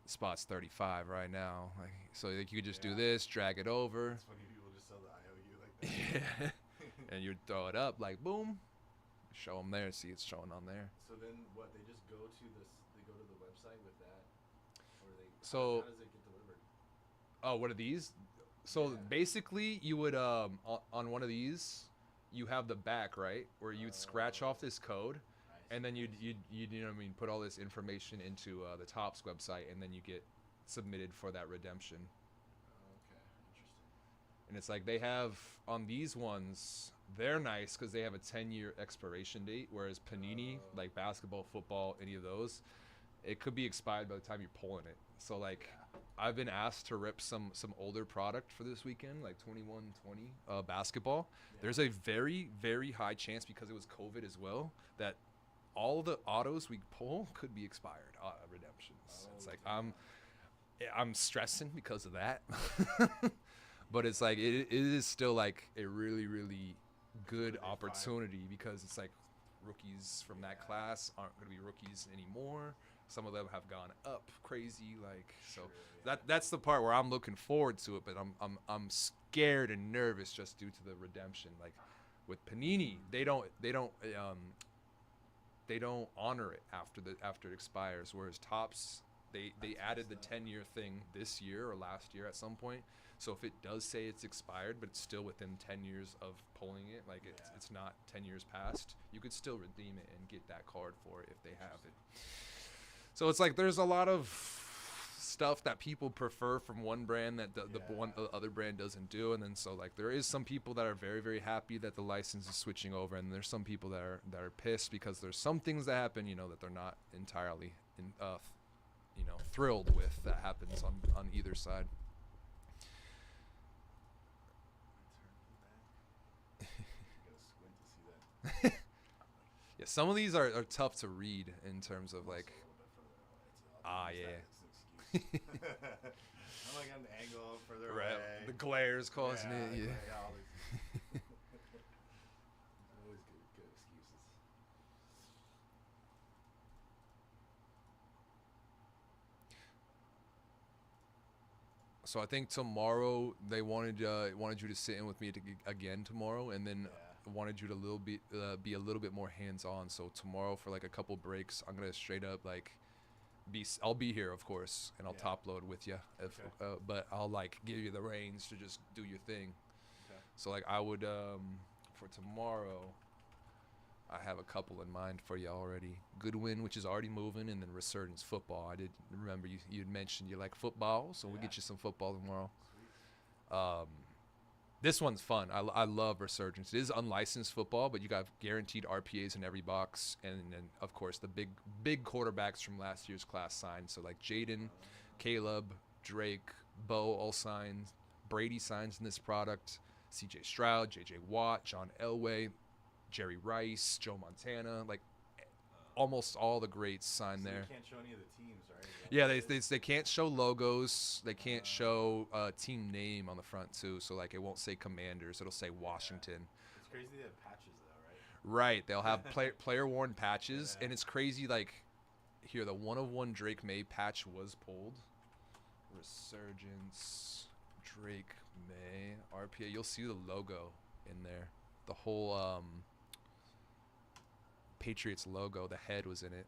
The spot's 35 right now, like, so like, you could just do this, drag it over. It's funny people just sell the IOU like that. Yeah. And you throw it up like boom, show them there, see it's showing on there. So then what, they just go to this, they go to the website with that, or they, So how does it get delivered? oh, what are these? So Yeah. basically you would on one of these you have the back, right, where you'd scratch off this code, and then you'd you know what I mean, put all this information into the Topps website, and then you get submitted for that redemption. Okay, interesting. And it's like they have on these ones, they're nice because they have a 10-year expiration date, whereas Panini, like basketball, football, any of those, it could be expired by the time you're pulling it. So like, I've been asked to rip some older product for this weekend, like 21-20 basketball. Yeah. There's a very, very high chance, because it was COVID as well, that all the autos we pull could be expired redemptions. It's like I'm stressing because of that. But it's like it is still like a really, really good opportunity, because it's like rookies from that class aren't going to be rookies anymore. Some of them have gone up crazy, like so. That's the part where I'm looking forward to it, but I'm scared and nervous just due to the redemption. Like with Panini, they don't honor it after it expires, whereas Topps they added the 10-year thing this year or last year at some point. So if it does say it's expired, but it's still within 10 years of pulling it, like it's not 10 years past, you could still redeem it and get that card for it if they have it. So it's like there's a lot of stuff that people prefer from one brand that the other brand doesn't do, and then so like there is some people that are very, very happy that the license is switching over, and there's some people that are pissed because there's some things that happen, that they're not entirely thrilled with that happens on either side. Yeah, some of these are tough to read in terms of like, yeah. I'm like on the angle further right, away. the glare's causing it. Yeah. All these always good excuses. So I think tomorrow they wanted you to sit in with me again tomorrow, and then wanted you to be a little bit more hands-on. So tomorrow for like a couple breaks, I'm gonna straight up like I'll be here, of course, and I'll top load with you, but I'll like give you the reins to just do your thing. Okay. So like I would for tomorrow, I have a couple in mind for you already. Goodwin, which is already moving, and then Resurgence football. I did remember you had mentioned you like football, so we'll get you some football tomorrow. This one's fun. I love Resurgence. It is unlicensed football, but you got guaranteed RPAs in every box, and then of course the big quarterbacks from last year's class signed. So like Jaden, Caleb, Drake, Bo all signed. Brady signs in this product. CJ Stroud, JJ Watt, John Elway, Jerry Rice, Joe Montana, like almost all the greats signed there. You can't show any of the teams, right? Yeah, they can't show logos. They can't show team name on the front too. So like it won't say Commanders. It'll say Washington. It's crazy they have patches though, right? Right. They'll have player worn patches, and it's crazy. Like here, the 1/1 Drake May patch was pulled. Resurgence, Drake May, RPA. You'll see the logo in there. The whole Patriots logo. The head was in it.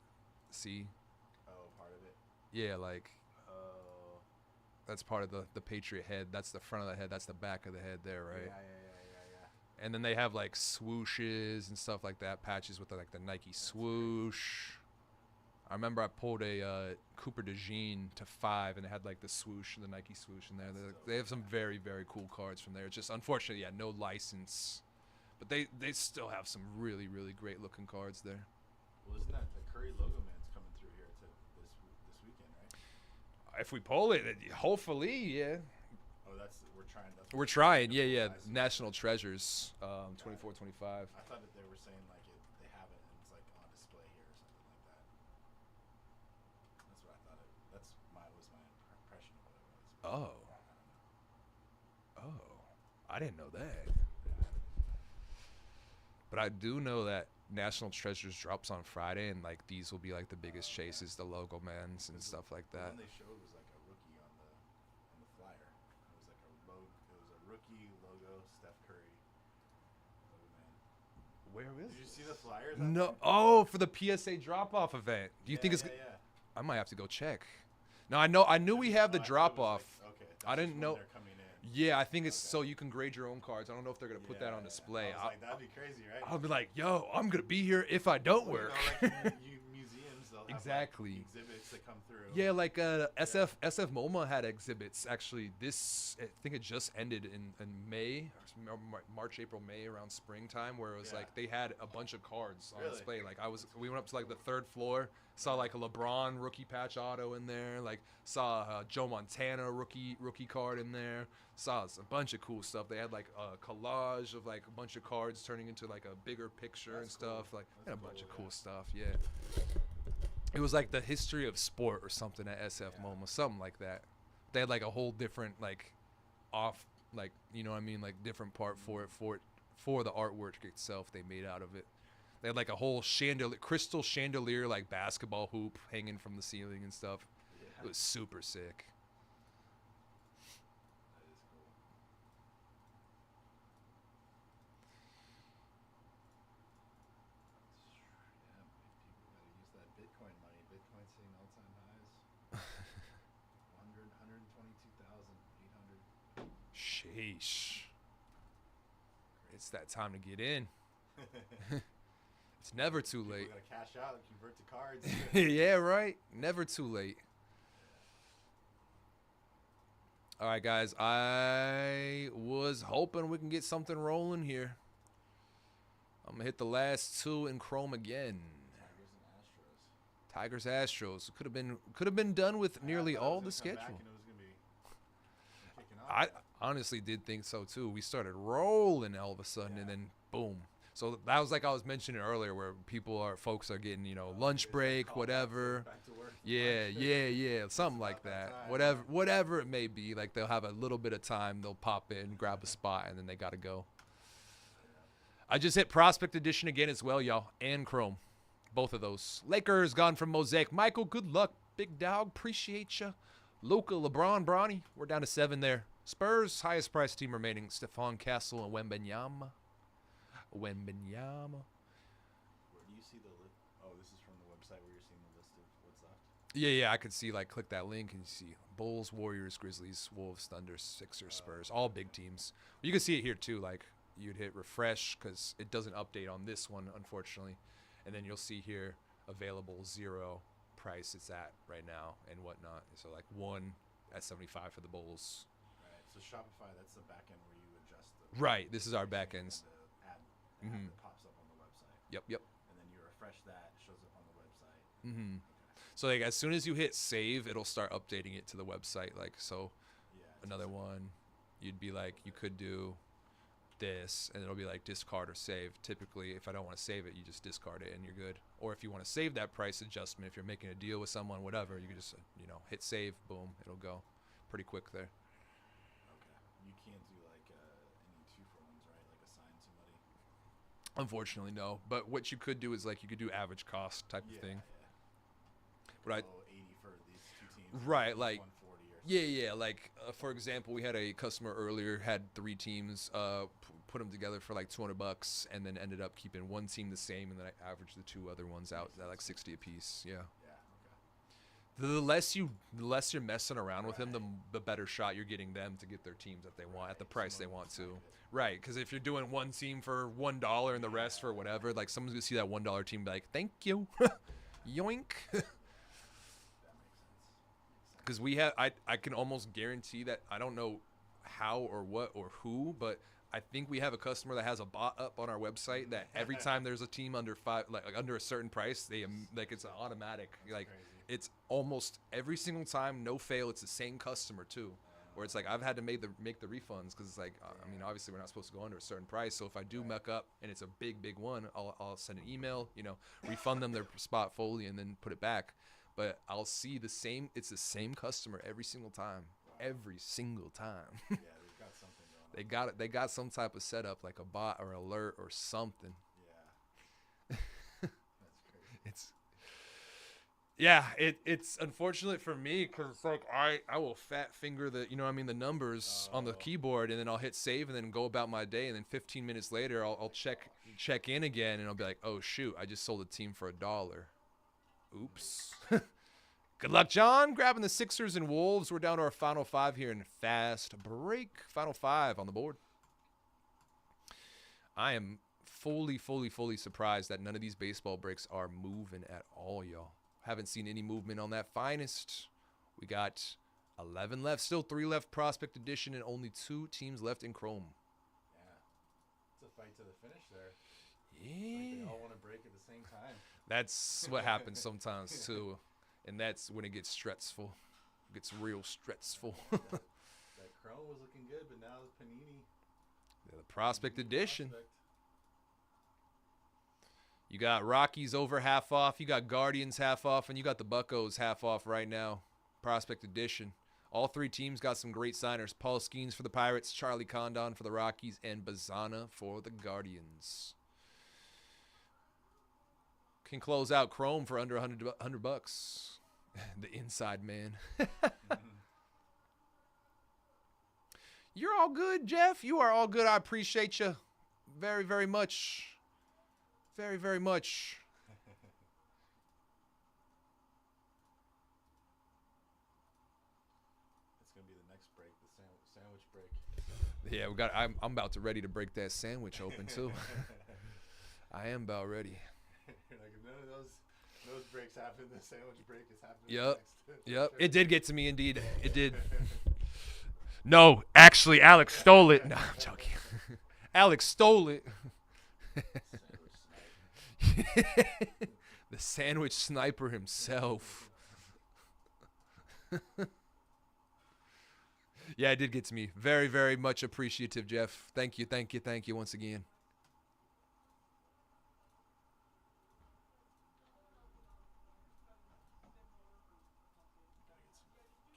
See? Oh, part of it. Yeah, like that's part of the Patriot head. That's the front of the head. That's the back of the head there, right? Yeah. And then they have like swooshes and stuff like that, patches with like the Nike swoosh. I remember I pulled a Cooper DeJean to 5, and it had like the swoosh, the Nike swoosh in there. They have some very, very cool cards from there. It's just unfortunately, no license, but they still have some really, really great looking cards there. Well, isn't that the Curry logo man's coming through here this weekend, right? If we pull it, hopefully, yeah. Oh, We're trying, yeah. National Treasures, 24-25. I thought that they were saying like they have it and it's like on display here or something like that. That's what I thought. Was my impression of what it was. I didn't know that. But I do know that National Treasures drops on Friday, and like these will be like the biggest chases, the logo mans and stuff like The that. one they showed was like a rookie on the flyer. It was like it was a rookie logo, Steph Curry logo man. Where is Did you see the flyers? No. Oh, for the PSA drop-off event. Do you think it's? Yeah. I might have to go check. No, I knew we have the drop-off. Okay. I didn't know. They're coming in. Yeah, I think it's so you can grade your own cards. I don't know if they're gonna put that on display. I was like, that'd be crazy, right? I'll be like, yo, I'm gonna be here if I don't work. Like museums, they'll have exactly. Exhibits that come through. Yeah, like SF MoMA had exhibits actually. I think it just ended in May, March, April, May, around springtime, where it was like they had a bunch of cards on display. Like we went up to like the third floor, saw like a LeBron rookie patch auto in there, like saw a Joe Montana rookie card in there. Saw a bunch of cool stuff. They had like a collage of like a bunch of cards turning into like a bigger picture and stuff. Like and a bunch of cool stuff. Yeah. It was like the history of sport or something at SF MoMA, something like that. They had like a whole different like off like you know what I mean, like different part for the artwork itself they made out of it. They had like a whole crystal chandelier like basketball hoop hanging from the ceiling and stuff. It was super sick. Bitcoin money. Bitcoin seeing all-time highs. 122,800. Sheesh. It's that time to get in. It's never too late. People gotta cash out and convert to cards. Yeah, right. Never too late. All right, guys. I was hoping we can get something rolling here. I'm gonna hit the last two in Chrome again. Tigers Astros could have been done with nearly all the schedule. I honestly did think so too. We started rolling all of a sudden, and then boom. So that was like I was mentioning earlier, where folks are getting lunch break, whatever. Yeah, something like that. Whatever it may be. Like they'll have a little bit of time, they'll pop in, grab a spot, and then they gotta go. I just hit Prospect Edition again as well, y'all, and Chrome. Both of those. Lakers gone from Mosaic. Michael, good luck. Big dog, appreciate you. Luca, LeBron, Bronny. We're down to 7 there. Spurs, highest price team remaining. Stephon Castle and Wembanyama. Where do you see the list? Oh, this is from the website where you're seeing the list of what's left? Yeah, I could see, like, click that link and you see Bulls, Warriors, Grizzlies, Wolves, Thunder, Sixers, Spurs. All big teams. You can see it here, too. Like, you'd hit refresh because it doesn't update on this one, unfortunately. And then you'll see here available 0 price it's at right now and whatnot. So like 1 at 75 for the Bulls. Right. So Shopify, that's the back end where you adjust the. Right. This is our back ends. The ad that pops up on the website. Yep. And then you refresh that, it shows up on the website. Okay. So like as soon as you hit save, it'll start updating it to the website. Like so, another one, you'd be like you could do this and it'll be like discard or save. Typically if I don't want to save it, you just discard it and you're good. Or if you want to save that price adjustment, if you're making a deal with someone, whatever, you can just hit save, boom, it'll go pretty quick there. Okay. You can't do like any 2-for-1s, right? Like assign somebody. Unfortunately no, but what you could do is like you could do average cost type of thing. Right. 80 for these two teams. Right, like 140 or yeah, like for example, we had a customer earlier had 3 teams, put them together for like $200, and then ended up keeping one team the same, and then I averaged the 2 other ones out at like 60 a piece. Yeah. The less you're messing around with them, the better shot you're getting them to get their teams that they want at the price they want to. Right, because if you're doing one team for $1 and the rest for whatever, like someone's gonna see that $1 team and be like, "Thank you, yoink." Because I can almost guarantee that I don't know how or what or who, but I think we have a customer that has a bot up on our website that every time there's a team under under a certain price, they it's an automatic. Like it's almost every single time, no fail. It's the same customer too, where it's like I've had to make the refunds because it's like I mean obviously we're not supposed to go under a certain price. So if I do muck up and it's a big one, I'll send an email, refund them their spot fully and then put it back. But I'll see it's the same customer every single time. Every single time. Yeah, they've got something going on. They got some type of setup, like a bot or alert or something. Yeah. That's crazy. It's unfortunate for me because like I will fat finger the the numbers on the keyboard, and then I'll hit save and then go about my day, and then 15 minutes later I'll check in again, and I'll be like, oh shoot, I just sold a team for $1. Oops. Good luck, John. Grabbing the Sixers and Wolves. We're down to our final 5 here in fast break. Final 5 on the board. I am fully surprised that none of these baseball breaks are moving at all, y'all. Haven't seen any movement on that finest. We got 11 left. Still 3 left Prospect Edition and only 2 teams left in Chrome. Yeah. It's a fight to the finish there. Yeah. They all want to break at the same time. That's what happens sometimes, too. And that's when it gets stressful. It gets real stressful. That Chrome was looking good, but now the Panini. Yeah, the Prospect Edition. Prospect. You got Rockies over half off. You got Guardians half off. And you got the Buccos half off right now. Prospect Edition. All 3 teams got some great signers. Paul Skeens for the Pirates, Charlie Condon for the Rockies, and Bazana for the Guardians. Can close out Chrome for under $100 bucks. The inside man. You're all good, Jeff. You are all good. I appreciate you very, very much. Very, very much. It's gonna be the next break, the sandwich break. Yeah, we got. I'm about to ready to break that sandwich open too. I am about ready. Like if none of those breaks happen, the sandwich break is happening. Yep. Next. Yep. It did get to me, indeed. It did. No, actually, Alex stole it. No, I'm joking. Alex stole it. The sandwich sniper himself. Yeah, it did get to me. Very, very much appreciative, Jeff. Thank you, thank you, thank you once again.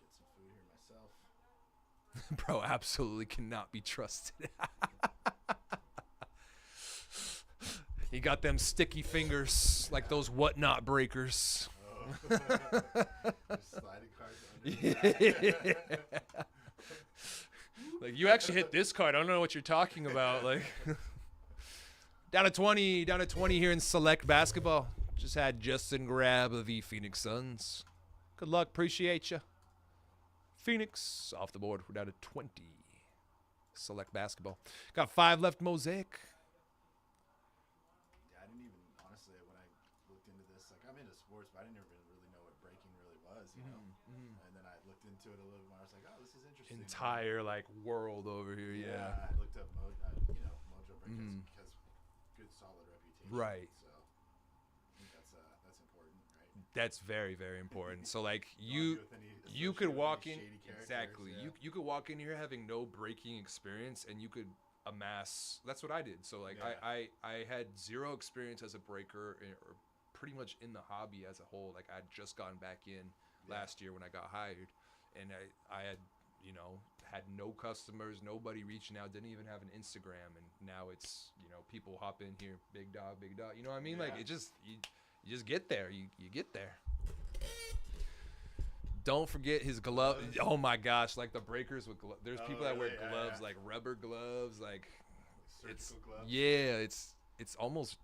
Get some food here myself. Bro, absolutely cannot be trusted. He got them sticky fingers like those whatnot breakers. Oh. Sliding cards under. Like, you actually hit this card. I don't know what you're talking about. Like, down to 20 here in select basketball. Just had Justin grab of the Phoenix Suns. Good luck. Appreciate you. Phoenix off the board. We're down to 20. Select basketball. Got 5 left. Mosaic. Yeah, I didn't even, honestly, when I looked into this, like, I'm into sports, but I didn't even really know what breaking really was, you know? And then I looked into it a little more. I was like, oh, this is interesting. Entire, like, world over here. Yeah. I looked up, Mojobreak has good, solid reputation. Right. So I think that's important, right? That's very, very important. So, like, Not you with any- you could associated with walk any in shady characters, exactly. yeah. You could walk in here having no breaking experience, and you could amass. That's what I did. So, like, Yeah. I had 0 experience as a breaker, or pretty much in the hobby as a whole. Like, I'd just gotten back in last year when I got hired, and I had, you know, had no customers, nobody reaching out, didn't even have an Instagram, and now it's, you know, people hop in here, big dog, you know what I mean? Like, Yeah. it just you just get there, you get there. Don't forget his glove. Oh my gosh, like the breakers with gloves. There's people that wear really? Yeah, gloves, yeah. like rubber gloves, like it's Surgical gloves. yeah, it's almost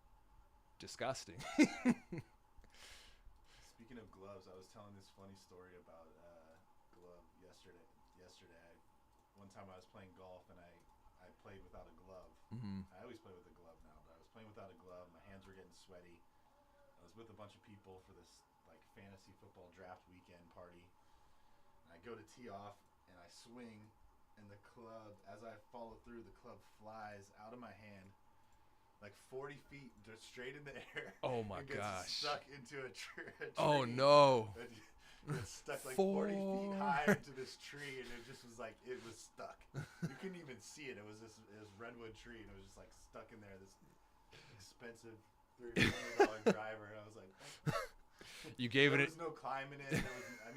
disgusting. Speaking of gloves, I was telling this funny story about glove yesterday. One time I was playing golf and I played without a glove. Mhm. I always play with a glove now, but I was playing without a glove. My hands were getting sweaty. I was with a bunch of people for this like fantasy football draft weekend party. And I go to tee off and I swing, and the club, as I follow through, the club flies out of my hand like 40 feet just straight in the air. Oh my and gets gosh. stuck into a tree. Oh no. It's stuck like 40 feet high into this tree, and it just was like, it was stuck. You couldn't even see it. It was this redwood tree, and it was just like stuck in there. This expensive $300 driver, and I was like, You gave there it was no climbing it.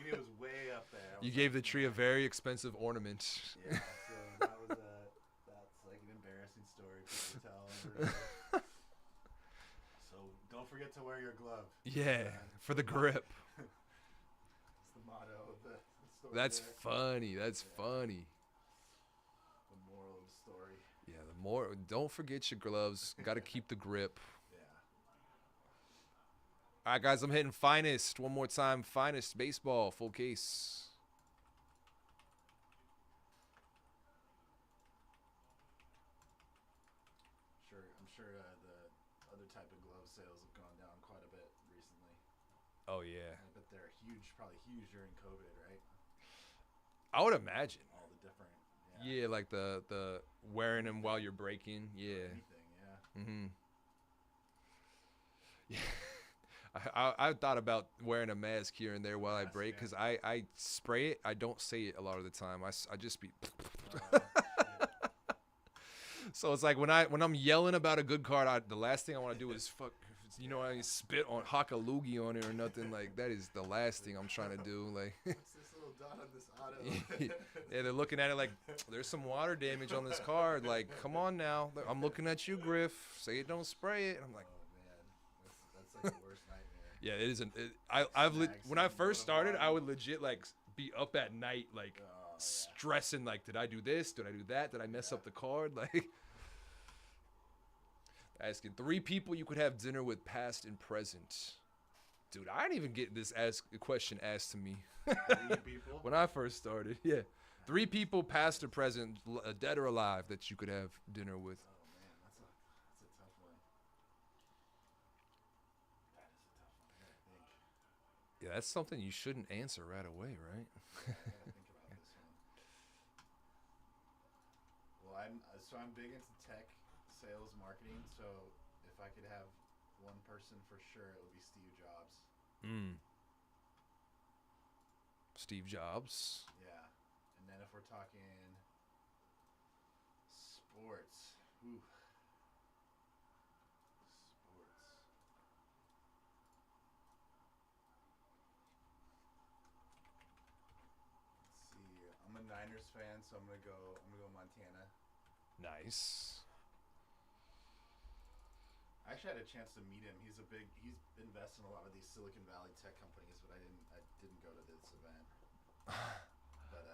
It was way up there. I you was gave the like, tree a man. very expensive ornament. Yeah, so that's like an embarrassing story people tell. So don't forget to wear your glove. Yeah, for the grip. That's the motto of the story. That's there. funny. That's funny. The moral of the story. Yeah, don't forget your gloves. Got to keep the grip. Yeah. All right, guys, I'm hitting Finest one more time. Finest baseball, full case. I'm sure the other type of glove sales have gone down quite a bit recently. Oh yeah. But they're huge, probably huge during COVID, right? I would imagine. All the different. Yeah, like the wearing them while you're braking. Yeah. Anything, yeah. Mm-hmm. Yeah. I thought about wearing a mask here and there while I brake because I spray it. I don't say it a lot of the time. I just be. So it's like when I'm yelling about a good car, the last thing I want to do is I spit on hock a loogie on it or nothing. Like that is the last thing I'm trying to do. Like. What's this little dot on this auto? Yeah, they're looking at it like there's some water damage on this car. Like, come on now. I'm looking at you, Griff. Say it, don't spray it. And I'm like. That's like the worst nightmare. Yeah, it isn't. When I first started, I would legit like be up at night, like stressing, like, did I do this? Did I do that? Did I mess up the card? Like, asking 3 people you could have dinner with, past and present. Dude, I didn't even get this question asked to me 3 people? when I first started. Yeah, 3 people, past or present, dead or alive, that you could have dinner with. Oh man, that's a tough one. That is a tough one. I gotta think. Yeah, that's something you shouldn't answer right away, right? Yeah, I gotta think about this one. Well, I'm big into tech, sales, marketing. So if I could have one person for sure, it would be Steve Jobs. Steve Jobs. Yeah, and then if we're talking sports, ooh. Sports. Let's see. I'm a Niners fan, so I'm gonna go Montana. Nice. I actually had a chance to meet him. He's invested in a lot of these Silicon Valley tech companies, but I didn't go to this event. But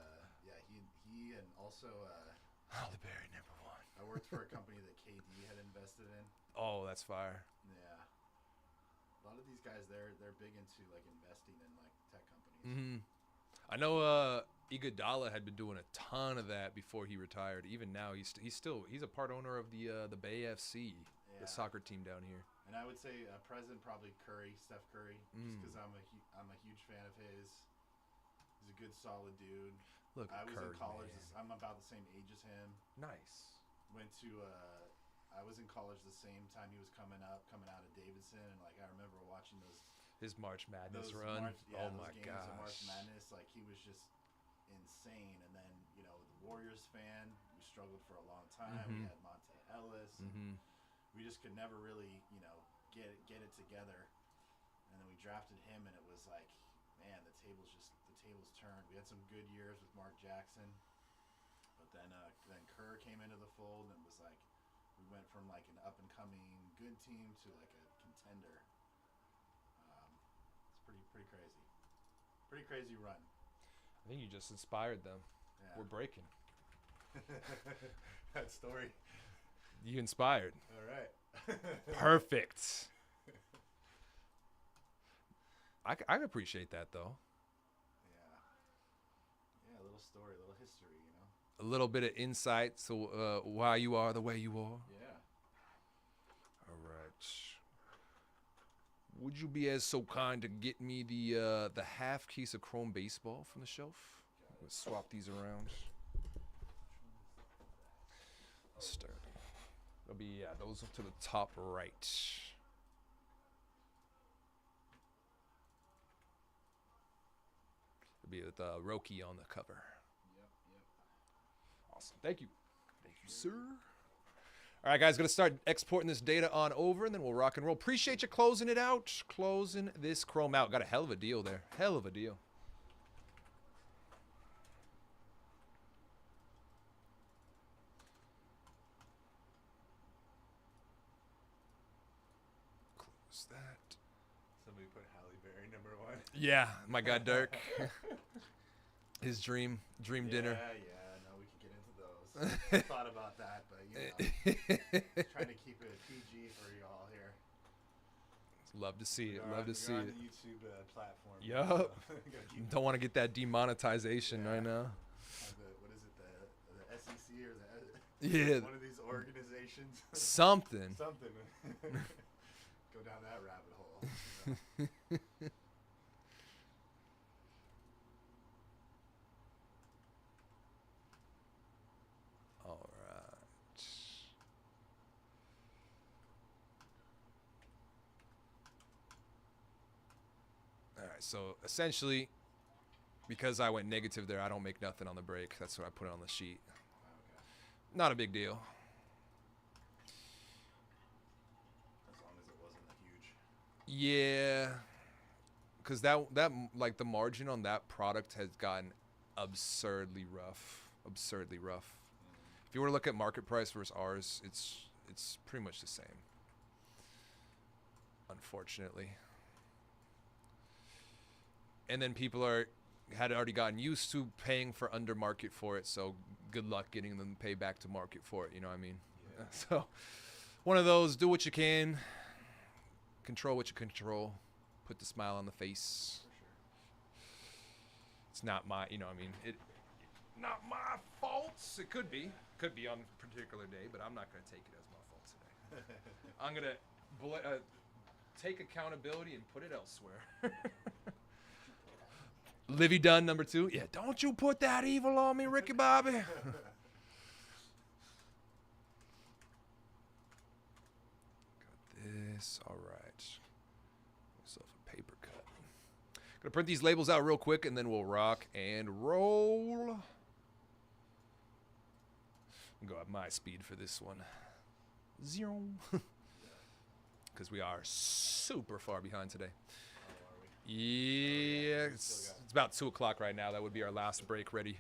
yeah, he and also Holly Berry #1. I worked for a company that KD had invested in. Oh, that's fire. Yeah. A lot of these guys, they're big into like investing in like tech companies. Mm-hmm. I know Iguodala had been doing a ton of that before he retired. Even now, he's a part owner of the Bay FC, the soccer team down here. And I would say President probably Steph Curry, just because I'm a huge fan of his. He's a good, solid dude. Look, I was Curry, in college. man. I'm about the same age as him. Nice. Went to I was in college the same time he was coming out of Davidson, and like I remember watching his March Madness run. Oh my games gosh. of March Madness, like he was just insane. And then the Warriors fan, we struggled for a long time. Mm-hmm. We had Monte Ellis. Mm-hmm. We just could never really get it together. And then we drafted him, and it was like, man, the tables turned. We had some good years with Mark Jackson, but then Kerr came into the fold, and it was like we went from like an up and coming good team to like a contender. It's pretty crazy. Pretty crazy run. I think you just inspired them. Yeah. We're breaking. That story. You inspired. All right. Perfect. I appreciate that though. Yeah, a little story, a little history, A little bit of insight to why you are the way you are. Yeah. All right. Would you be as so kind to get me the half case of Chrome Baseball from the shelf? Let's swap these around. Let's start. It'll be those up to the top right. It'll be with Roki on the cover. Yep. Awesome. Thank you. Thank you, sir. All right, guys, going to start exporting this data on over, and then we'll rock and roll. Appreciate you closing it out. Closing this Chrome out. Got a hell of a deal there. Hell of a deal. Close that. Somebody put Halle Berry #1. Yeah, my guy Dirk. His dream dinner. Yeah, no, we could get into those. Thought about that, but trying to keep it PG for y'all here. Love to see it. We're love to on see the it. YouTube platform. Yup. So Don't want to get that demonetization right now. what is it? The SEC or Yeah. one of these organizations. Something. Something. Go down that rabbit hole. right, so essentially, because I went negative there, I don't make nothing on the break. That's what I put on the sheet. Okay. Not a big deal. As long as it wasn't a huge. Yeah, because that like the margin on that product has gotten absurdly rough. Absurdly rough. If you were to look at market price versus ours, it's pretty much the same. Unfortunately. And then people had already gotten used to paying for under market for it, so good luck getting them to pay back to market for it, you know what I mean? Yeah. So one of those, do what you can, control what you control, put the smile on the face. For sure. It's not my, you know what I mean? Not my fault. It could be on a particular day, but I'm not going to take it as my fault today. I'm going to take accountability and put it elsewhere. Livy Dunn, number 2. Yeah, don't you put that evil on me, Ricky Bobby. Got this. All right. Myself a paper cut. Gonna print these labels out real quick, and then we'll rock and roll. Go at my speed for this one. 0. Because we are super far behind today. Yeah, it's about 2 o'clock right now. That would be our last break ready.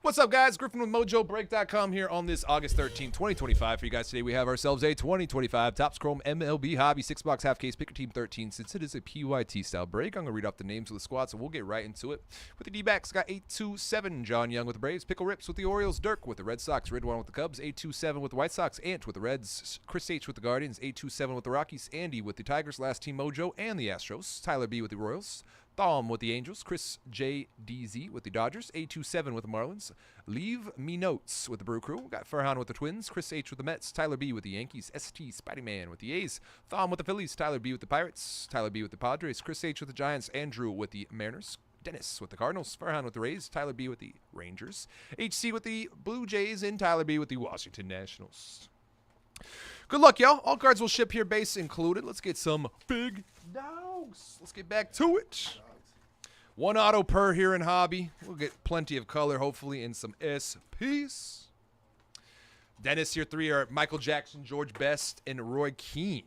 What's up, guys? Griffin with Mojobreak.com here on this August 13th, 2025. For you guys today, we have ourselves a 2025 Topps Chrome MLB Hobby 6-box half case picker team 13. Since it is a PYT style break, I'm going to read off the names of the squad, so we'll get right into it. With the D-backs, got 827 John Young with the Braves, Pickle Rips with the Orioles, Dirk with the Red Sox, Ridwan with the Cubs, 827 with the White Sox, Ant with the Reds, Chris H with the Guardians, 827 with the Rockies, Andy with the Tigers, Last Team Mojo and the Astros, Tyler B with the Royals, Thom with the Angels, Chris J. DZ with the Dodgers, 827 with the Marlins, Leave Me Notes with the Brew Crew, got Farhan with the Twins, Chris H. with the Mets, Tyler B. with the Yankees, ST Spidey-Man with the A's, Thom with the Phillies, Tyler B. with the Pirates, Tyler B. with the Padres, Chris H. with the Giants, Andrew with the Mariners, Dennis with the Cardinals, Farhan with the Rays, Tyler B. with the Rangers, HC with the Blue Jays, and Tyler B. with the Washington Nationals. Good luck, y'all. All cards will ship here, base included. Let's get some big dogs. Let's get back to it. 1 auto per here in Hobby. We'll get plenty of color, hopefully, and some SPs. Dennis, here 3 are Michael Jackson, George Best, and Roy Keane.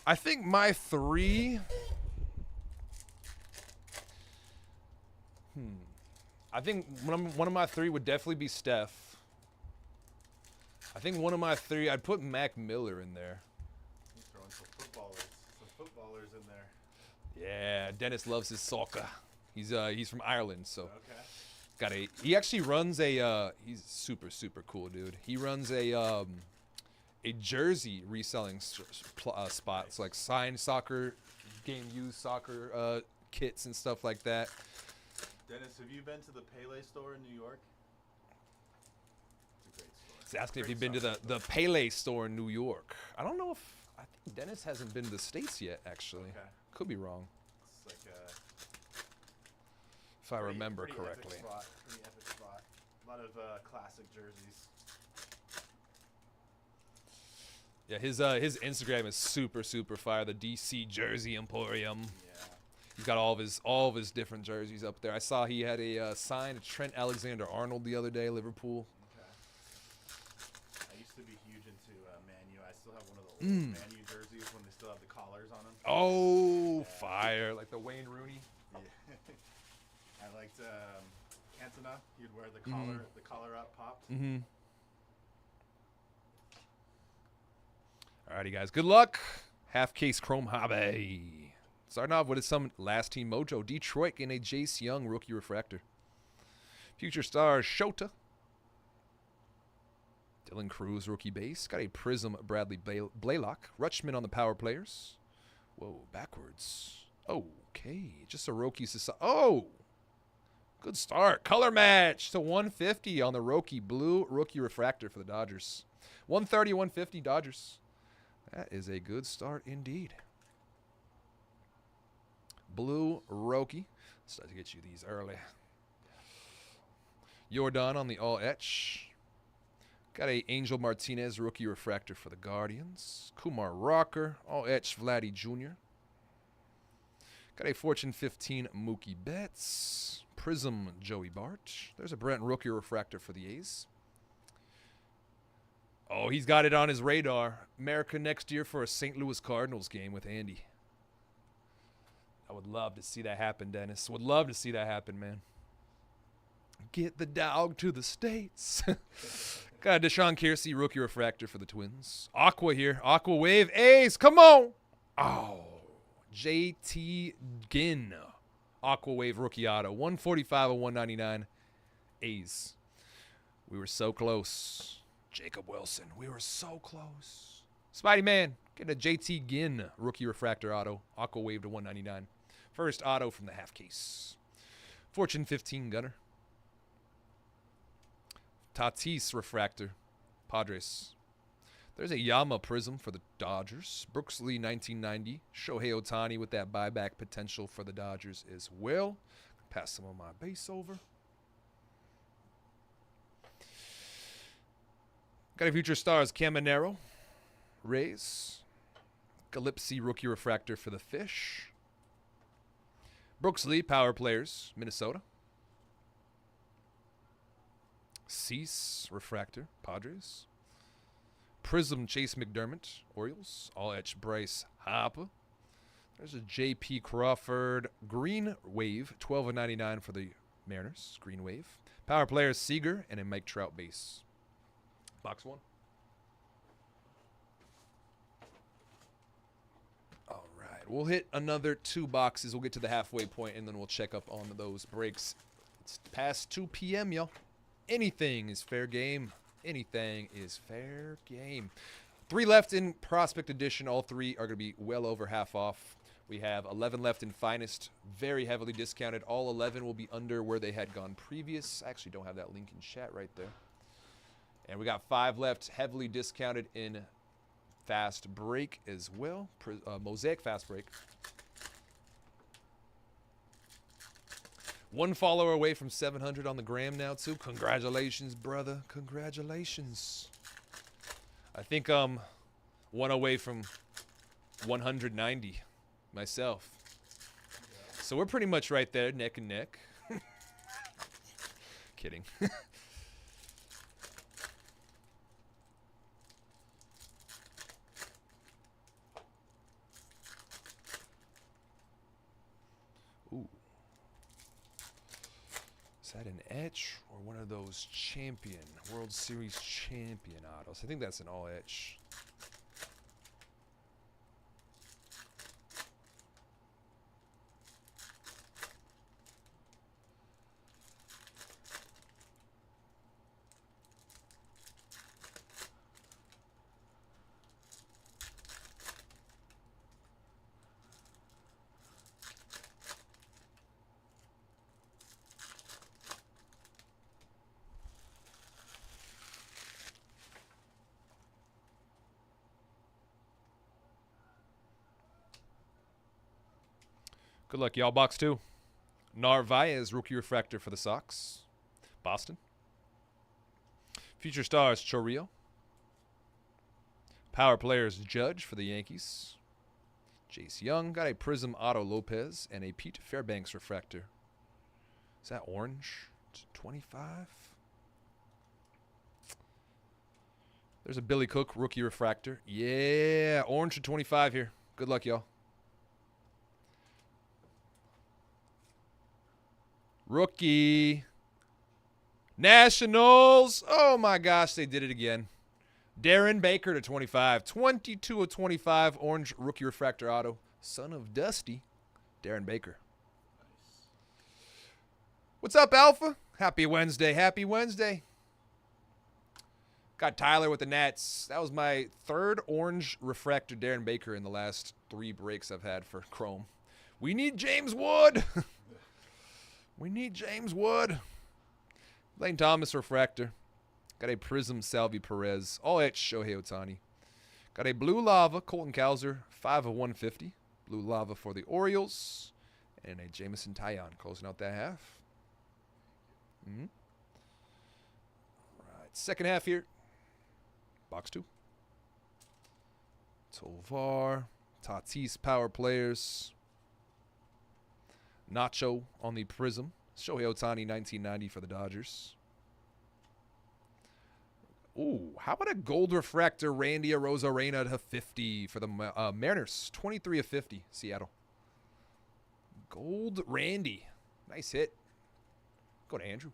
I think my 3... I think one of my 3 would definitely be Steph. I think one of my 3, I'd put Mac Miller in there. He's throwing some footballers in there. Yeah, Dennis loves his soccer. He's from Ireland, so Okay. he actually runs a he's super cool dude. He runs a jersey reselling spot. It's like signed soccer, game used soccer kits and stuff like that. Dennis, have you been to the Pele store in New York? It's a great store. He's asking if you've been to the Pele store in New York. I don't know if I think Dennis hasn't been to the States yet. Actually, Okay. could be wrong. It's like a If I remember pretty correctly. Pretty epic spot. A lot of classic jerseys. Yeah, his Instagram is super fire. The DC Jersey Emporium. Yeah. He's got all of his different jerseys up there. I saw he had a signed Trent Alexander-Arnold the other day, Liverpool. Okay. I used to be huge into Man U. I still have one of the old Man U jerseys when they still have the collars on them. Oh, fire! Like the Wayne Rooney. Yeah. I liked Cantona. He'd wear the collar up popped. Mm-hmm. Alrighty, guys. Good luck. Half case Chrome Hobby. Starting off with some Last Team Mojo. Detroit in a Jace Young rookie refractor. Future stars Shota. Dylan Cruz rookie base. Got a Prism Bradley Blaylock. Rutschman on the power players. Whoa, backwards. Okay, just a Roki Society. Oh, good start. Color match to 150 on the Roki Blue rookie refractor for the Dodgers. 130, 150 Dodgers. That is a good start indeed. Blue Roki. Let's get you these early. Jordan on the all etch. Got a Angel Martinez rookie refractor for the Guardians. Kumar Rocker, all etch Vladdy Jr. Got a Fortune 15 Mookie Betts. Prism Joey Bart. There's a Brent rookie refractor for the A's. Oh, he's got it on his radar. America next year for a St. Louis Cardinals game with Andy. I would love to see that happen, Dennis. Would love to see that happen, man. Get the dog to the States. Got a Deshaun Kiersey rookie refractor for the Twins. Aqua here. Aqua Wave. A's. Come on. Oh. JT Ginn. Aqua Wave rookie auto. 145 of 199. A's. We were so close. Jacob Wilson. We were so close. Spidey Man. Get a JT Ginn rookie refractor auto. Aqua Wave to 199. First auto from the half case. Fortune 15 Gunner. Tatis refractor. Padres. There's a Yama Prism for the Dodgers. Brooks Lee 1990. Shohei Ohtani with that buyback potential for the Dodgers as well. Pass some of my base over. Got a Future Stars Caminero. Rays. Galipsy rookie refractor for the Fish. Brooks Lee Power Players. Minnesota. Cease refractor. Padres. Prism Chase McDermott, Orioles. All etch Bryce Harper. There's a J.P. Crawford Green Wave, 12 of 99 for the Mariners. Green Wave. Power players Seager and a Mike Trout base. Box 1. All right. We'll hit another 2 boxes. We'll get to the halfway point, and then we'll check up on those breaks. It's past 2 p.m., y'all. Anything is fair game. Anything is fair game. 3 left in Prospect Edition. All 3 are going to be well over half off. We have 11 left in Finest, very heavily discounted. All 11 will be under where they had gone previous. I actually don't have that link in chat right there. And we got 5 left, heavily discounted in Fast Break as well. Mosaic Fast Break. 1 follower away from 700 on the gram now, too. Congratulations, brother. Congratulations. I think 1 away from 190 myself. So we're pretty much right there, neck and neck. Kidding. Ooh. Is that an etch or one of those champion, World Series champion autos? I think that's an all etch. Good luck, y'all. Box 2. Narvaez, rookie refractor for the Sox. Boston. Future Stars, Chorrillo. Power players, Judge for the Yankees. Jace Young. Got a Prism Otto Lopez and a Pete Fairbanks refractor. Is that orange? 25? There's a Billy Cook, rookie refractor. Yeah, orange to 25 here. Good luck, y'all. Rookie. Nationals. Oh, my gosh. They did it again. Darren Baker to 25. 22 of 25. Orange rookie refractor auto. Son of Dusty. Darren Baker. Nice. What's up, Alpha? Happy Wednesday. Happy Wednesday. Got Tyler with the Nats. That was my 3rd orange refractor Darren Baker in the last 3 breaks I've had for Chrome. We need James Wood. We need James Wood. Lane Thomas refractor. Got a Prism Salvi Perez. All etch Shohei Ohtani. Got a Blue Lava Colton Cowser. 5 of 150. Blue Lava for the Orioles. And a Jamison Taillon closing out that half. All right, second half here. Box 2. Tovar. Tatis Power Players. Nacho on the Prism. Shohei Ohtani, 1990 for the Dodgers. Ooh, how about a gold refractor Randy Arozarena to 50 for the Mariners? 23 of 50, Seattle. Gold Randy. Nice hit. Go to Andrew.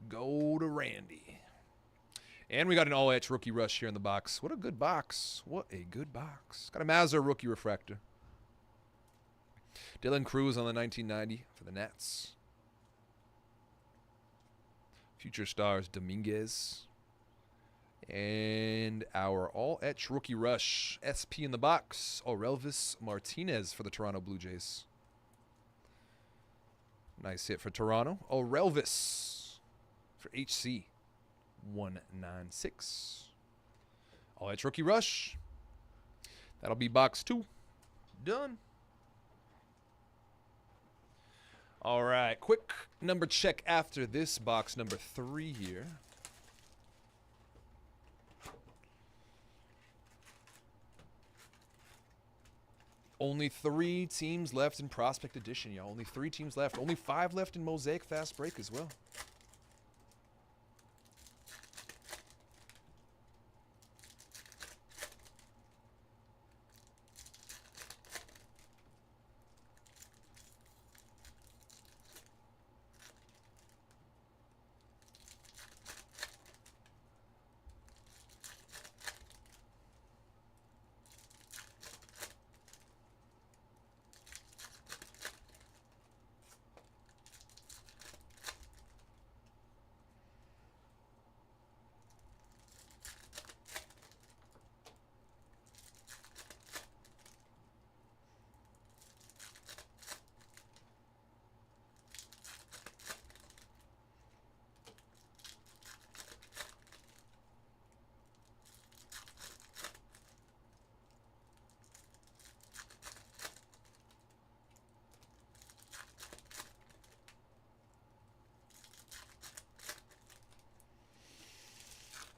Go to Randy. And we got an all-etch rookie rush here in the box. What a good box. What a good box. Got a Mazda rookie refractor. Dylan Cruz on the 1990 for the Nets. Future Stars Dominguez. And our all-etch rookie rush. SP in the box. Orelvis Martinez for the Toronto Blue Jays. Nice hit for Toronto. Orelvis for HC. 196. All-etch rookie rush. That'll be box 2. Done. All right, quick number check after this box number 3 here. Only 3 teams left in Prospect Edition, y'all. Only 3 teams left. Only 5 left in Mosaic Fast Break as well.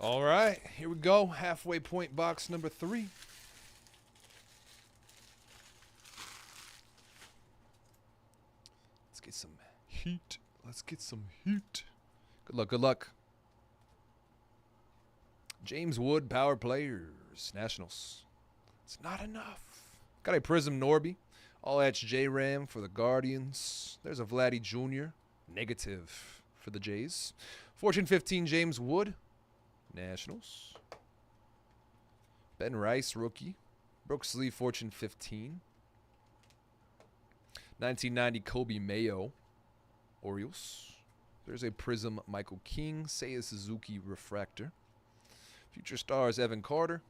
All right, here we go. Halfway point box number 3. Let's get some heat. Let's get some heat. Good luck, good luck. James Wood, Power Players, Nationals. It's not enough. Got a Prism Norby. All-etch J-Ram for the Guardians. There's a Vladdy Jr. Negative for the Jays. Fortune 15, James Wood. Nationals. Ben Rice, rookie. Brooks Lee, Fortune 15. 1990, Kobe Mayo, Orioles. There's a Prism, Michael King. Seiya Suzuki, refractor. Future Stars, Evan Carter.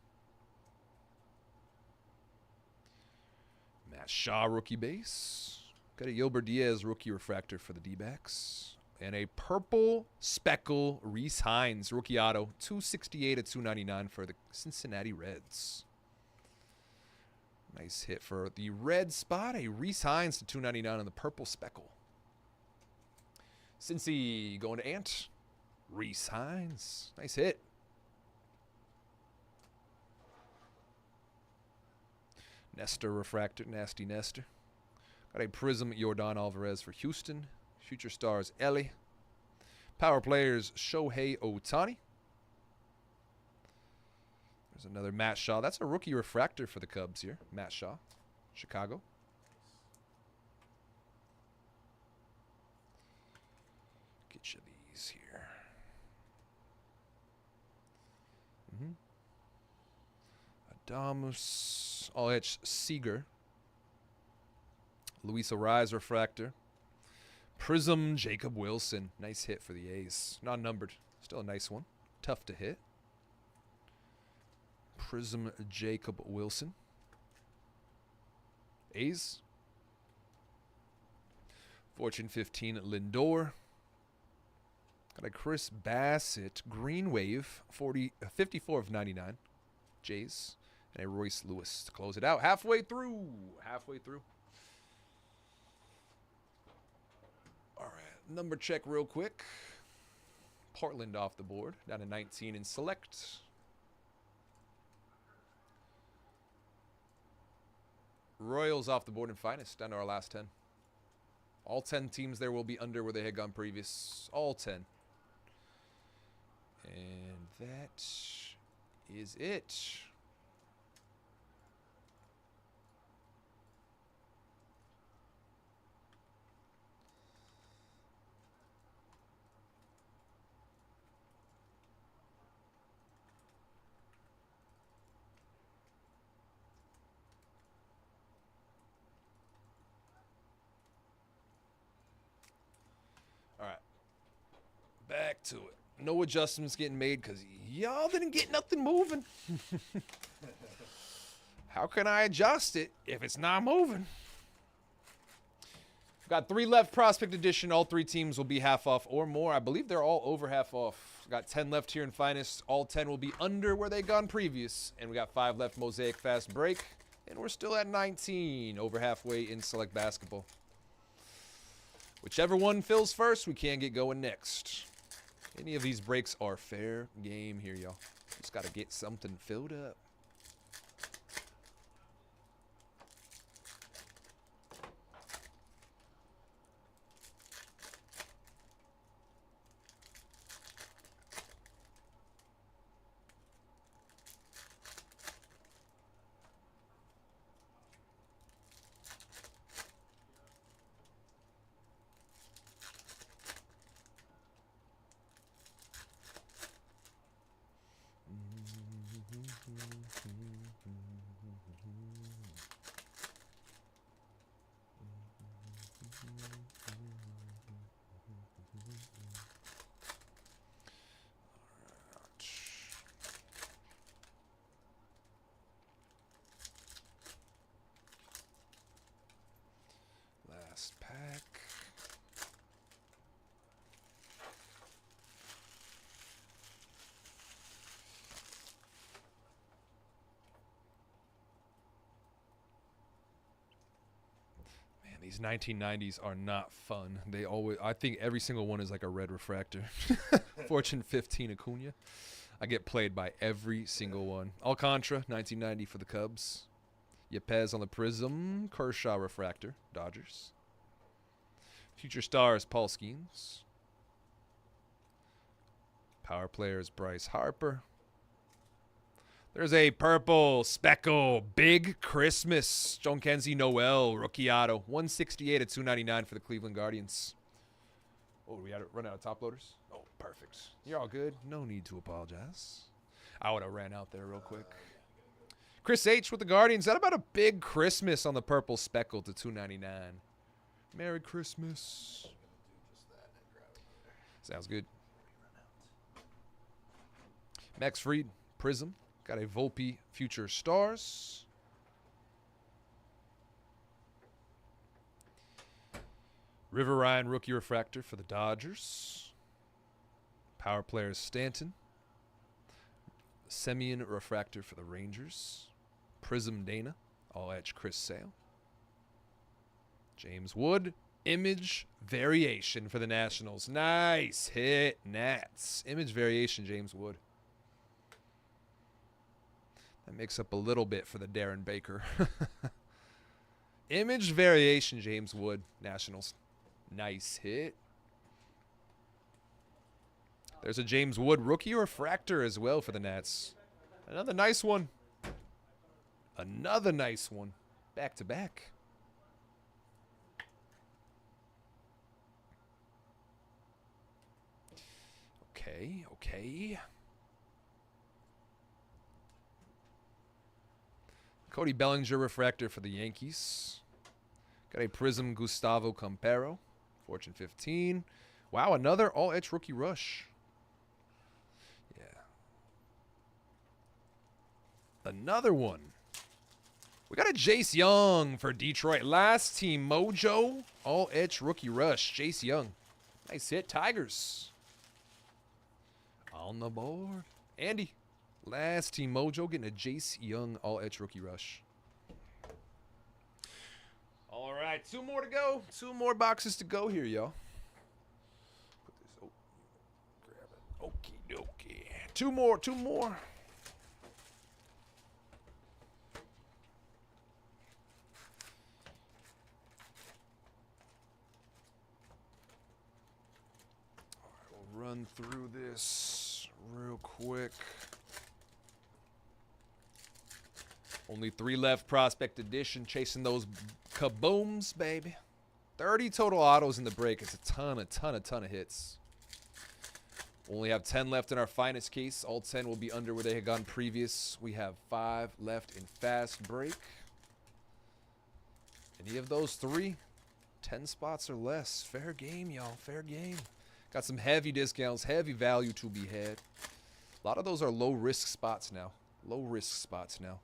Matt Shaw, rookie base. Got a Yolber Diaz, rookie refractor for the D-backs. And a purple speckle Reese Hines, rookie auto, 268 at 299 for the Cincinnati Reds. Nice hit for the red spot. A Reese Hines to 299 on the purple speckle. Cincy going to Ant. Reese Hines. Nice hit. Nestor refractor, nasty Nestor. Got a Prism Yordan Alvarez for Houston. Future Stars, Ellie. Power Players, Shohei Ohtani. There's another Matt Shaw. That's a rookie refractor for the Cubs here. Matt Shaw, Chicago. Get you these here. Adamus, all-etch Seager. Luis Ariz refractor. Prism Jacob Wilson. Nice hit for the A's. Not numbered. Still a nice one. Tough to hit. Prism Jacob Wilson. A's. Fortune 15 Lindor. Got a Chris Bassett Green Wave 54 of 99. Jays. And a Royce Lewis to close it out. Halfway through. Halfway through. All right. Number check real quick. Portland off the board. Down to 19 in select. Royals off the board in finest, down to our last 10. All 10 teams there will be under where they had gone previous. All 10. And that is it. All right. Back to it. No adjustments getting made because y'all didn't get nothing moving. How can I adjust it if it's not moving? Got 3 left, Prospect Edition. All 3 teams will be half off or more. I believe they're all over half off. Got 10 left here in finest. All 10 will be under where they gone previous. And we got 5 left, Mosaic Fast Break. And we're still at 19, over halfway in Select Basketball. Whichever one fills first, we can get going next. Any of these breaks are fair game here, y'all. Just got to get something filled up. Last pack. Man, these 1990s are not fun. They always, I think every single one is like a red refractor. Fortune 15 Acuna. I get played by every single one. Alcantara, 1990 for the Cubs. Yepez on the Prism. Kershaw refractor, Dodgers. Future Stars, Paul Skeens. Power players, Bryce Harper. There's a purple speckle, big Christmas. John Kenzie Noel, rookie auto. 168 at 299 for the Cleveland Guardians. Oh, we had to run out of top loaders? Oh, perfect. You're all good. No need to apologize. I would have ran out there real quick. Chris H with the Guardians. That about a big Christmas on the purple speckle to 299. Merry Christmas. Sounds good. Max Fried, Prism. Got a Volpe Future Stars. River Ryan rookie refractor for the Dodgers. Power players Stanton. Semyon refractor for the Rangers. Prism Dana. All edge Chris Sale. James Wood. Image variation for the Nationals. Nice hit, Nats. Image variation, James Wood. That makes up a little bit for the Darren Baker. Image variation, James Wood, Nationals. Nice hit. There's a James Wood rookie refractor as well for the Nats. Another nice one. Another nice one. Back to back. Okay, okay. Cody Bellinger refractor for the Yankees. Got a Prism Gustavo Campero. Fortune 15. Wow, another all-edge rookie rush. Yeah. Another one. We got a Jace Young for Detroit. Last team Mojo. All-edge rookie rush. Jace Young. Nice hit. Tigers. On the board. Andy. Last team Mojo getting a Jace Young all-edge rookie rush. All right, 2 more to go. 2 more boxes to go here, y'all. Put this. Oh, grab it. Okie dokie. 2 more. 2 more. run through this real quick. Only 3 left, Prospect Edition, chasing those kabooms, baby. 30 total autos in the break. It's a ton of hits. Only have 10 left in our finest case. All 10 will be under where they had gone previous. We have 5 left in fast break. Any of those 3, 10 spots or less. Fair game, y'all. Fair game. Got some heavy discounts, heavy value to be had. A lot of those are low risk spots now. Low risk spots now.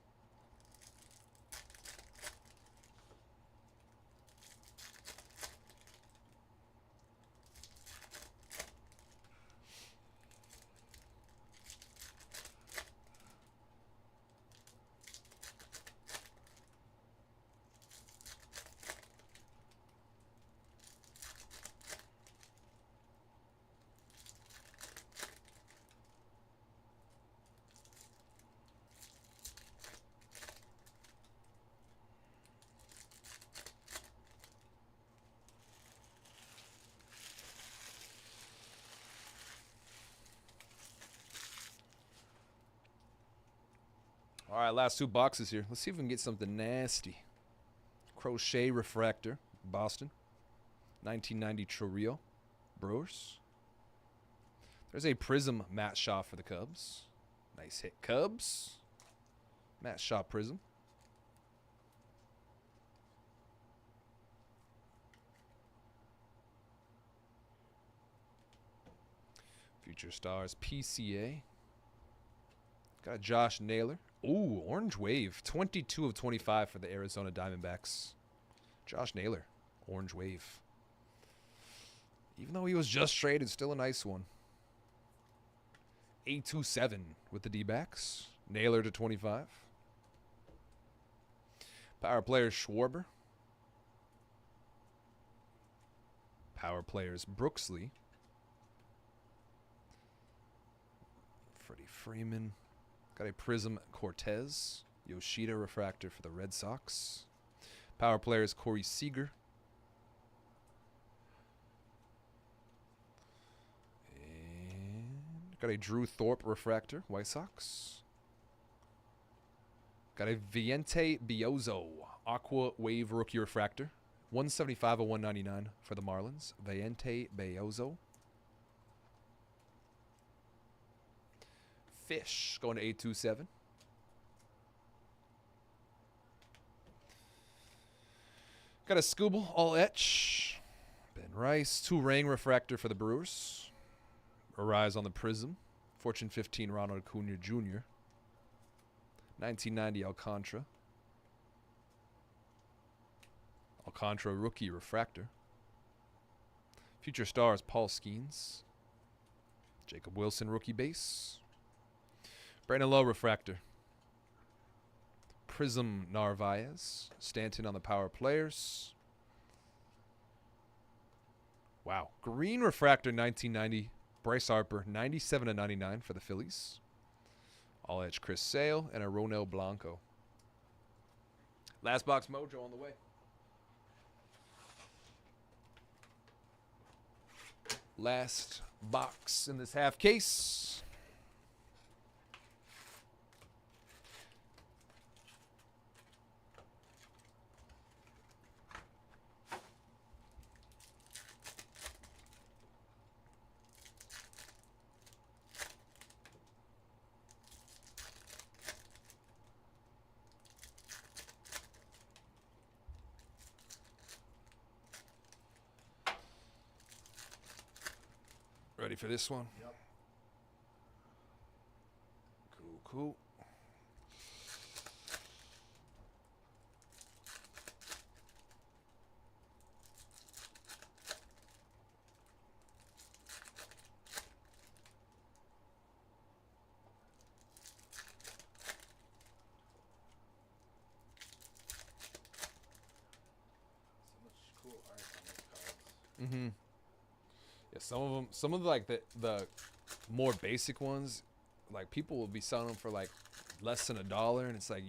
All right, last 2 boxes here. Let's see if we can get something nasty. Crochet Refractor, Boston. 1990 Trujillo, Brewers. There's a Prism Matt Shaw for the Cubs. Nice hit, Cubs. Matt Shaw Prism. Future Stars PCA. Got a Josh Naylor. Ooh, Orange Wave. 22 of 25 for the Arizona Diamondbacks. Josh Naylor. Orange Wave. Even though he was just traded, still a nice one. 827 with the D-backs. Naylor to 25. Power players Schwarber. Power players Brooksley. Freddie Freeman. Got a Prism Cortez. Yoshida Refractor for the Red Sox. Power players Corey Seager. And got a Drew Thorpe Refractor, White Sox. Got a Viente Biozo Aqua Wave Rookie Refractor. 175 of 199 for the Marlins. Viente Biozo. Fish going to 827. Got a Scooble all etch. Ben Rice. 2 Rang Refractor for the Brewers. Arise on the Prism. Fortune 15 Ronald Acuna Jr. 1990 Alcantara. Alcantara Rookie Refractor. Future Stars Paul Skeens. Jacob Wilson Rookie Base. Brandon Lowe Refractor. Prism Narvaez. Stanton on the power players. Wow. Green Refractor 1990. Bryce Harper 97 of 99 for the Phillies. All edge Chris Sale and a Ronel Blanco. Last box mojo on the way. Last box in this half case. Ready for this one? Yep. Cool. So much cool art on these cards. Mm-hmm. Yeah, some of the more basic ones, like people will be selling them for like less than $1, and it's like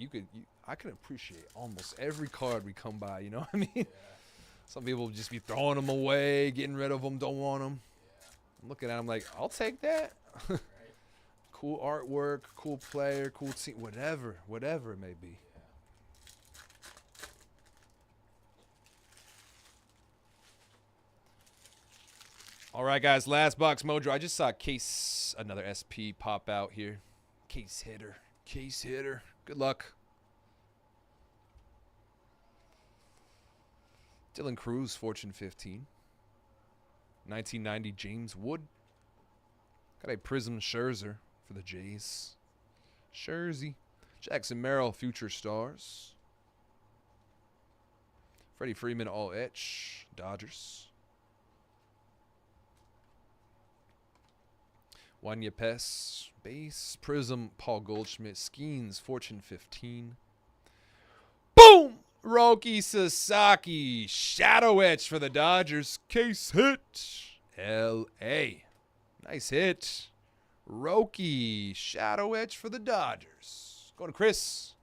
I can appreciate almost every card we come by. You know what I mean? Yeah. Some people just be throwing them away, getting rid of them, don't want them. I'm looking at him like, I'll take that. Right? Cool artwork, cool player, cool team, whatever it may be. Yeah. All right, guys, last box mojo. I just saw another SP pop out here. Case hitter. Good luck. Dylan Cruz, Fortune 15. 1990 James Wood. Got a Prism Scherzer for the Jays. Scherzy. Jackson Merrill, Future Stars. Freddie Freeman, All Etch, Dodgers. Juan Yepes, Base. Prism, Paul Goldschmidt. Skeens, Fortune 15. Boom! Roki Sasaki, Shadow Etch for the Dodgers. Case hit. L.A. Nice hit. Roki, Shadow Etch for the Dodgers. Going to Chris.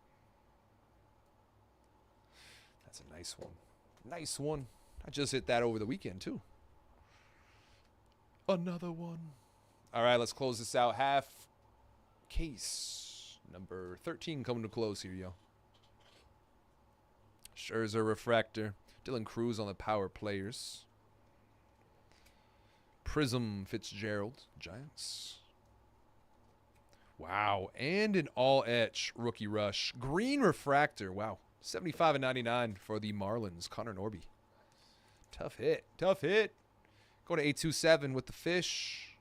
That's a nice one. Nice one. I just hit that over the weekend, too. Another one. All right, let's close this out. Half case number 13 coming to close here, yo. Scherzer refractor. Dylan Cruz on the power players. Prism Fitzgerald, Giants. Wow, and an all etch rookie rush. Green refractor, wow. 75 and 99 for the Marlins, Connor Norby. Tough hit. Go to 827 with the fish.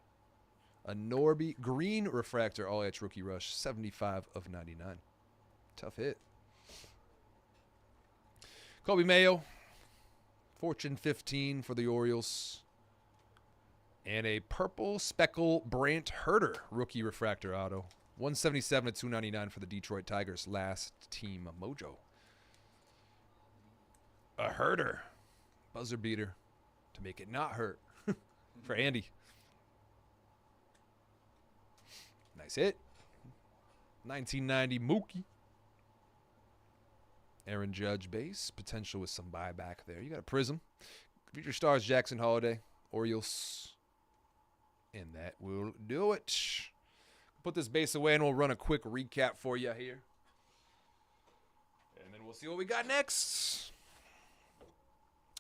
A Norby green refractor all etch rookie rush, 75 of 99. Tough hit. Kobe Mayo, Fortune 15 for the Orioles. And a purple speckle Brant Herter rookie refractor auto. 177 to 299 for the Detroit Tigers. Last team mojo. A Herter. Buzzer beater to make it not hurt for Andy. Nice hit. 1990 Mookie. Aaron Judge base. Potential with some buyback there. You got a Prism. Future Stars Jackson Holiday. Orioles. And that will do it. Put this base away and we'll run a quick recap for you here. And then we'll see what we got next.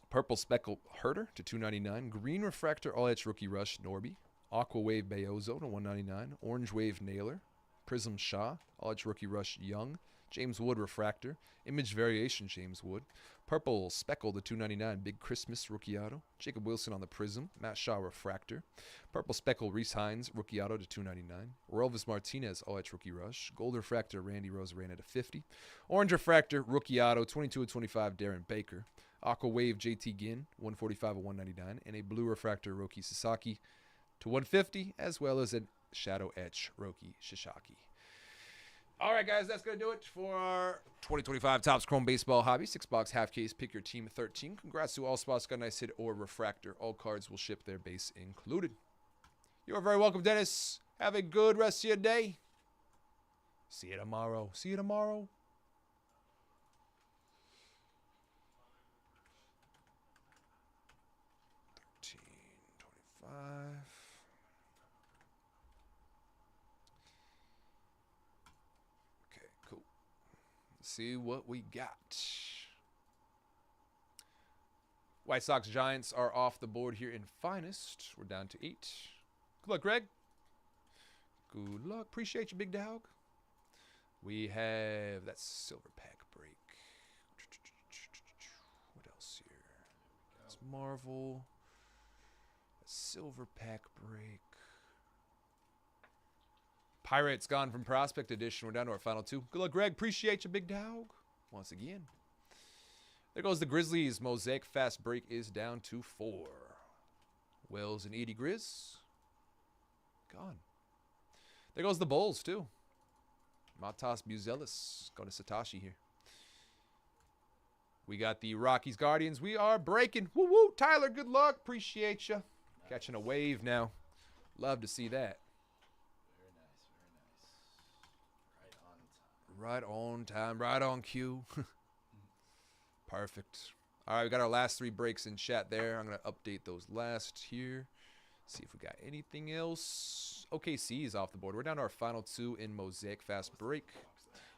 Purple Speckle Herter to 299. Green Refractor All Edge Rookie Rush Norby. Aqua Wave Bayozo to 199. Orange Wave Naylor. Prism Shaw. All Edge Rookie Rush Young. James Wood Refractor. Image Variation James Wood. Purple Speckle to 299. Big Christmas Rookie Auto. Jacob Wilson on the Prism. Matt Shaw Refractor. Purple Speckle Reese Hines Rookie Auto to 299. Orelvis Martinez All Edge Rookie Rush. Gold Refractor Randy Rosarena to 50. Orange Refractor Rookie Auto 22 of 25 Darren Baker. Aqua Wave JT Ginn 145 of 199. And a Blue Refractor Roki Sasaki to 150, as well as a Shadow Etch Roki Shishaki. All right, guys, that's going to do it for our 2025 Topps Chrome Baseball Hobby. 6-box half case. Pick your team 13. Congrats to all spots. Got a nice hit or refractor. All cards will ship their base included. You are very welcome, Dennis. Have a good rest of your day. See you tomorrow. 13, 25. Okay, cool. Let's see what we got. White Sox Giants are off the board here in finest. We're down to 8. Good luck, Greg. Good luck. Appreciate you, big dog. We have that silver pack break. What else here? It's Marvel. Silver pack break. Pirates gone from Prospect Edition. We're down to our final 2. Good luck, Greg. Appreciate you, big dog. Once again. There goes the Grizzlies. Mosaic fast break is down to 4. Wells and Edie Grizz. Gone. There goes the Bulls, too. Matas Buzelis. Going to Satoshi here. We got the Rockies Guardians. We are breaking. Woo woo. Tyler, good luck. Appreciate you. Catching a wave now. Love to see that. Very nice. Right on time. Right on cue. Perfect. All right, we got our last 3 breaks in chat there. I'm going to update those last here. See if we got anything else. OKC is off the board. We're down to our final 2 in Mosaic Fast Break.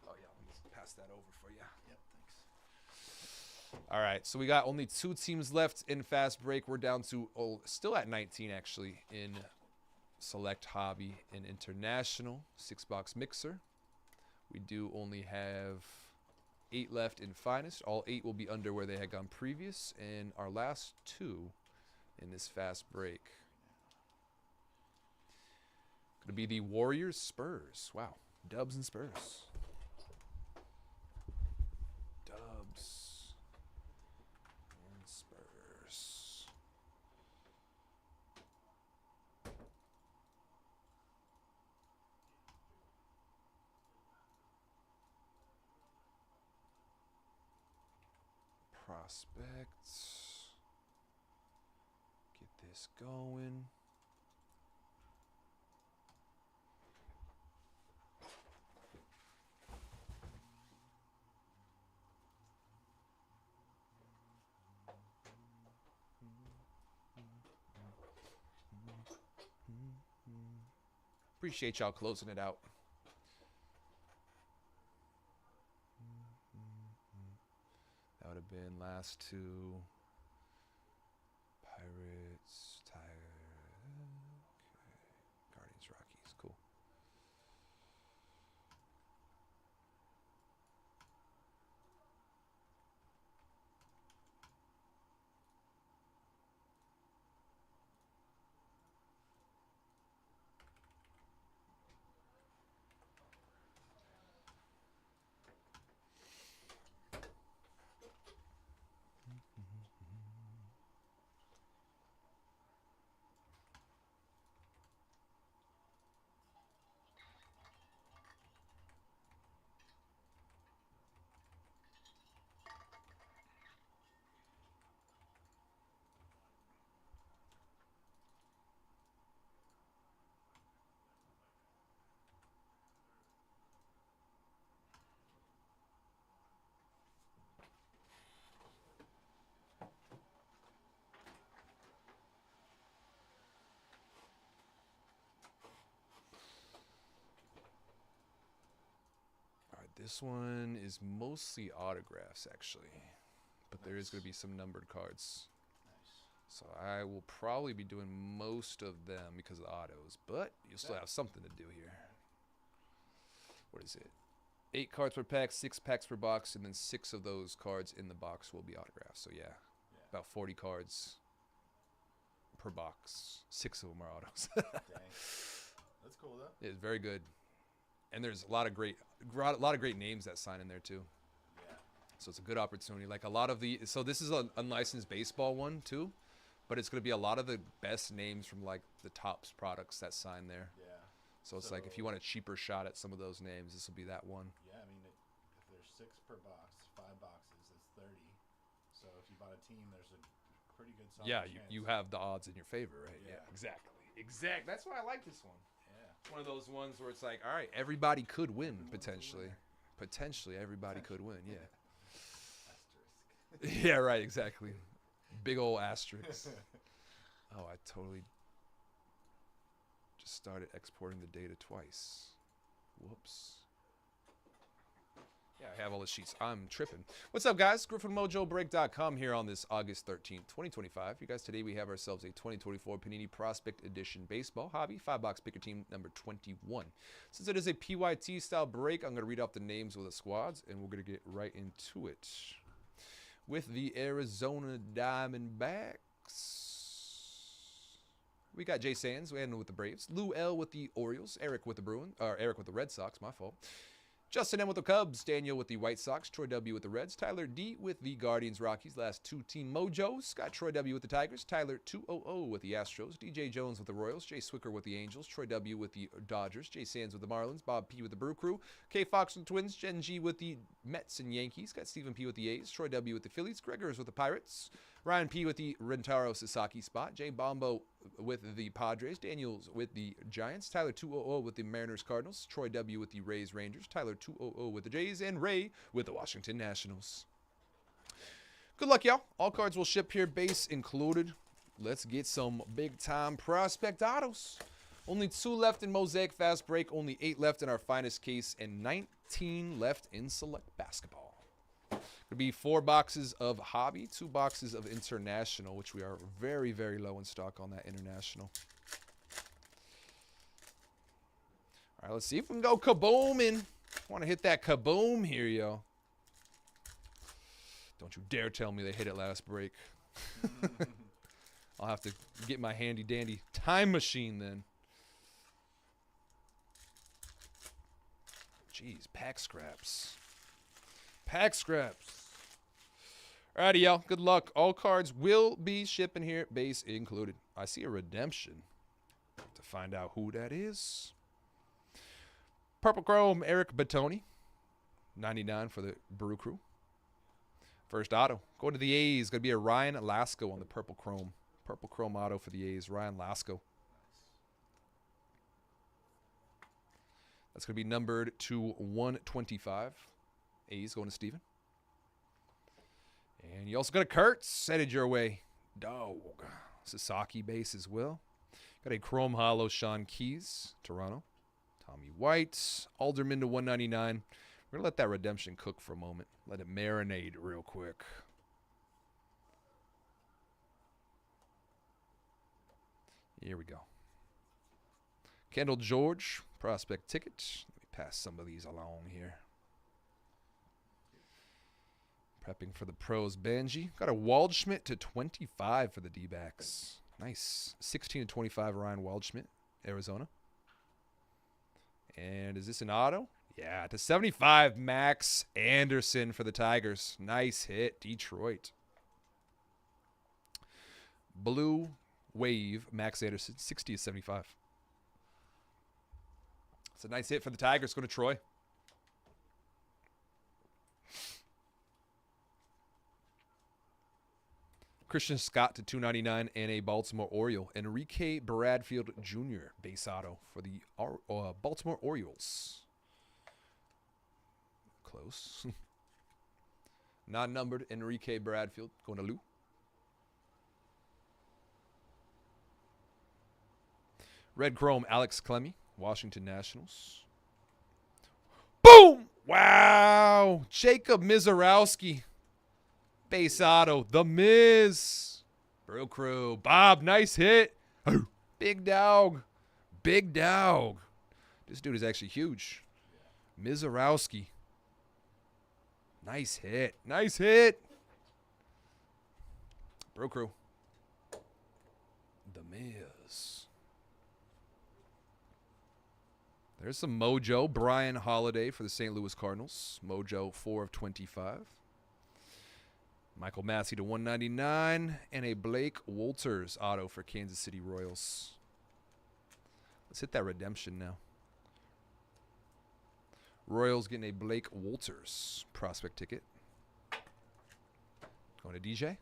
Oh, yeah. Let me pass that over for you. Yep, thanks. All right. So we got only 2 teams left in Fast Break. We're down to, still at 19, actually, in Select Hobby and International 6-box mixer. We do only have 8 left in Finest. All 8 will be under where they had gone previous. And our last 2 in this Fast Break. Going to be the Warriors Spurs. Wow. Dubs and Spurs. Dubs and Spurs. Prospects. Get this going. Appreciate y'all closing it out. That would have been last 2. Pirates, Tigers. Okay. Guardians, Rockies. Cool. This one is mostly autographs, actually. But there is going to be some numbered cards. Nice. So I will probably be doing most of them because of the autos. But you'll still have something to do here. What is it? 8 cards per pack, 6 packs per box, and then 6 of those cards in the box will be autographs. So yeah, about 40 cards per box. 6 of them are autos. Dang. That's cool, though. It's very good. And there's a lot of great names that sign in there too. Yeah. So it's a good opportunity. Like a lot of so this is an unlicensed baseball one too, but it's going to be a lot of the best names from like the Topps products that sign there. Yeah. So it's like if you want a cheaper shot at some of those names, this will be that one. Yeah, I mean, if there's 6 per box, 5 boxes, that's 30. So if you bought a team, there's a pretty good solid Yeah, chance. you have the odds in your favor, right? Yeah. Exactly. That's why I like this one. Yeah. One of those ones where it's like, all right, everybody could win potentially. Potentially, everybody could win. Yeah. Asterisk. Yeah. Right. Exactly. Big old asterisk. Oh, I totally just started exporting the data twice. Whoops. Yeah, I have all the sheets. I'm tripping. What's up, guys? Griffin Mojobreak.com here on this August 13th, 2025. You guys, today we have ourselves a 2024 Panini Prospect Edition Baseball Hobby 5-box picker team number 21. Since it is a PYT style break, I'm going to read off the names of the squads, and we're going to get right into it. With the Arizona Diamondbacks, we got Jay Sands with the Braves, Lou L with the Orioles, Eric with the Red Sox, my fault. Justin M with the Cubs, Daniel with the White Sox, Troy W with the Reds, Tyler D with the Guardians Rockies, last 2 Team Mojos, Scott Troy W with the Tigers, Tyler 200 with the Astros, DJ Jones with the Royals, Jay Swicker with the Angels, Troy W with the Dodgers, Jay Sands with the Marlins, Bob P with the Brew Crew, K Fox with the Twins, Jen G with the Mets and Yankees, got Stephen P with the A's, Troy W with the Phillies, Gregors with the Pirates, Ryan P with the Rentaro Sasaki spot, Jay Bombo with the Padres, Daniels with the Giants, Tyler 200 with the Mariners Cardinals, Troy W with the Rays Rangers, Tyler 200 with the Jays, and Ray with the Washington Nationals. Good luck, y'all. All cards will ship here, base included. let's get some big-time prospect autos. Only 2 left in Mosaic Fast Break, only 8 left in our finest case, and 19 left in Select Basketball. It'll be 4 boxes of Hobby, 2 boxes of International, which we are very, very low in stock on that International. All right, let's see if we can go kabooming. Want to hit that kaboom here, yo. Don't you dare tell me they hit it last break. I'll have to get my handy-dandy time machine then. Jeez, pack scraps. Pack scraps. Alrighty, y'all. Good luck. All cards will be shipping here, base included. I see a redemption. To find out who that is. Purple Chrome, Eric Batoni. 99 for the Brew Crew. First auto. Going to the A's. Going to be a Ryan Lasco on the Purple Chrome. Purple Chrome auto for the A's. Ryan Lasco. That's going to be numbered to 125. A's going to Steven. And you also got a Kurtz headed your way. Dog. Sasaki base as well. Got a Chrome Hollow Sean Keys. Toronto. Tommy White. Alderman to 199. We're going to let that redemption cook for a moment. Let it marinate real quick. Here we go. Kendall George, prospect ticket. Let me pass some of these along here. Prepping for the pros, Benji. Got a Waldschmidt to 25 for the D-backs. Nice. 16 to 25, Ryan Waldschmidt, Arizona. And is this an auto? Yeah, to 75, Max Anderson for the Tigers. Nice hit, Detroit. Blue Wave, Max Anderson, 60 to 75. It's a nice hit for the Tigers. Go to Troy. Christian Scott to 299 and a Baltimore Oriole. Enrique Bradfield Jr. base auto for the Baltimore Orioles. Close. Non-numbered Enrique Bradfield going to Lou. Red Chrome Alex Clemmy, Washington Nationals. Boom! Wow! Jacob Mizorowski. Base auto, The Miz. Brew Crew. Bob, nice hit. Oh, big dog. Big dog. This dude is actually huge. Mizorowski. Nice hit. Nice hit. Brew Crew. The Miz. There's some Mojo. Brian Holiday for the St. Louis Cardinals. Mojo 4 of 25. Michael Massey to 199. And a Blake Wolters auto for Kansas City Royals. Let's hit that redemption now. Royals getting a Blake Wolters prospect ticket. Going to DJ.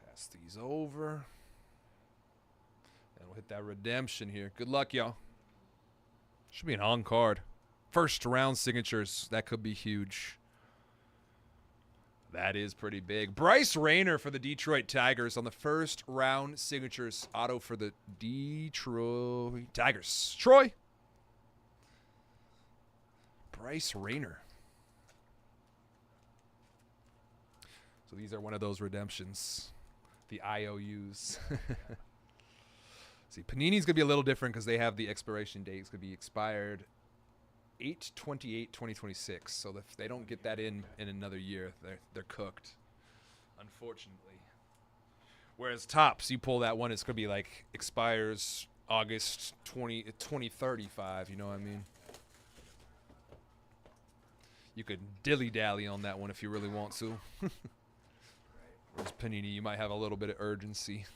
Pass these over. And we'll hit that redemption here. Good luck, y'all. Should be an on card. First round signatures. That could be huge. That is pretty big. Bryce Rayner for the Detroit Tigers on the first round signatures. Auto for the Detroit Tigers. Troy. Bryce Rayner. So these are one of those redemptions. The IOUs. See, Panini's going to be a little different because they have the expiration date. It's going to be expired 8/28/2026. So if they don't get that in another year, they're cooked, unfortunately. Whereas Topps, you pull that one, it's going to be like expires August 2035. You know what I mean? You could dilly-dally on that one if you really want to. Whereas Panini, you might have a little bit of urgency.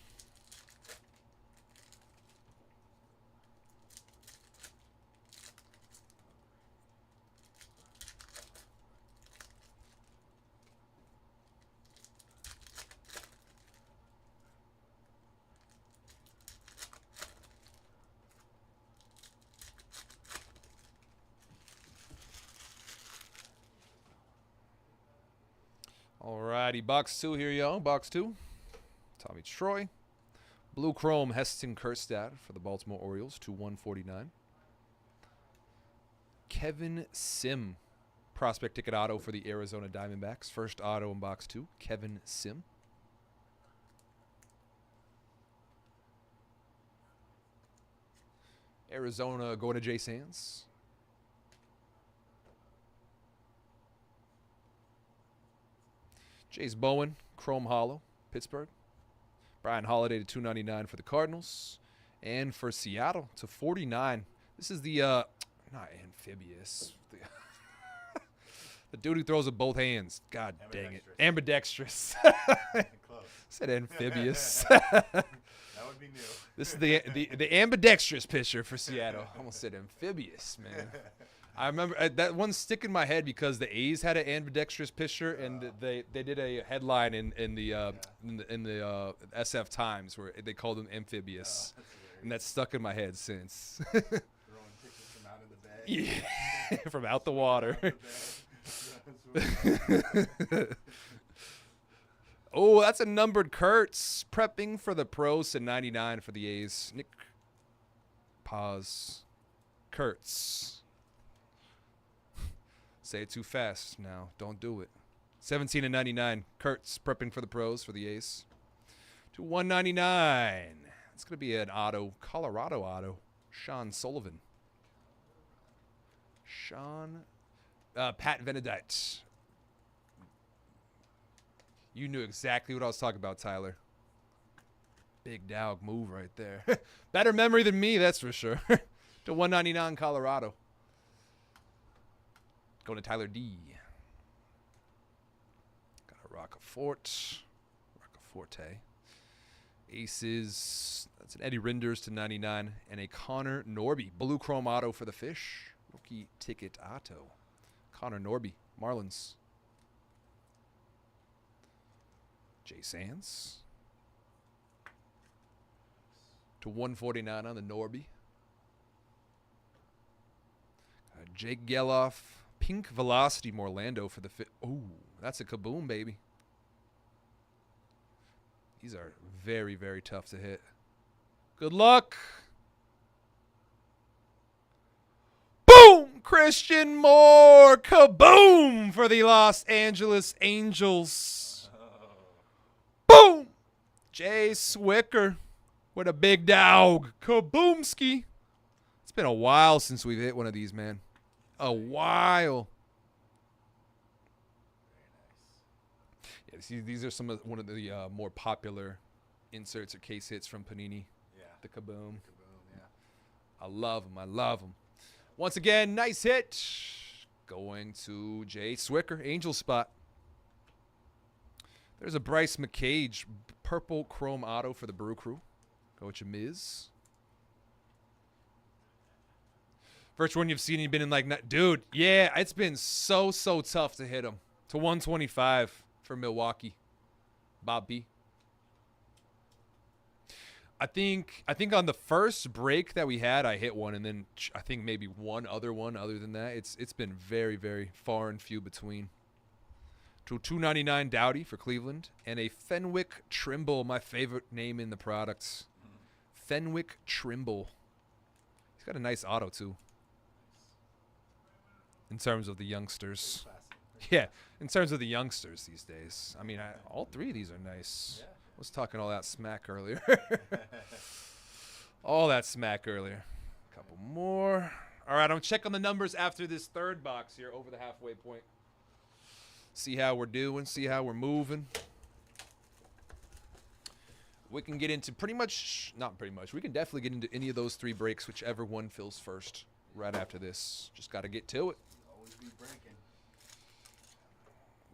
Alrighty, box 2 here, y'all. Box 2. Tommy Troy. Blue Chrome Heston Kjerstad for the Baltimore Orioles to 149. Kevin Sim. Prospect ticket auto for the Arizona Diamondbacks. First auto in box 2. Kevin Sim. Arizona going to Jay Sands. Jace Bowen, Chrome Hollow, Pittsburgh. Brian Holiday to 299 for the Cardinals. And for Seattle to 49. This is the, not amphibious. The dude who throws with both hands. God dang it. Ambidextrous. Close. Said amphibious. That would be new. This is the ambidextrous pitcher for Seattle. I almost said amphibious, man. I remember that one stick in my head because the A's had an ambidextrous pitcher, and they did a headline in the SF Times where they called him amphibious, and that's stuck in my head since. Throwing pitches from out of the bag. Yeah, from out the water. Oh, that's a numbered Kurtz. Prepping for the pros to 99 for the A's. Nick. Pause. Kurtz. Say it too fast now. Don't do it. 17 and 99. Kurtz prepping for the pros for the A's. To 199. It's going to be an auto. Colorado auto. Sean Sullivan. Pat Venedite. You knew exactly what I was talking about, Tyler. Big dog move right there. Better memory than me, that's for sure. To 199 Colorado. Going to Tyler D. Got a Roccaforte. Roccaforte. Aces. That's an Eddie Rinders to 99. And a Connor Norby. Blue Chrome auto for the Fish. Rookie ticket auto. Connor Norby. Marlins. Jay Sands. To 149 on the Norby. Jake Geloff. Pink Velocity Morlando for the fit. Oh, that's a kaboom, baby. These are very, very tough to hit. Good luck. Boom! Christian Moore. Kaboom for the Los Angeles Angels. Boom! Jay Swicker with a big dog. Kaboomski. It's been a while since we've hit one of these, man. A while. Yeah, see, these are one of the more popular inserts or case hits from Panini. Yeah. The Kaboom. Kaboom, yeah. I love them. I love them. Once again, nice hit. Going to Jay Swicker, Angel spot. There's a Bryce McCage, purple chrome auto for the Brew Crew. Go with your Miz. First one you've seen, you've been in like, dude, yeah, it's been so tough to hit him. To 125 for Milwaukee. Bob B. I think on the first break that we had, I hit one, and then I think maybe one other one other than that. It's been very, very far and few between. To 299 Dowdy for Cleveland, and a Fenwick Trimble, my favorite name in the products. Fenwick Trimble. He's got a nice auto too. In terms of the youngsters. Yeah, in terms of the youngsters these days. I mean, all three of these are nice. Yeah. I was talking all that smack earlier. All that smack earlier. A couple more. All right, I'm checking the numbers after this third box here over the halfway point. See how we're doing, see how we're moving. We can get into not pretty much. We can definitely get into any of those three breaks, whichever one fills first right after this. Just got to get to it. Always be breaking.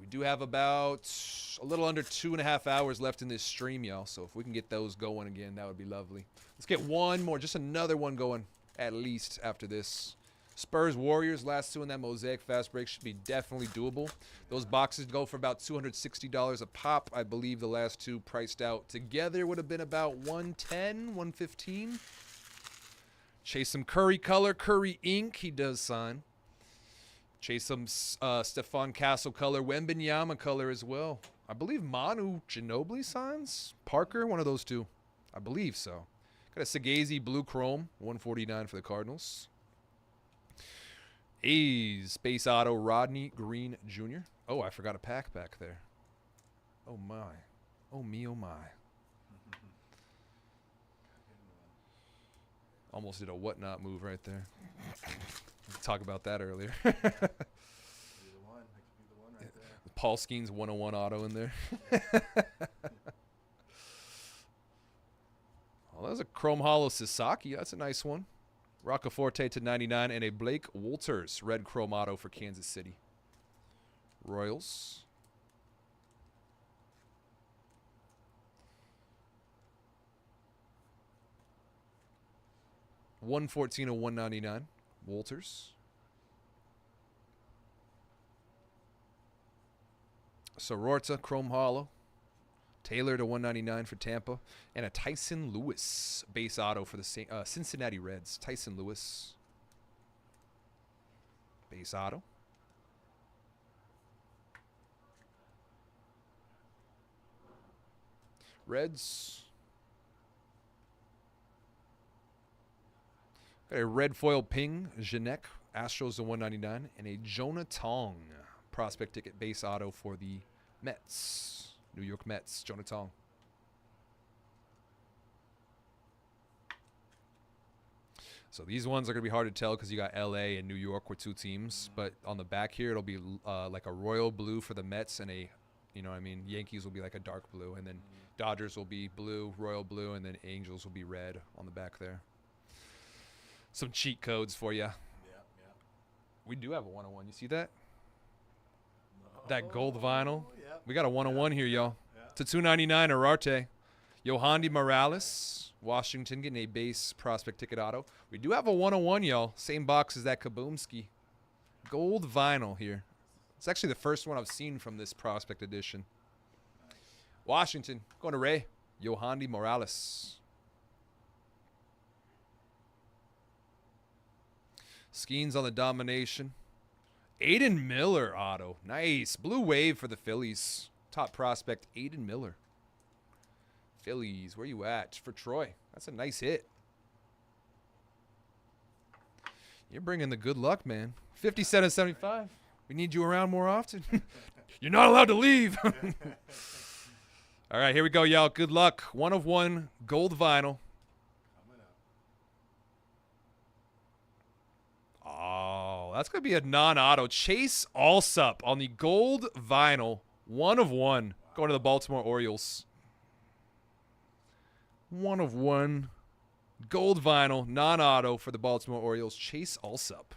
We do have about a little under 2.5 hours left in this stream, y'all. So if we can get those going again, that would be lovely. Let's get one more, just another one going at least after this. Spurs Warriors, last two in that Mosaic fast break should be definitely doable. Those boxes go for about $260 a pop. I believe the last two priced out together would have been about $110, $115. Chase some Curry color, Curry ink. He does sign. Chase some Stephon Castle color, Wembenyama color as well. I believe Manu Ginobili signs. Parker, one of those two. I believe so. Got a Sagazi blue chrome, 149 for the Cardinals. A's base auto Rodney Green Jr. Oh, I forgot a pack back there. Oh my. Oh me, oh my. Almost did a whatnot move right there. Talk about that earlier. Paul Skeens 101 auto in there. Well, that was a Chrome Hollow Sasaki. That's a nice one. Roccaforte to 99 and a Blake Wolters red Chrome auto for Kansas City. Royals. $114 of $199. Wolters. Sororta Chrome Hollow. Taylor to 199 for Tampa. And a Tyson Lewis base auto for the Cincinnati Reds. Tyson Lewis. Base auto. Reds. Got a red foil ping, Janek, Astros to 199, and a Jonah Tong prospect ticket base auto for the Mets. New York Mets, Jonah Tong. So these ones are going to be hard to tell because you got LA and New York with two teams. But on the back here, it'll be like a royal blue for the Mets and a, you know what I mean, Yankees will be like a dark blue. And then Dodgers will be blue, royal blue, and then Angels will be red on the back there. Some cheat codes for you. Yeah. We do have a 101. You see that? That gold vinyl. Yeah. We got a 101 here, y'all. Yeah. To 299, Ararte. Yohandi Morales, Washington, getting a base prospect ticket auto. We do have a 101, y'all. Same box as that Kaboomski. Gold vinyl here. It's actually the first one I've seen from this prospect edition. Washington, going to Ray. Yohandi Morales. Skeens on the domination. Aiden Miller auto. Nice. Blue wave for the Phillies. Top prospect, Aiden Miller. Phillies, where you at? For Troy. That's a nice hit. You're bringing the good luck, man. 57.75. We need you around more often. You're not allowed to leave. All right, here we go, y'all. Good luck. 1 of 1 gold vinyl. Oh, that's going to be a non-auto. Chase Allsup on the gold vinyl. 1 of 1. Going to the Baltimore Orioles. 1 of 1. Gold vinyl, non-auto for the Baltimore Orioles. Chase Allsup.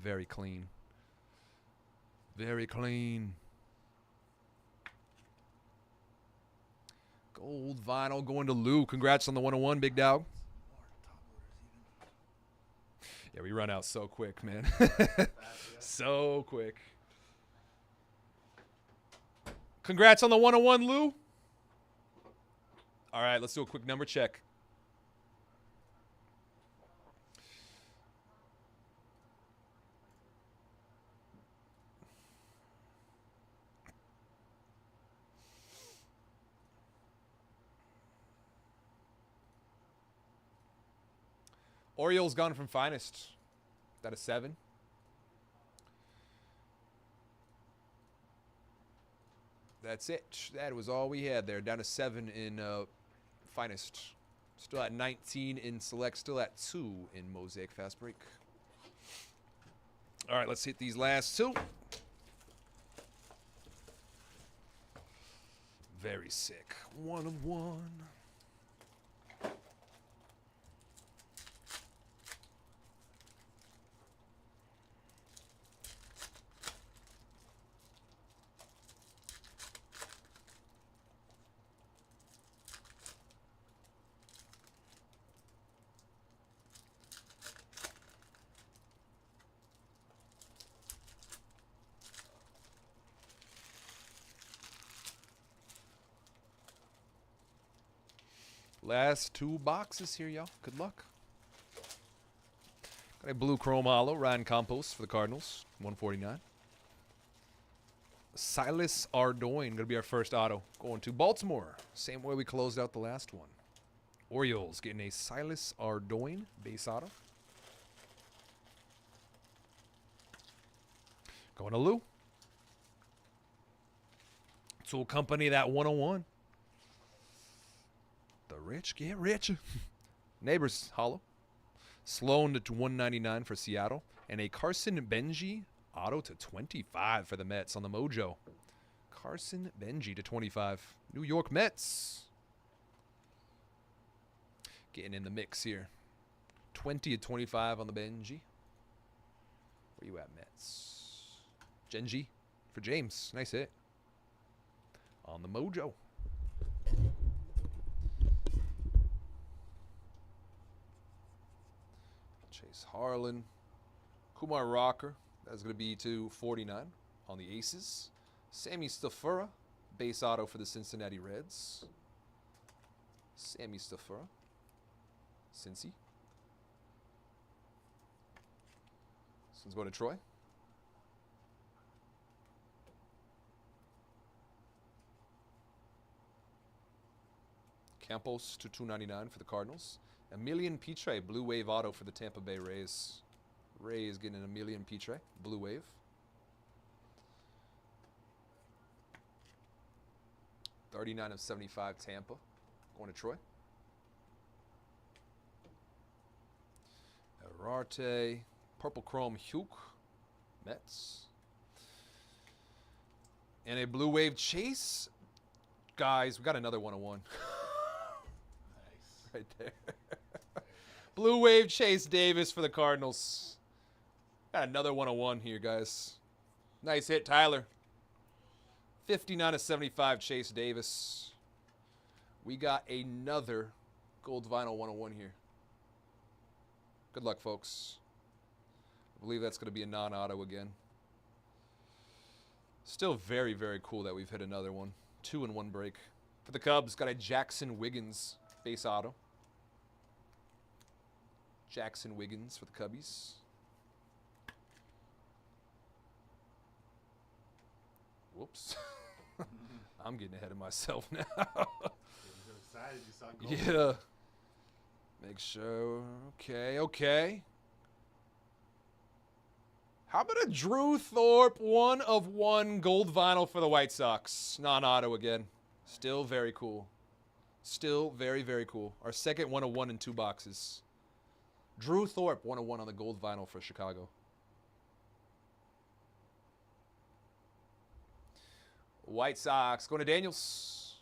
Very clean. Very clean. Gold vinyl going to Lou. Congrats on the 101, big dog. Yeah, we run out so quick, man. So quick. Congrats on the 101, Lou. All right, let's do a quick number check. Orioles gone from finest. Is that a 7? That's it. That was all we had there. Down to 7 in finest. Still at 19 in select. Still at 2 in Mosaic Fast Break. All right, let's hit these last 2. Very sick. 1 of 1. Last 2 boxes here, y'all. Good luck. A blue chrome hollow, Ryan Campos for the Cardinals, 149. Silas Ardoin, going to be our first auto. Going to Baltimore, same way we closed out the last one. Orioles getting a Silas Ardoin base auto. Going to Lou. Tool Company, that 101. The rich get rich. Neighbors, hollow. Sloan to 199 for Seattle. And a Carson Benji auto to 25 for the Mets on the Mojo. Carson Benji to 25. New York Mets. Getting in the mix here. 20 to 25 on the Benji. Where you at, Mets? Genji for James. Nice hit. On the Mojo. Chase Harlan. Kumar Rocker. That's going to be to 49 on the Aces. Sammy Stafura. Base auto for the Cincinnati Reds. Sammy Stafura. Cincy. This one's going to Troy. Campos to 299 for the Cardinals. Emilian Pitre, Blue Wave auto for the Tampa Bay Rays. Rays getting an Emilian Pitre, Blue Wave. $39 of 75 Tampa. Going to Troy. Ararte, Purple Chrome Hugh, Mets. And a Blue Wave Chase. Guys, we got another 101. Nice. Right there. Blue Wave Chase Davis for the Cardinals. Got another 101 here, guys. Nice hit, Tyler. 59 of 75 Chase Davis. We got another gold vinyl 101 here. Good luck, folks. I believe that's going to be a non-auto again. Still very, very cool that we've hit another one. 2-in-1 break. For the Cubs, got a Jackson Wiggins base auto. Jackson Wiggins for the Cubbies. Whoops. I'm getting ahead of myself now. You're so excited you saw gold. Yeah. Make sure. Okay. How about a Drew Thorpe 1/1 gold vinyl for the White Sox? Non-auto again. Still very cool. Still very, very cool. Our second 1/1 in 2 boxes. Drew Thorpe 1/1 on the gold vinyl for Chicago. White Sox going to Daniels.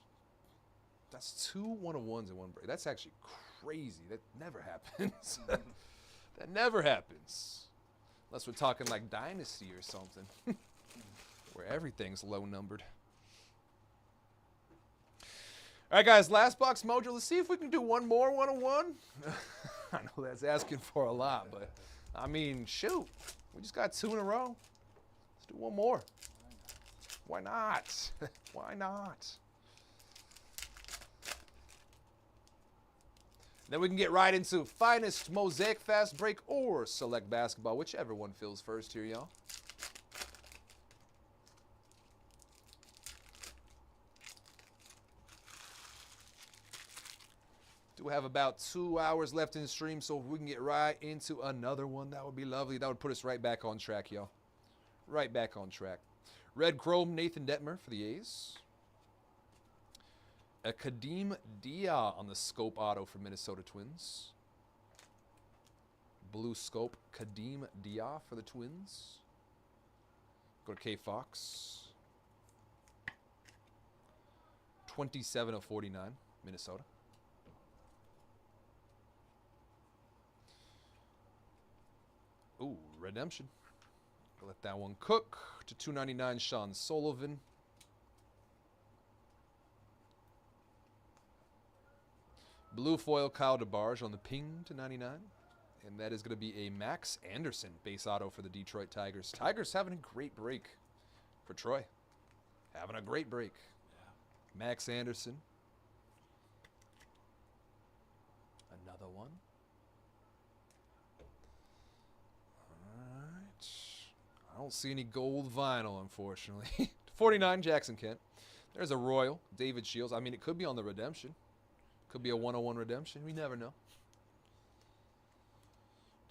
That's 2 1/1s in one break. That's actually crazy. That never happens. That never happens. Unless we're talking like Dynasty or something. Where everything's low numbered. All right, guys. Last box mojo. Let's see if we can do one more 1/1. I know that's asking for a lot, but I mean, shoot. We just got 2 in a row. Let's do one more. Why not? Why not? Then we can get right into finest mosaic fast break or select basketball, whichever one feels first here, y'all. Do have about 2 hours left in the stream, so if we can get right into another one, that would be lovely. That would put us right back on track, y'all. Right back on track. Red Chrome, Nathan Detmer for the A's. A Kadeem Dia on the Scope auto for Minnesota Twins. Blue Scope, Kadeem Dia for the Twins. Go to K Fox. 27 of 49, Minnesota. Ooh, redemption. Let that one cook. To 299, Sean Sullivan. Blue foil, Kyle DeBarge on the ping to 99. And that is going to be a Max Anderson base auto for the Detroit Tigers. Tigers having a great break for Troy. Having a great break. Yeah. Max Anderson. Another one. I don't see any gold vinyl, unfortunately. 49, Jackson Kent. There's a Royal, David Shields. I mean, it could be on the redemption. Could be a 101 redemption. We never know.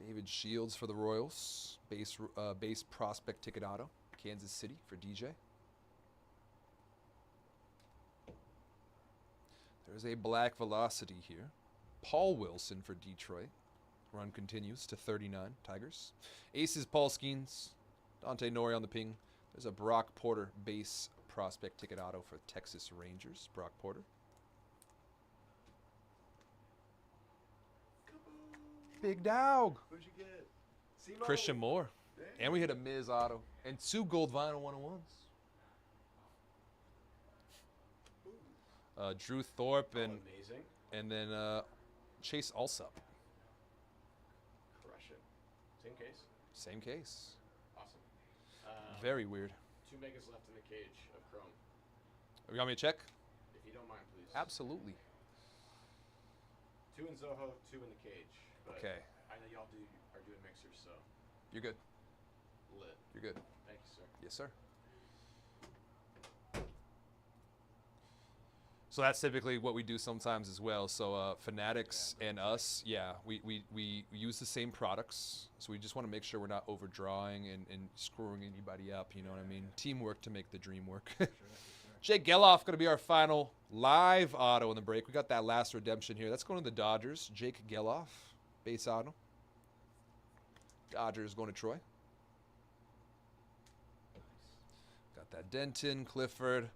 David Shields for the Royals. Base prospect ticket auto. Kansas City for DJ. There's a black velocity here. Paul Wilson for Detroit. Run continues to 39, Tigers. Aces, Paul Skeens. Dante Nori on the ping. There's a Brock Porter base prospect ticket auto for Texas Rangers. Brock Porter. Big dog. Who'd you get? Christian Moore. Dang. And we hit a Miz auto. And 2 gold vinyl 101s. Drew Thorpe Amazing. and then Chase Alsop. Crush it. Same case. Same case. Awesome. Very weird. 2 megas left in the cage of Chrome. You want me to check? If you don't mind, please. Absolutely. 2 in Zoho, 2 in the cage. But Okay. I know y'all are doing mixers, so You're good. lit. You're good. Thank you, sir. Yes, sir. So that's typically what we do sometimes as well. So Fanatics and us, yeah, we use the same products. So we just want to make sure we're not overdrawing and screwing anybody up. You know what I mean? Teamwork to make the dream work. Jake Geloff going to be our final live auto in the break. We got that last redemption here. That's going to the Dodgers. Jake Geloff, base auto. Dodgers going to Troy. Got that Denton, Clifford.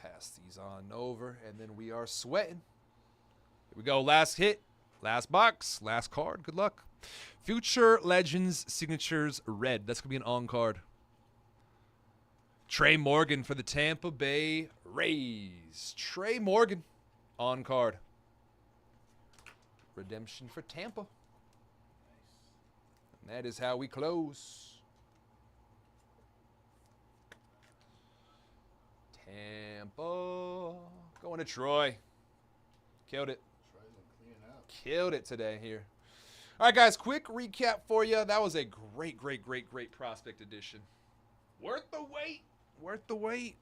Pass these on over, and then we are sweating. Here we go. Last hit, last box, last card. Good luck. Future Legends Signatures Red. That's going to be an on card. Trey Morgan for the Tampa Bay Rays. Trey Morgan on card. Redemption for Tampa. And that is how we close. Tampa going to Troy. Killed it. Try to clean it up. Killed it today here. All right, guys, quick recap for you. That was a great prospect edition. Worth the wait. Worth the wait.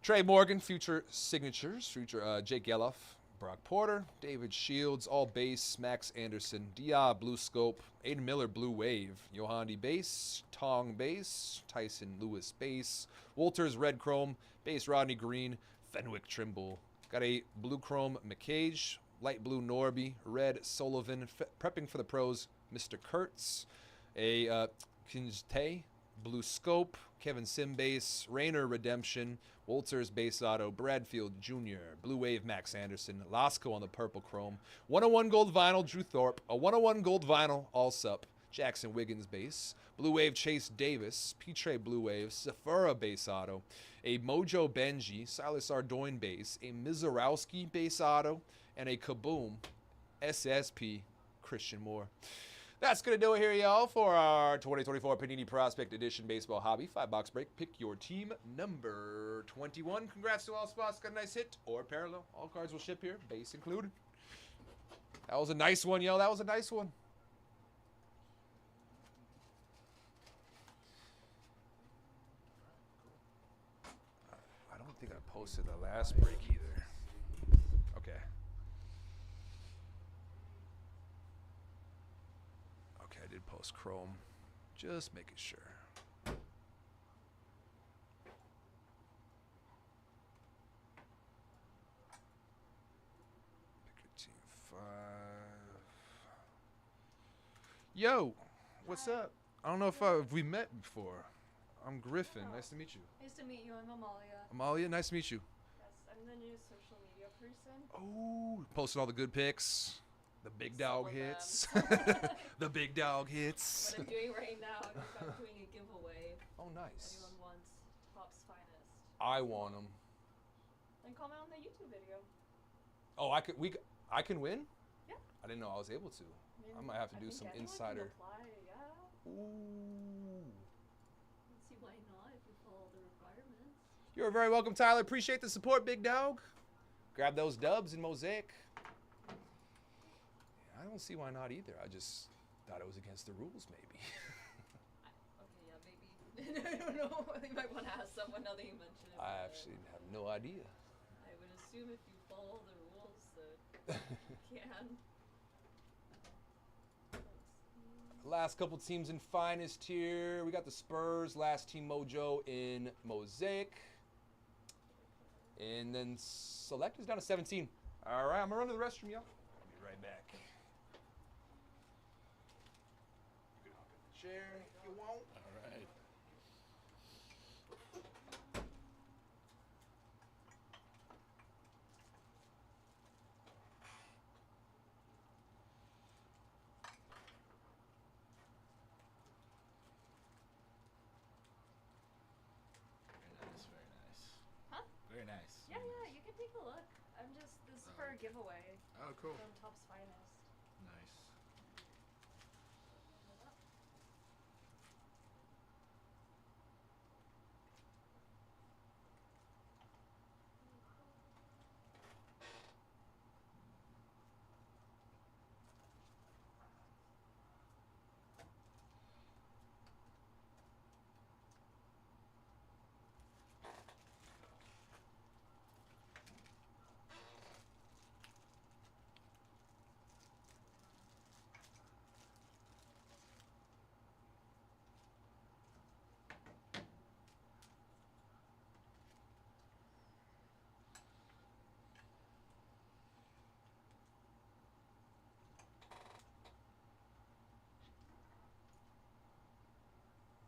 Trey Morgan, future signatures. Future Jake Geloff, Brock Porter, David Shields, all base, Max Anderson, Dia blue scope, Aiden Miller blue wave, Yohandi base, Tong base, Tyson Lewis base, Walters red chrome, base Rodney Green, Fenwick Trimble. Got a blue chrome McCage, light blue Norby, red Sullivan, prepping for the pros, Mr. Kurtz, a Kinjte blue scope, Kevin Sim base, Rayner redemption, Walters base auto, Bradfield Jr., Blue Wave Max Anderson, Lasco on the purple chrome, 101 gold vinyl Drew Thorpe, a 101 gold vinyl Allsup, Jackson Wiggins base, Blue Wave Chase Davis, Petre Blue Wave, Sephora base auto, a Mojo Benji, Silas Ardoin base, a Mizorowski base auto, and a Kaboom SSP Christian Moore. That's going to do it here, y'all, for our 2024 Panini Prospect Edition Baseball Hobby 5-box break. Pick your team number 21. Congrats to all spots. Got a nice hit or parallel. All cards will ship here, base included. That was a nice one, yo. That was a nice one. I don't think I posted the last break either. Okay. Okay, I did post Chrome. Just making sure. Pick your team 5. Yo, what's up? I don't know if we met before. I'm Griffin. Nice to meet you. Nice to meet you. I'm Amalia. Amalia, nice to meet you. Yes, I'm the new social media person. Oh, posting all the good pics. The big dog Some of hits. them. The big dog hits. What I'm doing right now is I'm doing a giveaway. Oh, nice. Anyone wants Top's finest? I want them. Then comment on the YouTube video. Oh, I can win? Yeah. I didn't know I was able to. mean, I might have to do think some anyone insider. Can apply, yeah. Ooh. Let's see why not if you follow the requirements. You're very welcome, Tyler. Appreciate the support, big dog. Grab those dubs in Mosaic. Yeah, I don't see why not either. I just thought it was against the rules, maybe. know. You might want to ask someone now that you mention it. I but actually have no idea. I would assume if you follow the rules that you can. Let's see. Last couple teams in finest here. We got the Spurs, last team Mojo in Mosaic. And then Select is down to 17. All right, I'm gonna run to the restroom, y'all. I'll be right back. You can hop in the chair if you want. All right. Very nice, very nice. Huh? Very nice. Yeah, yeah, you can take a look. This is for a giveaway Oh, cool. from Top's Finest. Nice.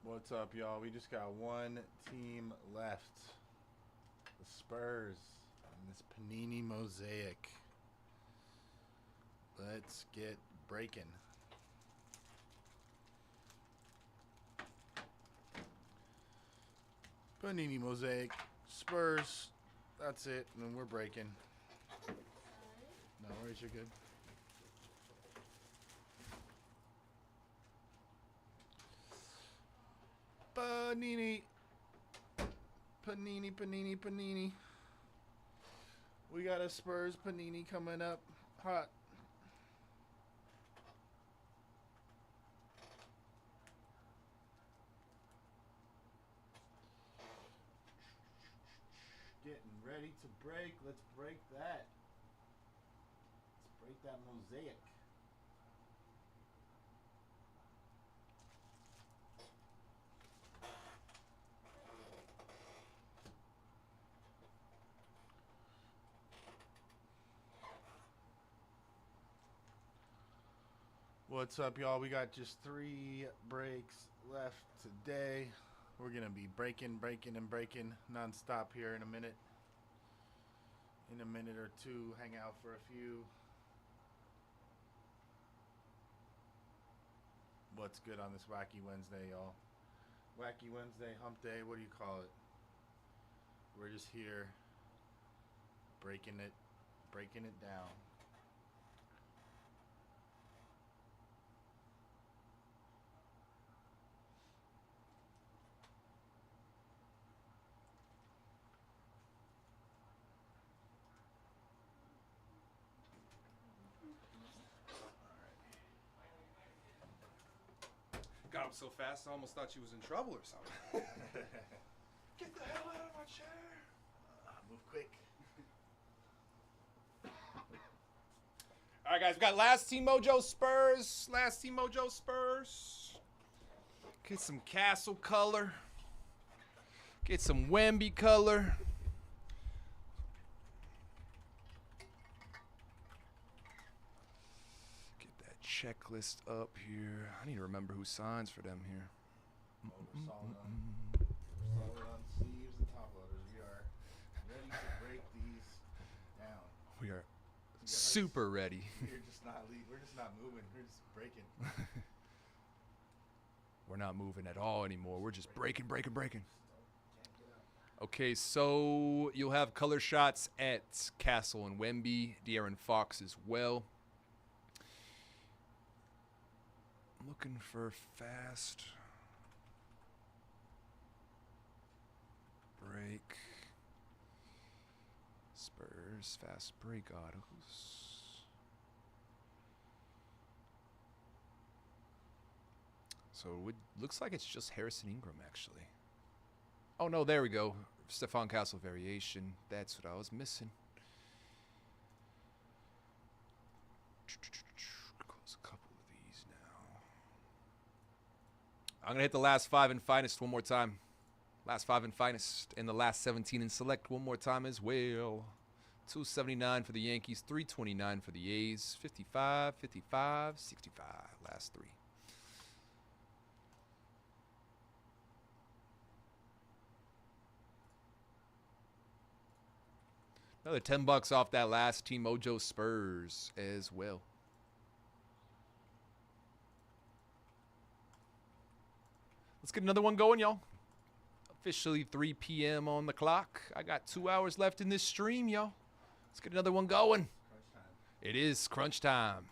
What's up, y'all? We just got one team left. The Spurs in this Panini Mosaic. Let's get breaking. Panini Mosaic. Spurs. That's it. And then we're breaking. No worries, you're good. Panini. Panini, panini, panini. We got a Spurs panini coming up hot. Getting ready to break. Let's break that. Let's break that mosaic. What's up, y'all? We got just 3 breaks left today. We're going to be breaking nonstop here in a minute. In a minute or two, hang out for a few. What's good on this Wacky Wednesday, y'all? Wacky Wednesday, hump day, what do you call it? We're just here breaking it down. Got up so fast, I almost thought she was in trouble or something. Get the hell out of my chair. Move quick. All right, guys, we got last team Mojo Spurs. Last team Mojo Spurs. Get some Castle color. Get some Wemby color. Get that checklist up here. I need to remember who signs for them here. We're solid on sleeves and top loaders. We are ready to break these down. We are super ready. We're just not moving. We're just breaking. We're not moving at all anymore. We're just breaking. Okay, so you'll have color shots at Castle and Wemby, De'Aaron Fox as well. I'm looking for fast break. Spurs fast break autos. So it looks like it's just Harrison Ingram, actually. Oh no, there we go. Stefan Castle variation. That's what I was missing. Close a couple of these now. I'm gonna hit the last 5 and finest one more time. Last 5 and finest, and the last 17 in select one more time as well. 279 for the Yankees, 329 for the A's, 55, 55, 65. Last 3. Another $10 off that last Team Mojo Spurs as well. Let's get another one going, y'all. Officially 3 p.m. on the clock. I got 2 hours left in this stream, y'all. Let's get another one going. Crunch time. It is crunch time.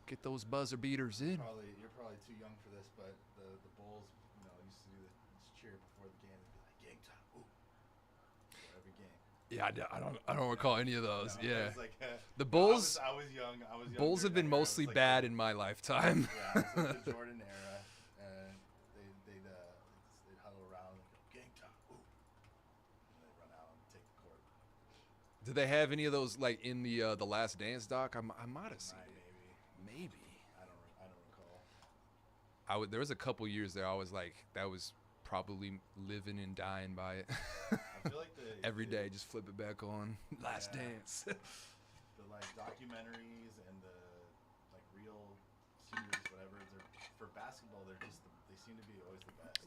Get those buzzer beaters in. You're probably too young for this, but the Bulls, used to do this cheer before the game. They'd be like, "Game time!" Ooh. Before every game. Yeah, I don't recall any of those. No, Yeah, it was like, the Bulls. I was young. Bulls have been mostly bad in my lifetime. Yeah, it was like the Jordan era, and they'd huddle around and go, "Game time!" Ooh. And they'd run out and take the court. Did they have any of those like in the Last Dance doc? I might have seen it. Maybe. I don't recall. There was a couple years there. I was like, that was probably living and dying by it. I feel like Every day, just flip it back on. Last Yeah. Dance. the like documentaries and the like real series, whatever. For basketball, they seem to be always the best.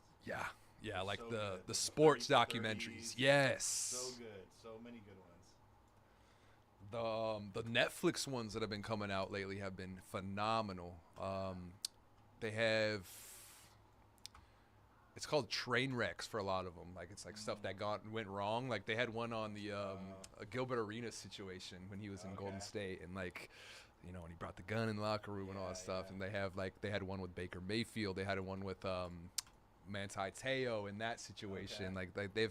Yeah, like So the good. The sports 30s, documentaries. Yes. So good, so many good ones. The Netflix ones that have been coming out lately have been phenomenal. They have, it's called train wrecks for a lot of them. Like it's like stuff that went wrong. Like they had one on the Gilbert Arenas situation when he was in Golden State, and like, when he brought the gun in the locker room and all that stuff. Yeah. And they had one with Baker Mayfield. They had one with Manti Te'o in that situation. Okay. Like they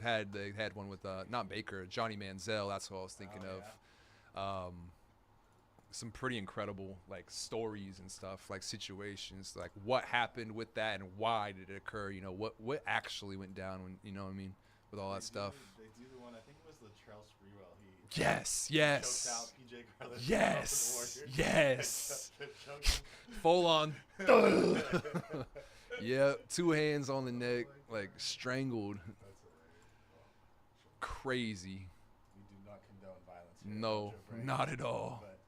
had one with not Baker, Johnny Manziel. That's what I was thinking of. Some pretty incredible like stories and stuff, like situations, like what happened with that and why did it occur, what actually went down when, you know what I mean, with all that stuff. They do the one, I think it was Latrell Sprewell. Yes. Choked out PJ Carlos. Yes. Choked him. Full on. Yeah, 2 hands on the neck, like strangled. That's hilarious. Crazy. We do not condone violence here. No, Mojobreak, not at all. but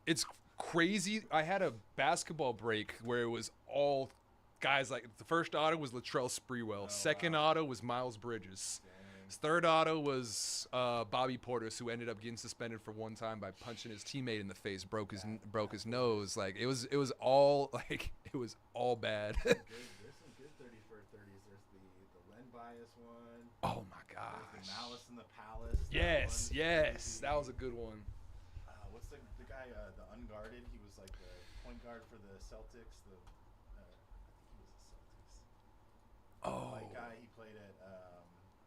It's crazy. I had a basketball break where it was all guys. Like the first auto was Latrell Sprewell. Second auto was Miles Bridges. His third auto was Bobby Portis, who ended up getting suspended for one time by punching his teammate in the face, broke his nose. Like it was all bad. There's some good 30 for 30s. There's the Len Bias one. Oh my There's gosh. the Malice in the Palace. Yes, That one. yes, that was a good one. What's the guy, the unguarded? He was like the point guard for the Celtics. I think he was the Celtics. Oh, White guy, he played at.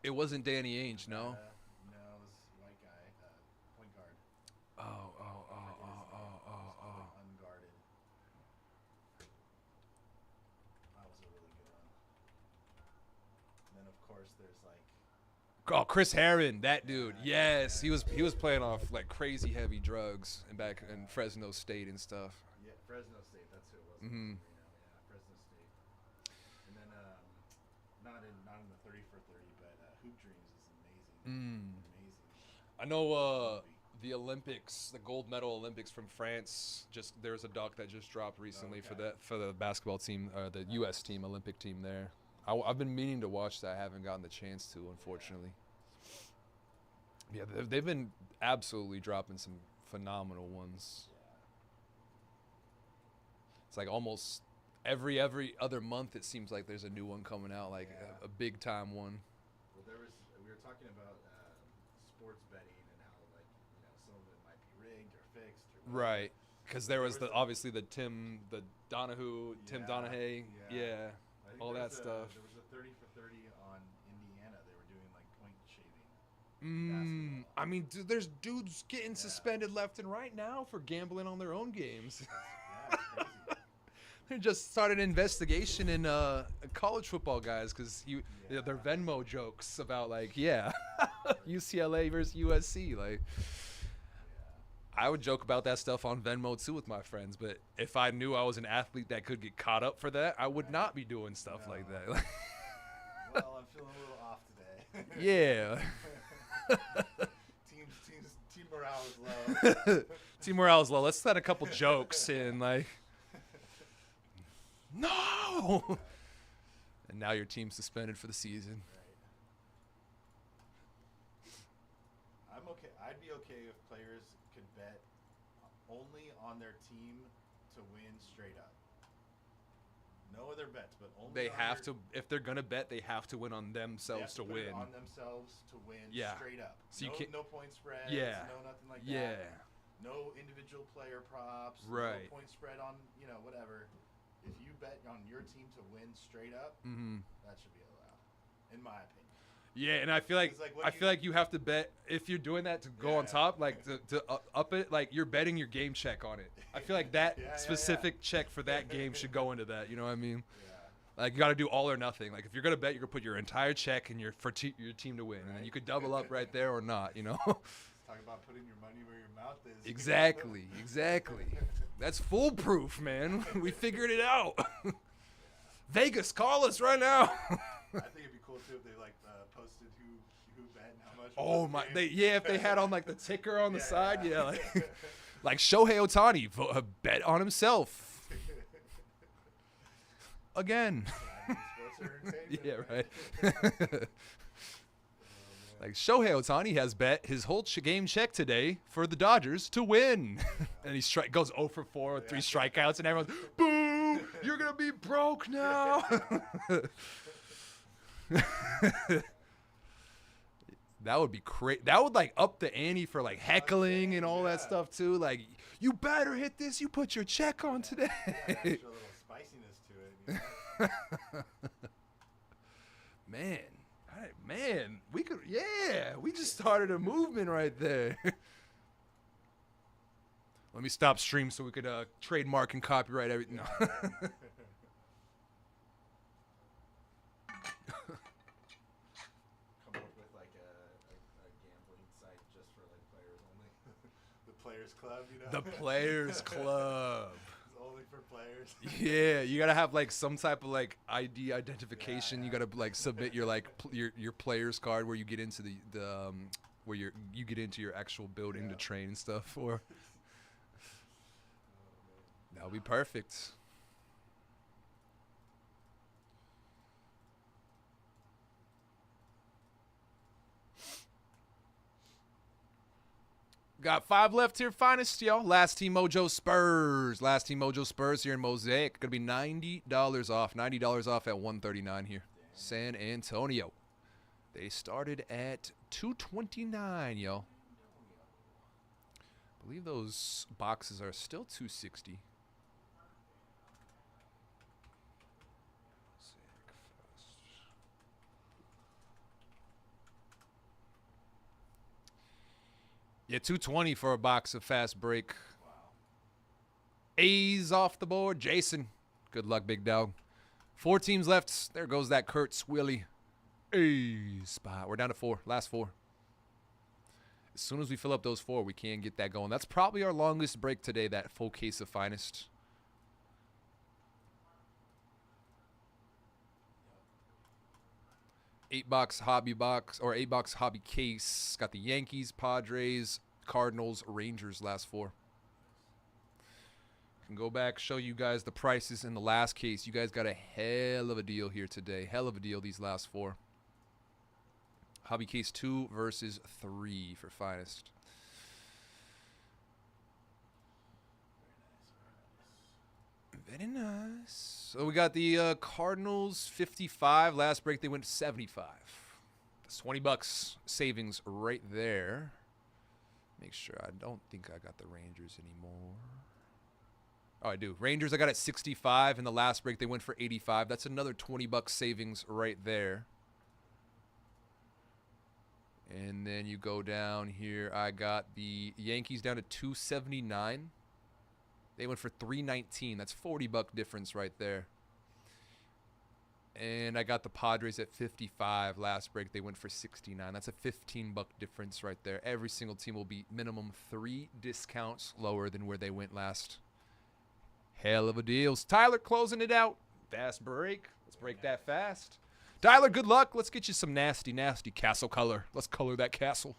it wasn't Danny Ainge, no. No, it was white guy, point guard. Oh. Unguarded. That was a really good one. And then of course there's like. Oh, Chris Herron, that dude. Yes, he was playing off like crazy heavy drugs and back in Fresno State and stuff. Yeah, Fresno State. That's who it was. Mhm. Yeah, Fresno State. And then not in the 30 for 30, but Hoop Dreams is amazing. Amazing. I know movie. the Olympics, the gold medal Olympics from France. There's a doc that just dropped recently for the basketball team, the U.S. team, Olympic team there. I've been meaning to watch that. I haven't gotten the chance to, unfortunately. Yeah, they've been absolutely dropping some phenomenal ones. It's like almost every other month it seems like there's a new one coming out, like a big time one. Well, we were talking about sports betting and how some of it might be rigged or fixed. Or Right, because there was obviously the Tim Donahue, Tim Donahue, yeah. I think all there that was stuff. There was a 30 for 30 on Indiana. They were doing like point shaving. Basketball. I mean, there's dudes getting suspended left and right now for gambling on their own games. Yeah, it's crazy. They just started an investigation in college football guys because their Venmo jokes about like UCLA versus USC. Like I would joke about that stuff on Venmo too with my friends, but if I knew I was an athlete that could get caught up for that, I would not be doing stuff like that. Well, I'm feeling a little off today. Yeah. Team morale is low. Team morale is low. Let's set a couple jokes in, like, no! And now your team's suspended for the season. Right. I'd be okay if players could bet only on their team to win straight up. No other bets, but only They on have their, to, if they're going to bet, they have to win on themselves to put it win. on themselves to win straight up. So you can't, no point spreads, Yeah. no nothing like Yeah. that. No individual player props, Right. no point spread on, whatever. If you bet on your team to win straight up, Mm-hmm. that should be allowed, in my opinion. Yeah, and I feel like, It's like, what you have to bet if you're doing that to go on top, like to up it, like you're betting your game check on it. I feel like that specific check for that game should go into that. You know what I mean? Yeah. Like you got to do all or nothing. Like if you're gonna bet, you're gonna put your entire check in your team to win, and then you could double up right there or not. You know? Talk about putting your money where your mouth is. Exactly. That's foolproof, man. We figured it out. Vegas, call us right now. I think it'd be cool too if they posted who bet and how much. Oh my! If they had on like the ticker on the side, like like Shohei Ohtani bet on himself again. Yeah, right. Like Shohei Ohtani has bet his whole game check today for the Dodgers to win, and he goes 0 for 4 with 3 strikeouts, and everyone's boo! You're gonna be broke now. That would be crazy. That would like up the ante for like heckling and all that stuff too. Like, you better hit this. You put your check on today. Extra little spiciness to it. You know? Man, we could. Yeah, we just started a movement right there. Let me stop stream so we could trademark and copyright everything. No. Come up with like a gambling site just for like players only. The Players Club, The Players Club. It's only for players. Yeah, you gotta have like some type of like ID identification. You gotta like submit your like your player's card where you get into the where you get into your actual building to train and stuff. Or that'll be perfect. Got 5 left here, finest, y'all. Last Team Mojo Spurs. Last Team Mojo Spurs here in Mosaic. Gonna be $90 off. $90 off at $139 here. San Antonio. They started at $229, yo. I believe those boxes are still $260. Yeah, $220 for a box of fast break. Wow. A's off the board. Jason, good luck, big dog. 4 teams left. There goes that Kurt Swilly A's spot. We're down to 4. Last 4. As soon as we fill up those 4, we can get that going. That's probably our longest break today, that full case of finest. $8 hobby box or $8 hobby case. Got the Yankees, Padres, Cardinals, Rangers last 4. Can go back, show you guys the prices in the last case. You guys got a hell of a deal here today. Hell of a deal these last 4. Hobby case 2 versus 3 for finest. Very nice. So we got the Cardinals 55. Last break they went 75. That's $20 savings right there. Make sure I don't think I got the Rangers anymore. Oh, I do. Rangers I got at 65. In the last break they went for 85. That's another $20 savings right there. And then you go down here. I got the Yankees down to 279. They went for $319. That's $40 difference right there. And I got the Padres at 55 last break. They went for 69. That's a $15 difference right there. Every single team will be minimum 3 discounts lower than where they went last. Hell of a deals. Tyler closing it out. Fast break. Let's break that fast. Tyler, good luck. Let's get you some nasty, nasty castle color. Let's color that castle.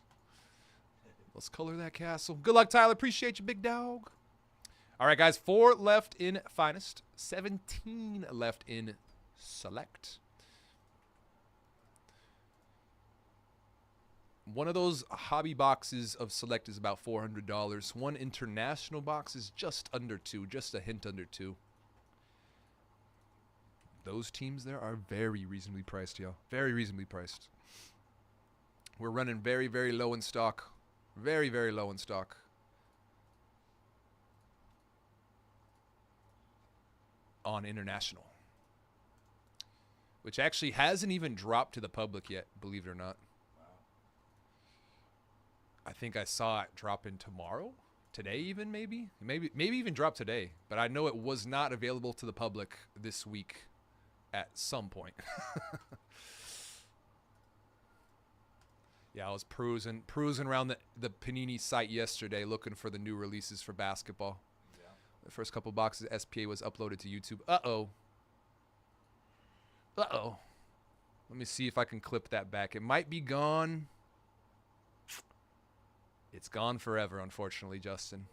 Let's color that castle. Good luck, Tyler. Appreciate you, big dog. All right, guys. 4 left in Finest. 17 left in Select. One of those hobby boxes of Select is about $400. One international box is just under $2, just a hint under $2. Those teams there are very reasonably priced, yo. Very reasonably priced. We're running very, very low in stock. Very, very low in stock. On international. Which actually hasn't even dropped to the public yet, believe it or not. Wow. I think I saw it drop in tomorrow, today even maybe even drop today. But I know it was not available to the public this week at some point. Yeah, I was cruising around the Panini site yesterday looking for the new releases for basketball. Yeah. The first couple boxes of SPA was uploaded to YouTube. Uh-oh. Uh-oh. Let me see if I can clip that back. It might be gone. It's gone forever, unfortunately, Justin.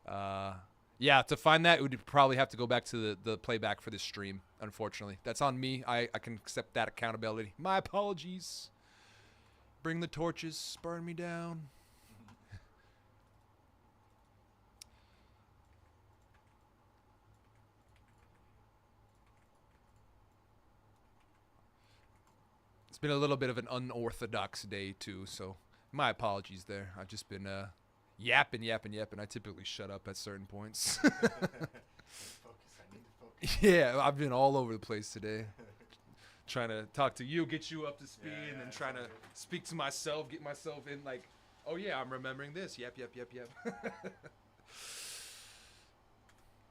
Yeah, to find that, it would probably have to go back to the playback for this stream, unfortunately. That's on me. I can accept that accountability. My apologies. Bring the torches. Burn me down. It's been a little bit of an unorthodox day, too, so my apologies there. I've just been yapping. I typically shut up at certain points. Focus. I need to focus. Yeah, I've been all over the place today. Trying to talk to you, get you up to speed, and then trying to speak to myself, get myself in like, oh, yeah, I'm remembering this. Yep.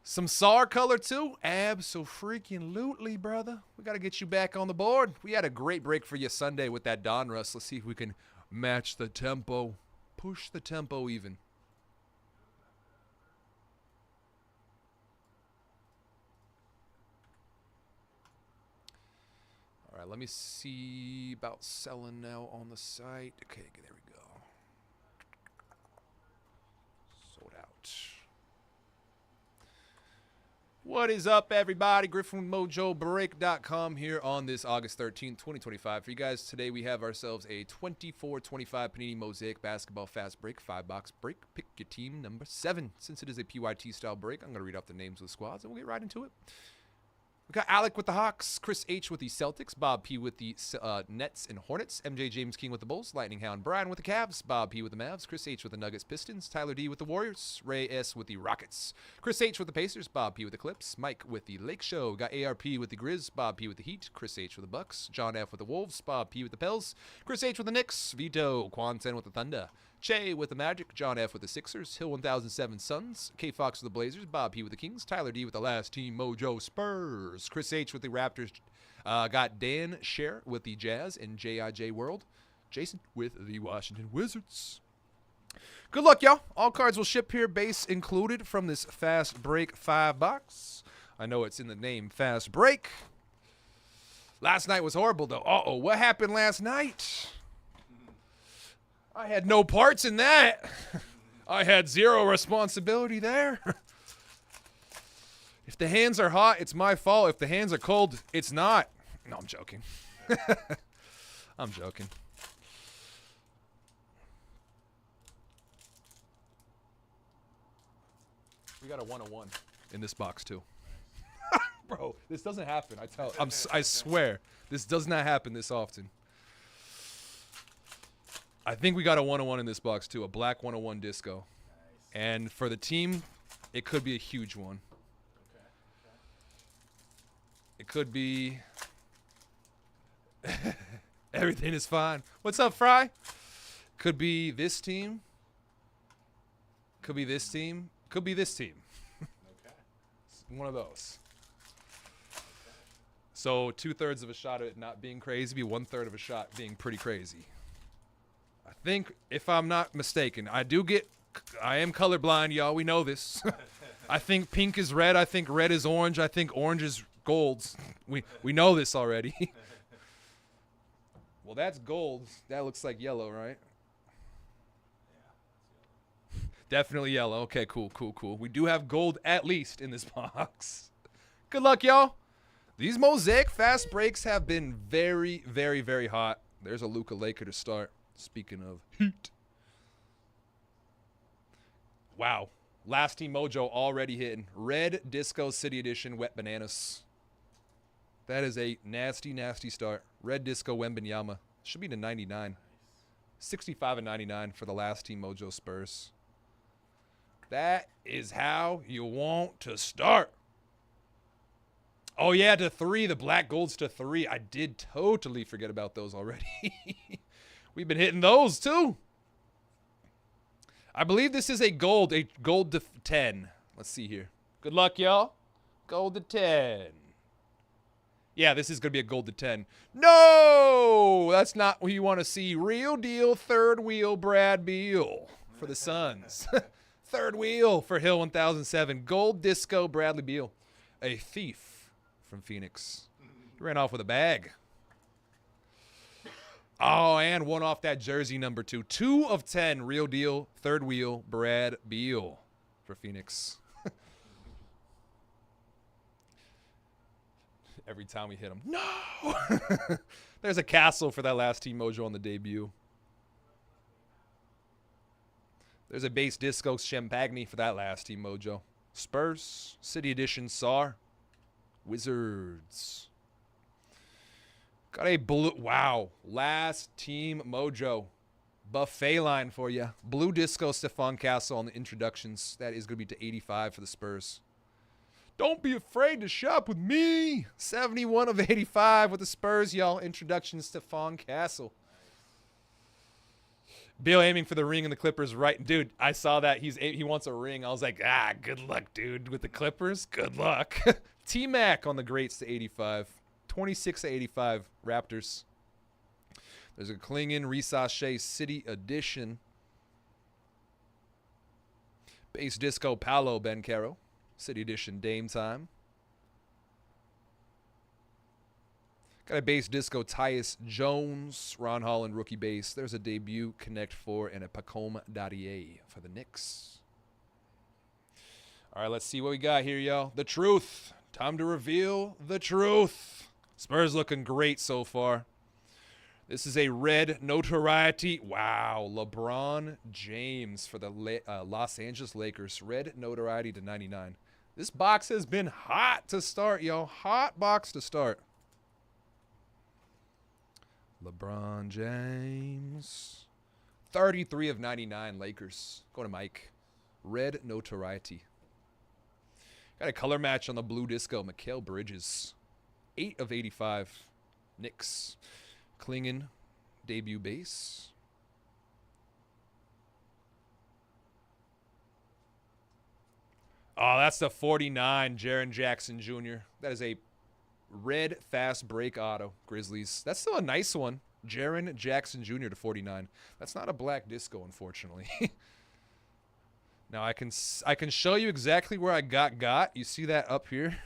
Some SAR color, too. Abso-freaking-lutely, brother. We got to get you back on the board. We had a great break for you Sunday with that Donruss. Let's see if we can match the tempo. Push the tempo even. All right, let me see about selling now on the site. Okay, there we go. Sold out. What is up, everybody? Griffin with Mojobreak.com here on this August 13th, 2025. For you guys, today we have ourselves a 24-25 Panini Mosaic Basketball Fast Break, 5-box break. Pick your team number 7. Since it is a PYT-style break, I'm going to read off the names of the squads, and we'll get right into it. We got Alec with the Hawks, Chris H with the Celtics, Bob P with the Nets and Hornets, MJ James King with the Bulls, Lightning Hound Brian with the Cavs, Bob P with the Mavs, Chris H with the Nuggets Pistons, Tyler D with the Warriors, Ray S with the Rockets, Chris H with the Pacers, Bob P with the Clips, Mike with the Lake Show, got ARP with the Grizz, Bob P with the Heat, Chris H with the Bucks, John F with the Wolves, Bob P with the Pels, Chris H with the Knicks, Vito, Quan 10 with the Thunder, Che with the Magic, John F with the Sixers, Hill 1007 Suns, K Fox with the Blazers, Bob P with the Kings, Tyler D with the Last Team Mojo Spurs, Chris H with the Raptors, got Dan Scher with the Jazz and JIJ World, Jason with the Washington Wizards. Good luck, y'all. All cards will ship here, base included, from this Fast Break 5-box. I know it's in the name, Fast Break. Last night was horrible, though. Uh-oh, what happened last night? I had no parts in that. I had zero responsibility there. If the hands are hot, it's my fault. If the hands are cold, it's not. No, I'm joking. I'm joking. We got a 101 in this box, too. Bro, this doesn't happen. I swear. This does not happen this often. I think we got a 101 in this box, too. A black 101 disco. Nice. And for the team, it could be a huge one. Okay. It could be... Everything is fine. What's up, Fry? Could be this team. Could be this team. Could be this team. One of those. So 2/3 of a shot of it not being crazy, be 1/3 of a shot being pretty crazy. I think, if I'm not mistaken, I am colorblind, y'all. We know this. I think pink is red. I think red is orange. I think orange is gold. We know this already. Well, that's gold. That looks like yellow, right? Definitely yellow. Okay, cool. We do have gold at least in this box. Good luck, y'all. These Mosaic fast breaks have been very, very, very hot. There's a Luka Laker to start. Speaking of heat. Wow. Last Team Mojo already hitting. Red Disco City Edition Wet Bananas. That is a nasty, nasty start. Red Disco Wembenyama. Should be to 99. 65 and 99 for the last Team Mojo Spurs. That is how you want to start. Oh, yeah, to 3. The black golds to 3. I did totally forget about those already. We've been hitting those, too. I believe this is a gold to 10. Let's see here. Good luck, y'all. Gold to 10. Yeah, this is going to be a gold to 10. No! That's not what you want to see. Real deal, third wheel, Brad Beal for the Suns. Third wheel for Hill 1007. Gold disco, Bradley Beal. A thief from Phoenix. He ran off with a bag. Oh, and one off that jersey number 2. 2 of 10, real deal, third wheel, Brad Beal for Phoenix. Every time we hit him. No! There's a castle for that last Team Mojo on the debut. There's a base disco Champagne for that last Team Mojo. Spurs, City Edition SAR, Wizards. Got a blue, wow, last Team Mojo. Buffet line for you. Blue disco Stephon Castle on the introductions. That is going to be to 85 for the Spurs. Don't be afraid to shop with me. 71 of 85 with the Spurs, y'all. Introduction Stephon Castle. Bill aiming for the ring in the Clippers, right? Dude, I saw that. He wants a ring. I was like, good luck, dude. With the Clippers, good luck. T-Mac on the greats to 85. 26 to 85 Raptors. There's a Klingon Risache City Edition. Base Disco Paolo Bencaro. City Edition Dame Time. Got a base disco Tyus Jones. Ron Holland rookie base. There's a debut Connect 4 and a Pacome Dadier for the Knicks. All right, let's see what we got here, y'all. The truth. Time to reveal the truth. Spurs looking great so far. This is a red notoriety. Wow, LeBron James for the Los Angeles Lakers. Red notoriety to 99. This box has been hot to start, y'all. Hot box to start. LeBron James. 33 of 99 Lakers. Go to Mike. Red notoriety. Got a color match on the blue disco. Mikal Bridges. 8 of 85 Knicks. Klingon debut base. Oh, that's the 49 Jaren Jackson Jr. That is a red fast break auto, Grizzlies. That's still a nice one. Jaren Jackson Jr. to 49. That's not a black disco, unfortunately. Now I can show you exactly where I got. You see that up here?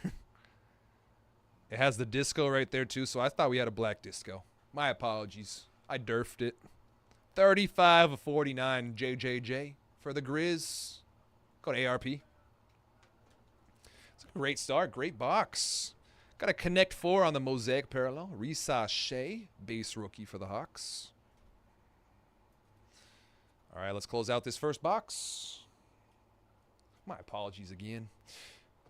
It has the disco right there too, so I thought we had a black disco. My apologies. I derfed it. 35 of 49 JJJ for the Grizz. Go to ARP. It's a great start. Great box. Got a Connect 4 on the Mosaic Parallel. Risa Shea, base rookie for the Hawks. All right, let's close out this first box. My apologies again.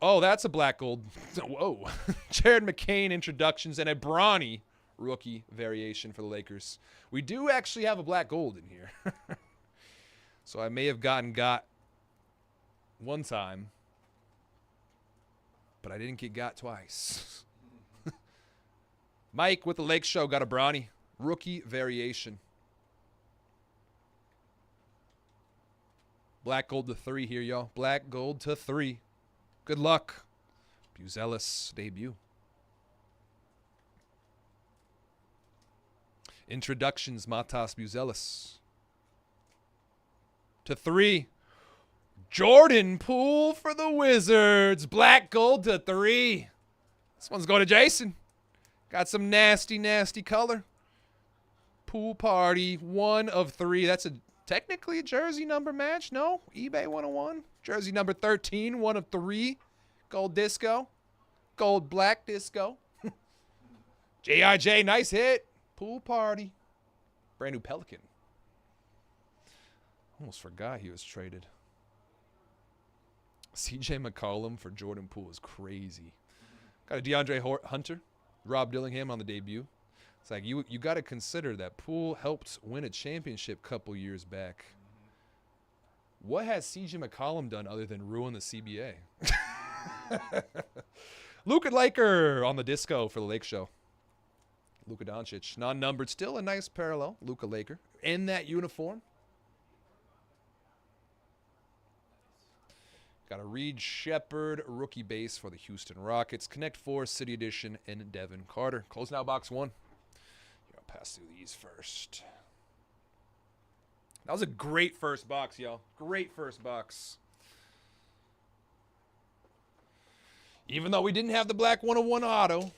Oh, that's a black gold. Whoa. Jared McCain introductions and a Bronny rookie variation for the Lakers. We do actually have a black gold in here. So I may have got one time, but I didn't get got twice. Mike with the Lake Show got a Bronny rookie variation. Black gold to 3 here, y'all. Black gold to 3. Good luck. Buzelis debut. Introductions, Matas Buzelis. To 3. Jordan Poole for the Wizards. Black gold to 3. This one's going to Jason. Got some nasty, nasty color. Pool party, 1 of 3. That's technically a jersey number match. No, eBay 101. Jersey number 13, 1 of 3. Gold disco. Gold black disco. J.I.J., nice hit. Pool party. Brand new Pelican. Almost forgot he was traded. C.J. McCollum for Jordan Poole is crazy. Got a DeAndre Hunter. Rob Dillingham on the debut. It's like you got to consider that Poole helped win a championship a couple years back. What has C.J. McCollum done other than ruin the CBA? Luka Laker on the disco for the Lake Show. Luka Doncic, non-numbered, still a nice parallel. Luka Laker in that uniform. Got a Reed Shepherd rookie base for the Houston Rockets. Connect 4 City Edition and Devin Carter. Close now, box 1. Here, I'll pass through these first. That was a great first box, y'all. Great first box. Even though we didn't have the black 101 auto.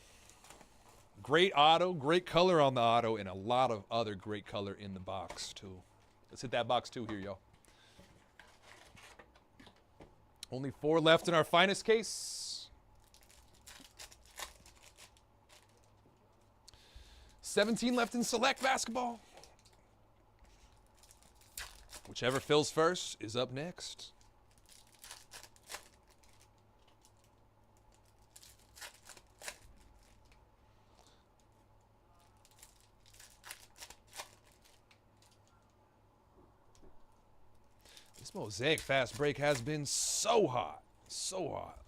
Great auto, great color on the auto, and a lot of other great color in the box, too. Let's hit that box 2 here, y'all. Only 4 left in our finest case. 17 left in select basketball. Whichever fills first is up next. This Mosaic fast break has been so hot. So hot.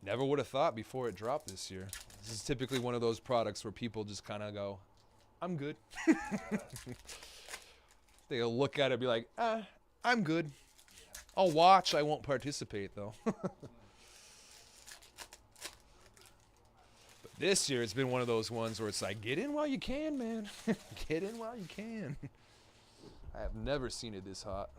Never would have thought before it dropped this year. This is typically one of those products where people just kind of go, I'm good. They'll look at it and be like, I'm good. I'll watch. I won't participate, though. But this year, it's been one of those ones where it's like, get in while you can, man. Get in while you can. I have never seen it this hot.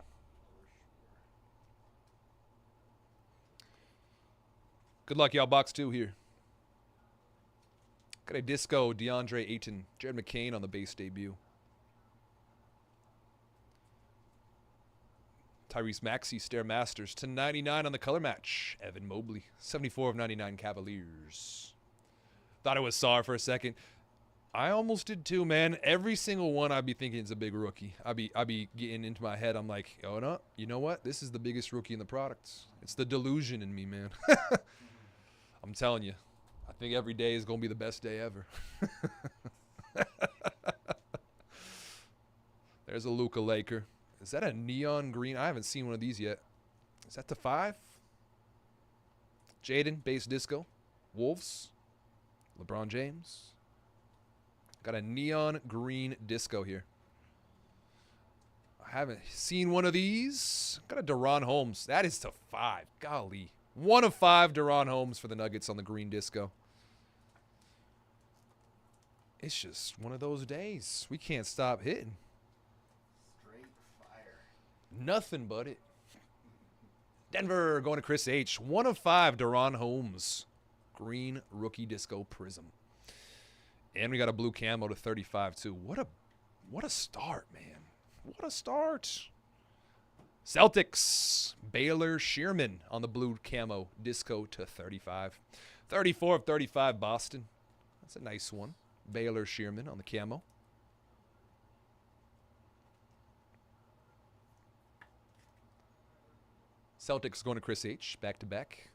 Good luck, y'all. Box 2 here. Got a disco DeAndre Ayton. Jared McCain on the base debut. Tyrese Maxey, Stairmasters to 99 on the color match. Evan Mobley, 74 of 99 Cavaliers. Thought it was Sar for a second. I almost did too, man. Every single one I'd be thinking is a big rookie. I'd be getting into my head. I'm like, oh no, you know what? This is the biggest rookie in the products. It's the delusion in me, man. I'm telling you. I think every day is going to be the best day ever. There's a Luka Laker. Is that a neon green? I haven't seen one of these yet. Is that the 5? Jaden, base disco. Wolves. LeBron James. Got a neon green disco here. I haven't seen one of these. Got a Deron Holmes. That is to 5. Golly. 1 of 5 Deron Holmes for the Nuggets on the green disco. It's just one of those days. We can't stop hitting. Straight fire. Nothing but it. Denver going to Chris H. 1 of 5 Deron Holmes. Green rookie disco prism. And we got a blue camo to 35 too. What a start, man. What a start. Celtics. Baylor Shearman on the blue camo disco to 35. 34 of 35 Boston. That's a nice one. Baylor Shearman on the camo. Celtics going to Chris H. Back to back.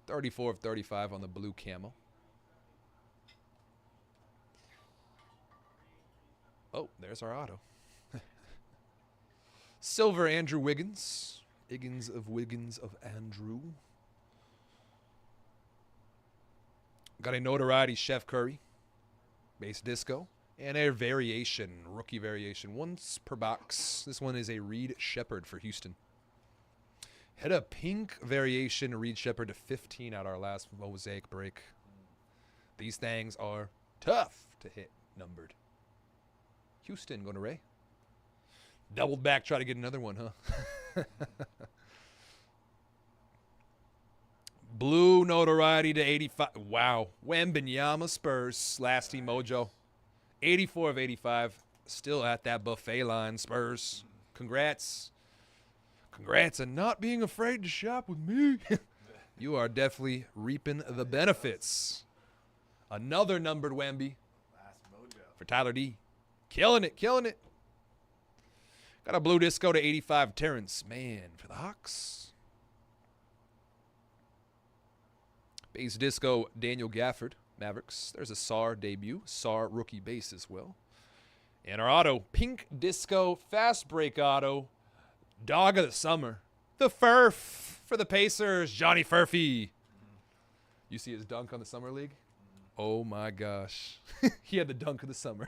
34 of 35 on the blue camo. Oh, there's our auto. Silver Andrew Wiggins. Wiggins of Andrew. Got a notoriety Chef Curry. Base disco. And a variation, rookie variation. Once per box. This one is a Reed Shepherd for Houston. Hit a pink variation Reed Shepherd to 15 out our last mosaic break. These things are tough to hit numbered. Houston going to Ray. Doubled back, try to get another one, huh? Blue notoriety to 85. Wow. Wembanyama Spurs. Last team mojo. 84 of 85. Still at that buffet line, Spurs. Congrats. Congrats on not being afraid to shop with me. You are definitely reaping the benefits. Another numbered Wemby Last mojo. for Tyler D. Killing it, killing it. Got a blue disco to 85, Terrence Mann for the Hawks. Base disco, Daniel Gafford, Mavericks. There's a SAR debut, SAR rookie base as well. And our auto, pink disco, fast break auto, dog of the summer, the Furf for the Pacers, Johnny Furphy. You see his dunk on the Summer League? Oh my gosh. He had the dunk of the summer.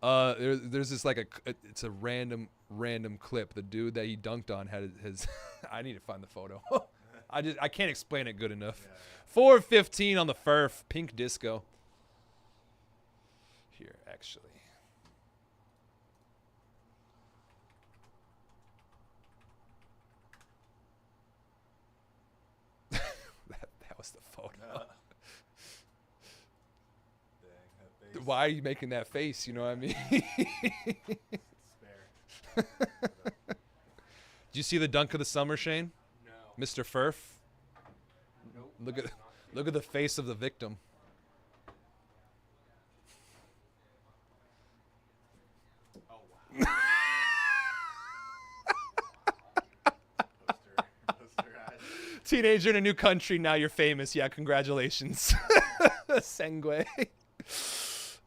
There's this like it's a random clip. The dude that he dunked on had his I need to find the photo. I can't explain it good enough. 4-15 on the Furf, pink disco. Here, actually. that was the photo. Why are you making that face? You know what I mean? Spare. Did you see the dunk of the summer, Shane? No. Mr. Furf? Nope. Look at the face of the victim. Oh wow. Poster eyes. Teenager in a new country, now you're famous. Yeah, congratulations. Sengue.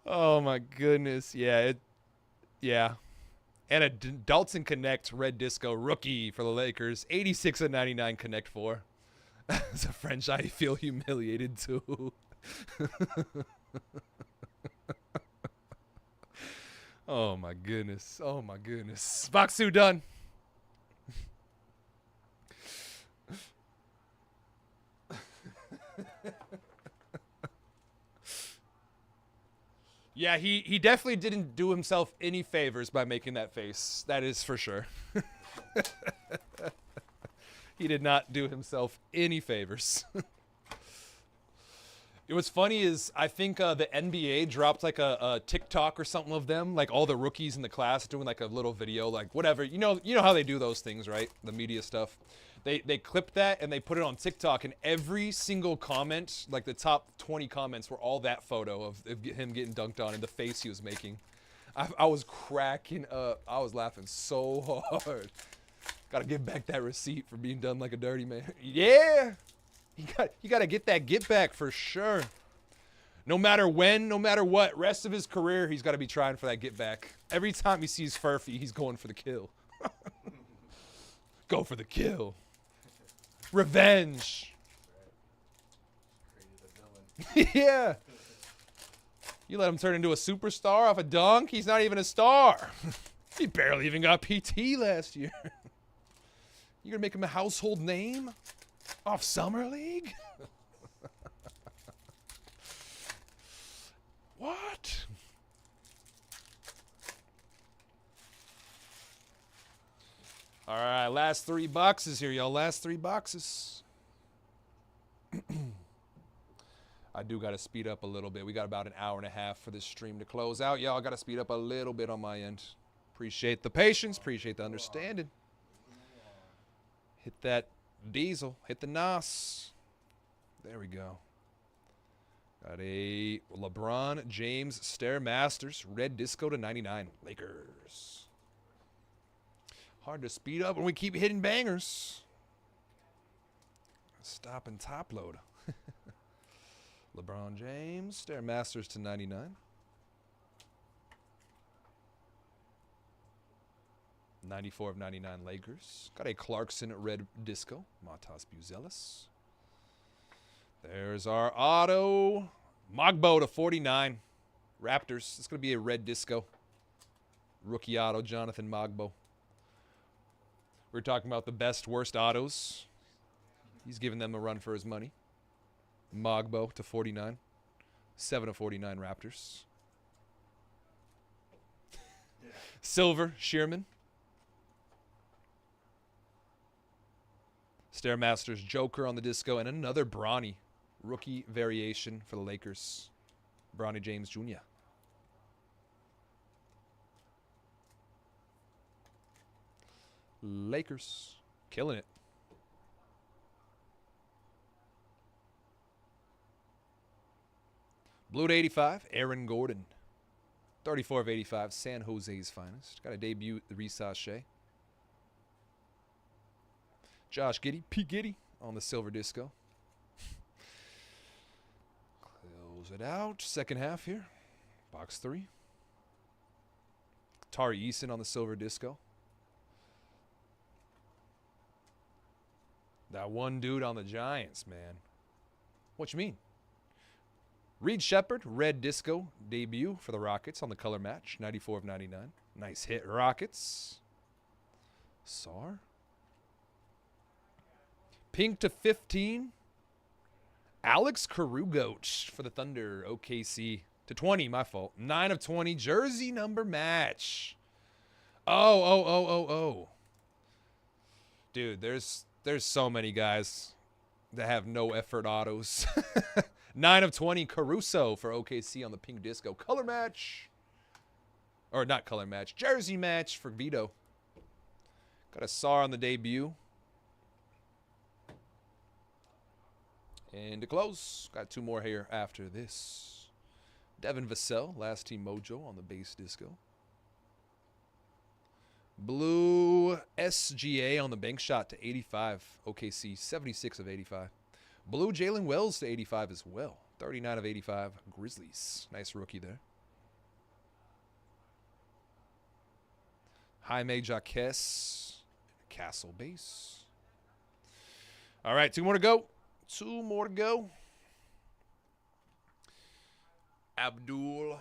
Oh my goodness. Yeah. And a Dalton Connect red disco rookie for the Lakers. 86 of 99 Connect 4. As a French, I feel humiliated too. Oh my goodness. Oh my goodness. Baksu done. Yeah, he definitely didn't do himself any favors by making that face. That is for sure. He did not do himself any favors. What's funny is I think the NBA dropped like a TikTok or something of them, like all the rookies in the class doing like a little video, like whatever. You know how they do those things, right? The media stuff. They clipped that and they put it on TikTok, and every single comment, like the top 20 comments, were all that photo of him getting dunked on and the face he was making. I was cracking up. I was laughing so hard. Got to give back that receipt for being done like a dirty man. Yeah, you got to get that get back for sure. No matter when, no matter what, rest of his career, he's got to be trying for that get back. Every time he sees Furphy, he's going for the kill. Go for the kill. Revenge. Created a villain. Yeah. You let him turn into a superstar off a dunk? He's not even a star. He barely even got PT last year. You gonna make him a household name off Summer League? What? All right, last 3 boxes here, y'all. Last 3 boxes. I do got to speed up a little bit. We got about an hour and a half for this stream to close out. Y'all got to speed up a little bit on my end. Appreciate the patience. Appreciate the understanding. Hit that diesel. Hit the NOS. There we go. Got a LeBron James Stairmasters red disco to 99. Lakers. Hard to speed up when we keep hitting bangers. Stop and top load. LeBron James, Stairmasters to 99. 94 of 99 Lakers. Got a Clarkson red disco. Matas Buzelis. There's our auto. Mogbo to 49. Raptors. It's going to be a red disco. Rookie auto, Jonathan Mogbo. We're talking about the best, worst autos. He's giving them a run for his money. Mogbo to 49. 7 of 49 Raptors. Silver, Shearman. Stairmaster's Joker on the disco. And another Bronny. Rookie variation for the Lakers. Bronny James Jr. Lakers. Killing it. Blue to 85, Aaron Gordon. 34 of 85, San Jose's finest. Got a debut, the Risachet. Josh Giddey, P. Giddey on the silver disco. Close it out. Second half here. Box 3. Tari Eason on the silver disco. That one dude on the Giants, man. What you mean? Reed Shepherd, red disco debut for the Rockets on the color match. 94 of 99. Nice hit, Rockets. Sar. Pink to 15. Alex Carugoch for the Thunder. OKC to 20, my fault. 9 of 20. Jersey number match. Oh. Dude, there's so many guys that have no effort autos. 9 of 20, Caruso for OKC on the pink disco. Color match. Or not color match. Jersey match for Vito. Got a Sar on the debut. And to close, got 2 more here after this. Devin Vassell, last team Mojo on the base disco. Blue SGA on the bank shot to 85. OKC, 76 of 85. Blue Jalen Wells to 85 as well. 39 of 85. Grizzlies. Nice rookie there. Jaime Jaquez. Castle base. All right, 2 more to go. 2 more to go. Abdul.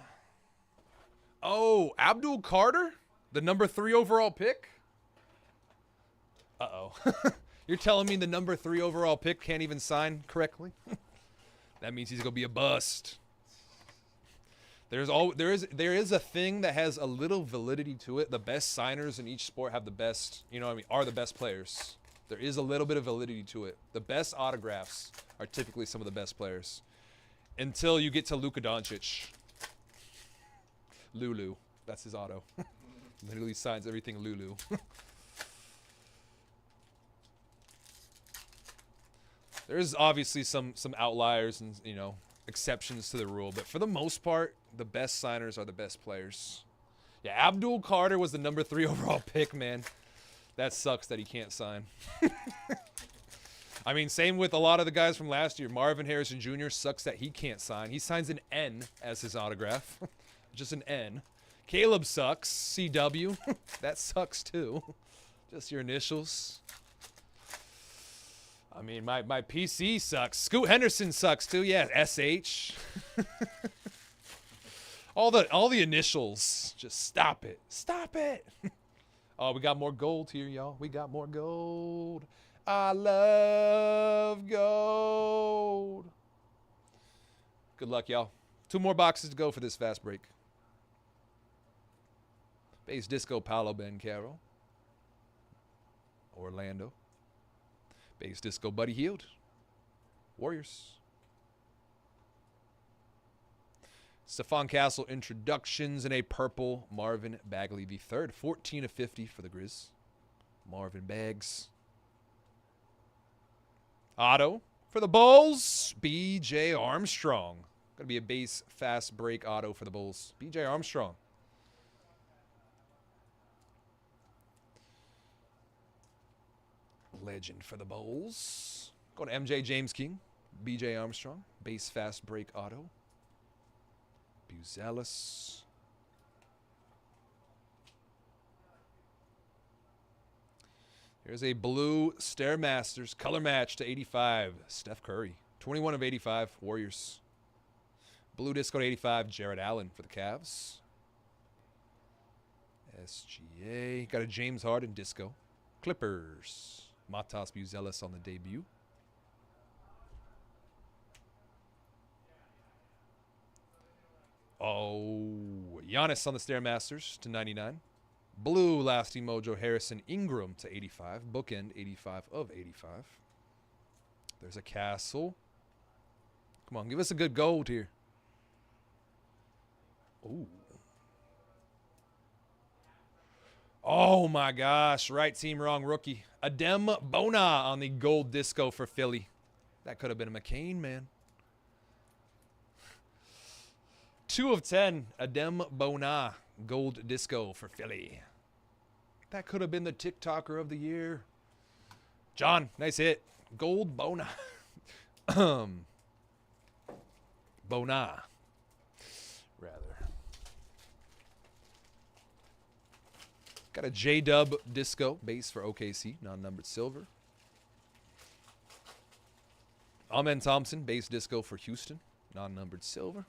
Oh, Abdul Carter? The number 3 overall pick? Uh-oh. You're telling me the number 3 overall pick can't even sign correctly? That means he's going to be a bust. There is a thing that has a little validity to it. The best signers in each sport have the best, you know what I mean, are the best players. There is a little bit of validity to it. The best autographs are typically some of the best players. Until you get to Luka Doncic. Lulu. That's his auto. Literally signs everything Lulu. There's obviously some outliers and, you know, exceptions to the rule. But for the most part, the best signers are the best players. Yeah, Abdul Carter was the number 3 overall pick, man. That sucks that he can't sign. I mean, same with a lot of the guys from last year. Marvin Harrison Jr. sucks that he can't sign. He signs an N as his autograph. Just an N. Caleb sucks. CW. That sucks too. Just your initials. I mean, my PC sucks. Scoot Henderson sucks too. Yeah, SH. all the initials. Just stop it. Stop it. Oh, we got more gold here, y'all. We got more gold. I love gold. Good luck, y'all. 2 more boxes to go for this fast break. Base disco, Paolo Banchero. Orlando. Base disco, Buddy Hield. Warriors. Stephon Castle introductions in a purple. Marvin Bagley the third. 14 of 50 for the Grizz. Marvin Bags. Auto for the Bulls. B.J. Armstrong. Going to be a base fast break auto for the Bulls. B.J. Armstrong. Legend for the Bulls. Going to MJ James King. B.J. Armstrong. Base fast break auto. Buzelis. Here's a blue Stairmasters color match to 85. Steph Curry. 21 of 85. Warriors. Blue disco to 85. Jared Allen for the Cavs. SGA. Got a James Harden disco. Clippers. Matas Buzelis on the debut. Oh, Giannis on the Stairmasters to 99. Blue lasting mojo Harrison Ingram to 85. Bookend 85 of 85. There's a Castle. Come on, give us a good gold here. Ooh. Oh my gosh, right team, wrong rookie. Adem Bona on the gold disco for Philly. That could have been a McCain, man. 2 of 10, Adem Bona, gold disco for Philly. That could have been the TikToker of the year. John, nice hit. Gold Bona. Bona, rather. Got a J-Dub disco base for OKC, non-numbered silver. Amen Thompson, base disco for Houston, non-numbered silver.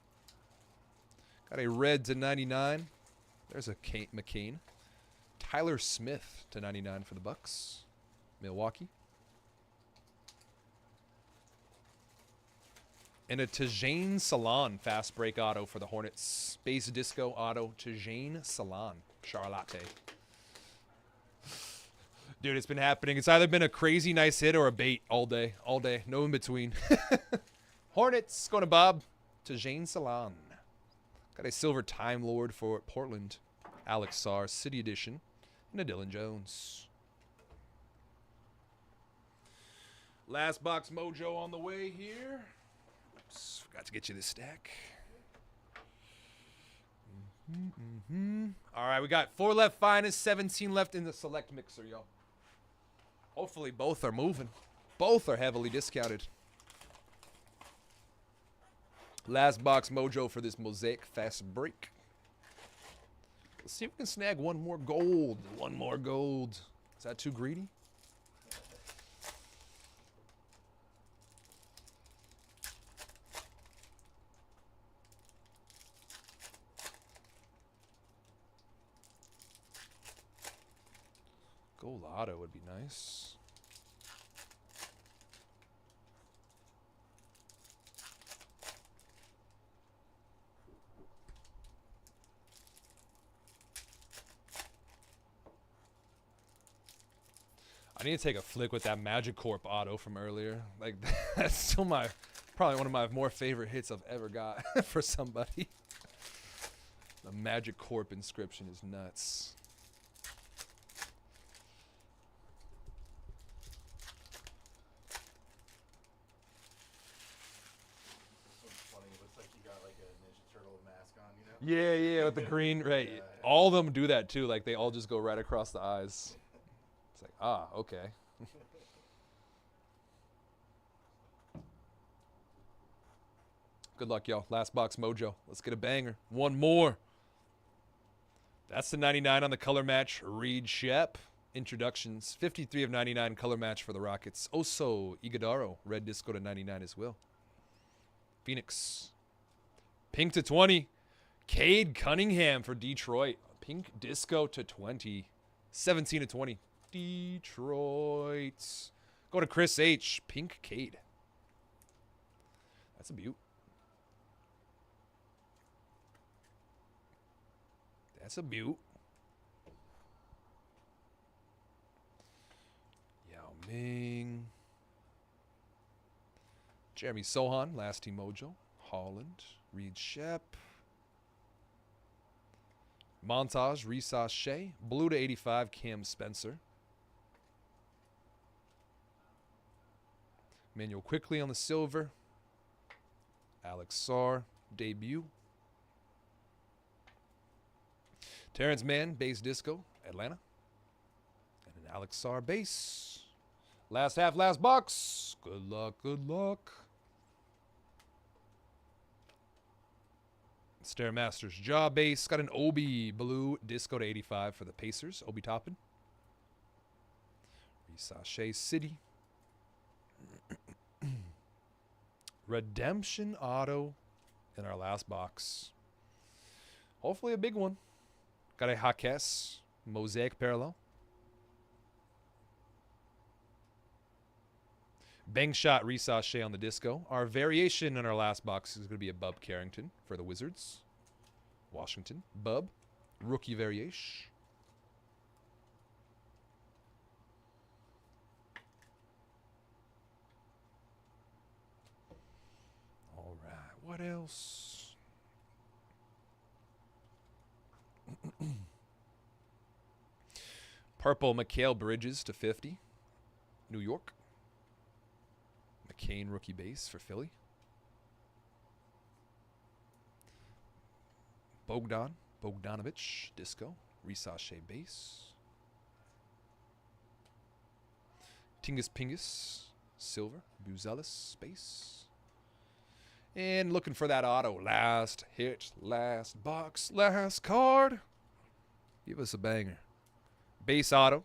Got a red to 99. There's a McCain. Tyler Smith to 99 for the Bucks. Milwaukee. And a Tajane Salon fast break auto for the Hornets. Base disco auto Tajane Salon. Charlotte. Dude, it's been happening. It's either been a crazy nice hit or a bait all day. All day. No in between. Hornets going to Bob. Tajane Salon. Got a silver Time Lord for Portland. Alex Sarr, City Edition. And a Dylan Jones. Last box mojo on the way here. Oops, forgot to get you this stack. All right, we got 4 left finest, 17 left in the select mixer, yo. Hopefully both are moving. Both are heavily discounted. Last box mojo for this Mosaic fast break. Let's see if we can snag one more gold. One more gold. Is that too greedy? Gold auto would be nice. I need to take a flick with that Magic Corp auto from earlier. Like, that's still probably one of my more favorite hits I've ever got for somebody. The Magic Corp inscription is nuts. Yeah, yeah, with the green, right. Yeah. All of them do that too. Like, they all just go right across the eyes. It's like, ah, okay. Good luck, y'all. Last box mojo. Let's get a banger. One more. That's the 99 on the color match. Reed Shep. Introductions. 53 of 99 color match for the Rockets. Oso Iguodaro. Red disco to 99 as well. Phoenix. Pink to 20. Cade Cunningham for Detroit. Pink disco to 20. 17 to 20. Detroit. Go to Chris H. Pink Cade. That's a beaut. That's a beaut. Yao Ming. Jeremy Sohan, last team mojo. Holland. Reed Shep. Montage, Risa Shea. Blue to 85, Cam Spencer. Manuel Quickly on the silver. Alex Sarr, debut. Terrence Mann, base disco, Atlanta. And an Alex Sarr base. Last half, last box. Good luck, good luck. Stairmasters jaw base. Got an Obi blue disco to 85 for the Pacers. Obi Toppin. Risache City. Redemption auto in our last box. Hopefully a big one. Got a Hakes Mosaic parallel. Bang shot Risashe on the disco. Our variation in our last box is going to be a Bub Carrington for the Wizards. Washington. Bub. Rookie variation. All right. What else? Purple Mikal Bridges to 50. New York. McCain rookie base for Philly. Bogdanovich disco. Risashe base. Tingus Pingus silver. Buzelis base. And looking for that auto. Last hit, last box, last card. Give us a banger. Base auto.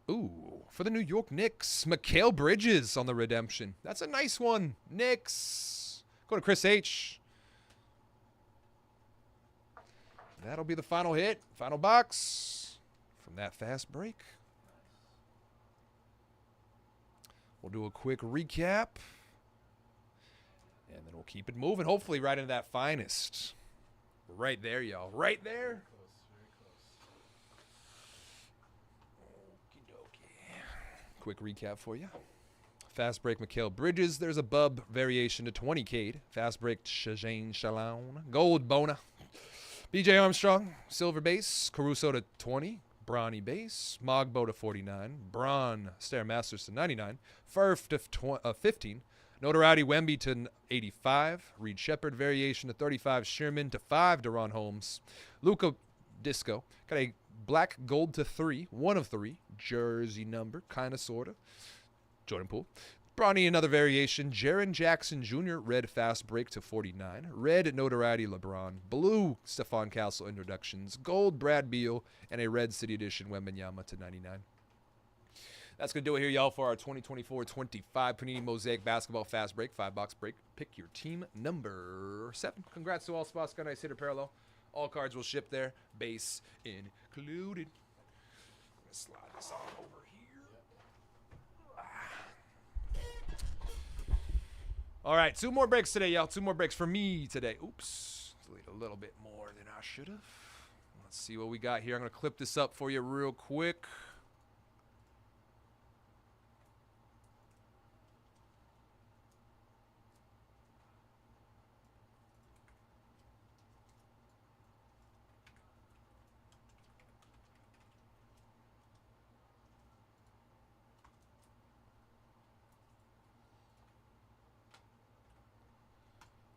Ooh, for the New York Knicks, Mikal Bridges on the redemption. That's a nice one. Knicks. Go to Chris H. That'll be the final hit, final box from that fast break. We'll do a quick recap. And then we'll keep it moving, hopefully right into that finest. Right there, y'all. Right there. Quick recap for you. Fast break Mikal Bridges. There's a Bub variation to 20K. Fast break Shajane Shalon. Gold Bona. BJ Armstrong. Silver base. Caruso to 20. Bronny base. Mogbo to 49. Braun Stairmasters to 99. Furf to 15. Notoriety Wemby to 85. Reed Shepard variation to 35. Sherman to 5. Deron Holmes. Luka Disco. Got a black gold to 3. 1 of 3. Jersey number. Kind of, sort of. Jordan Poole. Bronny, another variation. Jaren Jackson Jr. Red fast break to 49. Red notoriety LeBron. Blue Stephon Castle introductions. Gold Brad Beal. And a red City Edition Wembanyama to 99. That's going to do it here, y'all, for our 2024-25 Panini Mosaic Basketball Fast Break, 5-box break. Pick your team number 7. Congrats to all spots. Got a nice hitter parallel. All cards will ship there, base included. Let's slide this on over here. All right, 2 more breaks today, y'all. 2 more breaks for me today. Oops, delete a little bit more than I should have. Let's see what we got here. I'm going to clip this up for you real quick.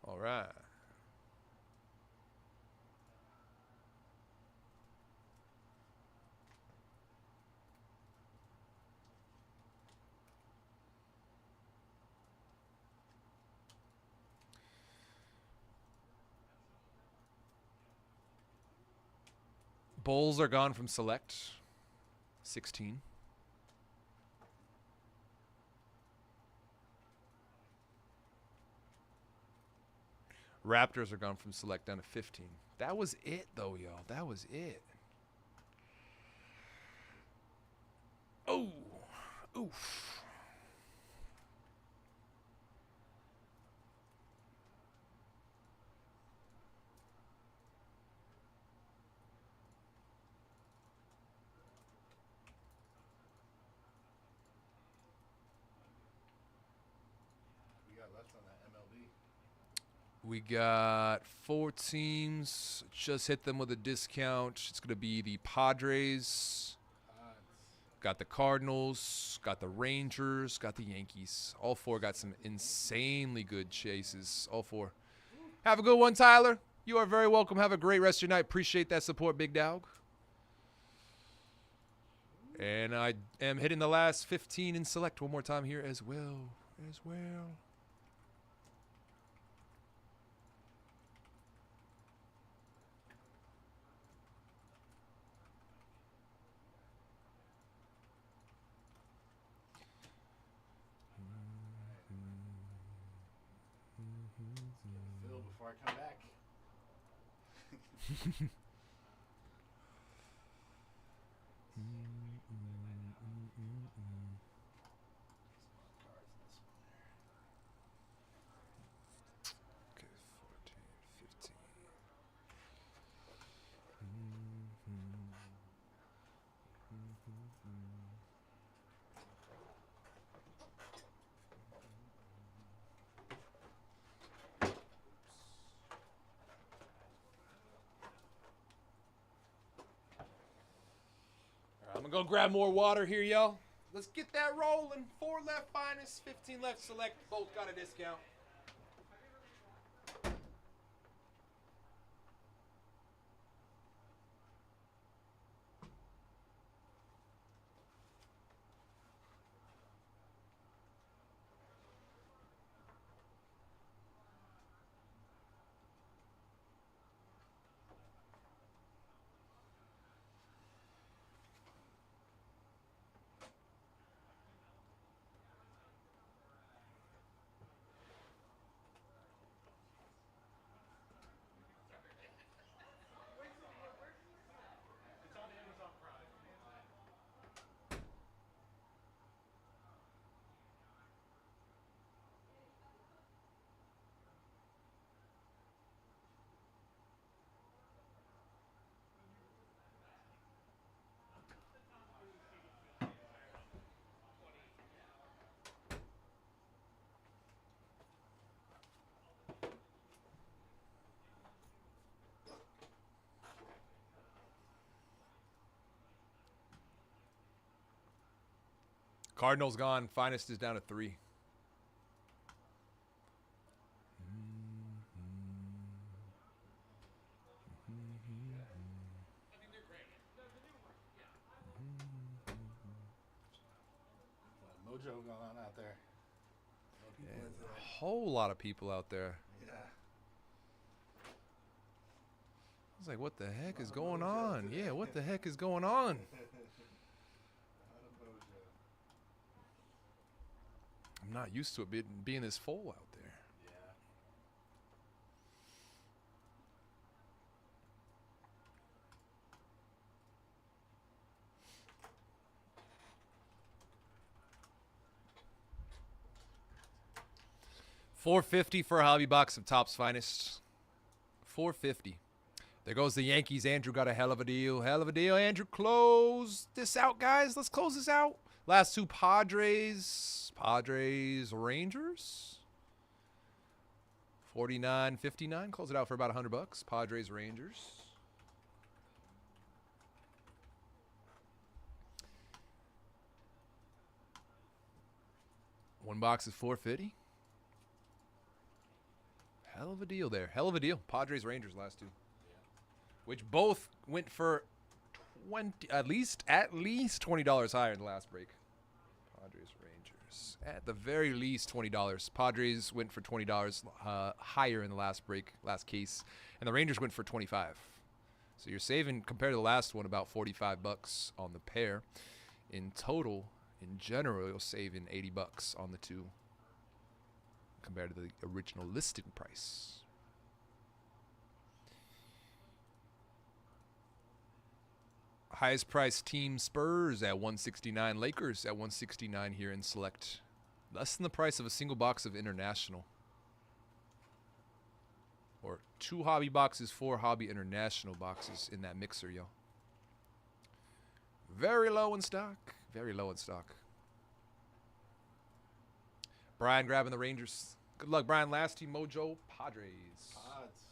All right. Bulls are gone from select. 16. Raptors are gone from select down to 15. That was it, though, y'all. That was it. Oh. Oof. We got left on that MLB. We got 4 teams. Just hit them with a discount. It's going to be the Padres. Got the Cardinals. Got the Rangers. Got the Yankees. All 4 got some insanely good chases. All 4. Have a good one, Tyler. You are very welcome. Have a great rest of your night. Appreciate that support, Big Dog. And I am hitting the last 15 in select one more time here as well. Phil, before I come back. go grab more water here, y'all. Let's get that rolling. 4 left finest, 15 left select. Both got a discount. Cardinals gone. Finest is down to 3. Mojo going on out there. No people in A there. whole lot of people out there. Yeah. I was like, what the heck is Lot of going mojo on? today. Yeah, what the heck is going on? Out of Mojo. I'm not used to it being this full out there. Yeah. $450 for a hobby box of Topps Finest. $450. There goes the Yankees. Andrew got a hell of a deal. Hell of a deal. Andrew, close this out, guys. Let's close this out. Last two Padres. Rangers. 49.59. Close it out for about $100. Padres, Rangers. One box is $450. Hell of a deal there. Hell of a deal. Padres, Rangers, last two. Which both went for at least $20 higher in the last break. Padres, Rangers. At the very least $20. Padres went for $20 higher in the last break, last case. And the Rangers went for $25. So you're saving, compared to the last one, about $45 on the pair. In total, in general, you'll save in $80 on the two compared to the original listing price. Highest priced team Spurs at $169. Lakers at $169 here in select. Less than the price of a single box of International. Or 2 hobby boxes, 4 hobby International boxes in that mixer, yo. Very low in stock. Very low in stock. Brian grabbing the Rangers. Good luck, Brian. Last team, Mojo, Padres. Pods.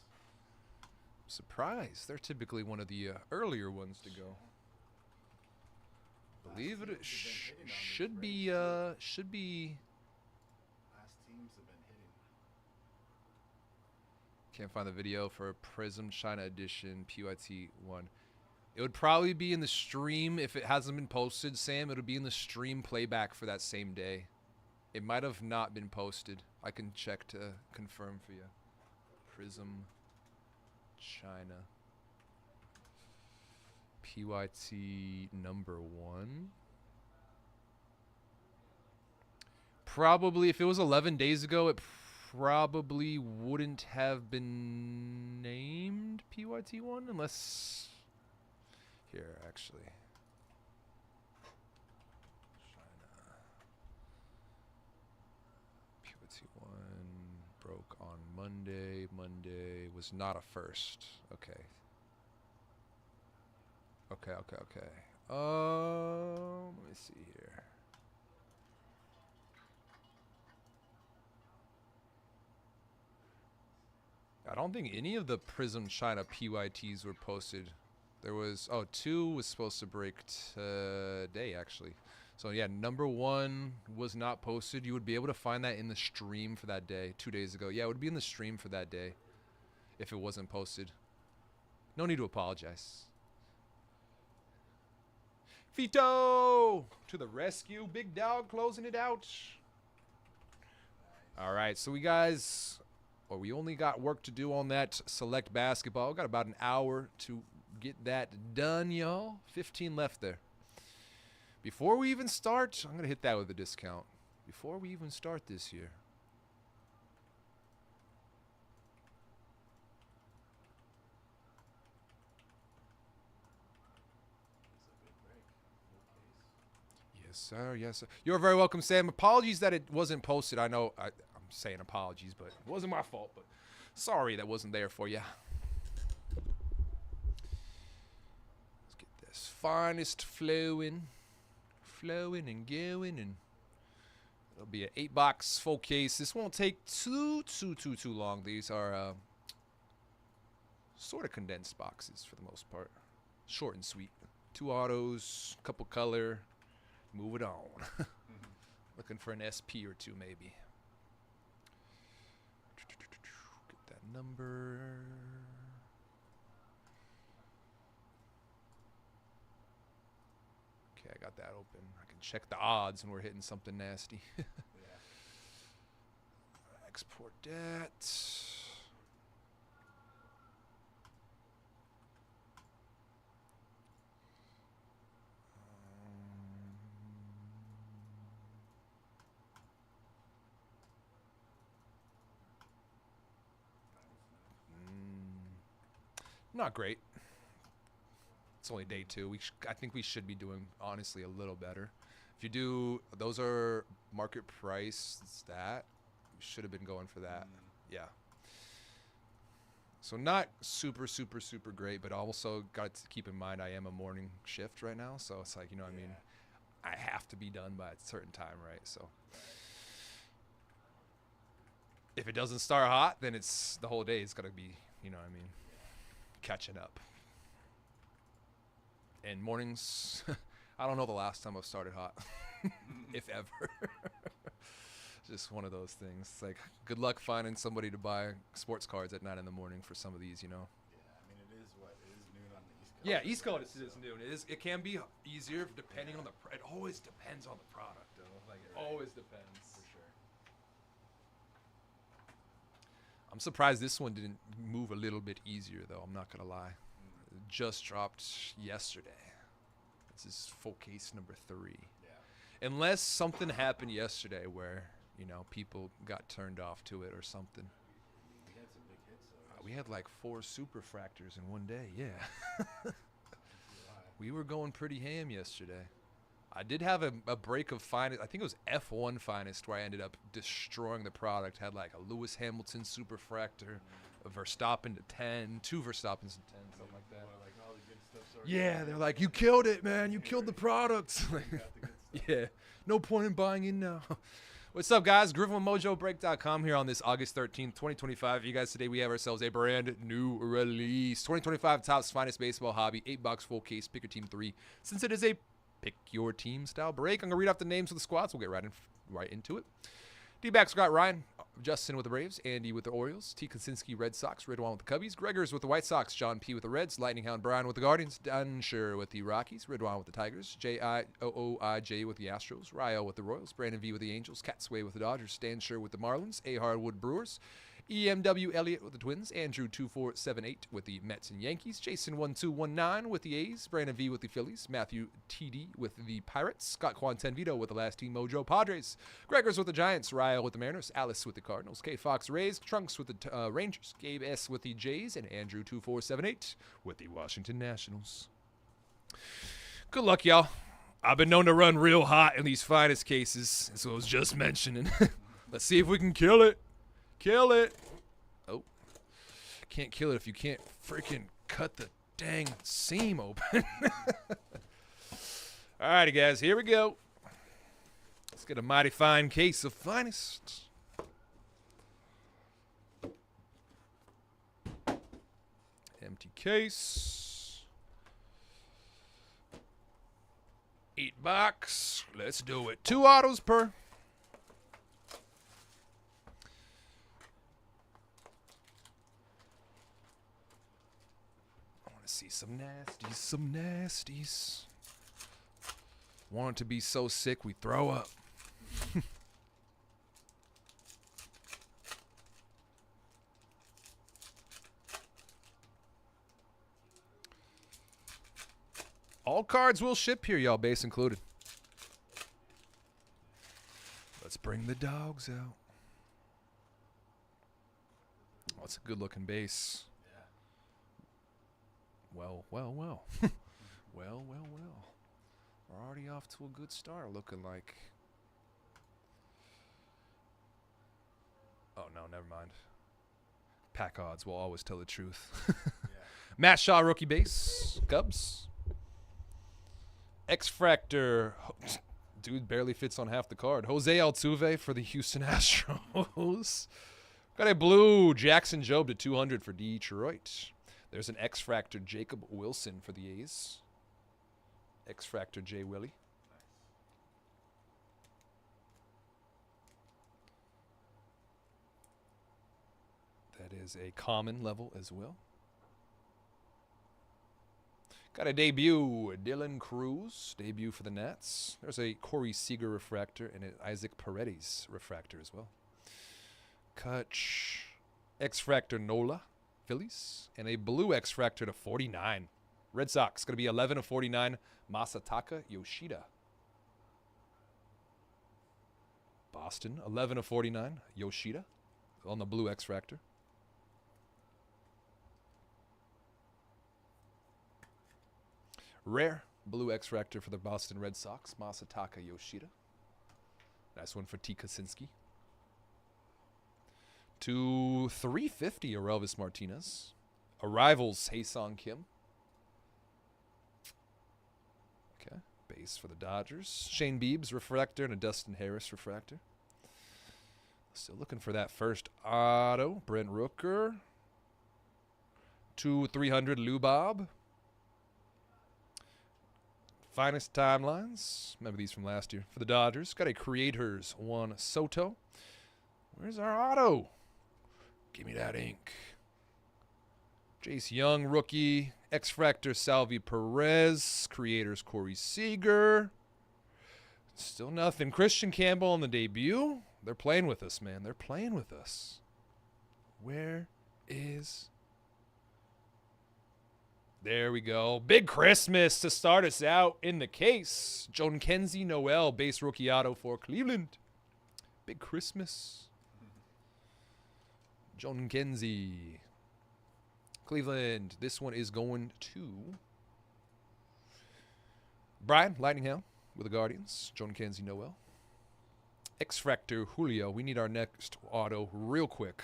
Surprise. They're typically one of the earlier ones to go. Believe it should be Last teams have been hitting. Can't find the video for Prism China Edition PYT 1. It would probably be in the stream if it hasn't been posted, Sam. It'll be in the stream playback for that same day. It might have not been posted. I can check to confirm for you. Prism China PYT number 1. Probably, if it was 11 days ago, it probably wouldn't have been named PYT 1 unless... Here, actually. China. PYT 1 broke on Monday. Monday was not a first. Okay. Okay. Let me see here. I don't think any of the Prism China PYTs were posted There was 2 was supposed to break today actually. So yeah, number 1 was not posted. You would be able to find that in the stream for that day 2 days ago. Yeah, it would be in the stream for that day if it wasn't posted. No need to apologize. Vito to the rescue. Big dog closing it out. All right, so we only got work to do on that select basketball. We got about an hour to get that done, y'all. 15 left there. Before we even start, I'm going to hit that with a discount. Before we even start this year. Yes, sir. Yes, sir. You're very welcome, Sam. Apologies that it wasn't posted. I know I'm saying apologies, but it wasn't my fault. But sorry that wasn't there for you. Let's get this finest flowing and going, and it'll be an 8-box full case. This won't take too long. These are sort of condensed boxes for the most part. Short and sweet. 2 autos, couple color. Move it on. Looking for an SP or 2 maybe. Get that number. Okay, I got that open. I can check the odds when we're hitting something nasty. Yeah. Export that. Not great. It's only day 2. I think we should be doing, honestly, a little better. If you do, those are market price. It's that. We should have been going for that. Yeah. So not super great, but also got to keep in mind I am a morning shift right now. So it's like, you know what I mean? I have to be done by a certain time, right? So if it doesn't start hot, then it's the whole day is going to be, you know what I mean? Catching up. And mornings, I don't know the last time I've started hot, if ever. Just one of those things. It's like, good luck finding somebody to buy sports cards at 9 in the morning for some of these, you know. Yeah, I mean, it is noon on the East Coast. Yeah, East Coast is noon. It can be easier depending on it always depends on the product, though. Like, it always depends. For sure. I'm surprised this one didn't move a little bit easier, though. I'm not going to lie. It just dropped yesterday. This is full case number 3. Yeah. Unless something happened yesterday where, you know, people got turned off to it or something. We had some big hits, though. We had like 4 superfractors in one day, yeah. We were going pretty ham yesterday. I did have a break of finest. I think it was F1 finest where I ended up destroying the product. Had like a Lewis Hamilton superfractor, a Verstappen to 10, 2 Verstappens to 10, something like that. Like all the good stuff. Yeah, they're like, you killed it, man. You killed the product. Yeah, no point in buying in now. What's up, guys? Griffin with Mojobreak.com here on this August 13th, 2025. You guys, today we have ourselves a brand new release. 2025 Topps Finest Baseball Hobby, 8-box full case, pick your team 3. Since it is a pick your team style break, I'm going to read off the names of the squads. We'll get right into it. D-backs got Ryan, Justin with the Braves, Andy with the Orioles, T. Kosinski Red Sox, Ridwan with the Cubbies, Gregors with the White Sox, John P. with the Reds, Lightning Hound Brian with the Guardians, Dunshire with the Rockies, Ridwan with the Tigers, J.I.O.O.I.J. with the Astros, Ryo with the Royals, Brandon V. with the Angels, Catsway with the Dodgers, Stanshire with the Marlins, A. Hardwood Brewers, EMW Elliott with the Twins, Andrew 2478 with the Mets and Yankees, Jason 1219 with the A's, Brandon V with the Phillies, Matthew TD with the Pirates, Scott Quanten Vito with the last team Mojo Padres, Gregors with the Giants, Ryle with the Mariners, Alice with the Cardinals, K Fox Rays, Trunks with the Rangers, Gabe S with the Jays, and Andrew 2478 with the Washington Nationals. Good luck, y'all. I've been known to run real hot in these finest cases, as I was just mentioning. Let's see if we can kill it. Kill it. Oh. Can't kill it if you can't freaking cut the dang seam open. Alrighty, guys. Here we go. Let's get a mighty fine case of finest. Empty case. 8 box. Let's do it. 2 autos per. I want to see some nasties, some nasties. Want it to be so sick we throw up. All cards will ship here, y'all, base included. Let's bring the dogs out. Oh, it's a good-looking base. Yeah. Well. Well. We're already off to a good start, looking like. Oh, no, never mind. Pack odds will always tell the truth. Matt Shaw, rookie base. Cubs. X-Fractor. Dude barely fits on half the card. Jose Altuve for the Houston Astros. Got a blue Jackson Jobe to 200 for Detroit. There's an X-Fractor Jacob Wilson for the A's. X-Fractor J. Willie. That is a common level as well. Got a debut, Dylan Cruz, debut for the Nats. There's a Corey Seager refractor and an Isaac Paredes refractor as well. Kutch, X-Fractor Nola, Phillies, and a blue X-Fractor to 49. Red Sox, going to be 11 of 49, Masataka Yoshida. Boston, 11 of 49, Yoshida on the blue X-Fractor. Rare blue X-Fractor for the Boston Red Sox, Masataka Yoshida. Nice one for T. Kaczynski. To 350, Aurelvis Martinez. Arrivals, Haesung Kim. Okay, base for the Dodgers. Shane Biebs, refractor, and a Dustin Harris refractor. Still looking for that first auto. Brent Rooker. To 300, Lou Bob. Finest timelines. Remember these from last year. For the Dodgers, got a Creators Juan Soto. Where's our auto? Give me that ink. Jace Young, rookie. X-Fractor Salvi Perez. Creators Corey Seager. Still nothing. Christian Campbell on the debut. They're playing with us, man. They're playing with us. Where is... There we go. Big Christmas to start us out in the case. Joan Kenzie Noel, base rookie auto for Cleveland. Big Christmas. Joan Kenzie. Cleveland. This one is going to Brian Lightningham with the Guardians. Joan Kenzie Noel. X-Fractor Julio. We need our next auto real quick.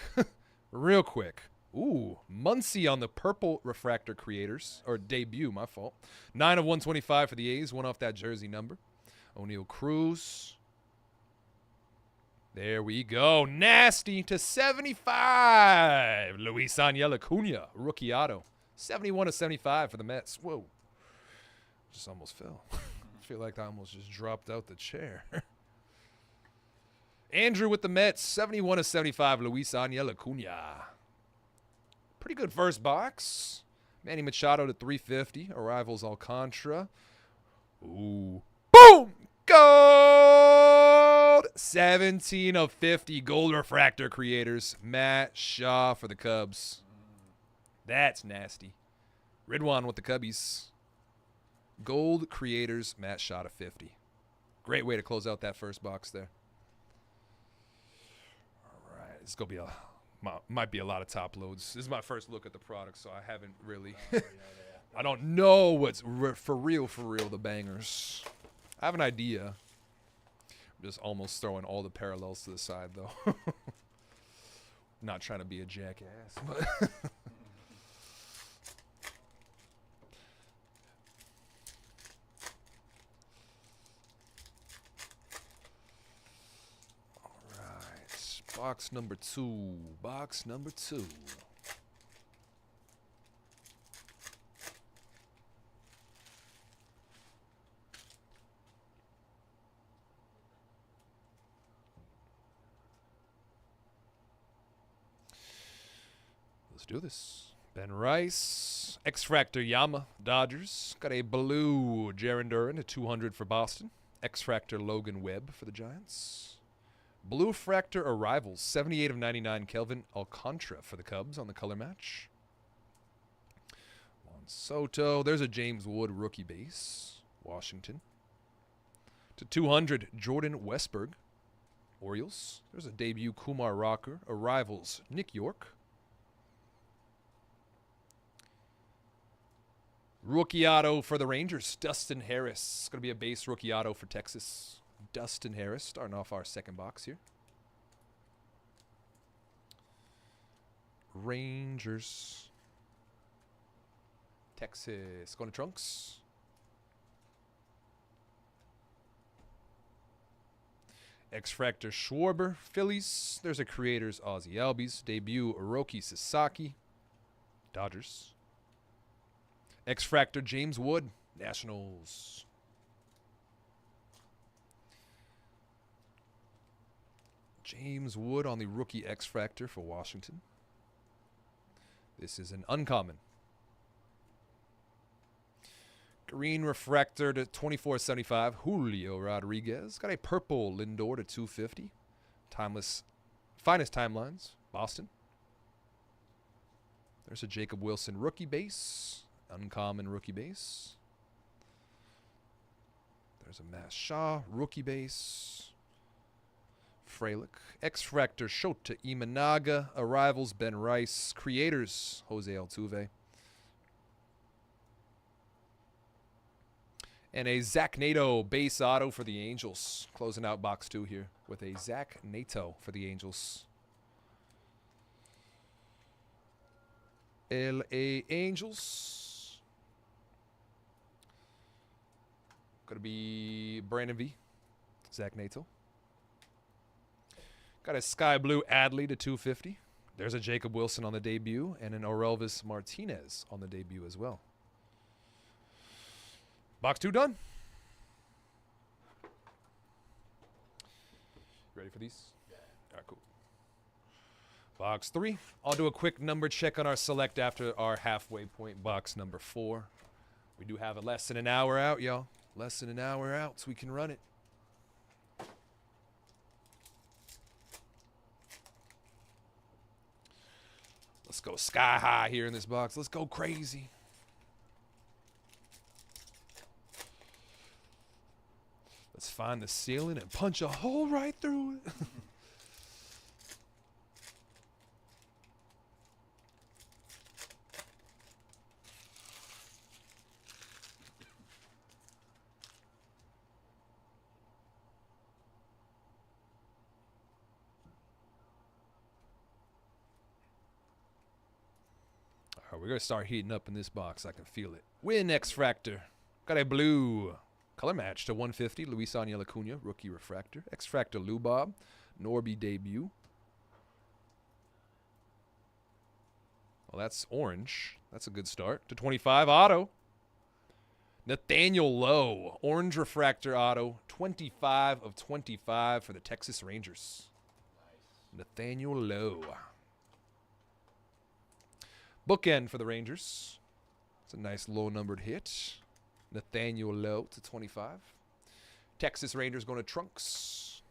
Real quick. Ooh, Muncy on the purple refractor creators, or debut, my fault. 9 of 125 for the A's, one off that jersey number. O'Neal Cruz. There we go. Nasty to 75. Luis Aniel Acuna, rookie auto. 71 of 75 for the Mets. Whoa. Just almost fell. I feel like I almost just dropped out the chair. Andrew with the Mets, 71 of 75, Luis Aniel Acuna. Pretty good first box. Manny Machado to 350. Arrivals Alcantara. Ooh. Boom! Gold! 17 of 50 gold refractor creators. Matt Shaw for the Cubs. That's nasty. Ridwan with the Cubbies. Gold creators, Matt Shaw to 50. Great way to close out that first box there. All right. It's going to be might be a lot of top loads. This is my first look at the product, so I haven't really... I don't know what's for real the bangers. I have an idea. I'm just almost throwing all the parallels to the side, though. Not trying to be a jackass, but... Box number 2. Box number 2. do this. Ben Rice. X-Fractor Yama, Dodgers. Got a blue Jarren Duran at 200 for Boston. X-Fractor Logan Webb for the Giants. Blue Fractor Arrivals, 78 of 99, Kelvin Alcantara for the Cubs on the color match. Juan Soto. There's a James Wood rookie base, Washington. To 200, Jordan Westberg, Orioles. There's a debut Kumar Rocker. Arrivals, Nick York. Rookie auto for the Rangers, Dustin Harris. It's going to be a base rookie auto for Texas. Dustin Harris starting off our second box here. Rangers. Texas going to Trunks. X-Fractor Schwarber, Phillies. There's a Creators Ozzie Albies. Debut Hiroki Sasaki, Dodgers. X-Fractor James Wood, Nationals. James Wood on the rookie X-Fractor for Washington. This is an uncommon. Green Refractor to 24.75, Julio Rodriguez. Got a purple Lindor to 250. Timeless, finest timelines, Boston. There's a Jacob Wilson rookie base. Uncommon rookie base. There's a Mass Shaw rookie base. Frelick. X-Fractor Shota Imanaga. Arrivals Ben Rice. Creators Jose Altuve. And a Zach Nato base auto for the Angels. Closing out box 2 here with a Zach Nato for the Angels. LA Angels. Going to be Brandon V. Zach Nato. Got a Sky Blue Adley to 250. There's a Jacob Wilson on the debut and an Orelvis Martinez on the debut as well. Box 2 done. Ready for these? Yeah. All right, cool. Box 3. I'll do a quick number check on our select after our halfway point. Box number 4. We do have a less than an hour out, y'all. Less than an hour out so we can run it. Let's go sky high here in this box. Let's go crazy. Let's find the ceiling and punch a hole right through it. All right, we're going to start heating up in this box. I can feel it. Win X-Fractor. Got a blue color match to 150. Luis Aniel Acuna, rookie refractor. X-Fractor Lou Bob, Norby debut. Well, that's orange. That's a good start. To 25, auto. Nathaniel Lowe, orange refractor auto. 25 of 25 for the Texas Rangers. Nice. Nathaniel Lowe. Bookend for the Rangers. It's a nice low-numbered hit. Nathaniel Lowe to 25. Texas Rangers going to Trunks.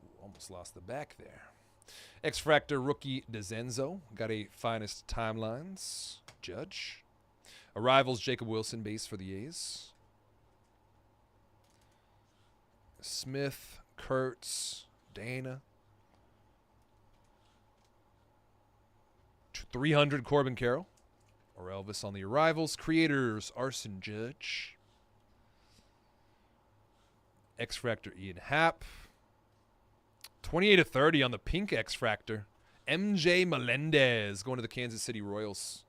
Ooh, almost lost the back there. X-Fractor rookie DeZenzo. Got a finest timelines. Judge. Arrivals Jacob Wilson base for the A's. Smith, Kurtz, Dana. 300 Corbin Carroll. Or Elvis on the arrivals. Creators Arson Judge. X-Fractor Ian Happ. 28 of 30 on the pink X-Fractor. MJ Melendez going to the Kansas City Royals.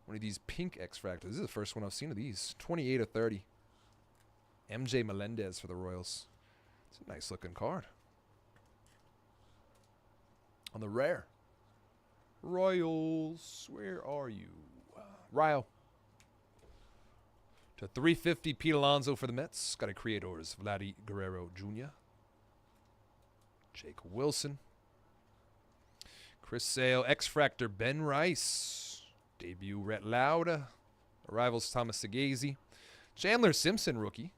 One of these pink X-Fractors. This is the first one I've seen of these. 28 of 30. MJ Melendez for the Royals. It's a nice looking card. On the rare. Royals, where are you? Rio. To 350, Pete Alonso for the Mets. Got a Creators, Vladdy Guerrero Jr. Jake Wilson. Chris Sale, X-Fractor, Ben Rice. Debut, Rhett Lauda. Arrivals, Thomas Sagazy. Chandler Simpson, rookie.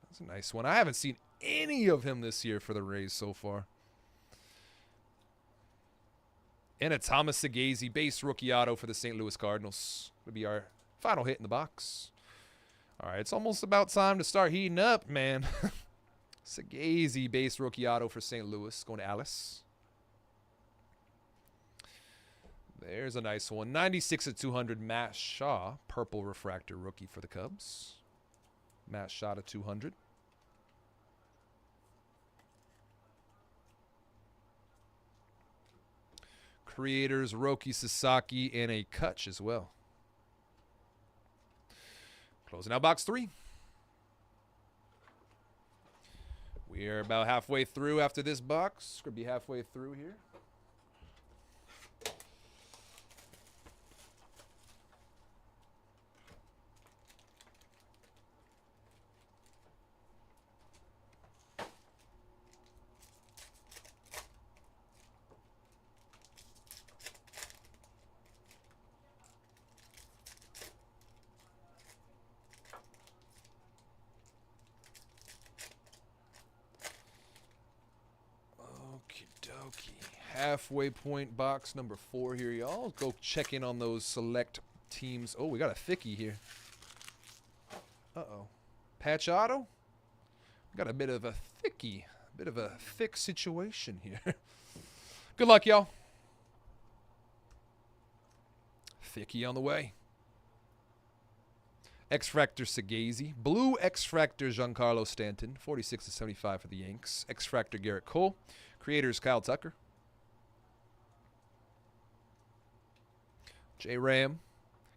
That's a nice one. I haven't seen any of him this year for the Rays so far. And a Thomas Sagazy base rookie auto for the St. Louis Cardinals. Would be our final hit in the box. All right, it's almost about time to start heating up, man. Sagazy base rookie auto for St. Louis. Going to Alice. There's a nice one. 96/200, Matt Shaw. Purple refractor rookie for the Cubs. Matt Shaw /200. Creators, Roki Sasaki, and a Kutch as well. Closing out box 3. We are about halfway through after this box. Could be halfway through here. Halfway point box number 4 here, y'all. Go check in on those select teams. Oh, we got a thickie here. Uh-oh. Patch auto? We got a bit of a thickie. A bit of a thick situation here. Good luck, y'all. Thickie on the way. X-Fractor Sagazy. Blue X-Fractor Giancarlo Stanton. 46/75 for the Yanks. X-Fractor Garrett Cole. Creators Kyle Tucker. J-Ram.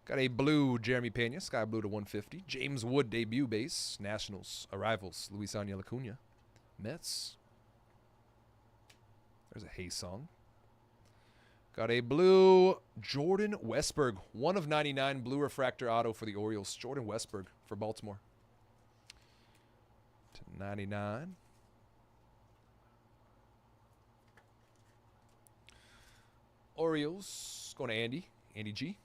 Got a blue Jeremy Pena. Sky blue /150. James Wood debut base. Nationals. Arrivals. Luis Ángel Acuna. Mets. There's a Hay song. Got a blue Jordan Westburg. 1/99 blue refractor auto for the Orioles. Jordan Westburg for Baltimore. /99. Orioles. Going to Andy. Andy G.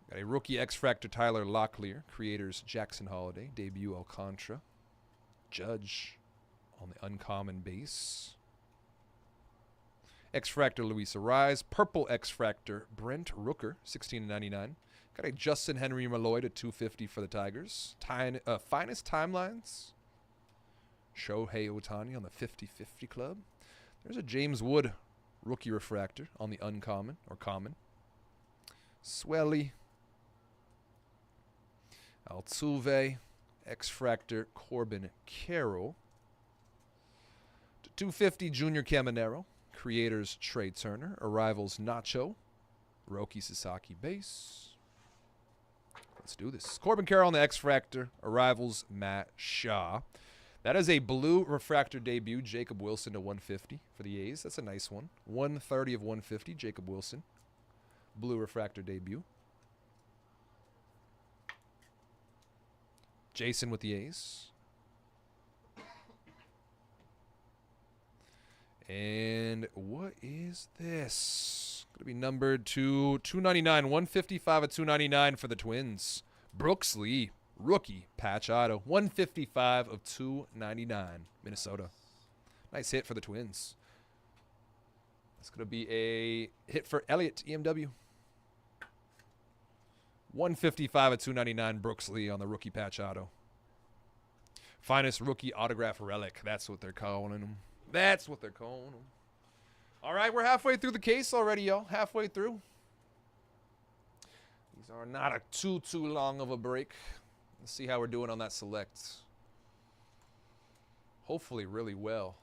Got a rookie X-Fractor Tyler Locklear. Creators Jackson Holiday. Debut Alcantara. Judge on the uncommon base. X-Fractor Luis Arise. Purple X-Fractor Brent Rooker. 16/99. Got a Justin Henry Malloy /250 for the Tigers. Finest Timelines. Shohei Ohtani on the 50/50 club. There's a James Wood rookie refractor on the uncommon or common. Swelly. Altuve. X-Fractor Corbin Carroll. /250 Junior Caminero. Creators Trey Turner. Arrivals Nacho. Roki Sasaki base. Let's do this. Corbin Carroll on the X-Fractor. Arrivals Matt Shaw. That is a blue refractor debut, Jacob Wilson /150 for the A's. That's a nice one. 130/150, Jacob Wilson. Blue refractor debut. Jason with the A's. And what is this? Going to be numbered to 299. 155/299 for the Twins. Brooks Lee. Rookie patch auto. 155/299. Minnesota. Nice hit for the Twins. That's going to be a hit for Elliott, EMW. 155/299 Brooks Lee on the rookie patch auto. Finest rookie autograph relic. That's what they're calling him. That's what they're calling him. All right, we're halfway through the case already, y'all. Halfway through. These are not a too long of a break. Let's see how we're doing on that select. Hopefully really well.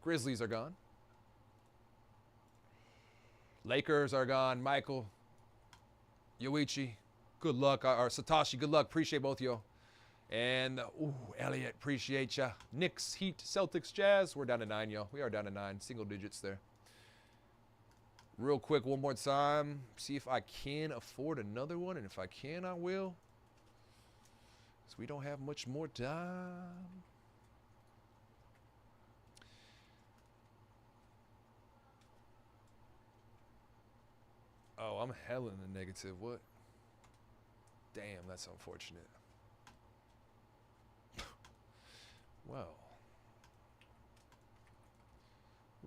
Grizzlies are gone. Lakers are gone. Michael, Yoichi, good luck. Or Satoshi, good luck. Appreciate both of you. And, Elliot, appreciate ya. Knicks, Heat, Celtics, Jazz. We're down to 9, y'all. We are down to 9. Single digits there. Real quick, one more time. See if I can afford another one. And if I can, I will. We don't have much more time. I'm hell in the negative. What? Damn, that's unfortunate. Well.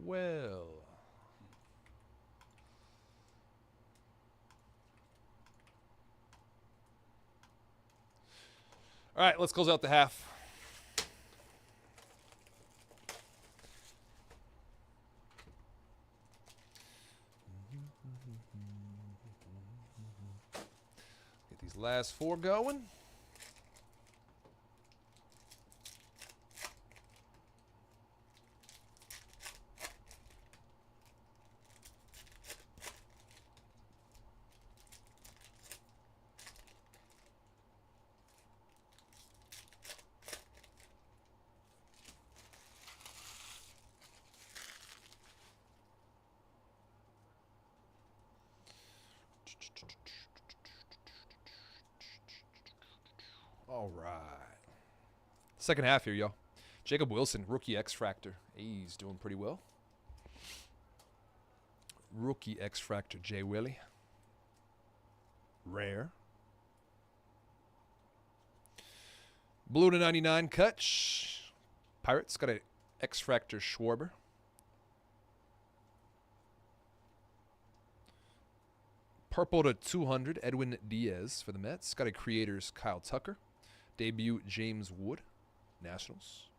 Well. All right, let's close out the half. Get these last four going. All right. Second half here, y'all. Jacob Wilson, rookie X-Fractor. He's doing pretty well. Rookie X-Fractor, Jay Willie. Rare. Blue to 99, Kutch. Pirates got an X-Fractor, Schwarber. Purple to 200, Edwin Diaz for the Mets. Got a Creators, Kyle Tucker. Debut, James Wood, Nationals.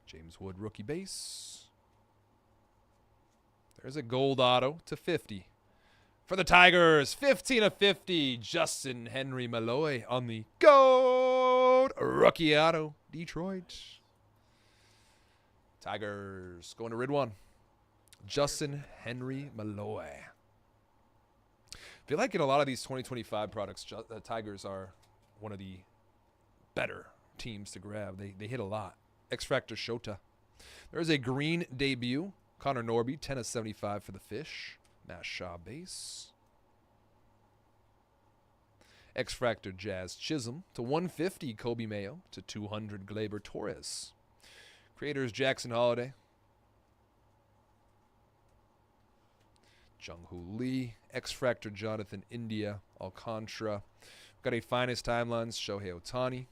James Wood, rookie base. There's a gold auto to 50. For the Tigers, 15 of 50, Justin Henry Malloy on the gold rookie auto, Detroit. Tigers going to rid one. Justin Henry Malloy. I feel like in a lot of these 2025 products, the Tigers are one of the better teams to grab. They hit a lot. X-Fractor Shota. There's a green debut. Connor Norby, 10 of 75 for the Fish. Matt Shaw base. X-Fractor Jazz Chisholm to 150. Kobe Mayo to 200. Gleyber Torres. Creators Jackson Holiday. Jung-Hoo Lee. X-Fractor Jonathan India. Alcantara. Got a finest timelines. Shohei Ohtani.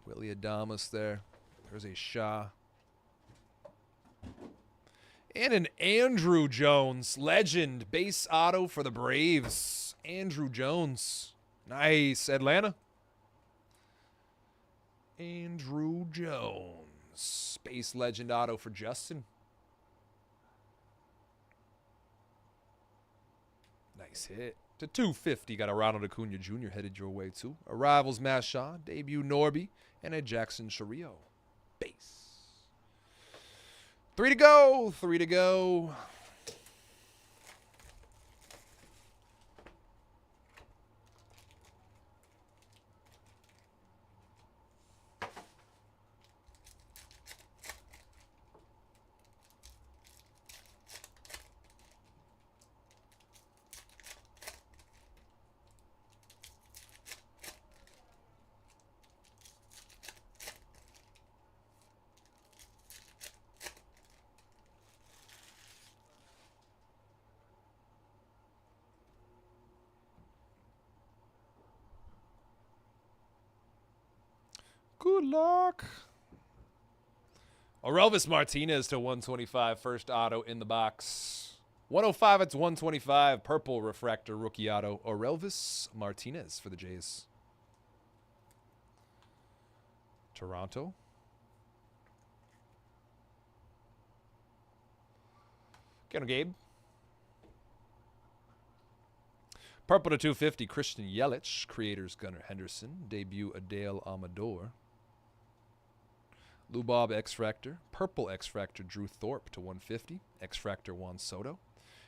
Willie Adames there. There's a Shah. And an Andrew Jones. Legend. Base auto for the Braves. Andrew Jones. Nice. Atlanta. Andrew Jones. Base legend auto for Justin. Nice hit. To 250, got a Ronald Acuna Jr. headed your way too. Arrivals Matt Shaw, debut Norby, and a Jackson Chourio. Base. 3 to go. 3 to go. Good luck. Orelvis Martinez to 125. First auto in the box. 105 at 125. Purple refractor rookie auto. Orelvis Martinez for the Jays. Toronto. Get him, Gabe. Purple to 250. Christian Yelich. Creators Gunnar Henderson. Debut Adele Amador. Lubob X-Fractor. Purple X-Fractor Drew Thorpe to 150. X-Fractor Juan Soto.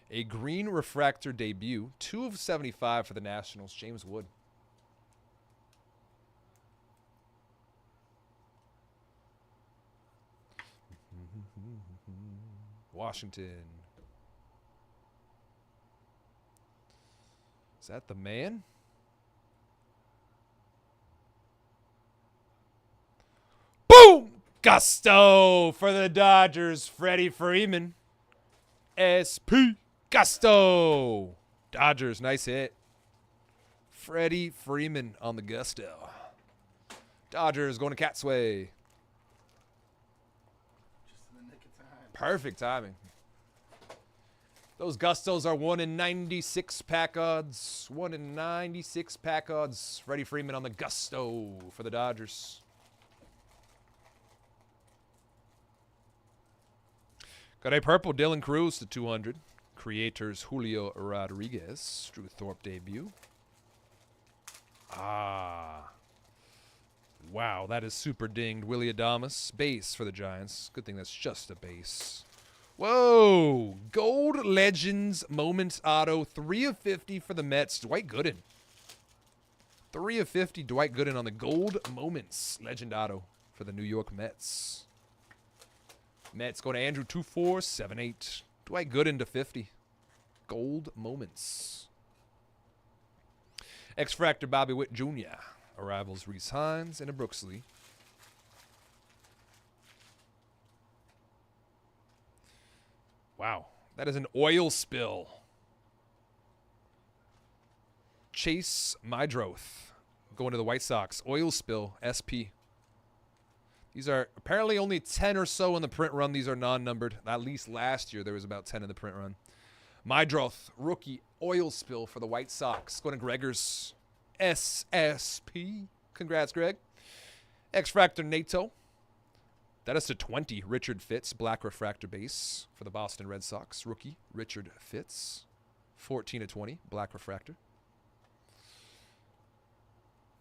A green refractor debut. 2 of 75 for the Nationals. James Wood. Washington. Is that the man? Boom! Gusto for the Dodgers. Freddie Freeman. SP Gusto. Dodgers, nice hit. Freddie Freeman on the Gusto. Dodgers going to Cat's way. Just in the nick of time. Perfect timing. Those Gustos are 1 in 96 pack odds. 1 in 96 pack odds. Freddie Freeman on the Gusto for the Dodgers. Got a purple Dylan Cruz to 200. Creators Julio Rodriguez. Drew Thorpe debut. Ah. Wow, that is super dinged. Willie Adames. Base for the Giants. Good thing that's just a base. Whoa. Gold Legends Moments Auto. 3 of 50 for the Mets. Dwight Gooden. 3 of 50 Dwight Gooden on the Gold Moments Legend Auto for the New York Mets. Mets go to Andrew 2478. Dwight Gooden to 50. Gold Moments. X-Fractor Bobby Witt Jr. Arrivals Reese Hines and a Brooksley. Wow, that is an oil spill. Chase Mydroth going to the White Sox. Oil spill, SP. These are apparently only 10 or so in the print run. These are non-numbered. At least last year there was about 10 in the print run. Mydroth, rookie, oil spill for the White Sox. Going to Gregor's SSP. Congrats, Greg. X-Fractor NATO. That is to 20. Richard Fitz, black refractor base for the Boston Red Sox. Rookie, Richard Fitz. 14 of 20, black refractor.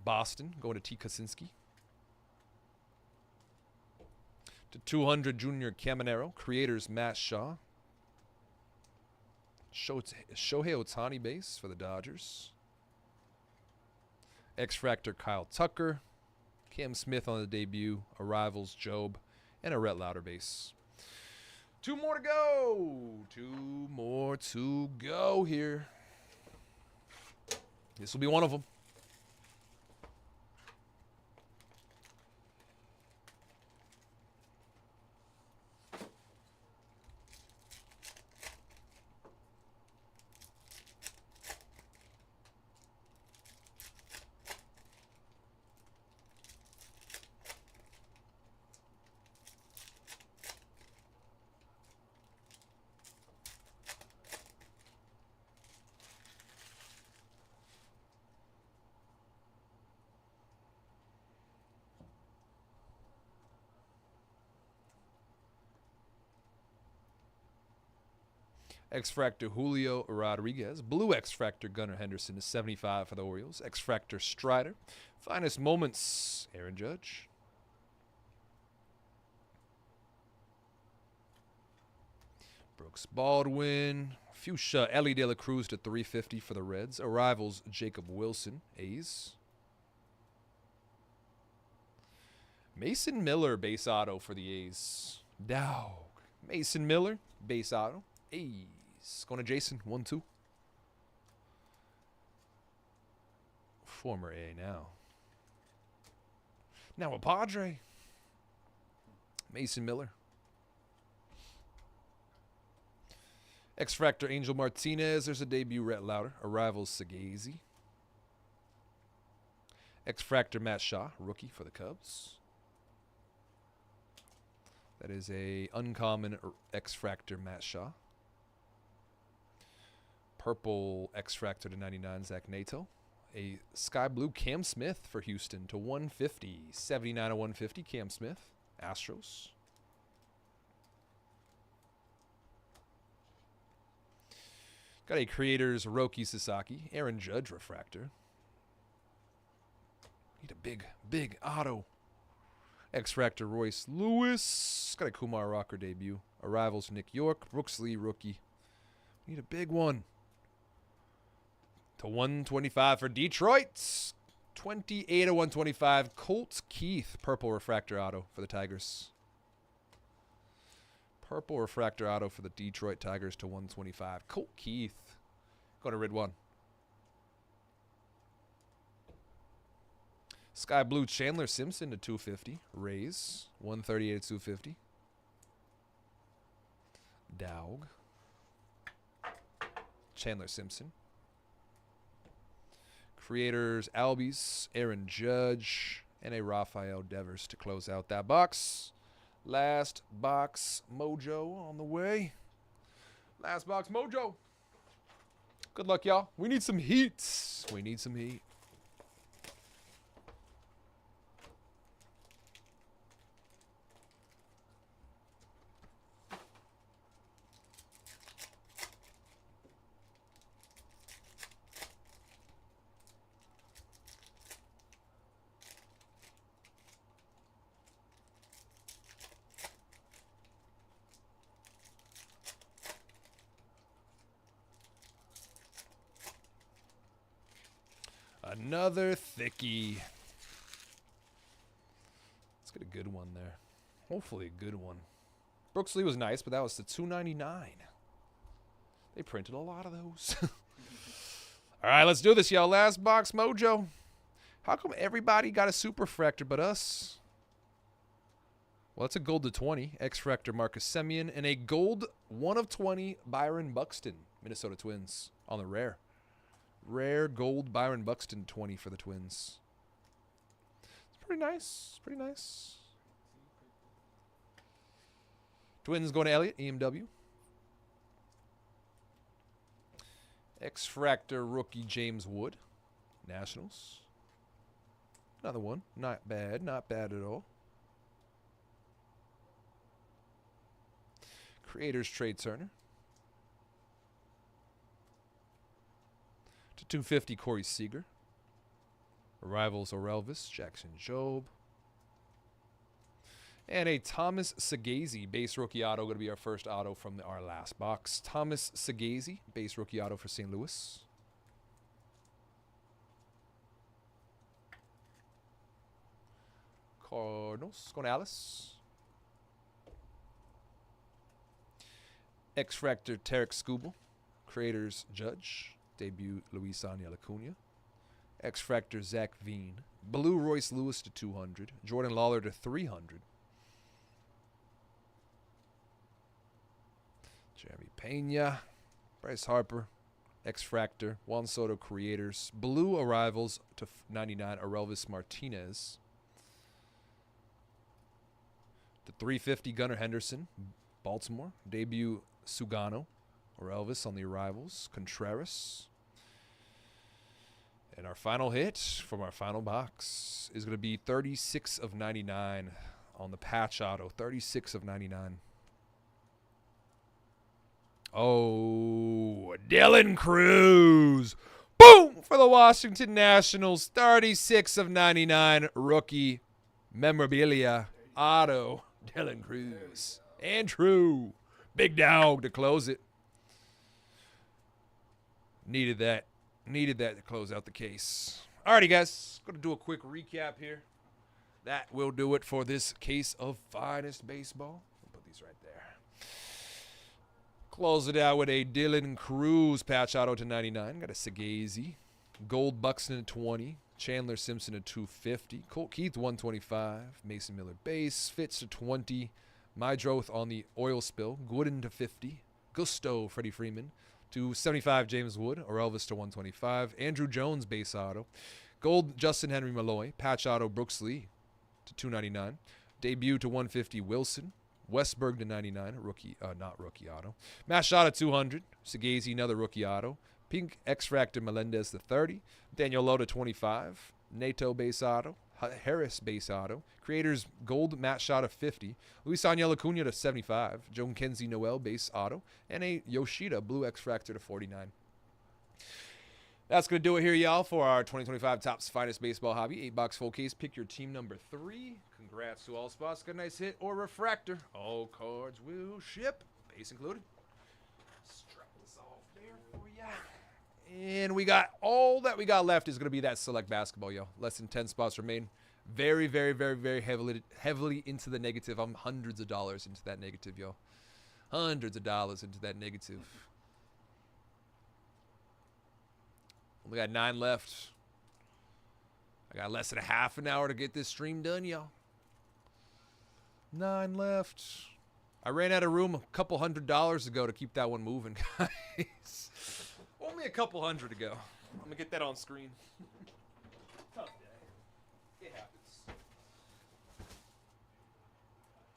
Boston, going to T. Kosinski. To 200, Junior Caminero. Creators, Matt Shaw. Shohei Ohtani base for the Dodgers. X-Fractor, Kyle Tucker. Cam Smith on the debut. Arrivals, Job. And a Rhett Lauder base. 2 more to go. 2 more to go here. This will be one of them. X-Fractor Julio Rodriguez. Blue X-Fractor Gunnar Henderson is 75 for the Orioles. X-Fractor Strider. Finest Moments, Aaron Judge. Brooks Baldwin. Fuchsia Ellie De La Cruz to 350 for the Reds. Arrivals Jacob Wilson, A's. Mason Miller, base auto for the A's. Dog. Mason Miller, base auto. A's. Going to Jason, 1-2. Former A now. Now a Padre. Mason Miller. X-Fractor Angel Martinez. There's a debut Rhett Lauder. Arrivals Sagazy. X-Fractor Matt Shaw, rookie for the Cubs. That is a uncommon X-Fractor Matt Shaw. Purple X-Fractor to 99 Zach Nato. A sky blue Cam Smith for Houston to 150. 79 of 150 Cam Smith. Astros. Got a Creators Roki Sasaki. Aaron Judge refractor. Need a big auto. X-Fractor Royce Lewis. Got a Kumar Rocker debut. Arrivals Nick York. Brooksley rookie. Need a big one. To 125 for Detroit. 28 of 125. Colt Keith. Purple refractor auto for the Tigers. Purple refractor auto for the Detroit Tigers to 125. Colt Keith. Go to Rid 1. Sky Blue Chandler Simpson to 250. Rays. 138 to 250. Dowg. Chandler Simpson. Creators, Albies, Aaron Judge, and a Rafael Devers to close out that box. Last box mojo on the way. Last box mojo. Good luck, y'all. We need some heat. We need some heat. Another thickie. Let's get a good one there. Hopefully a good one. Brooks Lee was nice, but that was the $2.99. They printed a lot of those. All right, let's do this, y'all. Last box mojo. How come everybody got a superfractor but us? Well, it's a gold to 20. X-Fractor Marcus Semien. And a gold 1 of 20 Byron Buxton. Minnesota Twins on the rare. Rare gold Byron Buxton 20 for the Twins. It's pretty nice. Pretty nice. Twins going to Elliott, EMW. X-Fractor rookie James Wood, Nationals. Another one. Not bad. Not bad at all. Creators Trey Turner. To 250 Corey Seager. Arrivals Orelvis, Jackson Jobe. And a Thomas Sagazy base rookie auto, going to be our first auto from our last box. Thomas Sagazy base rookie auto for St. Louis. Cardinals going to Alice. X-Fractor Tarek Skubal. Creators Judge. Debut Luis Aniel Acuna. X-Fractor Zach Veen. Blue Royce Lewis to 200. Jordan Lawler to 300. Jeremy Pena. Bryce Harper. X-Fractor. Juan Soto Creators. Blue Arrivals to 99. Orelvis Martinez. To 350 Gunnar Henderson. Baltimore. Debut Sugano. Orelvis on the Arrivals. Contreras. And our final hit from our final box is going to be 36 of 99 on the patch auto. 36 of 99. Oh, Dylan Cruz. Boom! For the Washington Nationals. 36 of 99 rookie memorabilia auto. Dylan Cruz. And true. Big dog to close it. Needed that. Needed that to close out the case. Alrighty, guys. Going to do a quick recap here. That will do it for this case of finest baseball. I'll put these right there. Close it out with a Dylan Cruz patch auto to 99. Got a Sagazy. Gold Buxton at 20. Chandler Simpson at 250. Colt Keith 125. Mason Miller base. Fitz to 20. Mydroth on the oil spill. Gooden to 50. Gusto Freddie Freeman to 75. James Wood. Or Elvis to 125. Andrew Jones base auto. Gold Justin Henry Malloy. Patch auto Brooks Lee to 299. Debut to 150 Wilson. Westberg to 99, rookie, not rookie auto. Machado 200, Sagazy another rookie auto. Pink X-Fractor Melendez to 30, Daniel Lowe to 25, Nato base auto, Harris base auto. Creators Gold Machado 50, Luis Aniel Acuna to 75, Joe Kenzie Noel base auto, and a Yoshida Blue X-Fractor to 49. That's going to do it here, y'all, for our 2025 Topps Finest Baseball Hobby. 8-box full case. Pick your team number 3. Congrats to all spots. Got a nice hit or refractor. All cards will ship. Base included. Strap this off there for ya. And we got all that we got left is going to be that select basketball, y'all. Less than 10 spots remain. Very, very, very, very heavily into the negative. I'm hundreds of dollars into that negative, y'all. Hundreds of dollars into that negative. We got 9 left. I got less than a half an hour to get this stream done, y'all. 9 left. I ran out of room a couple $100 ago to keep that one moving, guys. me a couple hundred to go. I'm gonna get that on screen. Tough day. It happens.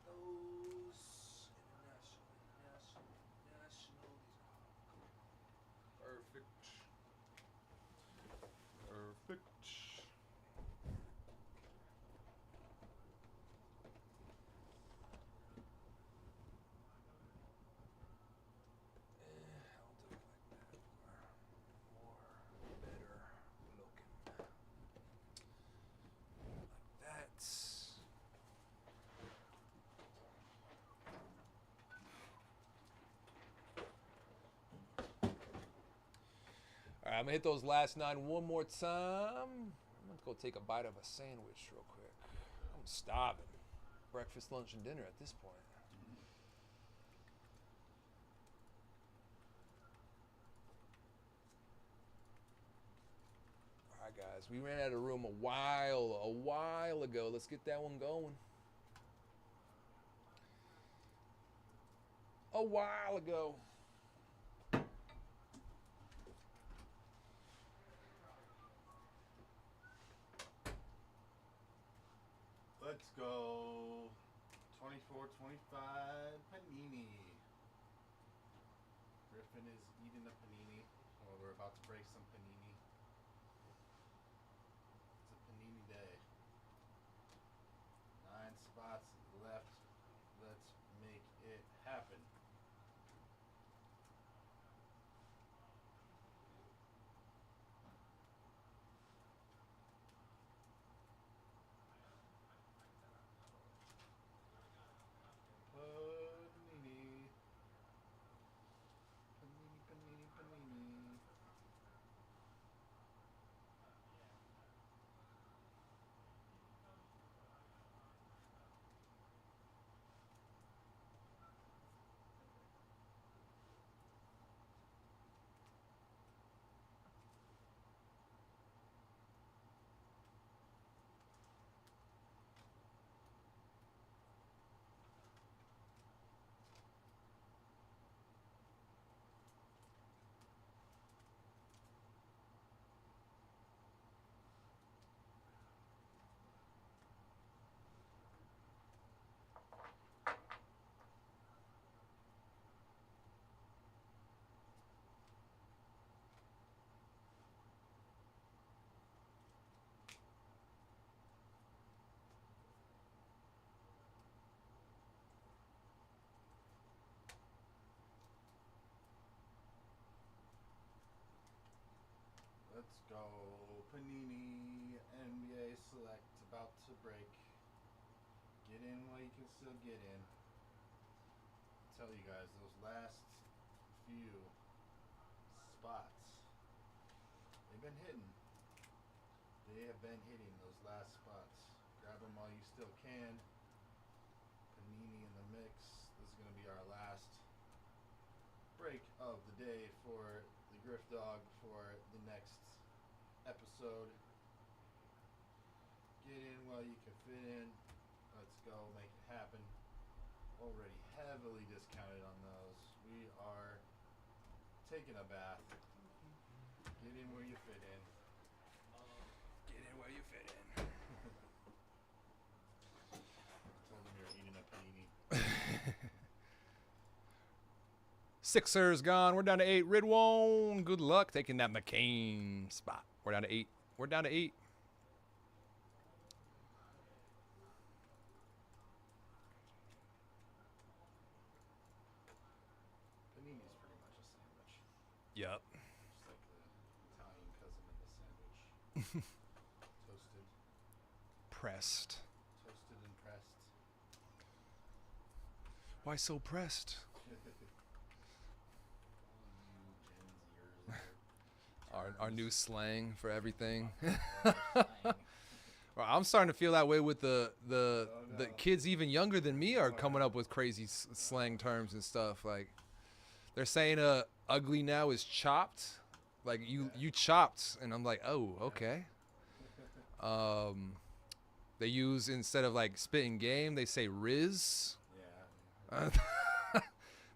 Those international. Perfect. All right, I'm gonna hit those last 9 one more time. I'm gonna go take a bite of a sandwich real quick. I'm starving. Breakfast, lunch, and dinner at this point. All right, guys, we ran out of room a while ago. Let's get that one going. A while ago. Let's go 24-25 panini. Griffin is eating a panini. Oh, we're about to break some panini. It's a panini day. 9 spots left. Let's make it happen. Panini. Panini. Let's go. Panini NBA Select about to break. Get in while you can still get in. I tell you guys, those last few spots, they've been hitting. They have been hitting those last spots. Grab them while you still can. Panini in the mix. This is going to be our last break of the day for the Griff Dog for the next episode. Get in while you can fit in. Let's go make it happen. Already heavily discounted on those. We are taking a bath. Get in where you fit in. Get in where you fit in. Told him you're eating a panini. Sixers gone. We're down to 8. Ridwan, good luck taking that McCain spot. We're down to 8. We're down to 8. Panini's pretty much a sandwich. Yep. Just like the Italian cousin of the sandwich. Toasted. Pressed. Toasted and pressed. Why so pressed? Our new slang for everything. Well, I'm starting to feel that way with the kids even younger than me are coming up with crazy slang terms and stuff. Like they're saying ugly now is chopped. Like you chopped, and I'm like, oh, okay. They use, instead of like spitting game, they say riz. Yeah.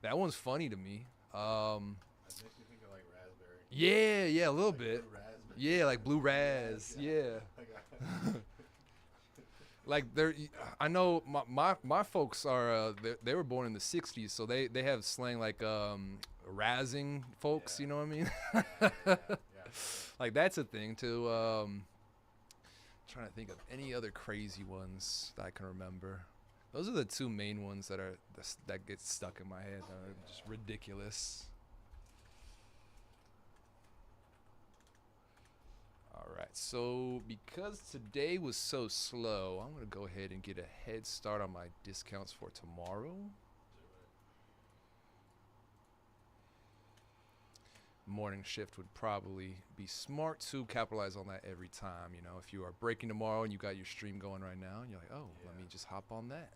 That one's funny to me. That makes me think of like raspberry. Yeah, a little bit. Blue raspberry. Yeah, like blue raz. Yeah. Like I know my folks are they were born in the '60s, so they have slang like razzing folks. Yeah. You know what I mean? Yeah. Like that's a thing too. Trying to think of any other crazy ones that I can remember. Those are the two main ones that get stuck in my head. Just ridiculous. All right, so because today was so slow, I'm gonna go ahead and get a head start on my discounts for tomorrow. Morning shift would probably be smart to capitalize on that every time. You know, if you are breaking tomorrow and you got your stream going right now, and you're like, oh, let me just hop on that.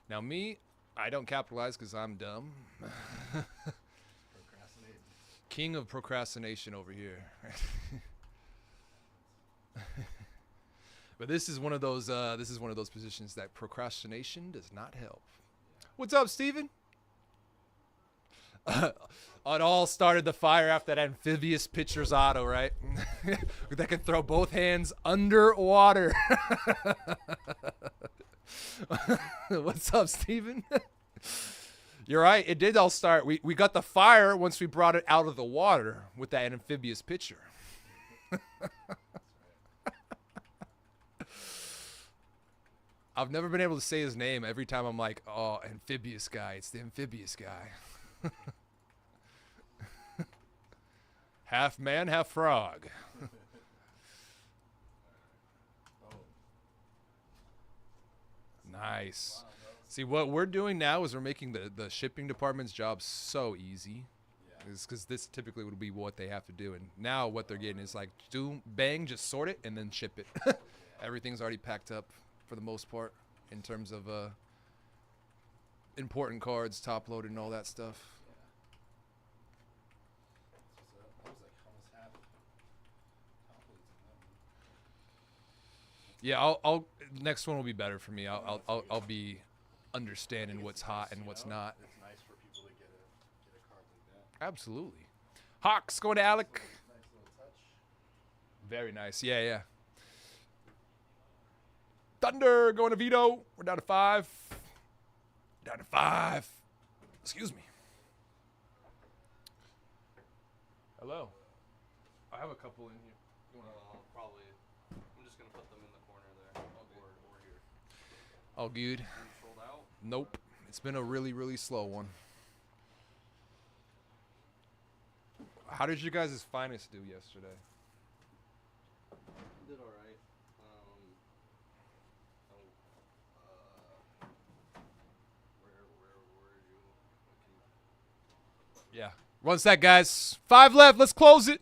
Now me, I don't capitalize because I'm dumb. Procrastinate. King of procrastination over here. But this is one of those positions that procrastination does not help. What's up, Steven? It all started the fire after that amphibious pitcher's auto, right? That can throw both hands underwater. What's up, Steven? You're right. It did all start. We got the fire once we brought it out of the water with that amphibious pitcher. I've never been able to say his name. Every time I'm like, oh, amphibious guy. It's the amphibious guy. Half man, half frog. Nice. See, what we're doing now is we're making the shipping department's job so easy. Because this typically would be what they have to do. And now what they're getting is like, bang, just sort it and then ship it. Everything's already packed up for the most part in terms of important cards, top loaded and all that stuff. Yeah, I'll next one will be better for me. I'll be understanding what's hot and what's not. It's nice for people to get a card like that. Absolutely. Hawks going to Alec. Nice little touch. Very nice. Yeah. Thunder going to Vito. We're down to 5. Excuse me. Hello. I have a couple in here. Probably. I'm just gonna put them in the corner there, or here. All good. Sold out. Nope. It's been a really, really slow one. How did you guys' finest do yesterday? Did all right. Where are you? Yeah. 1 sec, guys. 5 left. Let's close it.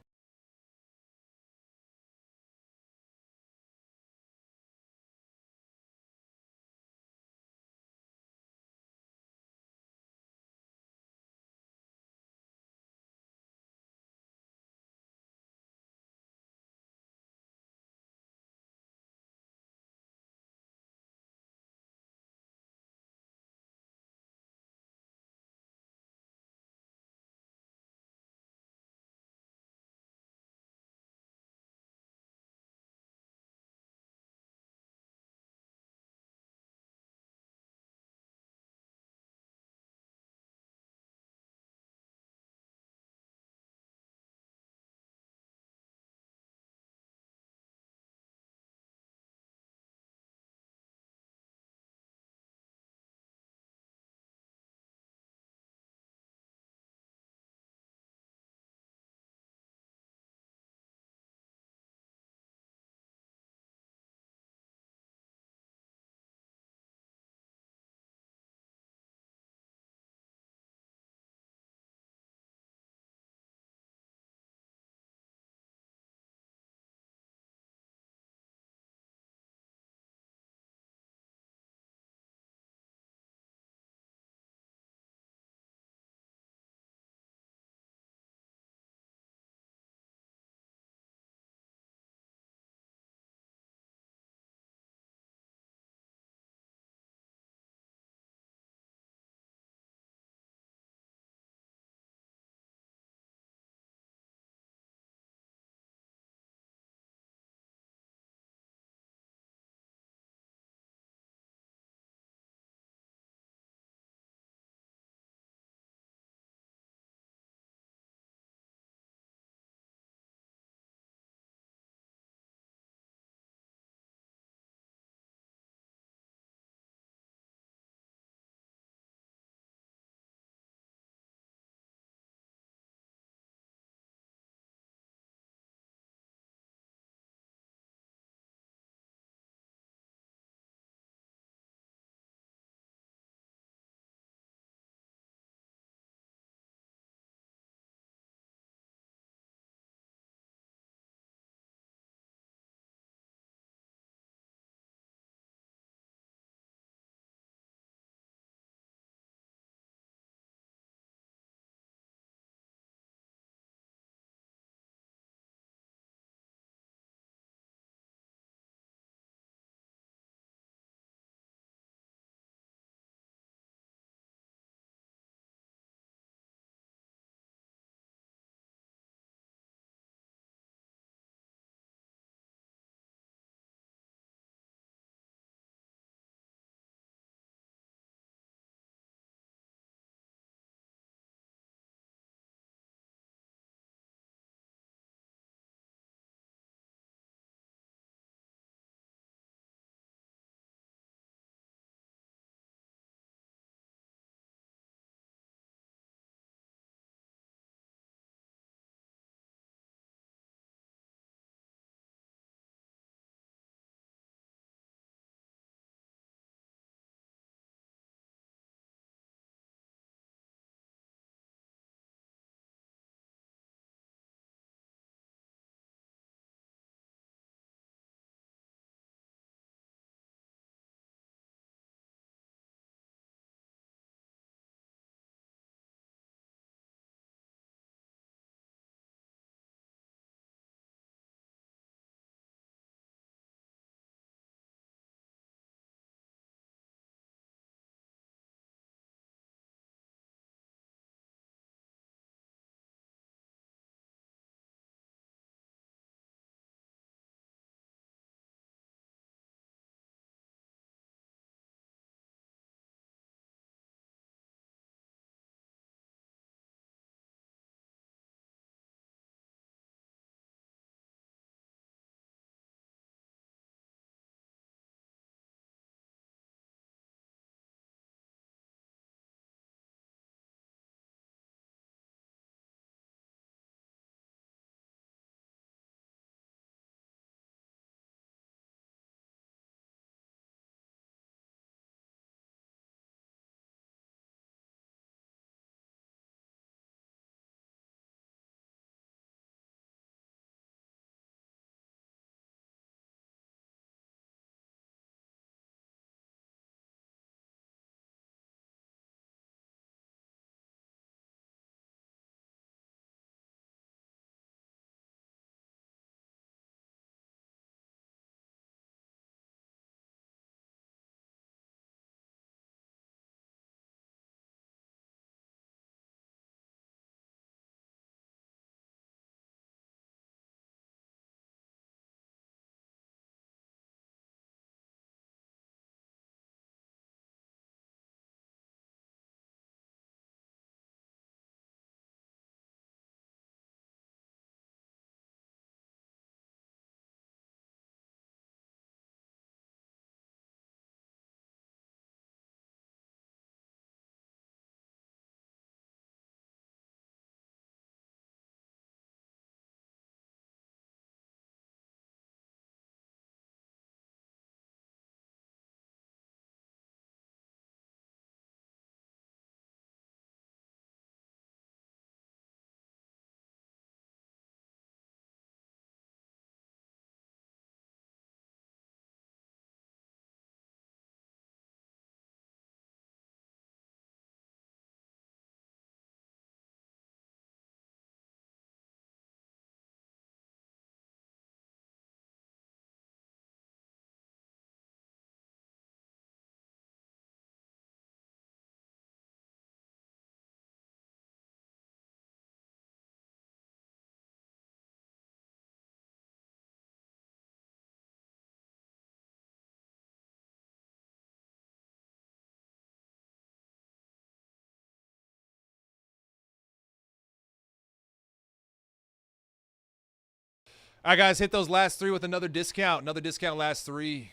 All right, guys, hit those last three with another discount. Another discount last three.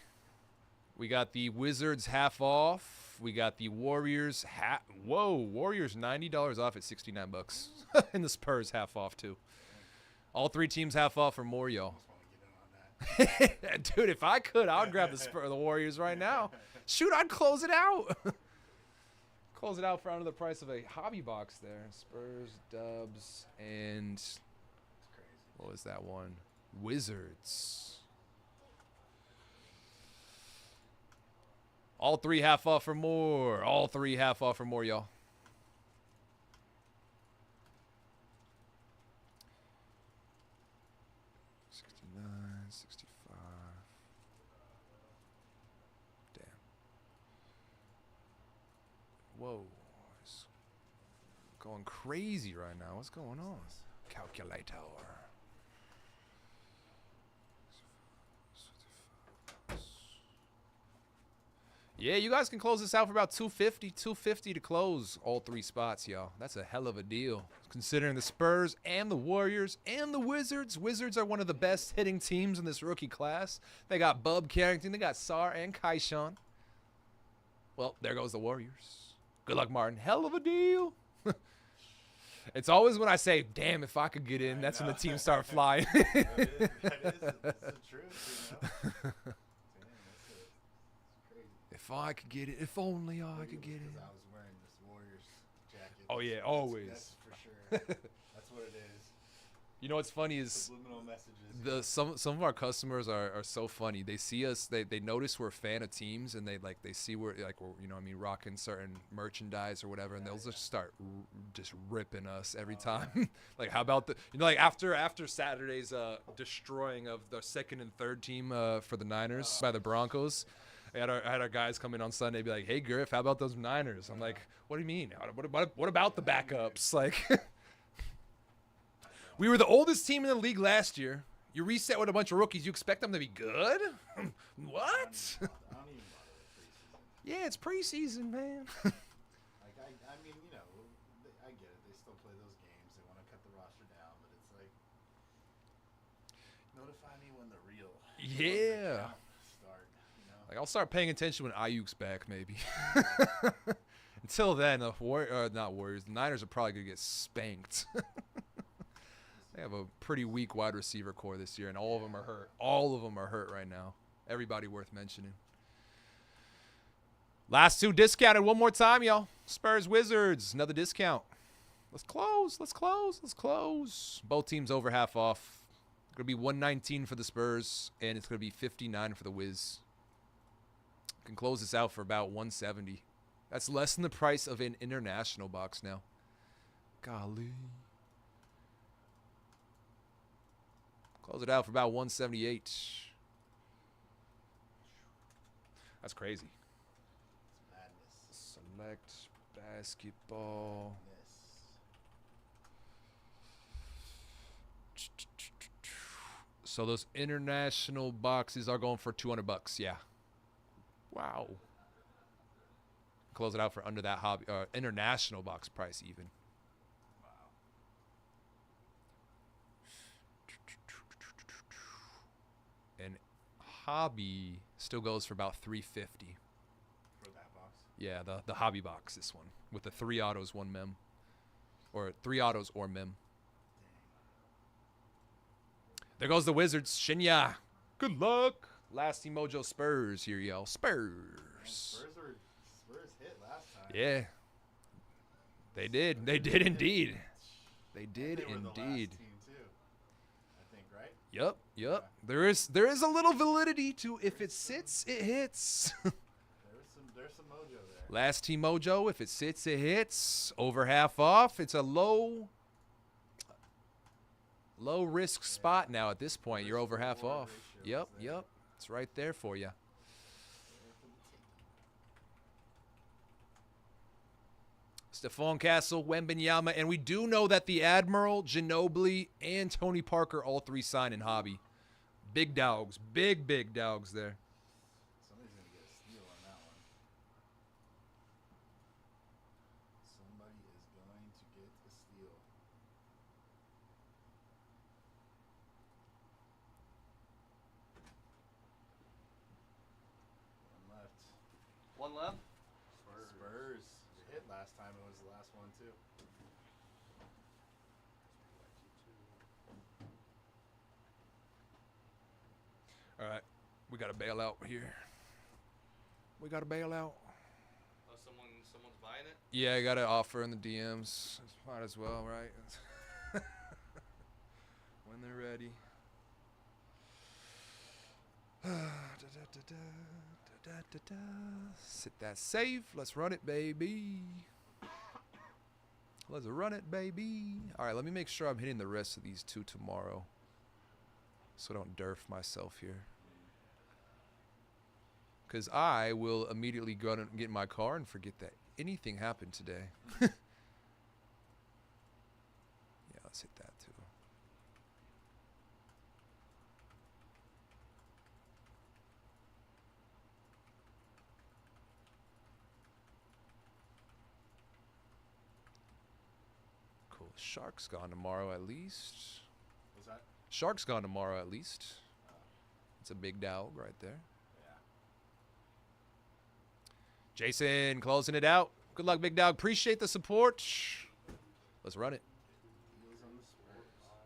We got the Wizards half off. We got the Warriors Warriors $90 off at 69 bucks. And the Spurs half off too. All three teams half off or more, y'all. Dude, if I could, I would grab the Warriors right now. Shoot, I'd close it out. Close it out for under the price of a hobby box there. Spurs, Dubs, and what was that one? Wizards. All three half off or more. All three half off or more, y'all. Whoa. It's going crazy right now. What's going on? Calculator. Yeah, you guys can close this out for about $250 to close all three spots, y'all. That's a hell of a deal. Considering the Spurs and the Warriors and the Wizards. Wizards are one of the best hitting teams in this rookie class. They got Bub Carrington. They got Sar and Kaishan. Well, there goes the Warriors. Good luck, Martin. Hell of a deal. It's always when I say, damn, if I could get in, that's when the teams start flying. That is the truth, you know? If I could get it, if only I could get it. I was wearing this Warriors jacket. Oh, yeah, always. That's for sure. That's what it is. You know what's funny is Subliminal messages. some of our customers are so funny. They see us, they notice we're a fan of teams, and they see we're rocking certain merchandise or whatever, and they'll just start just ripping us every time. Like, how about after Saturday's destroying of the second and third team for the Niners by the Broncos. I had our guys come in on Sunday, be like, "Hey Griff, how about those Niners?" I'm like, "What do you mean? What about the backups?" Like, we were the oldest team in the league last year. You reset with a bunch of rookies. You expect them to be good? What? I don't even bother with preseason. Yeah, it's preseason, man. Like, I mean, you know, I get it. They still play those games. They want to cut the roster down, but it's like, notify me when the real Yeah. start. You know? Like, I'll start paying attention when Ayuk's back, maybe. Until then, the Warriors, the Niners are probably gonna get spanked. They have a pretty weak wide receiver core this year, and all of them are hurt. All of them are hurt right now. Everybody worth mentioning. Last two discounted one more time, y'all. Spurs, Wizards, another discount. Let's close. Let's close. Let's close. Both teams over half off. It's going to be $119 for the Spurs, and it's going to be $59 for the Wiz. Can close this out for about $170. That's less than the price of an international box now. Golly. Close it out for about $178. That's crazy. Madness. Select basketball. So those international boxes are going for $200. Yeah. Wow. Close it out for under that hobby international box price even. And hobby still goes for about $350. For that box? Yeah, the hobby box, this one. With the 3 autos, 1 mem. Or 3 autos or mem. There goes the Wizards. Shinya. Good luck. Last team Mojo Spurs here, y'all. Spurs. Spurs hit last time. Yeah. They did. They did indeed. They did They were the last indeed. team too, I think, right? Yep, yep. There is a little validity to if it sits, it hits. There's some mojo there. Last team Mojo, if it sits, it hits. Over half off. It's a low risk spot now at this point. You're over half off. Yep, yep. It's right there for you. Stephon Castle, Wembenyama, and we do know that the Admiral, Ginobili, and Tony Parker all 3 sign in hobby. Big dogs. Big dogs there. Somebody's going to get a steal on that one. Somebody is going to get a steal. last time it was the last one too. All right, we got to bail out here. We got to bail out. Oh, someone's buying it? Yeah, I got an offer in the DMs. Might as well, right? When they're ready. Sit that safe. Let's run it, baby. Let's run it, baby. All right, let me make sure I'm hitting the rest of these two tomorrow, so I don't derf myself here. Because I will immediately go and get in my car and forget that anything happened today. Yeah, let's hit that too. Cool. Shark's gone tomorrow at least. What's that? Shark's gone tomorrow at least. It's a big dog right there. Yeah. Jason closing it out. Good luck, big dog. Appreciate the support. Let's run it. Deals on the Spurs.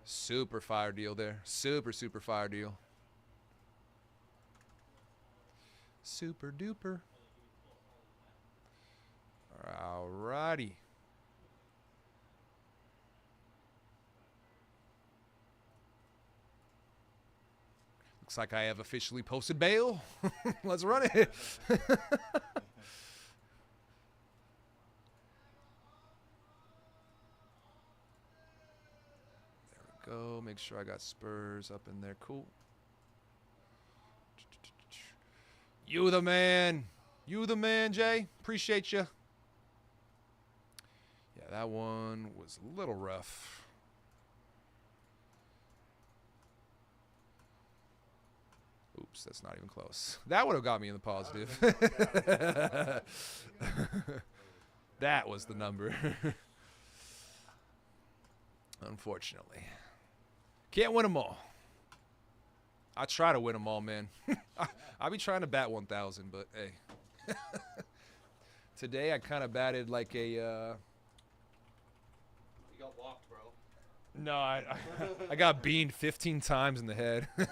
Super fire deal there. Super fire deal. Super duper. Alrighty. Looks like I have officially posted bail. Let's run it. There we go. Make sure I got Spurs up in there. Cool. You the man. You the man, Jay. Appreciate you. Yeah, that one was a little rough. Oops, that's not even close. That would have got me in the positive. That was the number. Unfortunately. Can't win them all. I try to win them all, man. I be trying to bat 1,000, but hey. Today I kind of batted like a... You got walked, bro. No, I got beamed 15 times in the head. I'm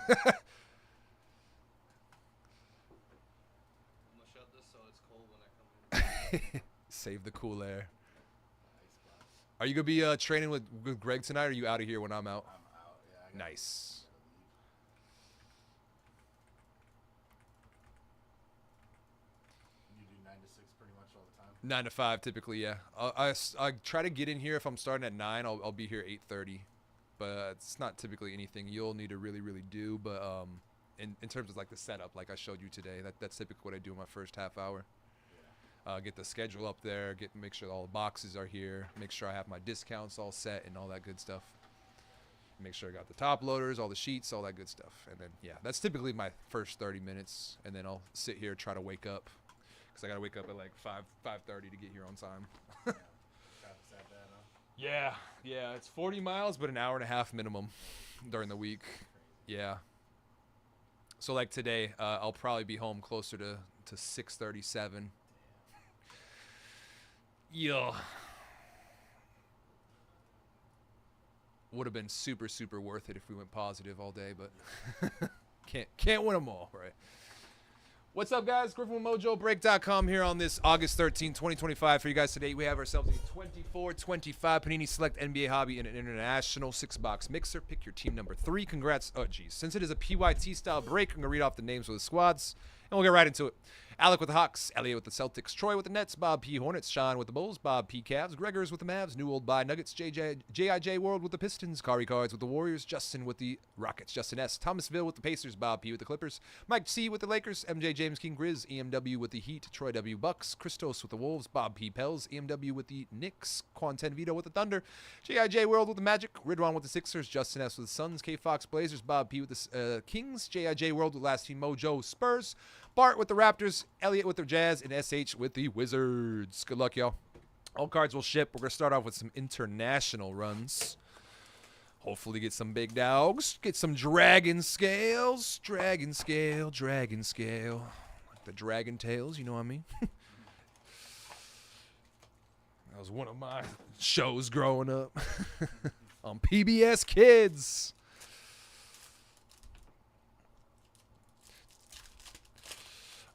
gonna shut this so it's cold when I come in. Save the cool air. Are you going to be training with Greg tonight, or are you out of here when I'm out? I'm out. Yeah. Nice. You do 9 to 6 pretty much all the time. 9 to 5 typically, yeah. I try to get in here. If I'm starting at 9, I'll be here 8:30. But it's not typically anything you'll need to really do. But in terms of like the setup, like I showed you today, that's typically what I do in my first half hour. Get the schedule up there, make sure all the boxes are here, make sure I have my discounts all set and all that good stuff. Make sure I got the top loaders, all the sheets, all that good stuff. And then, yeah, that's typically my first 30 minutes. And then I'll sit here, try to wake up. Because I got to wake up at like 5:30 to get here on time. Traffic's that bad, huh? Yeah, it's 40 miles, but an hour and a half minimum during the week. Yeah. So like today, I'll probably be home closer to 6:37. Yeah. Would have been super worth it if we went positive all day, but can't win them all, right? What's up, guys? Griffin with Mojobreak.com here on this August 13, 2025. For you guys today, we have ourselves a 24-25 Panini Select NBA Hobby and an International 6-box mixer. Pick your team number 3. Congrats. Oh, geez. Since it is a PYT-style break, I'm going to read off the names of the squads, and we'll get right into it. Alec with the Hawks, Elliot with the Celtics, Troy with the Nets, Bob P. Hornets, Sean with the Bulls, Bob P. Cavs, Gregors with the Mavs, New Old Buy Nuggets, JIJ World with the Pistons, Kari Cards with the Warriors, Justin with the Rockets, Justin S. Thomasville with the Pacers, Bob P. with the Clippers, Mike C. with the Lakers, MJ James King Grizz, EMW with the Heat, Troy W. Bucks, Christos with the Wolves, Bob P. Pels, EMW with the Knicks, Quanten Vito with the Thunder, JIJ World with the Magic, Ridwan with the Sixers, Justin S. with the Suns, K. Fox Blazers, Bob P. with the Kings, JIJ World with Last Team Mojo Spurs, Bart with the Raptors, Elliot with the Jazz, and SH with the Wizards. Good luck, y'all. All cards will ship. We're going to start off with some international runs. Hopefully get some big dogs. Get some dragon scales. Dragon scale. Like the dragon tails, you know what I mean? was one of my shows growing up on PBS Kids.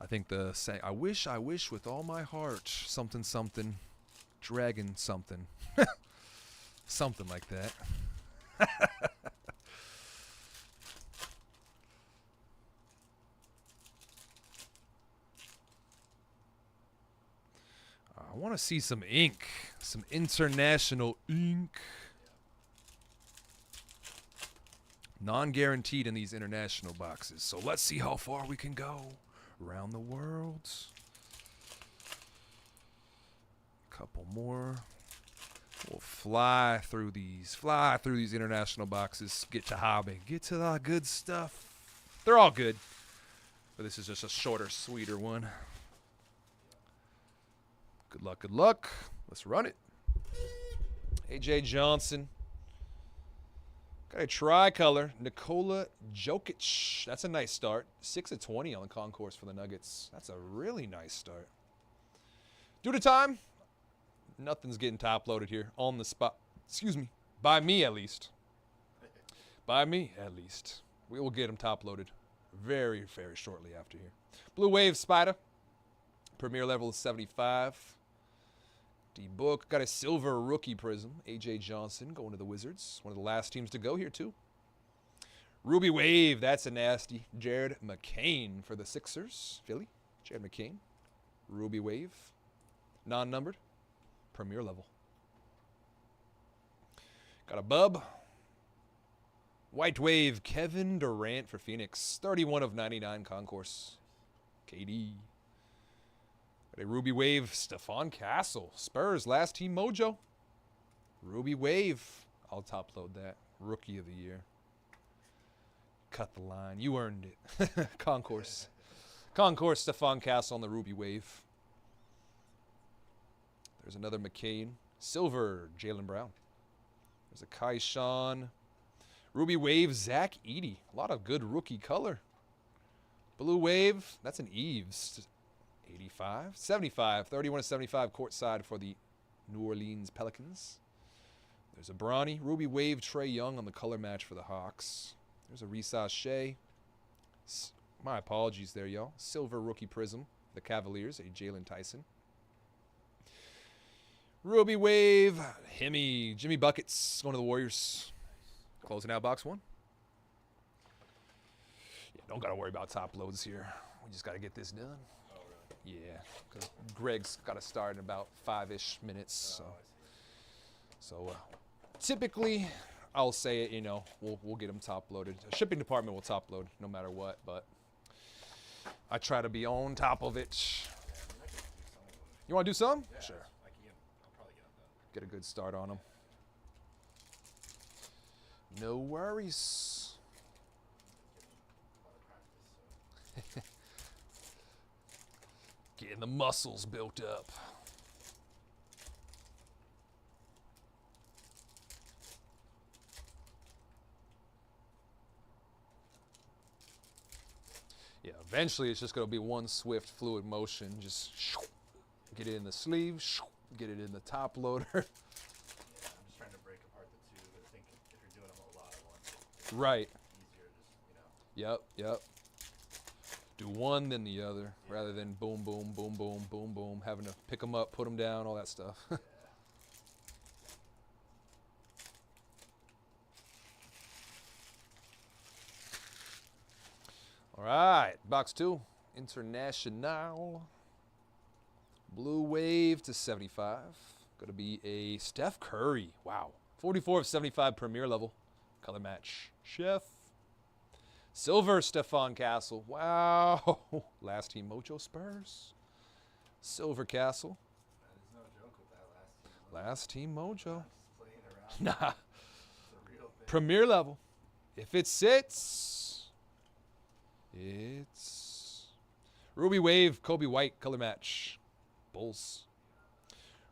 I think the saying, I wish with all my heart, something, something, dragon something. Something like that. I want to see some ink, some international ink. Non-guaranteed in these international boxes. So let's see how far we can go around the world. Couple more. We'll fly through these international boxes. Get to hobby. Get to the good stuff. They're all good. But this is just a shorter, sweeter one. Good luck, good luck. Let's run it. AJ Johnson. Got a tricolor. Nikola Jokic. That's a nice start. 6 of 20 on the concourse for the Nuggets. That's a really nice start. Due to time, nothing's getting top loaded here on the spot. Excuse me. By me, at least. By me, at least. We will get them top loaded very, very shortly after here. Blue Wave Spider. Premier level is 75. D-Book. Got a silver rookie prism. A.J. Johnson going to the Wizards. One of the last teams to go here, too. Ruby Wave. That's a nasty. Jared McCain for the Sixers. Philly. Jared McCain. Ruby Wave. Non-numbered. Premier level. Got a Bub. White Wave. Kevin Durant for Phoenix. 31 of 99 concourse. KD. A Ruby Wave, Stephon Castle. Spurs, last team mojo. Ruby Wave. I'll top load that. Rookie of the year. Cut the line. You earned it. Concourse. Concourse, Stephon Castle on the Ruby Wave. There's another McCain. Silver, Jaylen Brown. There's a Kaishan. Ruby Wave, Zach Edey. A lot of good rookie color. Blue Wave, that's an Eves. 85, 75, 31 to 75 courtside for the New Orleans Pelicans. There's a Bronny. Ruby Wave, Trey Young on the color match for the Hawks. There's a Risa Shea. My apologies there, y'all. Silver rookie prism. The Cavaliers, a Jalen Tyson. Ruby Wave, Jimmy Buckets going to the Warriors. Closing out box one. Yeah, don't got to worry about top loads here. We just got to get this done. Yeah, because Greg's got to start in about 5-ish minutes. So typically, I'll say it. We'll get them top loaded. The shipping department will top load no matter what, but I try to be on top of it. You want to do some? Yeah, Sure. I'll probably get them done. Get a good start on them. No worries. A lot of practice, so. Getting the muscles built up. Yeah, eventually it's just going to be one swift fluid motion. Just get it in the sleeve, get it in the top loader. Yeah, I'm just trying to break apart the two, but I think if you're doing them a lot at once, it's Right. easier just, Yep. Do one, then the other, rather than boom, boom, boom, boom, boom, boom, having to pick them up, put them down, all that stuff. All right, box two, International. Blue Wave to 75. Going to be a Steph Curry. Wow. 44 of 75 Premier level. Color match. Chef. Silver Stephon Castle. Wow. Last team Mojo Spurs. Silver Castle. There's no joke with that Last team Mojo. Just playing around. Nah. It's a real thing. Premier level. If it sits, it's Ruby Wave, Kobe White, color match. Bulls.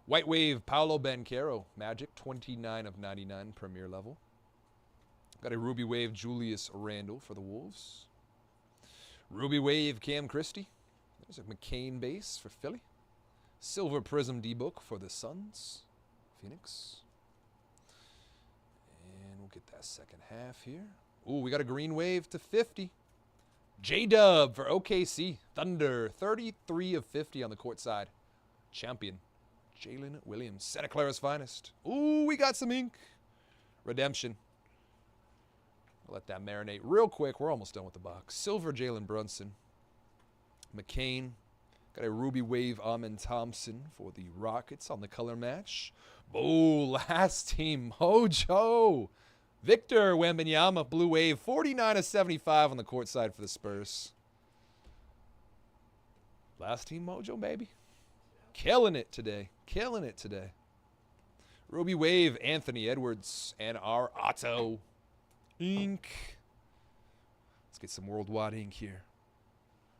White Wave, Paolo Banchero, Magic, 29 of 99, Premier level. Got a Ruby Wave, Julius Randle for the Wolves. Ruby Wave, Cam Christie. There's a McCain base for Philly. Silver Prism D-Book for the Suns. Phoenix. And we'll get that second half here. Ooh, we got a green wave to 50. J-Dub for OKC. Thunder, 33 of 50 on the court side. Champion, Jalen Williams. Santa Clara's finest. Ooh, we got some ink. Redemption. I'll let that marinate real quick. We're almost done with the box. Silver, Jalen Brunson. McCain. Got a ruby wave, Amen Thompson for the Rockets on the color match. Oh, last team, Mojo. Victor Wembanyama, blue wave, 49 of 75 on the court side for the Spurs. Last team Mojo, baby. Killing it today. Killing it today. Ruby wave, Anthony Edwards, and our Otto ink. Let's get some worldwide ink here.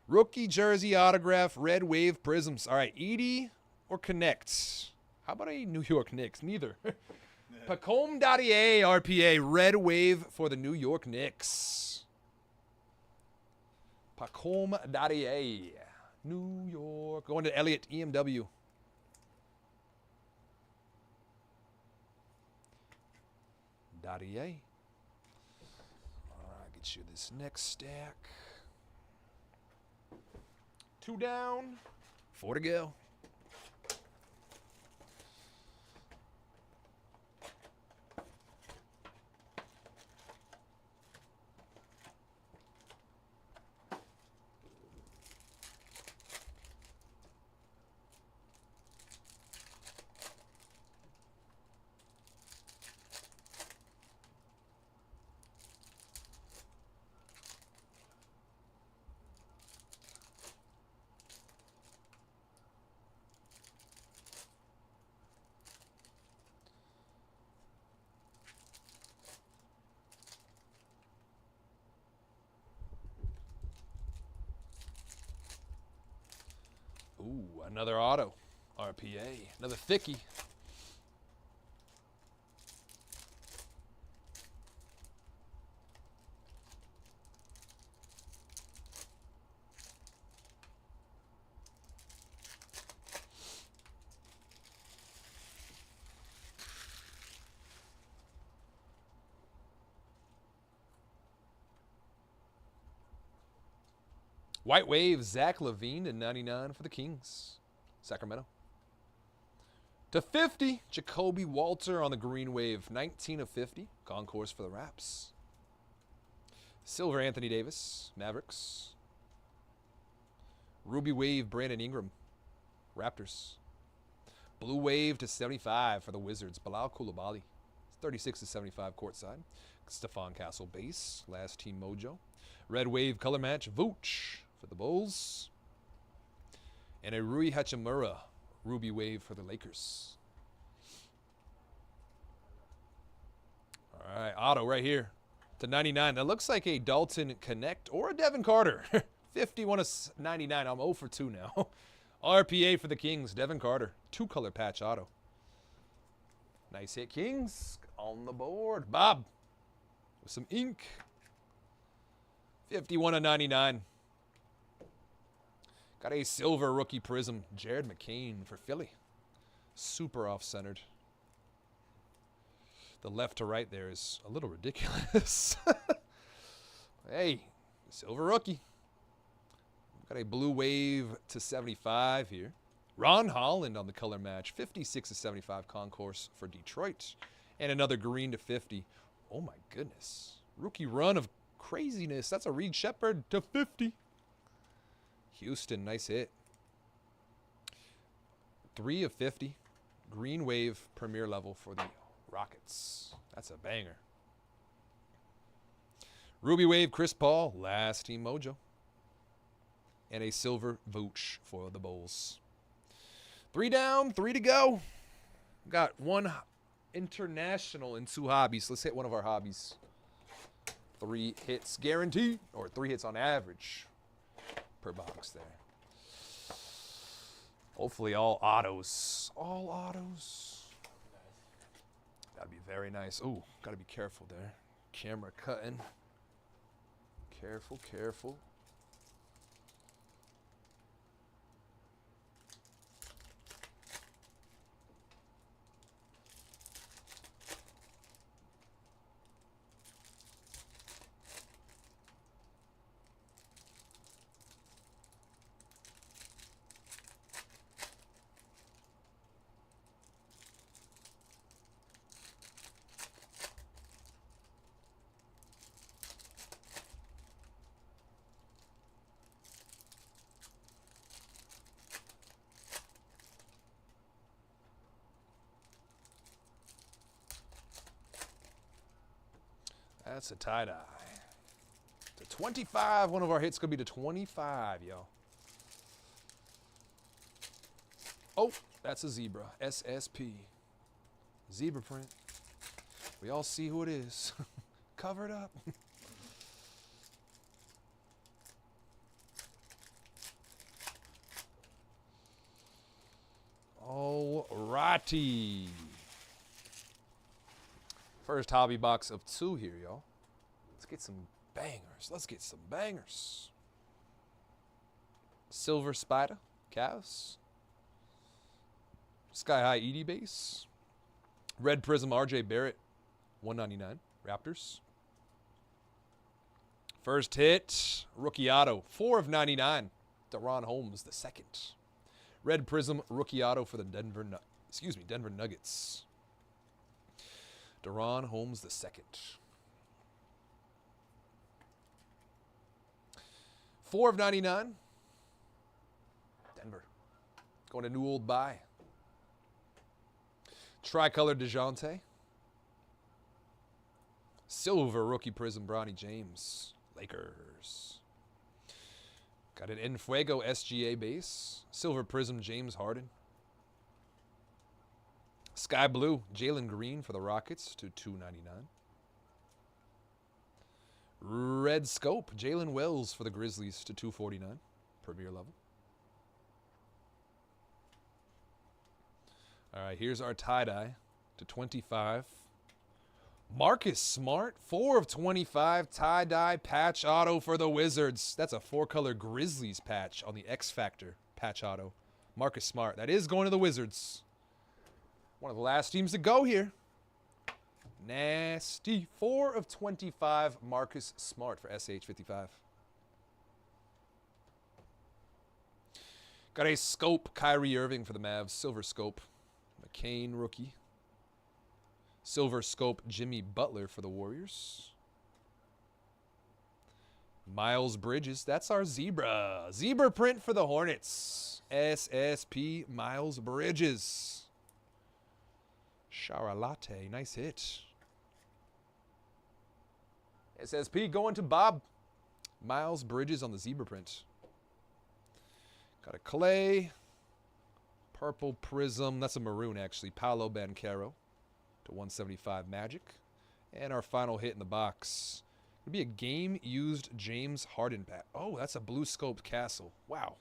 Rookie jersey autograph, red wave prisms. All right, Edie or Connect? How about a New York Knicks? Neither. Pacome Dadier, RPA, red wave for the New York Knicks. Pacome Dadier, New York. Going to Elliott, EMW. Dadier. All right, get you this next stack. 2 down, 4 to go. Ooh, another auto. RPA. Another thickie. White wave, Zach LaVine to 99 for the Kings. Sacramento. To 50, Jacoby Walter on the green wave. 19 of 50. Concourse for the Raps. Silver, Anthony Davis. Mavericks. Ruby wave, Brandon Ingram. Raptors. Blue wave to 75 for the Wizards. Bilal Coulibaly. 36 to 75 courtside. Stephon Castle base. Last team Mojo. Red wave color match. Vooch for the Bulls. And a Rui Hachimura ruby wave for the Lakers. All right, auto right here to 99. That looks like a Dalton Connect or a Devin Carter. 51 of 99. I'm 0 for 2 now. RPA for the Kings. Devin Carter. 2-color patch auto. Nice hit, Kings. On the board. Bob with some ink. 51 of 99. Got a silver rookie prism. Jared McCain for Philly. Super off-centered. The left to right there is a little ridiculous. Hey, silver rookie. Got a blue wave to 75 here. Ron Holland on the color match. 56 to 75 concourse for Detroit. And another green to 50. Oh my goodness. Rookie run of craziness. That's a Reed Shepherd to 50. Houston, nice hit. 3 of 50. Green wave premier level for the Rockets. That's a banger. Ruby wave, Chris Paul. Last team Mojo. And a silver Vooch for the Bulls. 3 down, 3 to go. Got 1 international and 2 hobbies. Let's hit one of our hobbies. 3 hits guaranteed, or 3 hits on average per box there. Hopefully all autos. All autos. That'd be very nice. Ooh, gotta be careful there. Camera cutting. Careful, careful. That's a tie-dye. To 25. One of our hits could be to 25, yo. Oh, that's a zebra. SSP. Zebra print. We all see who it is. Cover it up. Alrighty. First hobby box of 2 here, y'all. Let's get some bangers. Let's get some bangers. Silver Spider, Cavs. Sky High Edie base. Red Prism RJ Barrett, 199, Raptors. First hit, Rookie Auto, 4 of 99. Deron Holmes, the second. Red Prism Rookie Auto for the Denver Nuggets. Deron Holmes, the second. 4 of 99. Denver. Going to New Old Buy. Tricolor DeJounte. Silver Rookie Prism Bronny James. Lakers. Got an En Fuego SGA base. Silver Prism James Harden. Sky Blue Jalen Green for the Rockets to 299. Red Scope Jalen Wells for the Grizzlies to 249. Premier level. All right, here's our tie-dye to 25. Marcus Smart, 4 of 25, tie-dye patch auto for the Wizards. That's a 4-color Grizzlies patch on the X Factor patch auto. Marcus Smart. That is going to the Wizards. One of the last teams to go here. Nasty. 4 of 25, Marcus Smart for SH55. Got a Scope Kyrie Irving for the Mavs. Silver Scope. McCain rookie. Silver Scope Jimmy Butler for the Warriors. Miles Bridges. That's our zebra. Zebra print for the Hornets. SSP Miles Bridges. Shower Latte. Nice hit. SSP going to Bob. Miles Bridges on the zebra print. Got a Clay. Purple Prism. That's a maroon, actually. Paolo Banchero to 175 Magic. And our final hit in the box. It'll be a game-used James Harden pack. Oh, that's a blue scoped Castle. Wow.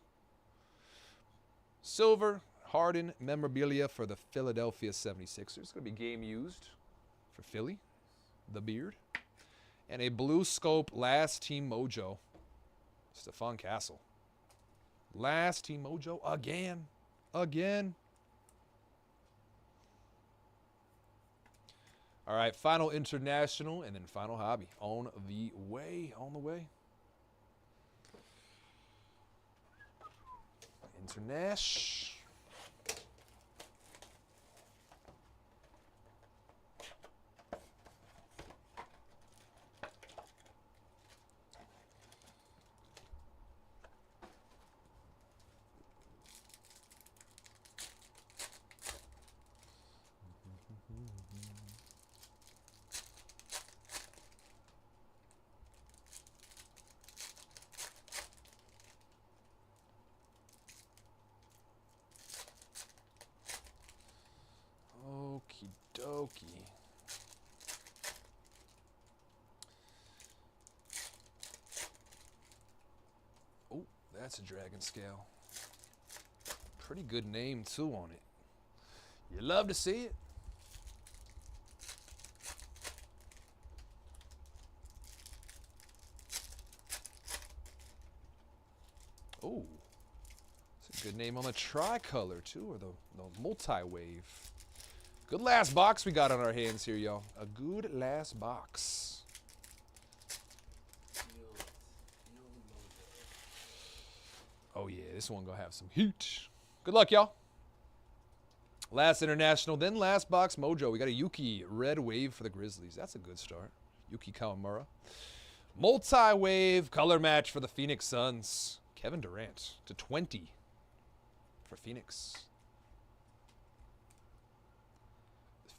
Silver Harden memorabilia for the Philadelphia 76ers. It's going to be game-used for Philly. The Beard. And a blue scope last team mojo. Stephon Castle. Last team mojo again. Again. All right, final international and then final hobby. On the way. On the way. Internash. Okie dokie. Oh, that's a dragon scale. Pretty good name, too, on it. You love to see it. Oh, it's a good name on the tricolor, too, or the multi-wave. Good last box we got on our hands here, y'all. A good last box. Oh, yeah, this one gonna have some heat. Good luck, y'all. Last international, then last box mojo. We got a Yuki red wave for the Grizzlies. That's a good start. Yuki Kawamura. Multi-wave color match for the Phoenix Suns. Kevin Durant to 20 for Phoenix.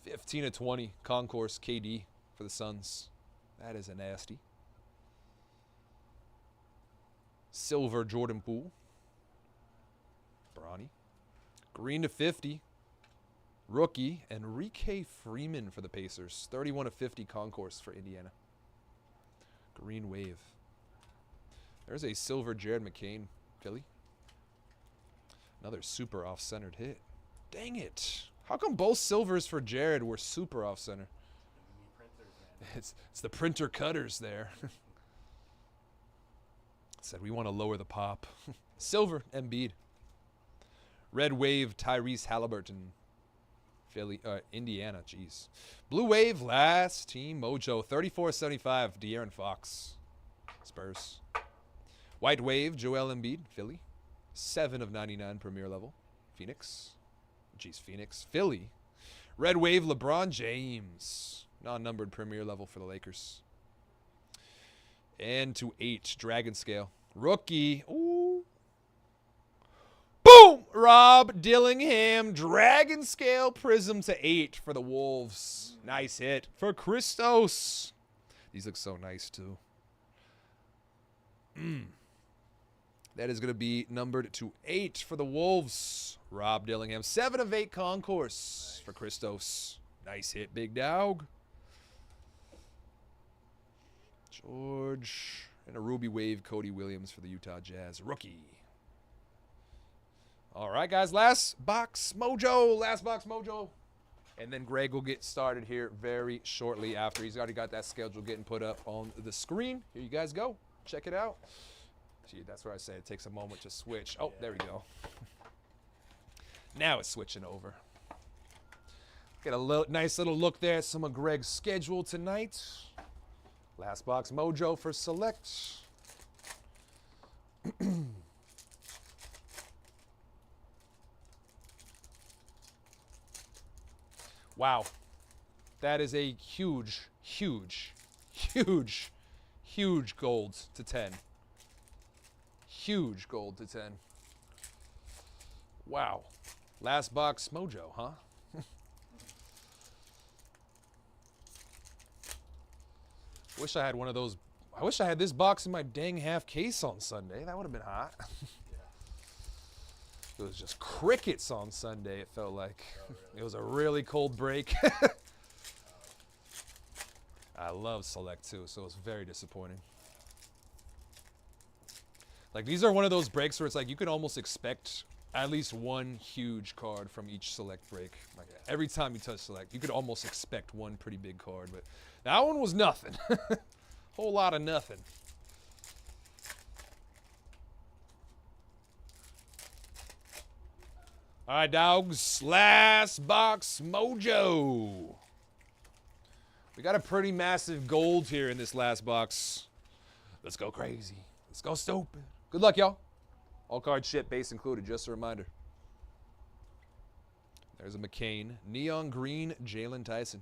15 of 20 concourse KD for the Suns. That is a nasty. Silver Jordan Poole. Bronny. Green to 50. Rookie. Enrique Freeman for the Pacers. 31 to 50 concourse for Indiana. Green wave. There's a silver Jared McCain, Philly. Another super off-centered hit. Dang it. How come both silvers for Jared were super off-center? It's the printer cutters there. Said we want to lower the pop. Silver, Embiid. Red wave, Tyrese Halliburton. Philly, Indiana, jeez. Blue wave, last team Mojo. 34-75, De'Aaron Fox. Spurs. White wave, Joel Embiid, Philly. 7 of 99 premier level. Phoenix. Philly. Red wave, LeBron James. Non-numbered premier level for the Lakers. And to 8, Dragon Scale. Rookie. Ooh. Boom! Rob Dillingham. Dragon Scale Prism to 8 for the Wolves. Nice hit for Christos. These look so nice, too. That is going to be numbered to 8 for the Wolves. Rob Dillingham. 7 of 8 concourse for Christos. Nice hit, big dog. George. And a Ruby Wave, Cody Williams for the Utah Jazz. Rookie. All right, guys. Last box mojo. And then Greg will get started here very shortly after. He's already got that schedule getting put up on the screen. Here you guys go. Check it out. Gee, that's where I say it takes a moment to switch. Oh, there we go. Now it's switching over. Get a nice little look there at some of Greg's schedule tonight. Last box mojo for select. Wow. That is a huge gold to 10. Huge gold to 10. Wow. Last box mojo, huh? Wish I had one of those. I wish I had this box in my dang half case on Sunday. That would have been hot. It was just crickets on Sunday, it felt like. It was a really cold break. I love Select too, so it was very disappointing. Like, these are one of those breaks where it's like you can almost expect at least one huge card from each Select break. Like, every time you touch Select, you could almost expect one pretty big card, but that one was nothing. Whole lot of nothing. All right, dogs. Last box mojo. We got a pretty massive gold here in this last box. Let's go crazy. Let's go stupid. Good luck, y'all. All card ship, base included. Just a reminder. There's a McCain. Neon green, Jalen Tyson.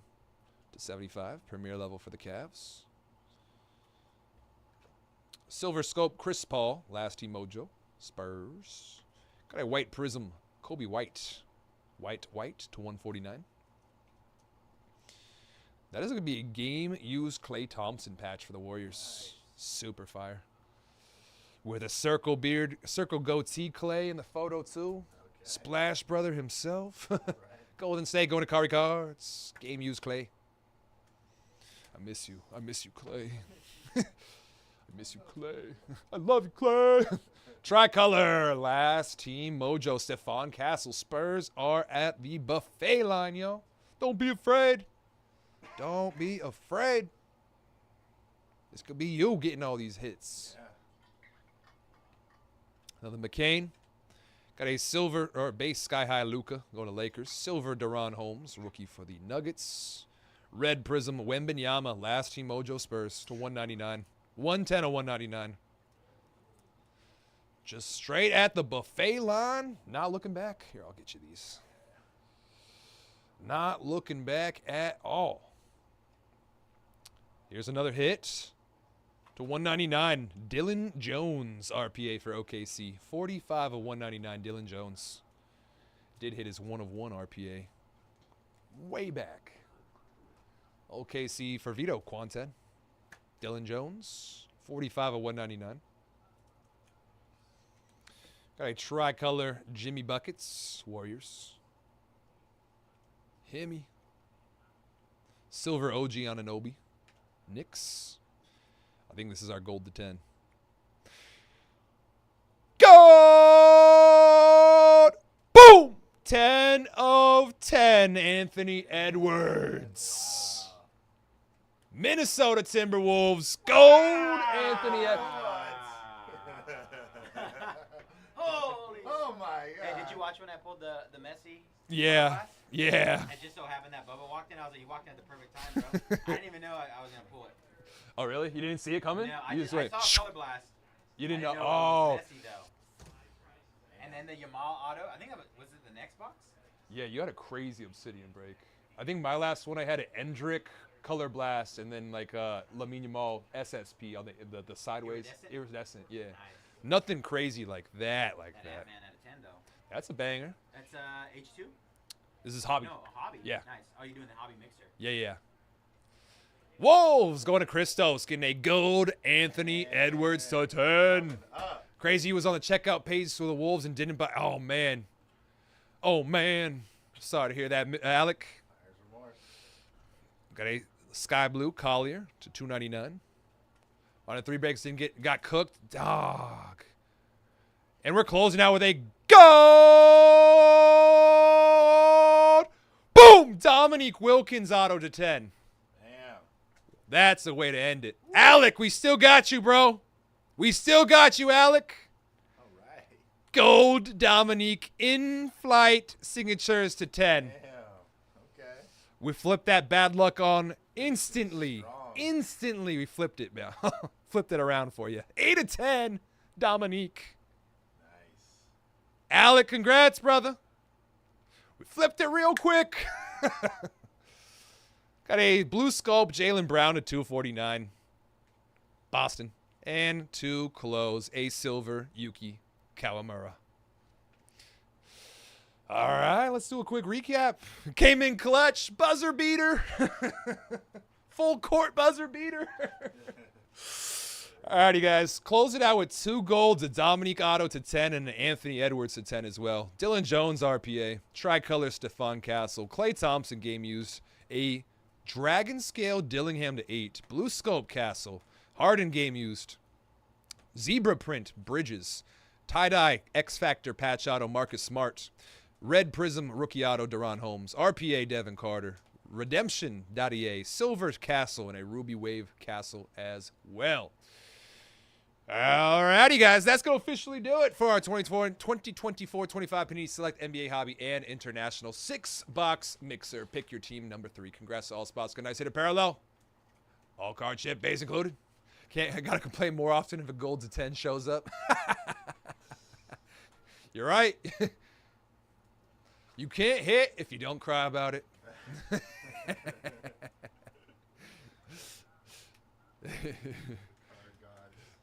To 75. Premier level for the Cavs. Silver scope, Chris Paul. Last team mojo. Spurs. Got a white prism. Kobe White. White to 149. That is going to be a game-used Klay Thompson patch for the Warriors. Nice. Super fire. With a circle beard, circle goatee Klay in the photo too. Okay. Splash Brother himself. Right. Golden State going to Kari cards. Game-used Klay. I miss you. I miss you, Klay. I miss you, Klay. I love you, Klay. Tricolor, last team mojo. Stephon Castle. Spurs are at the buffet line, yo. Don't be afraid. Don't be afraid. This could be you getting all these hits. Yeah. Another McCain. Got a silver or base sky high Luka going to Lakers. Silver Deron Holmes, rookie for the Nuggets. Red Prism Wembanyama, last team mojo Spurs to 199. 110 or 199. Just straight at the buffet line. Not looking back. Here, I'll get you these. Not looking back at all. Here's another hit to 199. Dylan Jones, RPA for OKC. 45 of 199, Dylan Jones. Did hit his 1 of 1 RPA. Way back. OKC for Vito Quanten. Dylan Jones, 45 of 199. Got a tricolor Jimmy Buckets, Warriors. Himmy. Silver OG Anunoby, Knicks. I think this is our gold to 10. Gold! Boom! 10 of 10, Anthony Edwards. Minnesota Timberwolves, gold, Anthony Edwards. Holy! Oh my god! Hey, did you watch when I pulled the Messi? Yeah, glass? yeah. It just so happened that Bubba walked in. I was like, he walked in at the perfect time, bro. I didn't even know I was gonna pull it. Oh, really? You didn't see it coming? No, You I went, saw Color Blast. You didn't I know? It Oh. was Messi, though. And then the Yamal auto. I think was it the next box? Yeah, you had a crazy Obsidian break. I think my last one I had an Endrick Color Blast and then like Lamine Yamal SSP on the sideways. Iridescent, yeah. Nice. Nothing crazy like that, That man out of 10 though. That's a banger. That's H2. This is hobby. No, hobby. Yeah. Nice. Oh, you're doing the hobby mixer. Yeah. Wolves going to Christos, getting a gold Anthony Edwards to 10. Crazy he was on the checkout page for the Wolves and didn't buy. Oh, man. Sorry to hear that, Alec. There's remorse. Got a sky blue Collier to 299. On the 3 breaks, got cooked. Dog. And we're closing out with a gold. Boom! Dominique Wilkins auto to 10. Damn. That's the way to end it. Alec, we still got you, bro. We still got you, Alec. All right. Gold Dominique in-flight signatures to 10. Damn. Okay. We flipped that bad luck on instantly. Strong. Instantly, we flipped it, man. Flipped it around for you. 8 of 10, Dominique. Nice. Alec, congrats, brother. We flipped it real quick. Got a blue sculpt Jaylen Brown to 249. Boston. And to close, a silver Yuki Kawamura. All right, let's do a quick recap. Came in clutch, buzzer beater. Full court buzzer beater. All righty, guys. Close it out with 2 golds, a Dominique Otto to 10, and an Anthony Edwards to 10 as well. Dylan Jones, RPA. Tricolor, Stephon Castle. Klay Thompson, game used. A Dragon Scale, Dillingham to 8. Blue Sculpt, Castle. Harden, game used. Zebra Print, Bridges. Tie-Dye, X-Factor, Patch Auto, Marcus Smart. Red Prism, Rookie Auto, Deron Holmes. RPA, Devin Carter. Redemption, Dadier. Silver Castle, and a Ruby Wave Castle as well. Alrighty, guys. That's going to officially do it for our 2024-25 Panini Select NBA Hobby and International 6-box mixer. Pick your team number 3. Congrats to all spots. Good night. Hit a parallel. All card ship, base included. I got to complain more often if a gold to 10 shows up. You're right. You can't hit if you don't cry about it.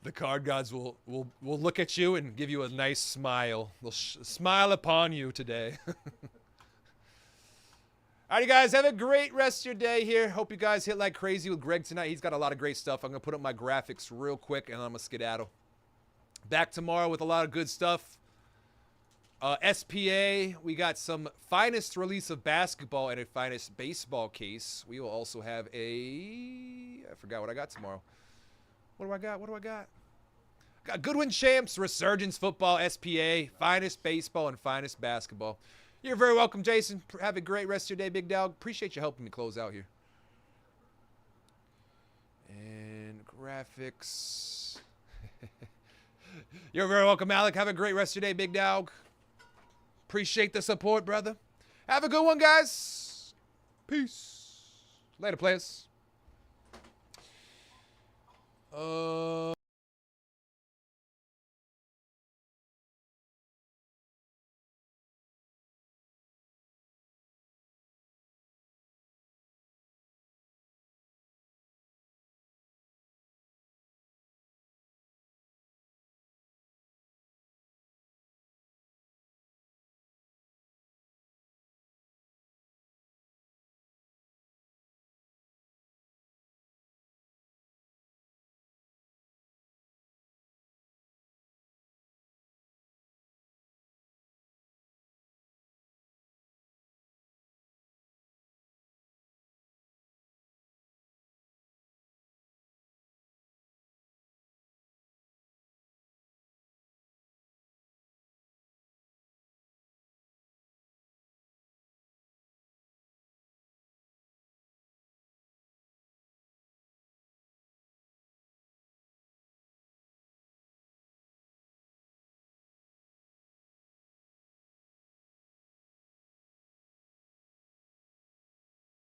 The card gods will look at you and give you a nice smile. They'll smile upon you today. All right, guys, have a great rest of your day here. Hope you guys hit like crazy with Greg tonight. He's got a lot of great stuff. I'm going to put up my graphics real quick, and I'm going to skedaddle. Back tomorrow with a lot of good stuff. SPA, we got some finest release of basketball and a finest baseball case. We will also have I forgot what I got tomorrow. What do I got? Got Goodwin Champs, Resurgence Football, SPA, finest baseball and finest basketball. You're very welcome, Jason. Have a great rest of your day, big dog. Appreciate you helping me close out here. And graphics. You're very welcome, Alec. Have a great rest of your day, big dog. Appreciate the support, brother. Have a good one, guys. Peace. Later, players.